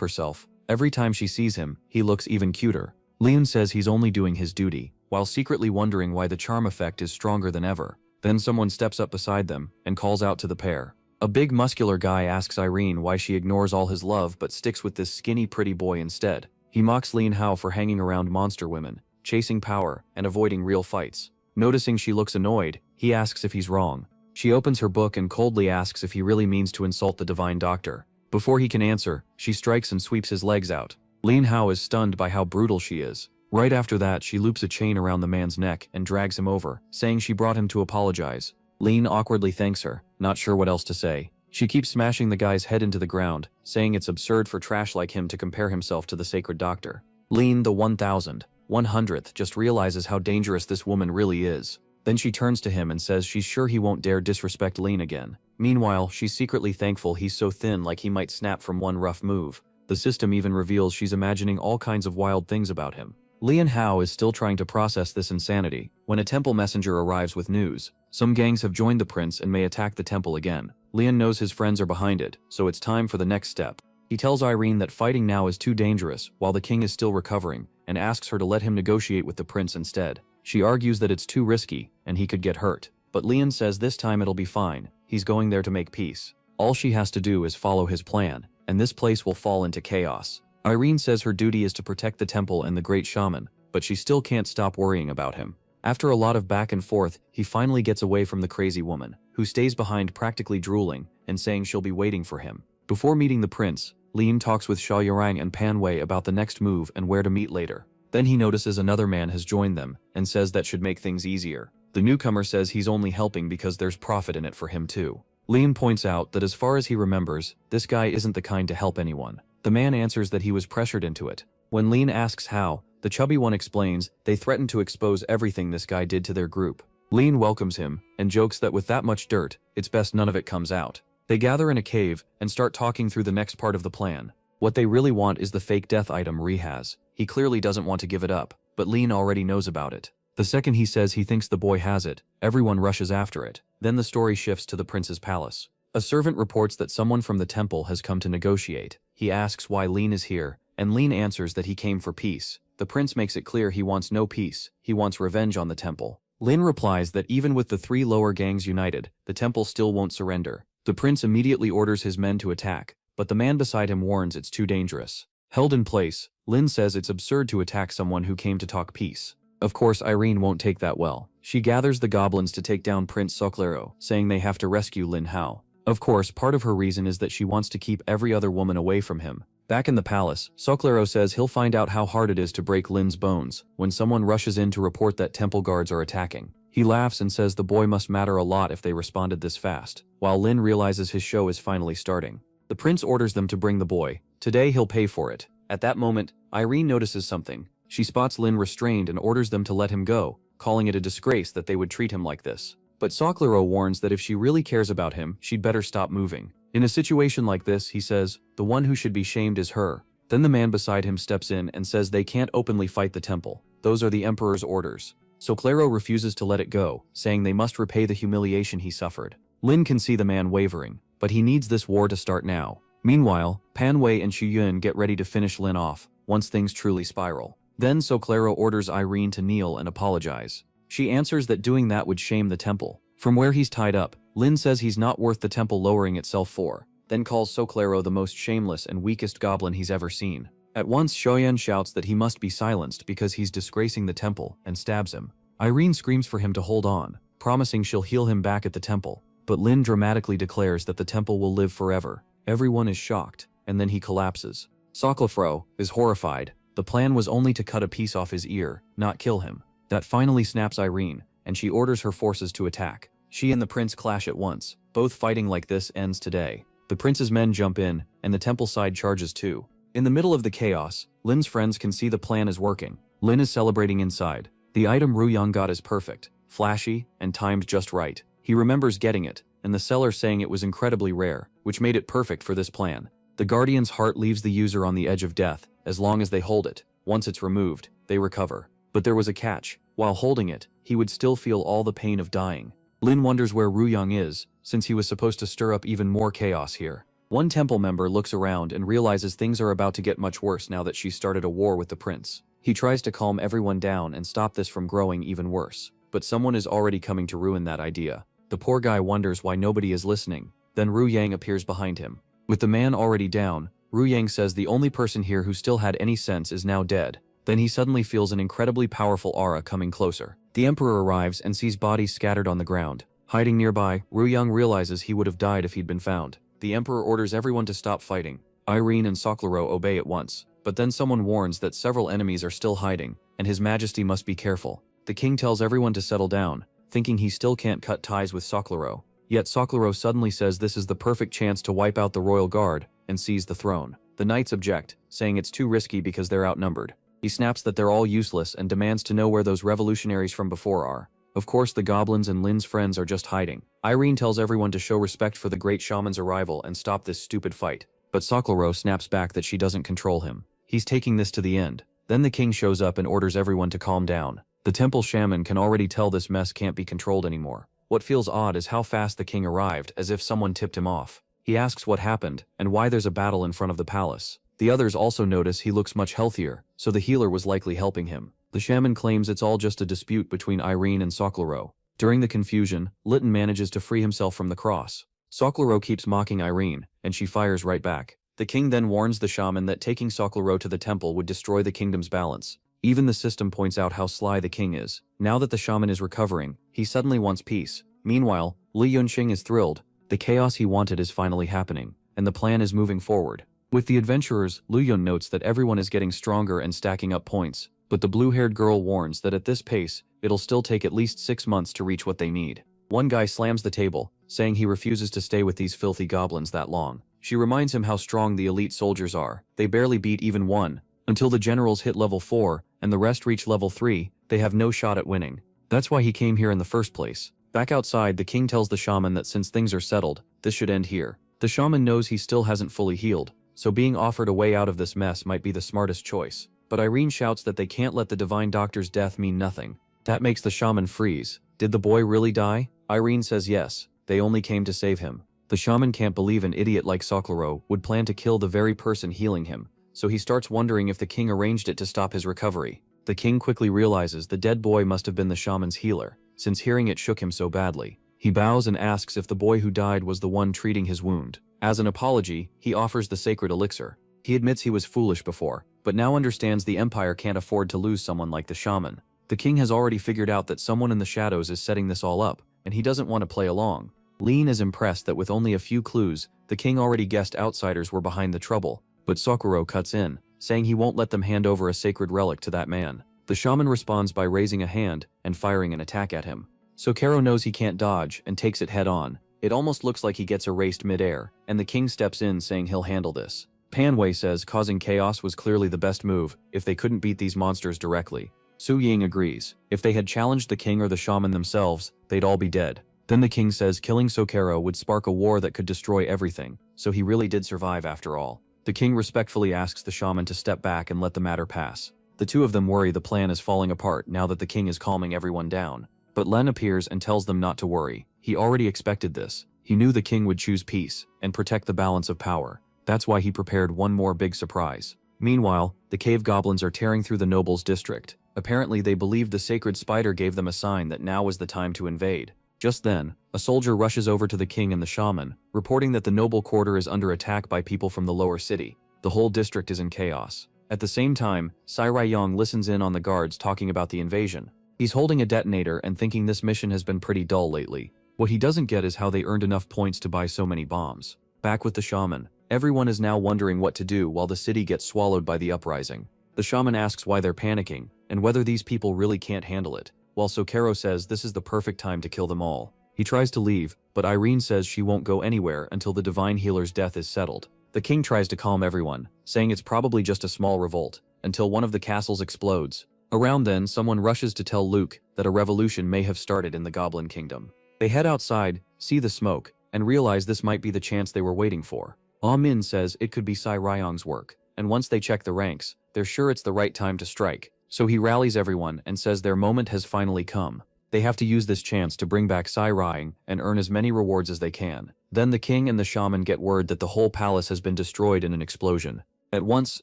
herself. Every time she sees him, he looks even cuter. Leon says he's only doing his duty, while secretly wondering why the charm effect is stronger than ever. Then someone steps up beside them, and calls out to the pair. A big muscular guy asks Irene why she ignores all his love but sticks with this skinny pretty boy instead. He mocks Lin Hao for hanging around monster women, chasing power, and avoiding real fights. Noticing she looks annoyed, he asks if he's wrong. She opens her book and coldly asks if he really means to insult the divine doctor. Before he can answer, she strikes and sweeps his legs out. Lin Hao is stunned by how brutal she is. Right after that, she loops a chain around the man's neck and drags him over, saying she brought him to apologize. Lin awkwardly thanks her, not sure what else to say. She keeps smashing the guy's head into the ground, saying it's absurd for trash like him to compare himself to the sacred doctor. Lin, the 1,100th, just realizes how dangerous this woman really is. Then she turns to him and says she's sure he won't dare disrespect Lin again. Meanwhile, she's secretly thankful he's so thin like he might snap from one rough move. The system even reveals she's imagining all kinds of wild things about him. Lian Hao is still trying to process this insanity, when a temple messenger arrives with news. Some gangs have joined the prince and may attack the temple again. Lian knows his friends are behind it, so it's time for the next step. He tells Irene that fighting now is too dangerous while the king is still recovering, and asks her to let him negotiate with the prince instead. She argues that it's too risky, and he could get hurt. But Leon says this time it'll be fine, he's going there to make peace. All she has to do is follow his plan, and this place will fall into chaos. Irene says her duty is to protect the temple and the great shaman, but she still can't stop worrying about him. After a lot of back and forth, he finally gets away from the crazy woman, who stays behind practically drooling and saying she'll be waiting for him. Before meeting the prince, Leon talks with Xiaoyang and Panwei about the next move and where to meet later. Then he notices another man has joined them and says that should make things easier. The newcomer says he's only helping because there's profit in it for him too. Leon points out that as far as he remembers, this guy isn't the kind to help anyone. The man answers that he was pressured into it. When Leon asks how, the chubby one explains they threatened to expose everything this guy did to their group. Leon welcomes him and jokes that with that much dirt, it's best none of it comes out. They gather in a cave and start talking through the next part of the plan. What they really want is the fake death item Ri has. He clearly doesn't want to give it up, but Leon already knows about it. The second he says he thinks the boy has it, everyone rushes after it. Then the story shifts to the prince's palace. A servant reports that someone from the temple has come to negotiate. He asks why Leon is here, and Leon answers that he came for peace. The prince makes it clear he wants no peace, he wants revenge on the temple. Lin replies that even with the 3 lower gangs united, the temple still won't surrender. The prince immediately orders his men to attack, but the man beside him warns it's too dangerous. Held in place, Lin says it's absurd to attack someone who came to talk peace. Of course, Irene won't take that well. She gathers the goblins to take down Prince Soclero, saying they have to rescue Lin Hao. Of course, part of her reason is that she wants to keep every other woman away from him. Back in the palace, Soclero says he'll find out how hard it is to break Lin's bones when someone rushes in to report that temple guards are attacking. He laughs and says the boy must matter a lot if they responded this fast, while Lin realizes his show is finally starting. The prince orders them to bring the boy. Today he'll pay for it. At that moment, Irene notices something. She spots Lin restrained and orders them to let him go, calling it a disgrace that they would treat him like this. But Soclero warns that if she really cares about him, she'd better stop moving. In a situation like this, he says, the one who should be shamed is her. Then the man beside him steps in and says they can't openly fight the temple. Those are the emperor's orders. Soclero refuses to let it go, saying they must repay the humiliation he suffered. Lin can see the man wavering, but he needs this war to start now. Meanwhile, Panwei and Shuyun get ready to finish Lin off, once things truly spiral. Then Soclero orders Irene to kneel and apologize. She answers that doing that would shame the temple. From where he's tied up, Lin says he's not worth the temple lowering itself for, then calls Soclero the most shameless and weakest goblin he's ever seen. At once, Shoyan shouts that he must be silenced because he's disgracing the temple, and stabs him. Irene screams for him to hold on, promising she'll heal him back at the temple, but Lin dramatically declares that the temple will live forever. Everyone is shocked, and then he collapses. Soclero is horrified. The plan was only to cut a piece off his ear, not kill him. That finally snaps Irene, and she orders her forces to attack. She and the prince clash at once. Both fighting like this ends today. The prince's men jump in, and the temple side charges too. In the middle of the chaos, Lin's friends can see the plan is working. Lin is celebrating inside. The item Ru Yang got is perfect, flashy, and timed just right. He remembers getting it, and the seller saying it was incredibly rare, which made it perfect for this plan. The Guardian's heart leaves the user on the edge of death, as long as they hold it. Once it's removed, they recover. But there was a catch. While holding it, he would still feel all the pain of dying. Lin wonders where Ru Yang is, since he was supposed to stir up even more chaos here. One temple member looks around and realizes things are about to get much worse now that she's started a war with the prince. He tries to calm everyone down and stop this from growing even worse. But someone is already coming to ruin that idea. The poor guy wonders why nobody is listening. Then Ru Yang appears behind him. With the man already down, Ru Yang says the only person here who still had any sense is now dead. Then he suddenly feels an incredibly powerful aura coming closer. The emperor arrives and sees bodies scattered on the ground. Hiding nearby, Ru Yang realizes he would have died if he'd been found. The emperor orders everyone to stop fighting. Irene and Soclero obey at once, but then someone warns that several enemies are still hiding, and his majesty must be careful. The king tells everyone to settle down, thinking he still can't cut ties with Soclero. Yet Soclero suddenly says this is the perfect chance to wipe out the royal guard and seize the throne. The knights object, saying it's too risky because they're outnumbered. He snaps that they're all useless and demands to know where those revolutionaries from before are. Of course, the goblins and Lin's friends are just hiding. Irene tells everyone to show respect for the great shaman's arrival and stop this stupid fight. But Soclero snaps back that she doesn't control him. He's taking this to the end. Then the king shows up and orders everyone to calm down. The temple shaman can already tell this mess can't be controlled anymore. What feels odd is how fast the king arrived, as if someone tipped him off. He asks what happened and why there's a battle in front of the palace. The others also notice he looks much healthier, so the healer was likely helping him. The shaman claims it's all just a dispute between Irene and Sokoloro. During the confusion, Litten manages to free himself from the cross. Sokoloro keeps mocking Irene, and she fires right back. The king then warns the shaman that taking Sokoloro to the temple would destroy the kingdom's balance. Even the system points out how sly the king is. Now that the shaman is recovering, he suddenly wants peace. Meanwhile, Li Yunqing is thrilled. The chaos he wanted is finally happening, and the plan is moving forward. With the adventurers, Lu Yun notes that everyone is getting stronger and stacking up points, but the blue-haired girl warns that at this pace, it'll still take at least 6 months to reach what they need. One guy slams the table, saying he refuses to stay with these filthy goblins that long. She reminds him how strong the elite soldiers are. They barely beat even one. Until the generals hit level 4, and the rest reach level 3, they have no shot at winning. That's why he came here in the first place. Back outside, the king tells the shaman that since things are settled, this should end here. The shaman knows he still hasn't fully healed, so being offered a way out of this mess might be the smartest choice. But Irene shouts that they can't let the divine doctor's death mean nothing. That makes the shaman freeze. Did the boy really die? Irene says yes, they only came to save him. The shaman can't believe an idiot like Sokoloro would plan to kill the very person healing him, so he starts wondering if the king arranged it to stop his recovery. The king quickly realizes the dead boy must have been the shaman's healer, since hearing it shook him so badly. He bows and asks if the boy who died was the one treating his wound. As an apology, he offers the sacred elixir. He admits he was foolish before, but now understands the empire can't afford to lose someone like the shaman. The king has already figured out that someone in the shadows is setting this all up, and he doesn't want to play along. Lean is impressed that with only a few clues, the king already guessed outsiders were behind the trouble, but Sokoloro cuts in, saying he won't let them hand over a sacred relic to that man. The shaman responds by raising a hand and firing an attack at him. Sokoloro knows he can't dodge and takes it head on. It almost looks like he gets erased mid-air, and the king steps in saying he'll handle this. Panwei says causing chaos was clearly the best move if they couldn't beat these monsters directly. Su Ying agrees. If they had challenged the king or the shaman themselves, they'd all be dead. Then the king says killing Sokoloro would spark a war that could destroy everything, so he really did survive after all. The king respectfully asks the shaman to step back and let the matter pass. The two of them worry the plan is falling apart now that the king is calming everyone down. But Len appears and tells them not to worry. He already expected this. He knew the king would choose peace and protect the balance of power. That's why he prepared one more big surprise. Meanwhile, the cave goblins are tearing through the nobles' district. Apparently they believed the sacred spider gave them a sign that now was the time to invade. Just then, a soldier rushes over to the king and the shaman, reporting that the noble quarter is under attack by people from the lower city. The whole district is in chaos. At the same time, Sai Raiyong listens in on the guards talking about the invasion. He's holding a detonator and thinking this mission has been pretty dull lately. What he doesn't get is how they earned enough points to buy so many bombs. Back with the shaman, everyone is now wondering what to do while the city gets swallowed by the uprising. The shaman asks why they're panicking, and whether these people really can't handle it, while Sokoloro says this is the perfect time to kill them all. He tries to leave, but Irene says she won't go anywhere until the divine healer's death is settled. The king tries to calm everyone, saying it's probably just a small revolt, until one of the castles explodes. Around then, someone rushes to tell Luke that a revolution may have started in the Goblin Kingdom. They head outside, see the smoke, and realize this might be the chance they were waiting for. Ah Min says it could be Sai Raiyong's work, and once they check the ranks, they're sure it's the right time to strike. So he rallies everyone and says their moment has finally come. They have to use this chance to bring back Sai Raiyong and earn as many rewards as they can. Then the king and the shaman get word that the whole palace has been destroyed in an explosion. At once,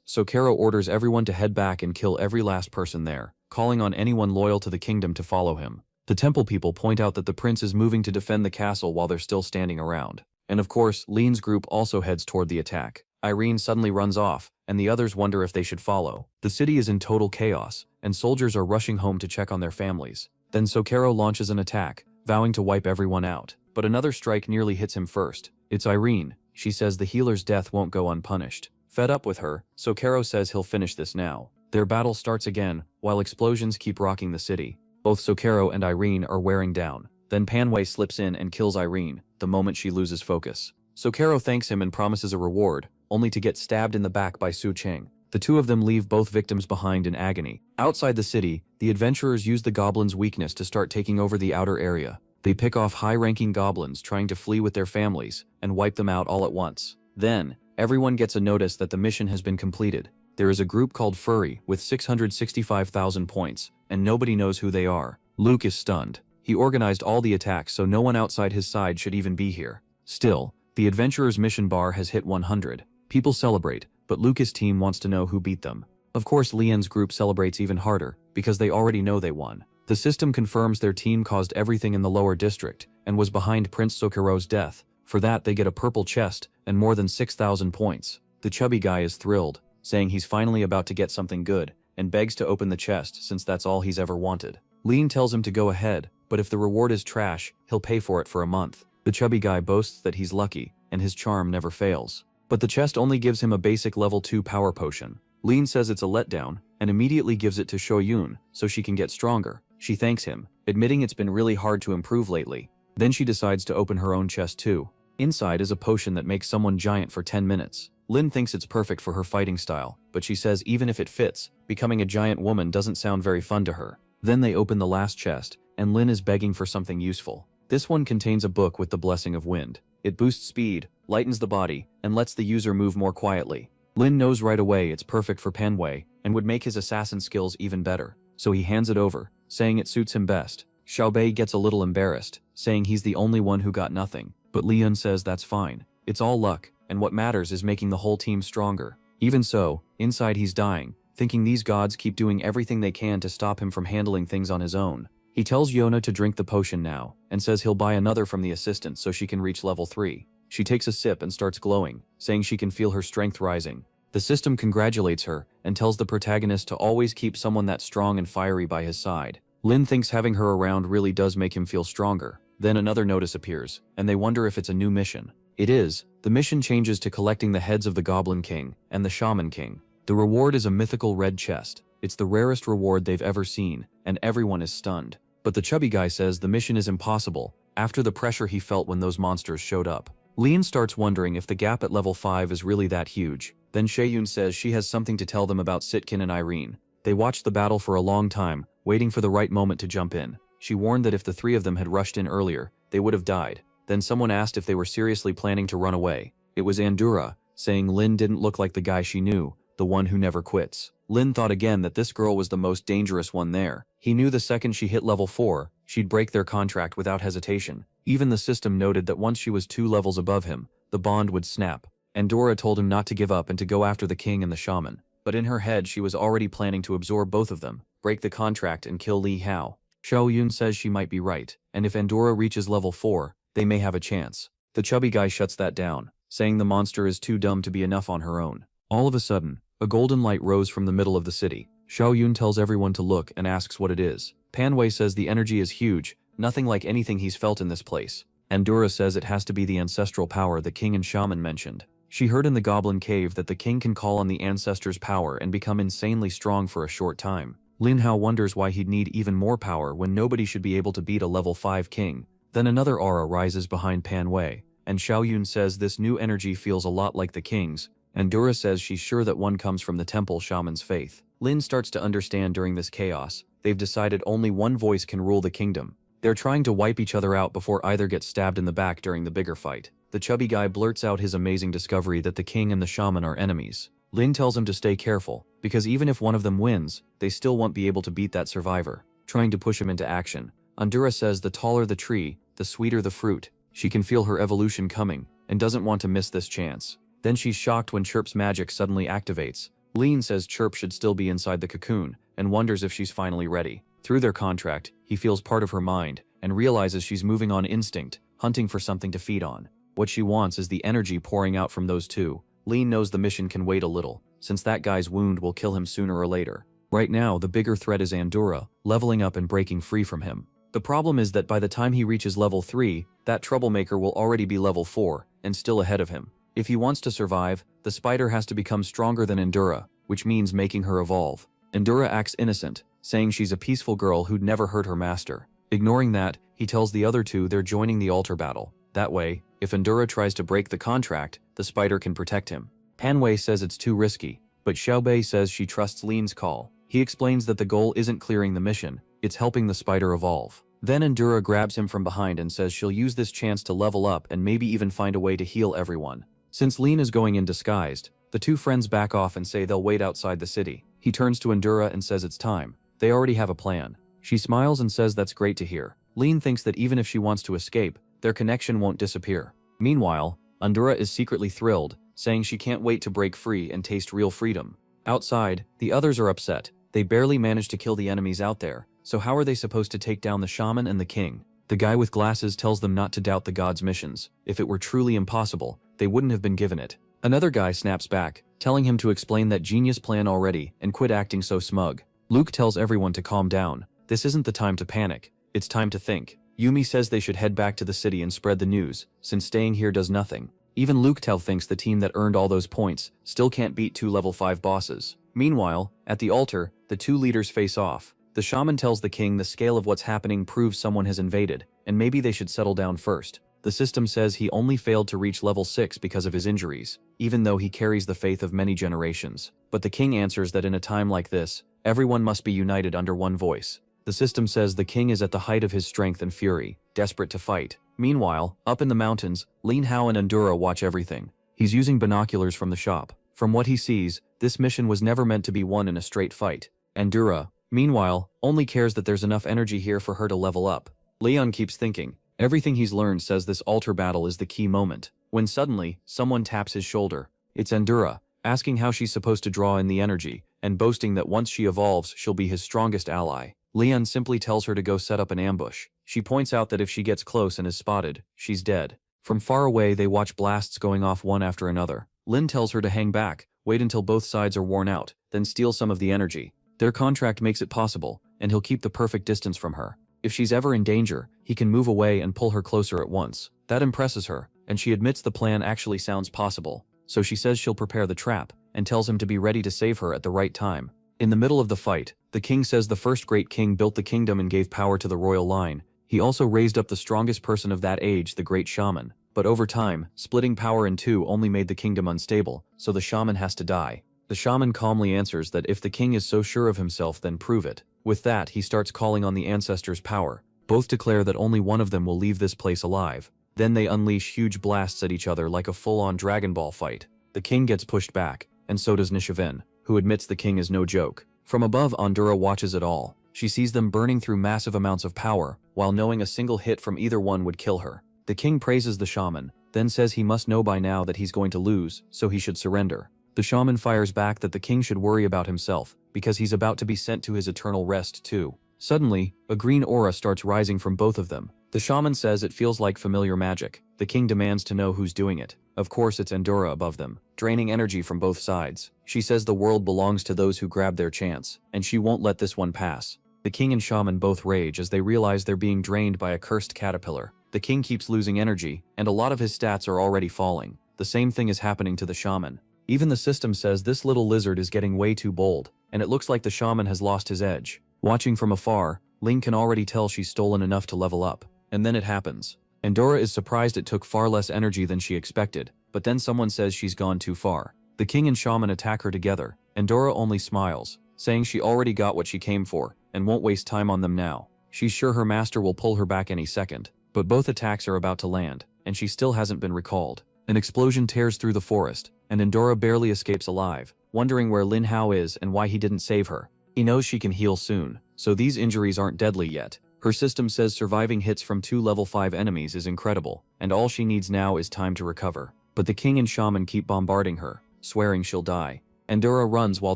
Sokoloro orders everyone to head back and kill every last person there, calling on anyone loyal to the kingdom to follow him. The temple people point out that the prince is moving to defend the castle while they're still standing around. And of course, Lean's group also heads toward the attack. Irene suddenly runs off, and the others wonder if they should follow. The city is in total chaos, and soldiers are rushing home to check on their families. Then Sokoloro launches an attack, vowing to wipe everyone out. But another strike nearly hits him first. It's Irene. She says the healer's death won't go unpunished. Fed up with her, Sokoloro says he'll finish this now. Their battle starts again, while explosions keep rocking the city. Both Sokoloro and Irene are wearing down. Then Panwei slips in and kills Irene, the moment she loses focus. Sokoloro thanks him and promises a reward, only to get stabbed in the back by Su Cheng. The two of them leave both victims behind in agony. Outside the city, the adventurers use the goblins' weakness to start taking over the outer area. They pick off high-ranking goblins trying to flee with their families, and wipe them out all at once. Then, everyone gets a notice that the mission has been completed. There is a group called Furry with 665,000 points, and nobody knows who they are. Luke is stunned. He organized all the attacks so no one outside his side should even be here. Still, the adventurer's mission bar has hit 100. People celebrate, but Lucas' team wants to know who beat them. Of course, Lian's group celebrates even harder, because they already know they won. The system confirms their team caused everything in the lower district, and was behind Prince Sokuro's death. For that they get a purple chest, and more than 6,000 points. The chubby guy is thrilled, saying he's finally about to get something good, and begs to open the chest since that's all he's ever wanted. Lian tells him to go ahead, but if the reward is trash, he'll pay for it for a month. The chubby guy boasts that he's lucky, and his charm never fails. But the chest only gives him a basic level 2 power potion. Lian says it's a letdown, and immediately gives it to Shoyun so she can get stronger. She thanks him, admitting it's been really hard to improve lately. Then she decides to open her own chest too. Inside is a potion that makes someone giant for 10 minutes. Lin thinks it's perfect for her fighting style, but she says even if it fits, becoming a giant woman doesn't sound very fun to her. Then they open the last chest, and Lin is begging for something useful. This one contains a book with the blessing of wind. It boosts speed, lightens the body, and lets the user move more quietly. Lin knows right away it's perfect for Panwei, and would make his assassin skills even better, so he hands it over, saying it suits him best. Xiaobei gets a little embarrassed, saying he's the only one who got nothing, but Lian says that's fine. It's all luck, and what matters is making the whole team stronger. Even so, inside he's dying, thinking these gods keep doing everything they can to stop him from handling things on his own. He tells Yona to drink the potion now, and says he'll buy another from the assistant so she can reach level 3. She takes a sip and starts glowing, saying she can feel her strength rising. The system congratulates her, and tells the protagonist to always keep someone that strong and fiery by his side. Lin thinks having her around really does make him feel stronger. Then another notice appears, and they wonder if it's a new mission. It is. The mission changes to collecting the heads of the Goblin King and the Shaman King. The reward is a mythical red chest. It's the rarest reward they've ever seen, and everyone is stunned. But the chubby guy says the mission is impossible, after the pressure he felt when those monsters showed up. Lian starts wondering if the gap at level 5 is really that huge. Then Shoyun says she has something to tell them about Sitkin and Irene. They watched the battle for a long time, waiting for the right moment to jump in. She warned that if the three of them had rushed in earlier, they would have died. Then someone asked if they were seriously planning to run away. It was Andura, saying Lin didn't look like the guy she knew, the one who never quits. Lin thought again that this girl was the most dangerous one there. He knew the second she hit level 4, she'd break their contract without hesitation. Even the system noted that once she was 2 levels above him, the bond would snap. Andura told him not to give up and to go after the king and the shaman. But in her head she was already planning to absorb both of them, break the contract and kill Li Hao. Xiaoyun says she might be right, and if Andura reaches level 4, they may have a chance. The chubby guy shuts that down, saying the monster is too dumb to be enough on her own. All of a sudden, a golden light rose from the middle of the city. Xiaoyun tells everyone to look and asks what it is. Panwei says the energy is huge, nothing like anything he's felt in this place. Andura says it has to be the ancestral power the king and shaman mentioned. She heard in the goblin cave that the king can call on the ancestors' power and become insanely strong for a short time. Lin Hao wonders why he'd need even more power when nobody should be able to beat a level 5 king. Then another aura rises behind Panwei, and Xiaoyun says this new energy feels a lot like the king's. Andura says she's sure that one comes from the temple shaman's faith. Lin starts to understand during this chaos, they've decided only one voice can rule the kingdom. They're trying to wipe each other out before either gets stabbed in the back during the bigger fight. The chubby guy blurts out his amazing discovery that the king and the shaman are enemies. Lin tells him to stay careful, because even if one of them wins, they still won't be able to beat that survivor, trying to push him into action. Andura says the taller the tree, the sweeter the fruit. She can feel her evolution coming, and doesn't want to miss this chance. Then she's shocked when Chirp's magic suddenly activates. Lin says Chirp should still be inside the cocoon, and wonders if she's finally ready. Through their contract, he feels part of her mind, and realizes she's moving on instinct, hunting for something to feed on. What she wants is the energy pouring out from those two. Lin knows the mission can wait a little, since that guy's wound will kill him sooner or later. Right now, the bigger threat is Andura, leveling up and breaking free from him. The problem is that by the time he reaches level 3, that troublemaker will already be level 4, and still ahead of him. If he wants to survive, the spider has to become stronger than Andura, which means making her evolve. Andura acts innocent, saying she's a peaceful girl who'd never hurt her master. Ignoring that, he tells the other two they're joining the altar battle. That way, if Andura tries to break the contract, the spider can protect him. Panwei says it's too risky, but Xiaobei says she trusts Lin's call. He explains that the goal isn't clearing the mission, it's helping the spider evolve. Then Andura grabs him from behind and says she'll use this chance to level up and maybe even find a way to heal everyone. Since Lin is going in disguised, the two friends back off and say they'll wait outside the city. He turns to Andura and says it's time. They already have a plan. She smiles and says that's great to hear. Lin thinks that even if she wants to escape, their connection won't disappear. Meanwhile, Andura is secretly thrilled, saying she can't wait to break free and taste real freedom. Outside, the others are upset. They barely managed to kill the enemies out there, so how are they supposed to take down the shaman and the king? The guy with glasses tells them not to doubt the god's missions. If it were truly impossible, they wouldn't have been given it. Another guy snaps back, telling him to explain that genius plan already and quit acting so smug. Luke tells everyone to calm down. This isn't the time to panic. It's time to think. Yumi says they should head back to the city and spread the news, since staying here does nothing. Even Luke thinks the team that earned all those points still can't beat 2 level 5 bosses. Meanwhile, at the altar, the 2 leaders face off. The shaman tells the king the scale of what's happening proves someone has invaded, and maybe they should settle down first. The system says he only failed to reach level 6 because of his injuries, even though he carries the faith of many generations. But the king answers that in a time like this, everyone must be united under one voice. The system says the king is at the height of his strength and fury, desperate to fight. Meanwhile, up in the mountains, Lin Hao and Endura watch everything. He's using binoculars from the shop. From what he sees, this mission was never meant to be won in a straight fight. Endura, meanwhile, only cares that there's enough energy here for her to level up. Leon keeps thinking. Everything he's learned says this altar battle is the key moment, when suddenly, someone taps his shoulder. It's Endura, asking how she's supposed to draw in the energy, and boasting that once she evolves, she'll be his strongest ally. Leon simply tells her to go set up an ambush. She points out that if she gets close and is spotted, she's dead. From far away, they watch blasts going off one after another. Lin tells her to hang back, wait until both sides are worn out, then steal some of the energy. Their contract makes it possible, and he'll keep the perfect distance from her. If she's ever in danger, he can move away and pull her closer at once. That impresses her, and she admits the plan actually sounds possible. So she says she'll prepare the trap, and tells him to be ready to save her at the right time. In the middle of the fight, the king says the first great king built the kingdom and gave power to the royal line. He also raised up the strongest person of that age, the great shaman. But over time, splitting power in 2 only made the kingdom unstable, so the shaman has to die. The shaman calmly answers that if the king is so sure of himself, then prove it. With that, he starts calling on the ancestors' power. Both declare that only one of them will leave this place alive. Then they unleash huge blasts at each other like a full-on Dragon Ball fight. The king gets pushed back, and so does Nishaven, who admits the king is no joke. From above, Endura watches it all. She sees them burning through massive amounts of power, while knowing a single hit from either one would kill her. The king praises the shaman, then says he must know by now that he's going to lose, so he should surrender. The shaman fires back that the king should worry about himself, because he's about to be sent to his eternal rest too. Suddenly, a green aura starts rising from both of them. The shaman says it feels like familiar magic. The king demands to know who's doing it. Of course it's Endura above them, draining energy from both sides. She says the world belongs to those who grab their chance, and she won't let this one pass. The king and shaman both rage as they realize they're being drained by a cursed caterpillar. The king keeps losing energy, and a lot of his stats are already falling. The same thing is happening to the shaman. Even the system says this little lizard is getting way too bold, and it looks like the shaman has lost his edge. Watching from afar, Ling can already tell she's stolen enough to level up. And then it happens. Endura is surprised it took far less energy than she expected, but then someone says she's gone too far. The king and shaman attack her together. Endura only smiles, saying she already got what she came for, and won't waste time on them now. She's sure her master will pull her back any second. But both attacks are about to land, and she still hasn't been recalled. An explosion tears through the forest, and Endura barely escapes alive, wondering where Lin Hao is and why he didn't save her. He knows she can heal soon, so these injuries aren't deadly yet. Her system says surviving hits from 2 level 5 enemies is incredible, and all she needs now is time to recover. But the king and shaman keep bombarding her, swearing she'll die. Endura runs while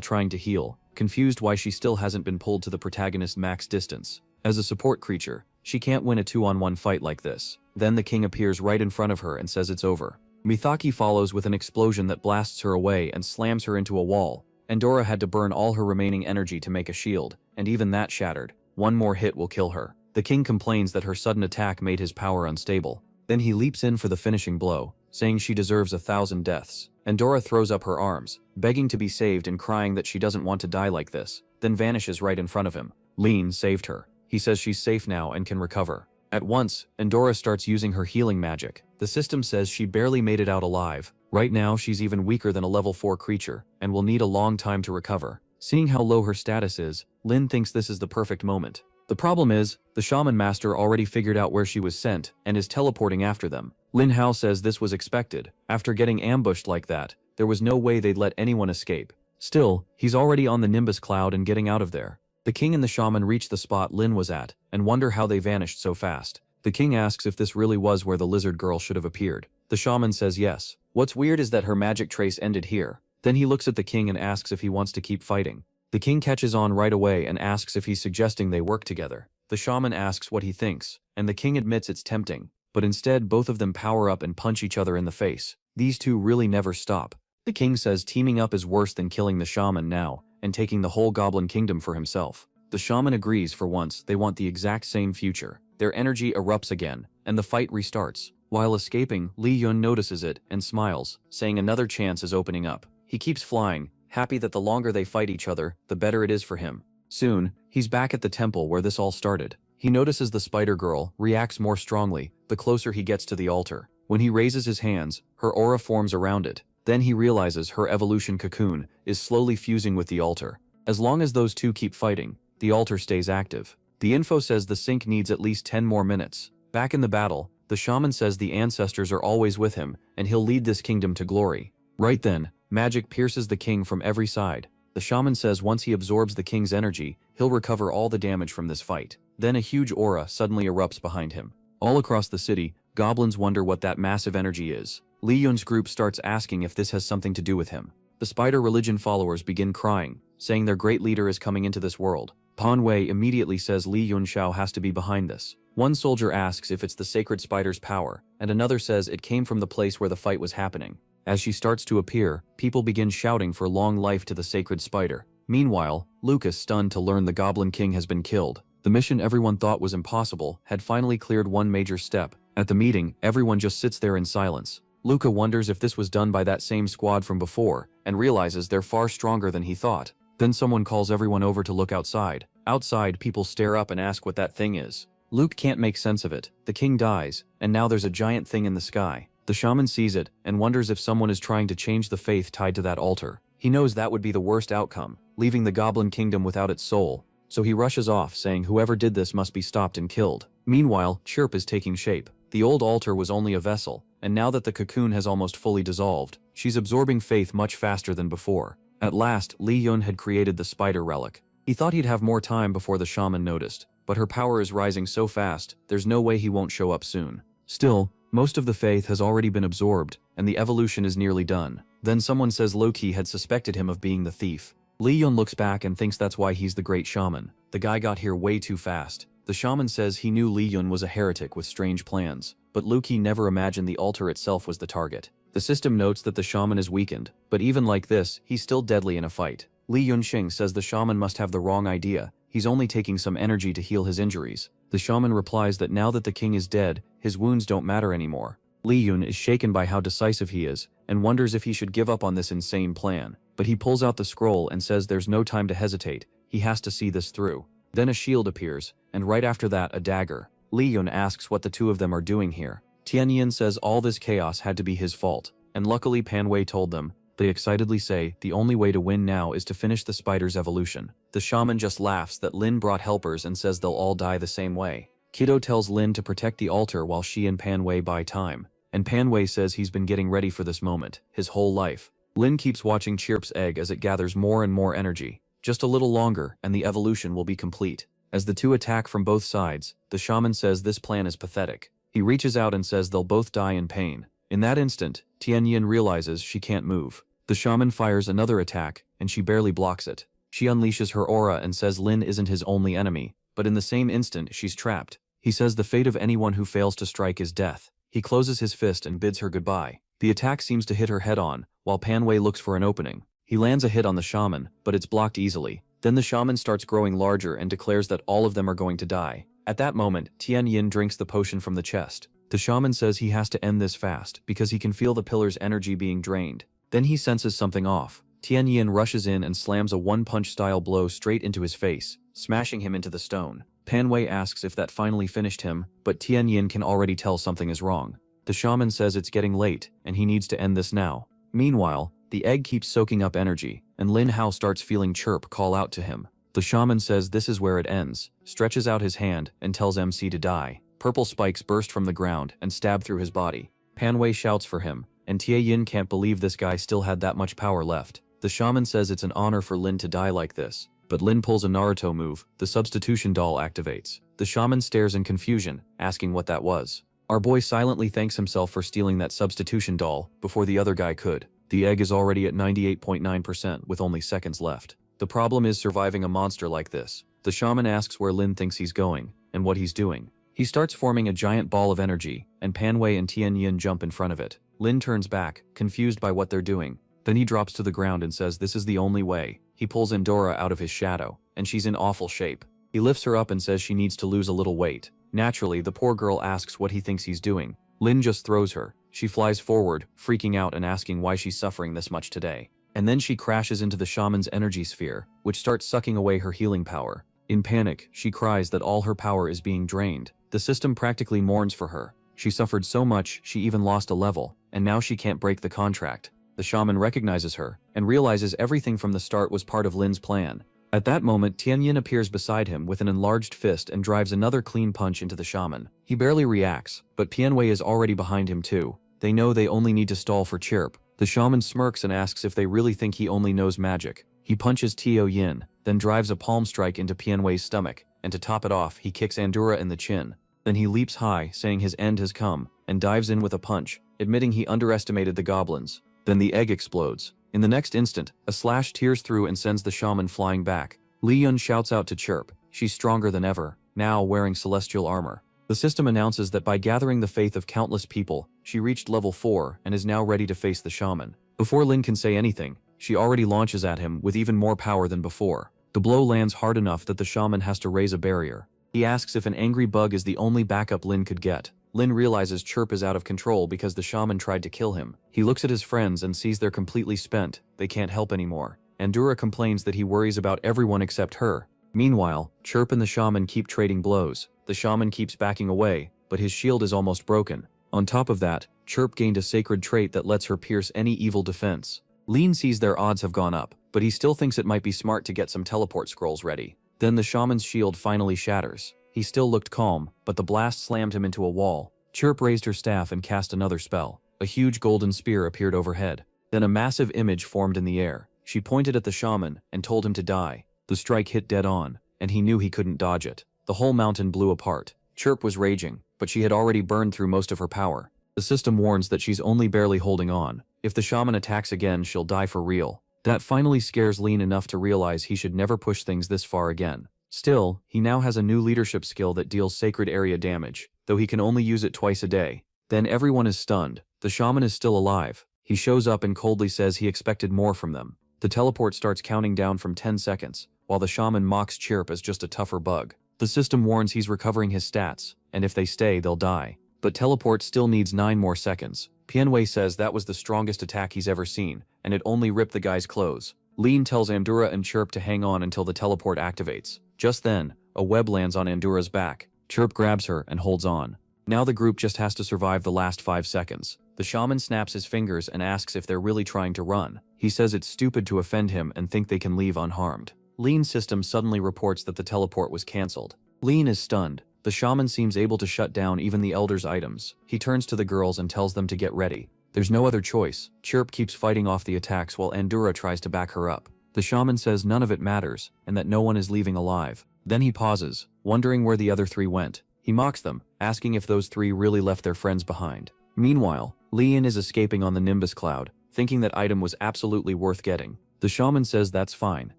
trying to heal, confused why she still hasn't been pulled to the protagonist's max distance. As a support creature, she can't win a 2-on-1 fight like this. Then the king appears right in front of her and says it's over. Mithaki follows with an explosion that blasts her away and slams her into a wall. Endura had to burn all her remaining energy to make a shield, and even that shattered. One more hit will kill her. The king complains that her sudden attack made his power unstable. Then he leaps in for the finishing blow, saying she deserves 1,000 deaths. Endura throws up her arms, begging to be saved and crying that she doesn't want to die like this, then vanishes right in front of him. Lean saved her. He says she's safe now and can recover. At once, Endura starts using her healing magic. The system says she barely made it out alive. Right now, she's even weaker than a level 4 creature, and will need a long time to recover. Seeing how low her status is, Lin thinks this is the perfect moment. The problem is, the shaman master already figured out where she was sent, and is teleporting after them. Lin Hao says this was expected. After getting ambushed like that, there was no way they'd let anyone escape. Still, he's already on the Nimbus cloud and getting out of there. The king and the shaman reach the spot Lin was at, and wonder how they vanished so fast. The king asks if this really was where the lizard girl should have appeared. The shaman says yes. What's weird is that her magic trace ended here. Then he looks at the king and asks if he wants to keep fighting. The king catches on right away and asks if he's suggesting they work together. The shaman asks what he thinks, and the king admits it's tempting. But instead, both of them power up and punch each other in the face. These two really never stop. The king says teaming up is worse than killing the shaman now, and taking the whole goblin kingdom for himself. The shaman agrees for once they want the exact same future. Their energy erupts again, and the fight restarts. While escaping, Li Yun notices it and smiles, saying another chance is opening up. He keeps flying, happy that the longer they fight each other, the better it is for him. Soon, he's back at the temple where this all started. He notices the spider girl reacts more strongly the closer he gets to the altar. When he raises his hands, her aura forms around it. Then he realizes her evolution cocoon is slowly fusing with the altar. As long as those two keep fighting, the altar stays active. The info says the sync needs at least 10 more minutes. Back in the battle, the shaman says the ancestors are always with him, and he'll lead this kingdom to glory. Right then, magic pierces the king from every side. The shaman says once he absorbs the king's energy, he'll recover all the damage from this fight. Then a huge aura suddenly erupts behind him. All across the city, goblins wonder what that massive energy is. Li Yun's group starts asking if this has something to do with him. The spider religion followers begin crying, saying their great leader is coming into this world. Pan Wei immediately says Li Yunxiao has to be behind this. One soldier asks if it's the sacred spider's power, and another says it came from the place where the fight was happening. As she starts to appear, people begin shouting for long life to the sacred spider. Meanwhile, Lucas, stunned to learn the Goblin King has been killed. The mission everyone thought was impossible had finally cleared one major step. At the meeting, everyone just sits there in silence. Luca wonders if this was done by that same squad from before, and realizes they're far stronger than he thought. Then someone calls everyone over to look outside. Outside, people stare up and ask what that thing is. Luke can't make sense of it. The king dies, and now there's a giant thing in the sky. The shaman sees it, and wonders if someone is trying to change the faith tied to that altar. He knows that would be the worst outcome, leaving the Goblin Kingdom without its soul. So he rushes off, saying whoever did this must be stopped and killed. Meanwhile, Chirp is taking shape. The old altar was only a vessel, and now that the cocoon has almost fully dissolved, she's absorbing faith much faster than before. At last, Li Yun had created the spider relic. He thought he'd have more time before the shaman noticed, but her power is rising so fast, there's no way he won't show up soon. Still, most of the faith has already been absorbed, and the evolution is nearly done. Then someone says Loki had suspected him of being the thief. Li Yun looks back and thinks that's why he's the great shaman. The guy got here way too fast. The shaman says he knew Li Yun was a heretic with strange plans, but Loki never imagined the altar itself was the target. The system notes that the shaman is weakened, but even like this, he's still deadly in a fight. Li Yunxing says the shaman must have the wrong idea. He's only taking some energy to heal his injuries. The shaman replies that now that the king is dead, his wounds don't matter anymore. Li Yun is shaken by how decisive he is, and wonders if he should give up on this insane plan. But he pulls out the scroll and says there's no time to hesitate, he has to see this through. Then a shield appears, and right after that a dagger. Li Yun asks what the two of them are doing here. Tianyin says all this chaos had to be his fault, and luckily Pan Wei told them. They excitedly say the only way to win now is to finish the spider's evolution. The shaman just laughs that Lin brought helpers and says they'll all die the same way. Kido tells Lin to protect the altar while she and Pan Wei buy time. And Pan Wei says he's been getting ready for this moment, his whole life. Lin keeps watching Chirp's egg as it gathers more and more energy. Just a little longer, and the evolution will be complete. As the two attack from both sides, the shaman says this plan is pathetic. He reaches out and says they'll both die in pain. In that instant, Tianyin realizes she can't move. The shaman fires another attack, and she barely blocks it. She unleashes her aura and says Lin isn't his only enemy, but in the same instant, she's trapped. He says the fate of anyone who fails to strike is death. He closes his fist and bids her goodbye. The attack seems to hit her head on, while Pan Wei looks for an opening. He lands a hit on the shaman, but it's blocked easily. Then the shaman starts growing larger and declares that all of them are going to die. At that moment, Tianyin drinks the potion from the chest. The shaman says he has to end this fast because he can feel the pillar's energy being drained. Then he senses something off. Tianyin rushes in and slams a one-punch style blow straight into his face, smashing him into the stone. Pan Wei asks if that finally finished him, but Tianyin can already tell something is wrong. The shaman says it's getting late, and he needs to end this now. Meanwhile, the egg keeps soaking up energy, and Lin Hao starts feeling Chirp call out to him. The shaman says this is where it ends, stretches out his hand, and tells MC to die. Purple spikes burst from the ground and stab through his body. Pan Wei shouts for him, and Tianyin can't believe this guy still had that much power left. The shaman says it's an honor for Lin to die like this, but Lin pulls a Naruto move. The substitution doll activates. The shaman stares in confusion, asking what that was. Our boy silently thanks himself for stealing that substitution doll before the other guy could. The egg is already at 98.9% with only seconds left. The problem is surviving a monster like this. The shaman asks where Lin thinks he's going and what he's doing. He starts forming a giant ball of energy, and Panwei and Tianyin jump in front of it. Lin turns back, confused by what they're doing. Then he drops to the ground and says this is the only way. He pulls Endora out of his shadow, and she's in awful shape. He lifts her up and says she needs to lose a little weight. Naturally, the poor girl asks what he thinks he's doing. Lin just throws her. She flies forward, freaking out and asking why she's suffering this much today. And then she crashes into the shaman's energy sphere, which starts sucking away her healing power. In panic, she cries that all her power is being drained. The system practically mourns for her. She suffered so much, she even lost a level, and now she can't break the contract. The shaman recognizes her, and realizes everything from the start was part of Lin's plan. At that moment, Tianyin appears beside him with an enlarged fist and drives another clean punch into the shaman. He barely reacts, but Pianwei is already behind him too. They know they only need to stall for Chirp. The shaman smirks and asks if they really think he only knows magic. He punches Tio Yin, then drives a palm strike into Pianwei's stomach, and to top it off, he kicks Andura in the chin. Then he leaps high, saying his end has come, and dives in with a punch, admitting he underestimated the goblins. Then the egg explodes. In the next instant, a slash tears through and sends the shaman flying back. Li Yun shouts out to Chirp. She's stronger than ever, now wearing celestial armor. The system announces that by gathering the faith of countless people, she reached level 4 and is now ready to face the shaman. Before Lin can say anything, she already launches at him with even more power than before. The blow lands hard enough that the shaman has to raise a barrier. He asks if an angry bug is the only backup Lin could get. Lin realizes Chirp is out of control because the shaman tried to kill him. He looks at his friends and sees they're completely spent. They can't help anymore. Andura complains that he worries about everyone except her. Meanwhile, Chirp and the shaman keep trading blows. The shaman keeps backing away, but his shield is almost broken. On top of that, Chirp gained a sacred trait that lets her pierce any evil defense. Lin sees their odds have gone up, but he still thinks it might be smart to get some teleport scrolls ready. Then the shaman's shield finally shatters. He still looked calm, but the blast slammed him into a wall. Chirp raised her staff and cast another spell. A huge golden spear appeared overhead. Then a massive image formed in the air. She pointed at the shaman and told him to die. The strike hit dead on, and he knew he couldn't dodge it. The whole mountain blew apart. Chirp was raging, but she had already burned through most of her power. The system warns that she's only barely holding on. If the shaman attacks again, she'll die for real. That finally scares Lin enough to realize he should never push things this far again. Still, he now has a new leadership skill that deals sacred area damage, though he can only use it twice a day. Then everyone is stunned. The shaman is still alive. He shows up and coldly says he expected more from them. The teleport starts counting down from 10 seconds, while the shaman mocks Chirp as just a tougher bug. The system warns he's recovering his stats, and if they stay, they'll die. But teleport still needs 9 more seconds. Pianwei says that was the strongest attack he's ever seen, and it only ripped the guy's clothes. Lin tells Andura and Chirp to hang on until the teleport activates. Just then, a web lands on Andura's back. Chirp grabs her and holds on. Now the group just has to survive the last 5 seconds. The shaman snaps his fingers and asks if they're really trying to run. He says it's stupid to offend him and think they can leave unharmed. Lin's system suddenly reports that the teleport was cancelled. Lin is stunned. The shaman seems able to shut down even the elder's items. He turns to the girls and tells them to get ready. There's no other choice. Chirp keeps fighting off the attacks while Andura tries to back her up. The shaman says none of it matters, and that no one is leaving alive. Then he pauses, wondering where the other 3 went. He mocks them, asking if those 3 really left their friends behind. Meanwhile, Lian is escaping on the Nimbus cloud, thinking that item was absolutely worth getting. The shaman says that's fine,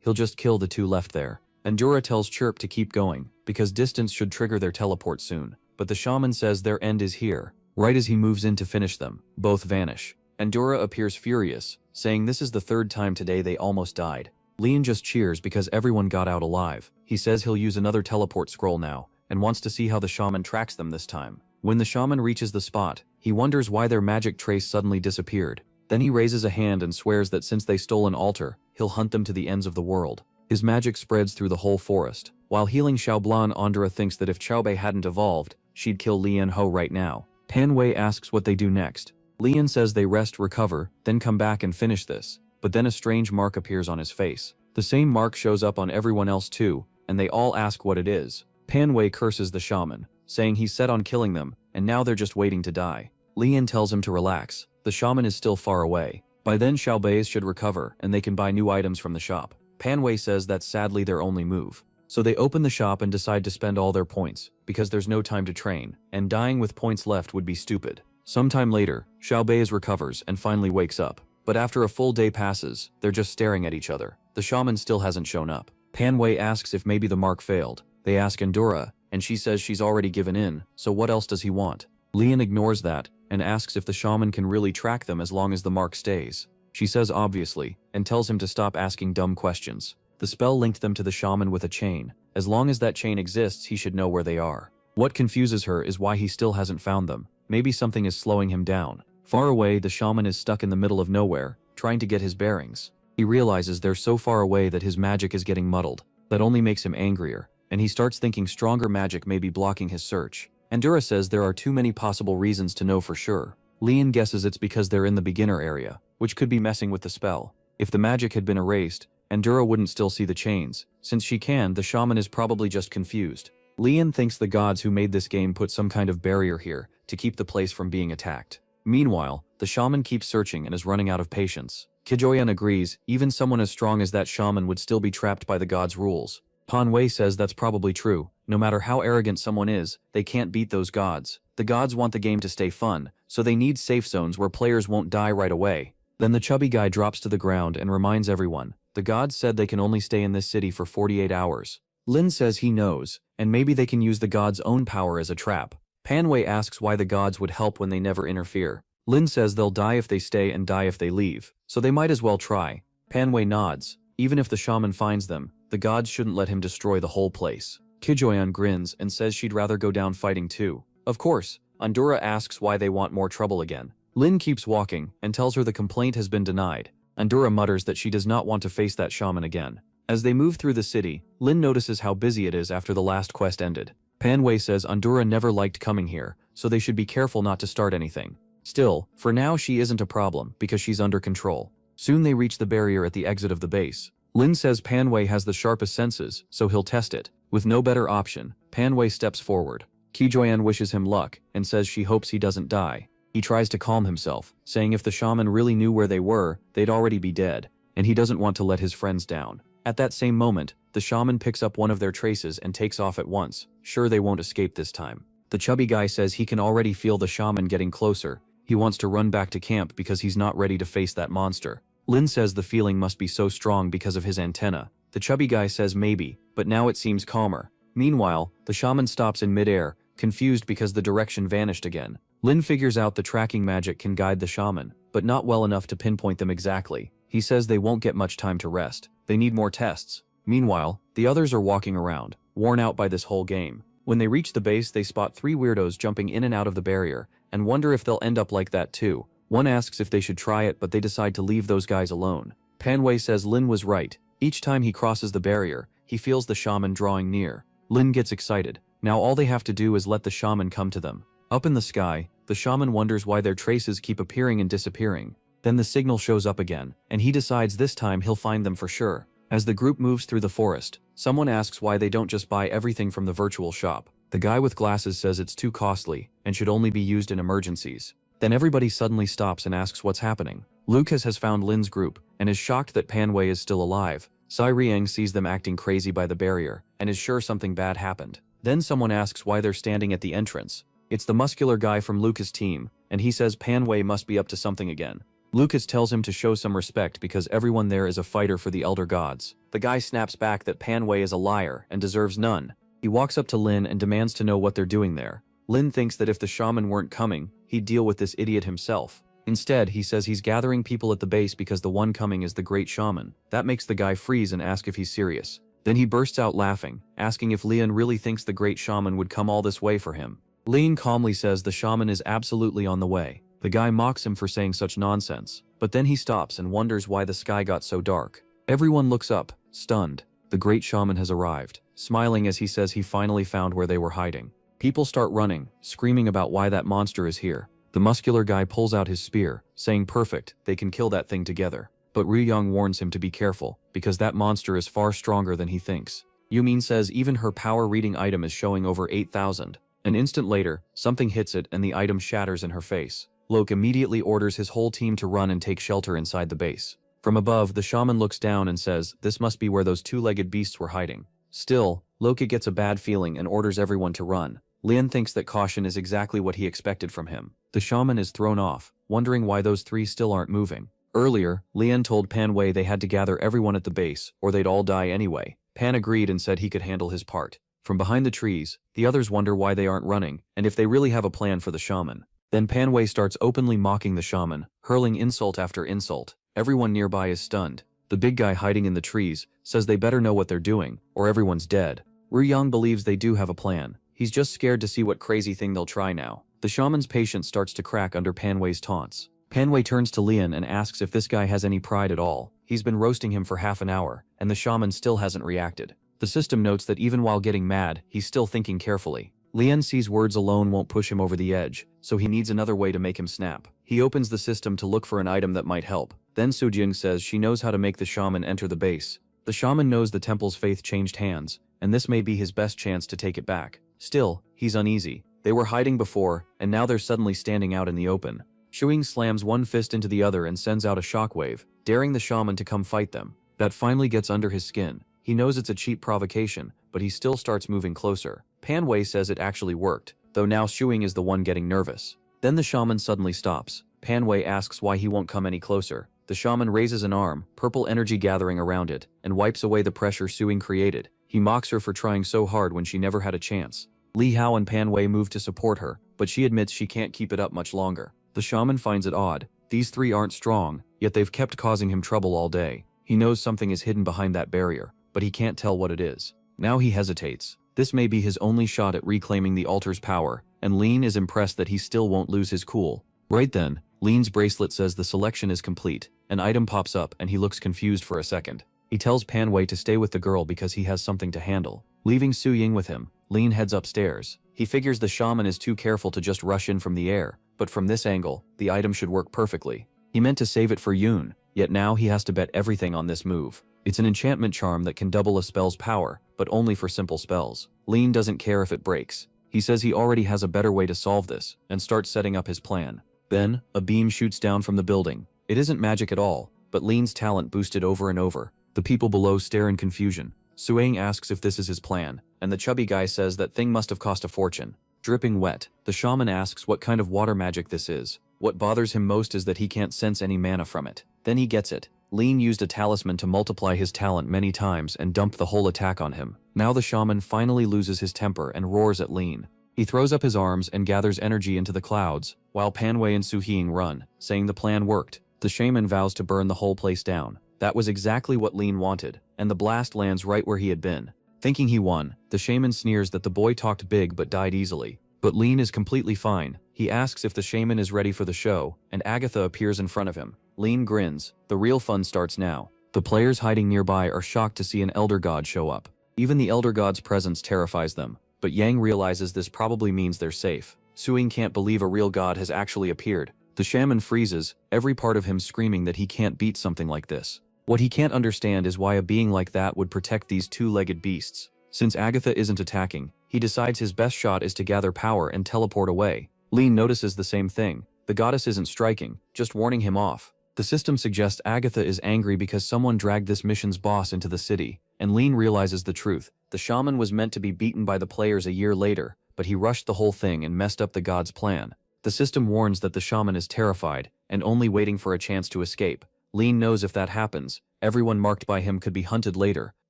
he'll just kill the 2 left there. Andura tells Chirp to keep going, because distance should trigger their teleport soon. But the shaman says their end is here. Right as he moves in to finish them, both vanish. Andura appears furious, saying this is the 3rd time today they almost died. Lian just cheers because everyone got out alive. He says he'll use another teleport scroll now, and wants to see how the shaman tracks them this time. When the shaman reaches the spot, he wonders why their magic trace suddenly disappeared. Then he raises a hand and swears that since they stole an altar, he'll hunt them to the ends of the world. His magic spreads through the whole forest. While healing Xiaoblan, Andura thinks that if Xiaobei hadn't evolved, she'd kill Lian Ho right now. Panwei asks what they do next. Lian says they rest, recover, then come back and finish this. But then a strange mark appears on his face. The same mark shows up on everyone else too, and they all ask what it is. Panwei curses the shaman, saying he's set on killing them, and now they're just waiting to die. Lian tells him to relax. The shaman is still far away. By then Xiaobei should recover, and they can buy new items from the shop. Panwei says that's sadly their only move. So they open the shop and decide to spend all their points, because there's no time to train, and dying with points left would be stupid. Sometime later, Xiaobei recovers and finally wakes up. But after a full day passes, they're just staring at each other. The shaman still hasn't shown up. Pan Wei asks if maybe the mark failed. They ask Endura, and she says she's already given in, so what else does he want? Lian ignores that, and asks if the shaman can really track them as long as the mark stays. She says obviously, and tells him to stop asking dumb questions. The spell linked them to the shaman with a chain. As long as that chain exists, he should know where they are. What confuses her is why he still hasn't found them. Maybe something is slowing him down. Far away, the shaman is stuck in the middle of nowhere, trying to get his bearings. He realizes they're so far away that his magic is getting muddled. That only makes him angrier, and he starts thinking stronger magic may be blocking his search. Endura says there are too many possible reasons to know for sure. Lian guesses it's because they're in the beginner area, which could be messing with the spell. If the magic had been erased, Endura wouldn't still see the chains. Since she can, the shaman is probably just confused. Lian thinks the gods who made this game put some kind of barrier here to keep the place from being attacked. Meanwhile, the shaman keeps searching and is running out of patience. Kijoyan agrees, even someone as strong as that shaman would still be trapped by the gods' rules. Han Wei says that's probably true. No matter how arrogant someone is, they can't beat those gods. The gods want the game to stay fun, so they need safe zones where players won't die right away. Then the chubby guy drops to the ground and reminds everyone, the gods said they can only stay in this city for 48 hours. Lin says he knows, and maybe they can use the gods' own power as a trap. Pan Wei asks why the gods would help when they never interfere. Lin says they'll die if they stay and die if they leave, so they might as well try. Pan Wei nods. Even if the shaman finds them, the gods shouldn't let him destroy the whole place. Kijoyan grins and says she'd rather go down fighting too. Of course, Endura asks why they want more trouble again. Lin keeps walking and tells her the complaint has been denied. Endura mutters that she does not want to face that shaman again. As they move through the city, Lin notices how busy it is after the last quest ended. Pan Wei says Endura never liked coming here, so they should be careful not to start anything. Still, for now she isn't a problem because she's under control. Soon they reach the barrier at the exit of the base. Lin says Pan Wei has the sharpest senses, so he'll test it. With no better option, Pan Wei steps forward. Kijoyan wishes him luck and says she hopes he doesn't die. He tries to calm himself, saying if the shaman really knew where they were, they'd already be dead, and he doesn't want to let his friends down. At that same moment, the shaman picks up one of their traces and takes off at once, sure they won't escape this time. The chubby guy says he can already feel the shaman getting closer. He wants to run back to camp because he's not ready to face that monster. Lin says the feeling must be so strong because of his antenna. The chubby guy says maybe, but now it seems calmer. Meanwhile, the shaman stops in midair, confused because the direction vanished again. Lin figures out the tracking magic can guide the shaman, but not well enough to pinpoint them exactly. He says they won't get much time to rest. They need more tests. Meanwhile, the others are walking around, worn out by this whole game. When they reach the base, they spot 3 weirdos jumping in and out of the barrier, and wonder if they'll end up like that too. One asks if they should try it, but they decide to leave those guys alone. Pan Wei says Lin was right. Each time he crosses the barrier, he feels the shaman drawing near. Lin gets excited. Now all they have to do is let the shaman come to them. Up in the sky, the shaman wonders why their traces keep appearing and disappearing. Then the signal shows up again, and he decides this time he'll find them for sure. As the group moves through the forest, someone asks why they don't just buy everything from the virtual shop. The guy with glasses says it's too costly and should only be used in emergencies. Then everybody suddenly stops and asks what's happening. Lucas has found Lin's group and is shocked that Pan Wei is still alive. Sai Riang sees them acting crazy by the barrier and is sure something bad happened. Then someone asks why they're standing at the entrance. It's the muscular guy from Lucas' team, and he says Pan Wei must be up to something again. Lucas tells him to show some respect because everyone there is a fighter for the elder gods. The guy snaps back that Pan Wei is a liar and deserves none. He walks up to Lin and demands to know what they're doing there. Lin thinks that if the shaman weren't coming, he'd deal with this idiot himself. Instead, he says he's gathering people at the base because the one coming is the great shaman. That makes the guy freeze and ask if he's serious. Then he bursts out laughing, asking if Lian really thinks the great shaman would come all this way for him. Lian calmly says the shaman is absolutely on the way. The guy mocks him for saying such nonsense, but then he stops and wonders why the sky got so dark. Everyone looks up, stunned. The great shaman has arrived, smiling as he says he finally found where they were hiding. People start running, screaming about why that monster is here. The muscular guy pulls out his spear, saying perfect, they can kill that thing together. But Ryu Yang warns him to be careful, because that monster is far stronger than he thinks. Yumin says even her power reading item is showing over 8,000. An instant later, something hits it and the item shatters in her face. Lok immediately orders his whole team to run and take shelter inside the base. From above, the shaman looks down and says, this must be where those 2-legged beasts were hiding. Still, Loki gets a bad feeling and orders everyone to run. Lien thinks that caution is exactly what he expected from him. The shaman is thrown off, wondering why those three still aren't moving. Earlier, Lien told Pan Wei they had to gather everyone at the base, or they'd all die anyway. Pan agreed and said he could handle his part. From behind the trees, the others wonder why they aren't running, and if they really have a plan for the shaman. Then Pan Wei starts openly mocking the shaman, hurling insult after insult. Everyone nearby is stunned. The big guy hiding in the trees says they better know what they're doing, or everyone's dead. Yang believes they do have a plan. He's just scared to see what crazy thing they'll try now. The shaman's patience starts to crack under Pan Wei's taunts. Pan Wei turns to Lien and asks if this guy has any pride at all. He's been roasting him for half an hour, and the shaman still hasn't reacted. The system notes that even while getting mad, he's still thinking carefully. Lien sees words alone won't push him over the edge, so he needs another way to make him snap. He opens the system to look for an item that might help. Then Sujing says she knows how to make the shaman enter the base. The shaman knows the temple's faith changed hands, and this may be his best chance to take it back. Still, he's uneasy. They were hiding before, and now they're suddenly standing out in the open. Shuing slams one fist into the other and sends out a shockwave, daring the shaman to come fight them. That finally gets under his skin. He knows it's a cheap provocation, but he still starts moving closer. Pan Wei says it actually worked, though now Shuing is the one getting nervous. Then the shaman suddenly stops. Pan Wei asks why he won't come any closer. The shaman raises an arm, purple energy gathering around it, and wipes away the pressure Shuing created. He mocks her for trying so hard when she never had a chance. Li Hao and Pan Wei move to support her, but she admits she can't keep it up much longer. The shaman finds it odd. These three aren't strong, yet they've kept causing him trouble all day. He knows something is hidden behind that barrier, but he can't tell what it is. Now he hesitates. This may be his only shot at reclaiming the altar's power, and Lien is impressed that he still won't lose his cool. Right then, Lien's bracelet says the selection is complete. An item pops up and he looks confused for a second. He tells Pan Wei to stay with the girl because he has something to handle. Leaving Su Ying with him, Lien heads upstairs. He figures the shaman is too careful to just rush in from the air, but from this angle, the item should work perfectly. He meant to save it for Yoon, yet now he has to bet everything on this move. It's an enchantment charm that can double a spell's power, but only for simple spells. Lien doesn't care if it breaks. He says he already has a better way to solve this, and starts setting up his plan. Then, a beam shoots down from the building. It isn't magic at all, but Lien's talent boosted over and over. The people below stare in confusion. Suang asks if this is his plan, and the chubby guy says that thing must have cost a fortune. Dripping wet, the shaman asks what kind of water magic this is. What bothers him most is that he can't sense any mana from it. Then he gets it. Lien used a talisman to multiply his talent many times and dumped the whole attack on him. Now the shaman finally loses his temper and roars at Lien. He throws up his arms and gathers energy into the clouds, while Pan Wei and Su Ying run, saying the plan worked. The shaman vows to burn the whole place down. That was exactly what Lien wanted, and the blast lands right where he had been. Thinking he won, the shaman sneers that the boy talked big but died easily. But Lien is completely fine. He asks if the shaman is ready for the show, and Agatha appears in front of him. Lien grins. The real fun starts now. The players hiding nearby are shocked to see an elder god show up. Even the elder god's presence terrifies them, but Yang realizes this probably means they're safe. Suing can't believe a real god has actually appeared. The shaman freezes, every part of him screaming that he can't beat something like this. What he can't understand is why a being like that would protect these two-legged beasts. Since Agatha isn't attacking, he decides his best shot is to gather power and teleport away. Lien notices the same thing. The goddess isn't striking, just warning him off. The system suggests Agatha is angry because someone dragged this mission's boss into the city, and Lien realizes the truth. The shaman was meant to be beaten by the players a year later, but he rushed the whole thing and messed up the god's plan. The system warns that the shaman is terrified and only waiting for a chance to escape. Lien knows if that happens, everyone marked by him could be hunted later,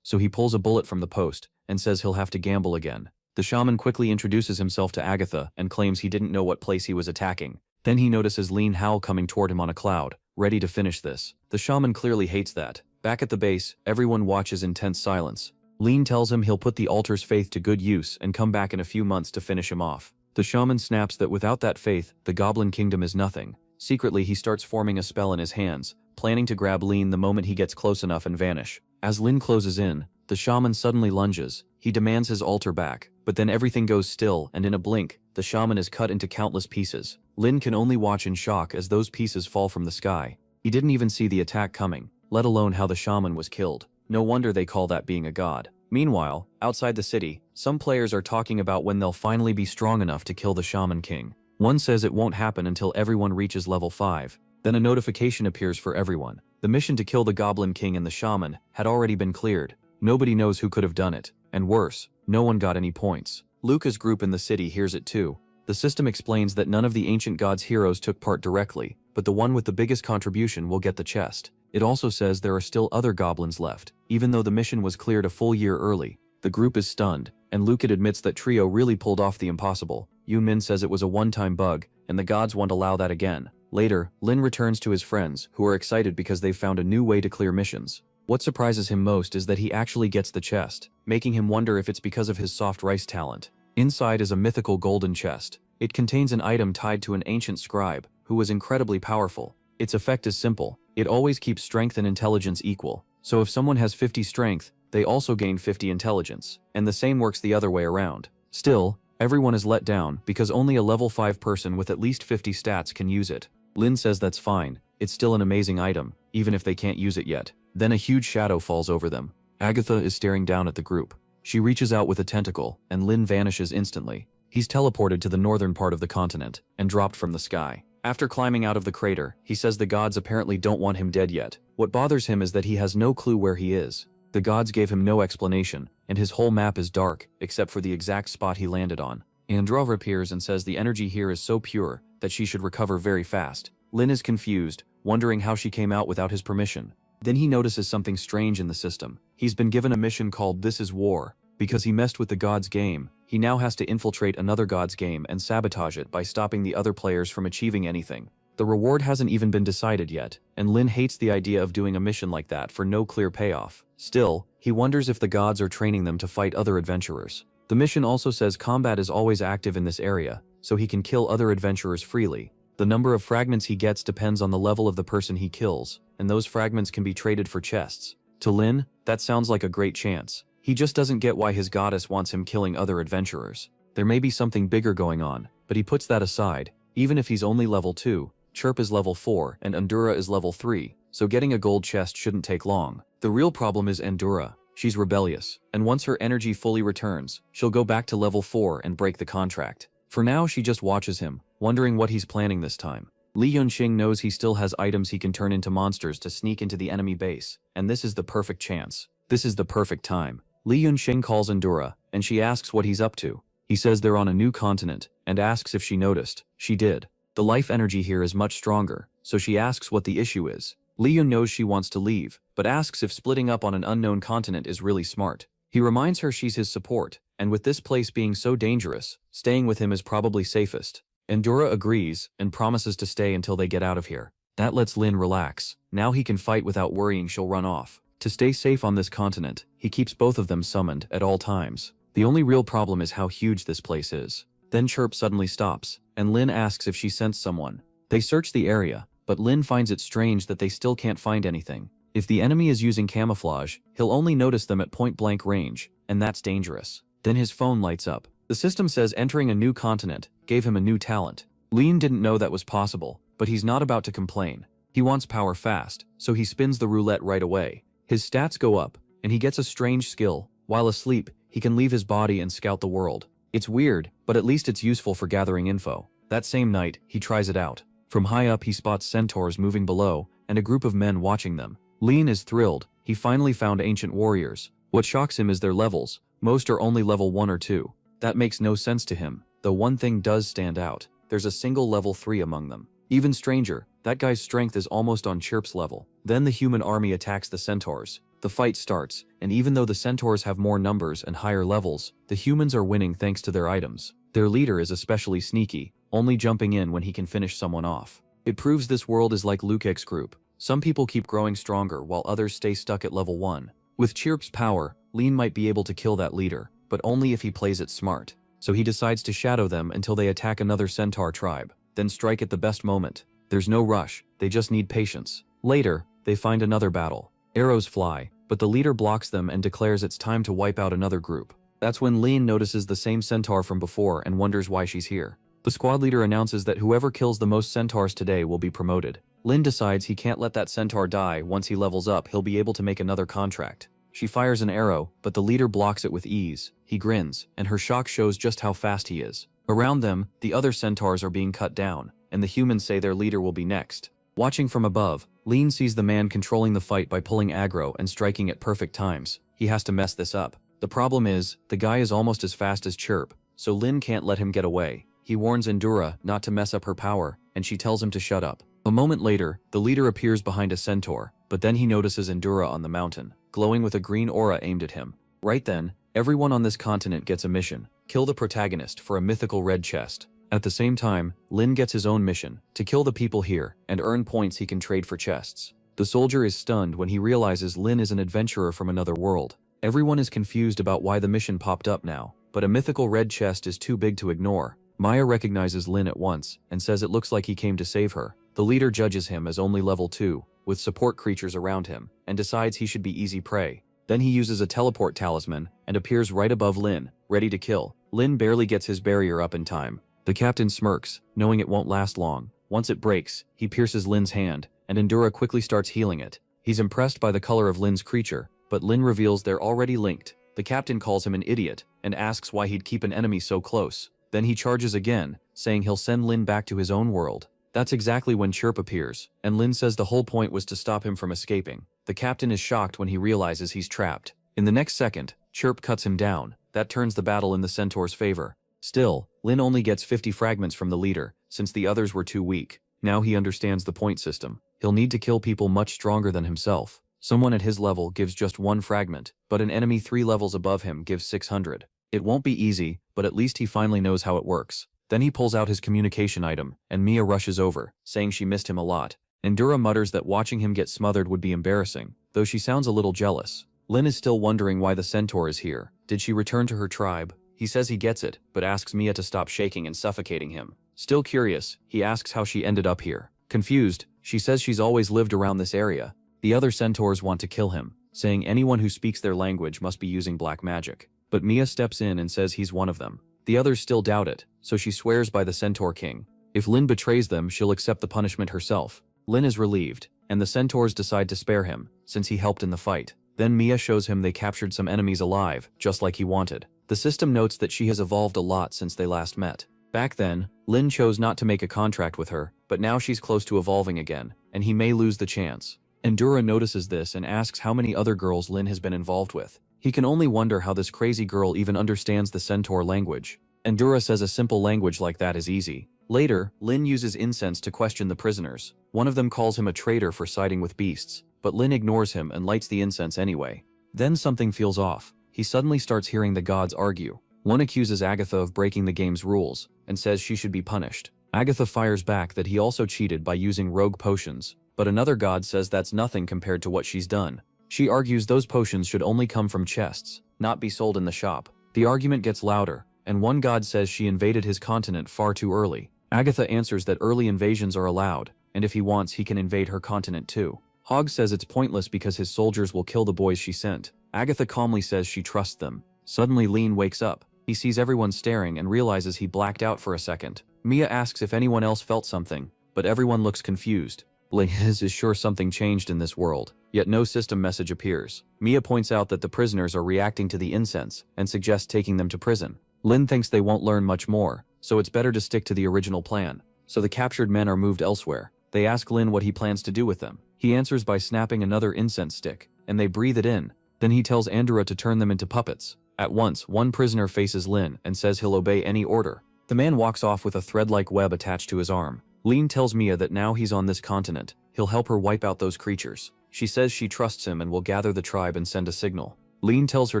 so he pulls a bullet from the post and says he'll have to gamble again. The shaman quickly introduces himself to Agatha and claims he didn't know what place he was attacking. Then he notices Lien Hao coming toward him on a cloud, ready to finish this. The shaman clearly hates that. Back at the base, everyone watches in tense silence. Lien tells him he'll put the altar's faith to good use and come back in a few months to finish him off. The shaman snaps that without that faith, the Goblin Kingdom is nothing. Secretly, he starts forming a spell in his hands, planning to grab Lien the moment he gets close enough and vanish. As Lien closes in, the shaman suddenly lunges. He demands his altar back, but then everything goes still, and in a blink, the shaman is cut into countless pieces. Lien can only watch in shock as those pieces fall from the sky. He didn't even see the attack coming, let alone how the shaman was killed. No wonder they call that being a god. Meanwhile, outside the city, some players are talking about when they'll finally be strong enough to kill the Shaman King. One says it won't happen until everyone reaches level 5. Then a notification appears for everyone. The mission to kill the Goblin King and the Shaman had already been cleared. Nobody knows who could have done it. and worse, no one got any points. Luca's group in the city hears it too. The system explains that none of the ancient gods' heroes took part directly, but the one with the biggest contribution will get the chest. It also says there are still other goblins left, even though the mission was cleared a full year early. The group is stunned, and Luca admits that Trio really pulled off the impossible. Min says it was a one-time bug, and the gods won't allow that again. Later, Lin returns to his friends, who are excited because they've found a new way to clear missions. What surprises him most is that he actually gets the chest, making him wonder if it's because of his soft rice talent. Inside is a mythical golden chest. It contains an item tied to an ancient scribe, who was incredibly powerful. Its effect is simple. It always keeps strength and intelligence equal. So if someone has 50 strength, they also gain 50 intelligence, and the same works the other way around. Still, everyone is let down because only a level 5 person with at least 50 stats can use it. Lin says that's fine. It's still an amazing item, even if they can't use it yet. Then a huge shadow falls over them. Agatha is staring down at the group. She reaches out with a tentacle, and Lin vanishes instantly. He's teleported to the northern part of the continent and dropped from the sky. After climbing out of the crater, he says the gods apparently don't want him dead yet. What bothers him is that he has no clue where he is. The gods gave him no explanation, and his whole map is dark, except for the exact spot he landed on. Enro appears and says the energy here is so pure that she should recover very fast. Lin is confused, wondering how she came out without his permission. Then he notices something strange in the system. He's been given a mission called This is War. Because he messed with the god's game, he now has to infiltrate another god's game and sabotage it by stopping the other players from achieving anything. The reward hasn't even been decided yet, and Lin hates the idea of doing a mission like that for no clear payoff. Still, he wonders if the gods are training them to fight other adventurers. The mission also says combat is always active in this area, so he can kill other adventurers freely. The number of fragments he gets depends on the level of the person he kills, and those fragments can be traded for chests. To Lin, that sounds like a great chance. He just doesn't get why his goddess wants him killing other adventurers. There may be something bigger going on, but he puts that aside. Even if he's only level 2, Chirp is level 4 and Endura is level 3, so getting a gold chest shouldn't take long. The real problem is Endura. She's rebellious, and once her energy fully returns, she'll go back to level 4 and break the contract. For now, she just watches him, wondering what he's planning this time. Li Yunxing knows he still has items he can turn into monsters to sneak into the enemy base, and this is the perfect chance. This is the perfect time. Li Yunxing calls Endura, and she asks what he's up to. He says they're on a new continent, and asks if she noticed. She did. The life energy here is much stronger, so she asks what the issue is. Li Yun knows she wants to leave, but asks if splitting up on an unknown continent is really smart. He reminds her she's his support, and with this place being so dangerous, staying with him is probably safest. Endura agrees, and promises to stay until they get out of here. That lets Lin relax. Now he can fight without worrying she'll run off. To stay safe on this continent, he keeps both of them summoned at all times. The only real problem is how huge this place is. Then Chirp suddenly stops, and Lin asks if she sensed someone. They search the area, but Lin finds it strange that they still can't find anything. If the enemy is using camouflage, he'll only notice them at point-blank range, and that's dangerous. Then his phone lights up. The system says entering a new continent gave him a new talent. Lin didn't know that was possible, but he's not about to complain. He wants power fast, so he spins the roulette right away. His stats go up, and he gets a strange skill. While asleep, he can leave his body and scout the world. It's weird, but at least it's useful for gathering info. That same night, he tries it out. From high up he spots centaurs moving below, and a group of men watching them. Lin is thrilled. He finally found ancient warriors. What shocks him is their levels. Most are only level 1 or 2. That makes no sense to him, though one thing does stand out. There's a single level 3 among them. Even stranger, that guy's strength is almost on Chirp's level. Then the human army attacks the centaurs. The fight starts, and even though the centaurs have more numbers and higher levels, the humans are winning thanks to their items. Their leader is especially sneaky, only jumping in when he can finish someone off. It proves this world is like Luke's group. Some people keep growing stronger while others stay stuck at level 1. With Chirp's power, Lin might be able to kill that leader, but only if he plays it smart. So he decides to shadow them until they attack another centaur tribe, then strike at the best moment. There's no rush, they just need patience. Later, they find another battle. Arrows fly, but the leader blocks them and declares it's time to wipe out another group. That's when Lin notices the same centaur from before and wonders why she's here. The squad leader announces that whoever kills the most centaurs today will be promoted. Lin decides he can't let that centaur die. Once he levels up, he'll be able to make another contract. She fires an arrow, but the leader blocks it with ease. He grins, and her shock shows just how fast he is. Around them, the other centaurs are being cut down, and the humans say their leader will be next. Watching from above, Lin sees the man controlling the fight by pulling aggro and striking at perfect times. He has to mess this up. The problem is, the guy is almost as fast as Chirp, so Lin can't let him get away. He warns Endura not to mess up her power, and she tells him to shut up. A moment later, the leader appears behind a centaur, but then he notices Endura on the mountain, glowing with a green aura aimed at him. Right then, everyone on this continent gets a mission: kill the protagonist for a mythical red chest. At the same time, Lin gets his own mission, to kill the people here, and earn points he can trade for chests. The soldier is stunned when he realizes Lin is an adventurer from another world. Everyone is confused about why the mission popped up now, but a mythical red chest is too big to ignore. Maya recognizes Lin at once, and says it looks like he came to save her. The leader judges him as only level 2, with support creatures around him, and decides he should be easy prey. Then he uses a teleport talisman, and appears right above Lin, ready to kill. Lin barely gets his barrier up in time. The captain smirks, knowing it won't last long. Once it breaks, he pierces Lin's hand, and Endura quickly starts healing it. He's impressed by the color of Lin's creature, but Lin reveals they're already linked. The captain calls him an idiot, and asks why he'd keep an enemy so close. Then he charges again, saying he'll send Lin back to his own world. That's exactly when Chirp appears, and Lin says the whole point was to stop him from escaping. The captain is shocked when he realizes he's trapped. In the next second, Chirp cuts him down. That turns the battle in the centaur's favor. Still, Lin only gets 50 fragments from the leader, since the others were too weak. Now he understands the point system. He'll need to kill people much stronger than himself. Someone at his level gives just 1 fragment, but an enemy 3 levels above him gives 600. It won't be easy, but at least he finally knows how it works. Then he pulls out his communication item, and Mia rushes over, saying she missed him a lot. Endura mutters that watching him get smothered would be embarrassing, though she sounds a little jealous. Lin is still wondering why the centaur is here. Did she return to her tribe? He says he gets it, but asks Mia to stop shaking and suffocating him. Still curious, he asks how she ended up here. Confused, she says she's always lived around this area. The other centaurs want to kill him, saying anyone who speaks their language must be using black magic. But Mia steps in and says he's one of them. The others still doubt it, so she swears by the Centaur King. If Lin betrays them, she'll accept the punishment herself. Lin is relieved, and the centaurs decide to spare him, since he helped in the fight. Then Mia shows him they captured some enemies alive, just like he wanted. The system notes that she has evolved a lot since they last met. Back then, Lin chose not to make a contract with her, but now she's close to evolving again, and he may lose the chance. Endura notices this and asks how many other girls Lin has been involved with. He can only wonder how this crazy girl even understands the centaur language. Endura says a simple language like that is easy. Later, Lin uses incense to question the prisoners. One of them calls him a traitor for siding with beasts, but Lin ignores him and lights the incense anyway. Then something feels off. He suddenly starts hearing the gods argue. One accuses Agatha of breaking the game's rules, and says she should be punished. Agatha fires back that he also cheated by using rogue potions, but another god says that's nothing compared to what she's done. She argues those potions should only come from chests, not be sold in the shop. The argument gets louder, and one god says she invaded his continent far too early. Agatha answers that early invasions are allowed, and if he wants he can invade her continent too. Hogg says it's pointless because his soldiers will kill the boys she sent. Agatha calmly says she trusts them. Suddenly Lean wakes up. He sees everyone staring and realizes he blacked out for a second. Mia asks if anyone else felt something, but everyone looks confused. Liz is sure something changed in this world, yet no system message appears. Mia points out that the prisoners are reacting to the incense and suggests taking them to prison. Lin thinks they won't learn much more, so it's better to stick to the original plan. So the captured men are moved elsewhere. They ask Lin what he plans to do with them. He answers by snapping another incense stick, and they breathe it in. Then he tells Andorra to turn them into puppets. At once, one prisoner faces Lin and says he'll obey any order. The man walks off with a thread-like web attached to his arm. Lin tells Mia that now he's on this continent, he'll help her wipe out those creatures. She says she trusts him and will gather the tribe and send a signal. Lin tells her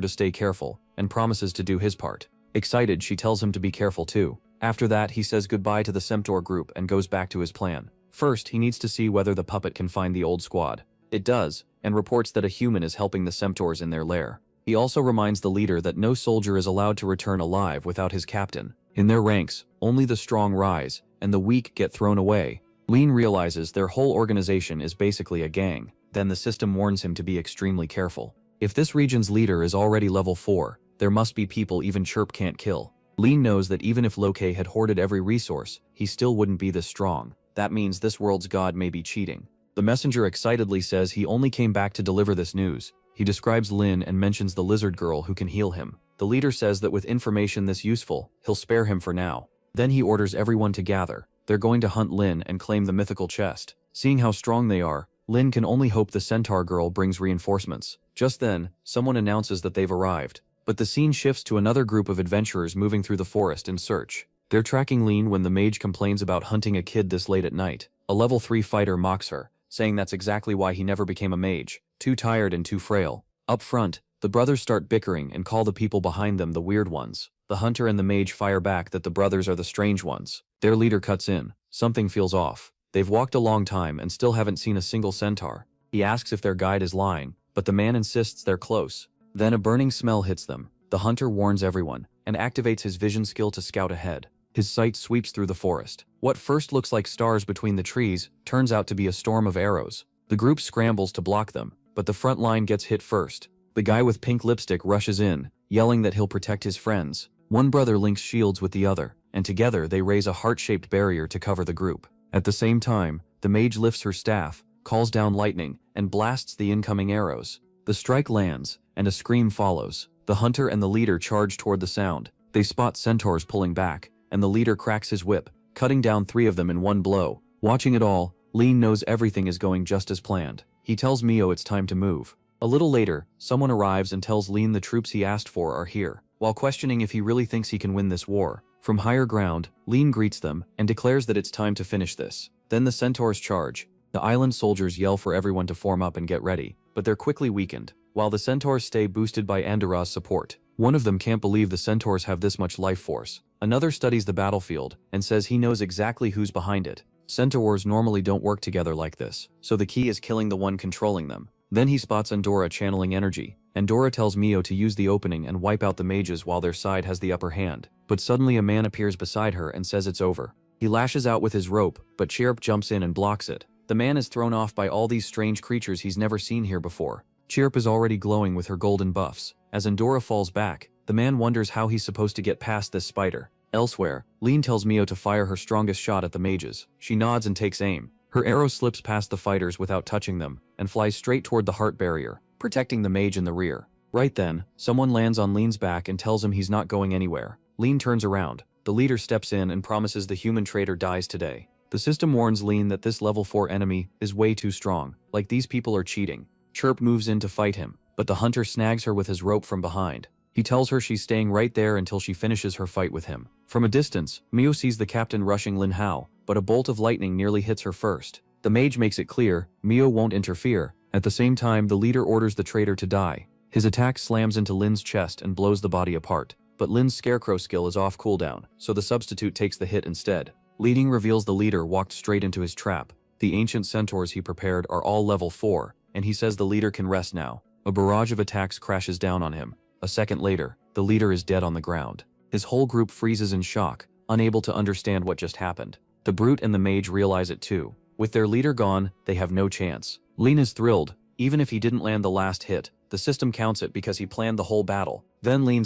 to stay careful, and promises to do his part. Excited, she tells him to be careful too. After that, he says goodbye to the Centaur group and goes back to his plan. First, he needs to see whether the puppet can find the old squad. It does, and reports that a human is helping the Centaurs in their lair. He also reminds the leader that no soldier is allowed to return alive without his captain. In their ranks, only the strong rise, and the weak get thrown away. Lin realizes their whole organization is basically a gang. Then the system warns him to be extremely careful. If this region's leader is already level 4, there must be people even Chirp can't kill. Lin knows that even if Loke had hoarded every resource, he still wouldn't be this strong. That means this world's god may be cheating. The messenger excitedly says he only came back to deliver this news. He describes Lin and mentions the lizard girl who can heal him. The leader says that with information this useful, he'll spare him for now. Then he orders everyone to gather. They're going to hunt Lin and claim the mythical chest. Seeing how strong they are, Lin can only hope the centaur girl brings reinforcements. Just then, someone announces that they've arrived. But the scene shifts to another group of adventurers moving through the forest in search. They're tracking Lean when the mage complains about hunting a kid this late at night. A level 3 fighter mocks her, saying that's exactly why he never became a mage, too tired and too frail. Up front, the brothers start bickering and call the people behind them the weird ones. The hunter and the mage fire back that the brothers are the strange ones. Their leader cuts in. Something feels off. They've walked a long time and still haven't seen a single centaur. He asks if their guide is lying, but the man insists they're close. Then a burning smell hits them. The hunter warns everyone, and activates his vision skill to scout ahead. His sight sweeps through the forest. What first looks like stars between the trees turns out to be a storm of arrows. The group scrambles to block them, but the front line gets hit first. The guy with pink lipstick rushes in, yelling that he'll protect his friends. One brother links shields with the other, and together they raise a heart-shaped barrier to cover the group. At the same time, the mage lifts her staff, calls down lightning, and blasts the incoming arrows. The strike lands, and a scream follows. The hunter and the leader charge toward the sound. They spot centaurs pulling back, and the leader cracks his whip, cutting down 3 of them in one blow. Watching it all, Lean knows everything is going just as planned. He tells Mio it's time to move. A little later, someone arrives and tells Lean the troops he asked for are here. While questioning if he really thinks he can win this war, from higher ground, Lean greets them and declares that it's time to finish this. Then the centaurs charge. The island soldiers yell for everyone to form up and get ready, but they're quickly weakened, while the centaurs stay boosted by Andorra's support. One of them can't believe the centaurs have this much life force. Another studies the battlefield and says he knows exactly who's behind it. Centaurs normally don't work together like this, so the key is killing the one controlling them. Then he spots Andorra channeling energy. Andorra tells Mio to use the opening and wipe out the mages while their side has the upper hand. But suddenly a man appears beside her and says it's over. He lashes out with his rope, but Chirp jumps in and blocks it. The man is thrown off by all these strange creatures he's never seen here before. Chirp is already glowing with her golden buffs. As Andorra falls back, the man wonders how he's supposed to get past this spider. Elsewhere, Lean tells Mio to fire her strongest shot at the mages. She nods and takes aim. Her arrow slips past the fighters without touching them, and flies straight toward the heart barrier, protecting the mage in the rear. Right then, someone lands on Lean's back and tells him he's not going anywhere. Lean turns around. The leader steps in and promises the human traitor dies today. The system warns Lean that this level 4 enemy is way too strong, like these people are cheating. Chirp moves in to fight him, but the hunter snags her with his rope from behind. He tells her she's staying right there until she finishes her fight with him. From a distance, Mio sees the captain rushing Lin Hao, but a bolt of lightning nearly hits her first. The mage makes it clear Mio won't interfere. At the same time, the leader orders the traitor to die. His attack slams into Lin's chest and blows the body apart. But Lin's scarecrow skill is off cooldown, so the substitute takes the hit instead. Leading reveals the leader walked straight into his trap. The ancient centaurs he prepared are all level 4, and he says the leader can rest now. A barrage of attacks crashes down on him. A second later, the leader is dead on the ground. His whole group freezes in shock, unable to understand what just happened. The brute and the mage realize it too. With their leader gone, they have no chance. Lean is thrilled. Even if he didn't land the last hit, the system counts it because he planned the whole battle. Then Lean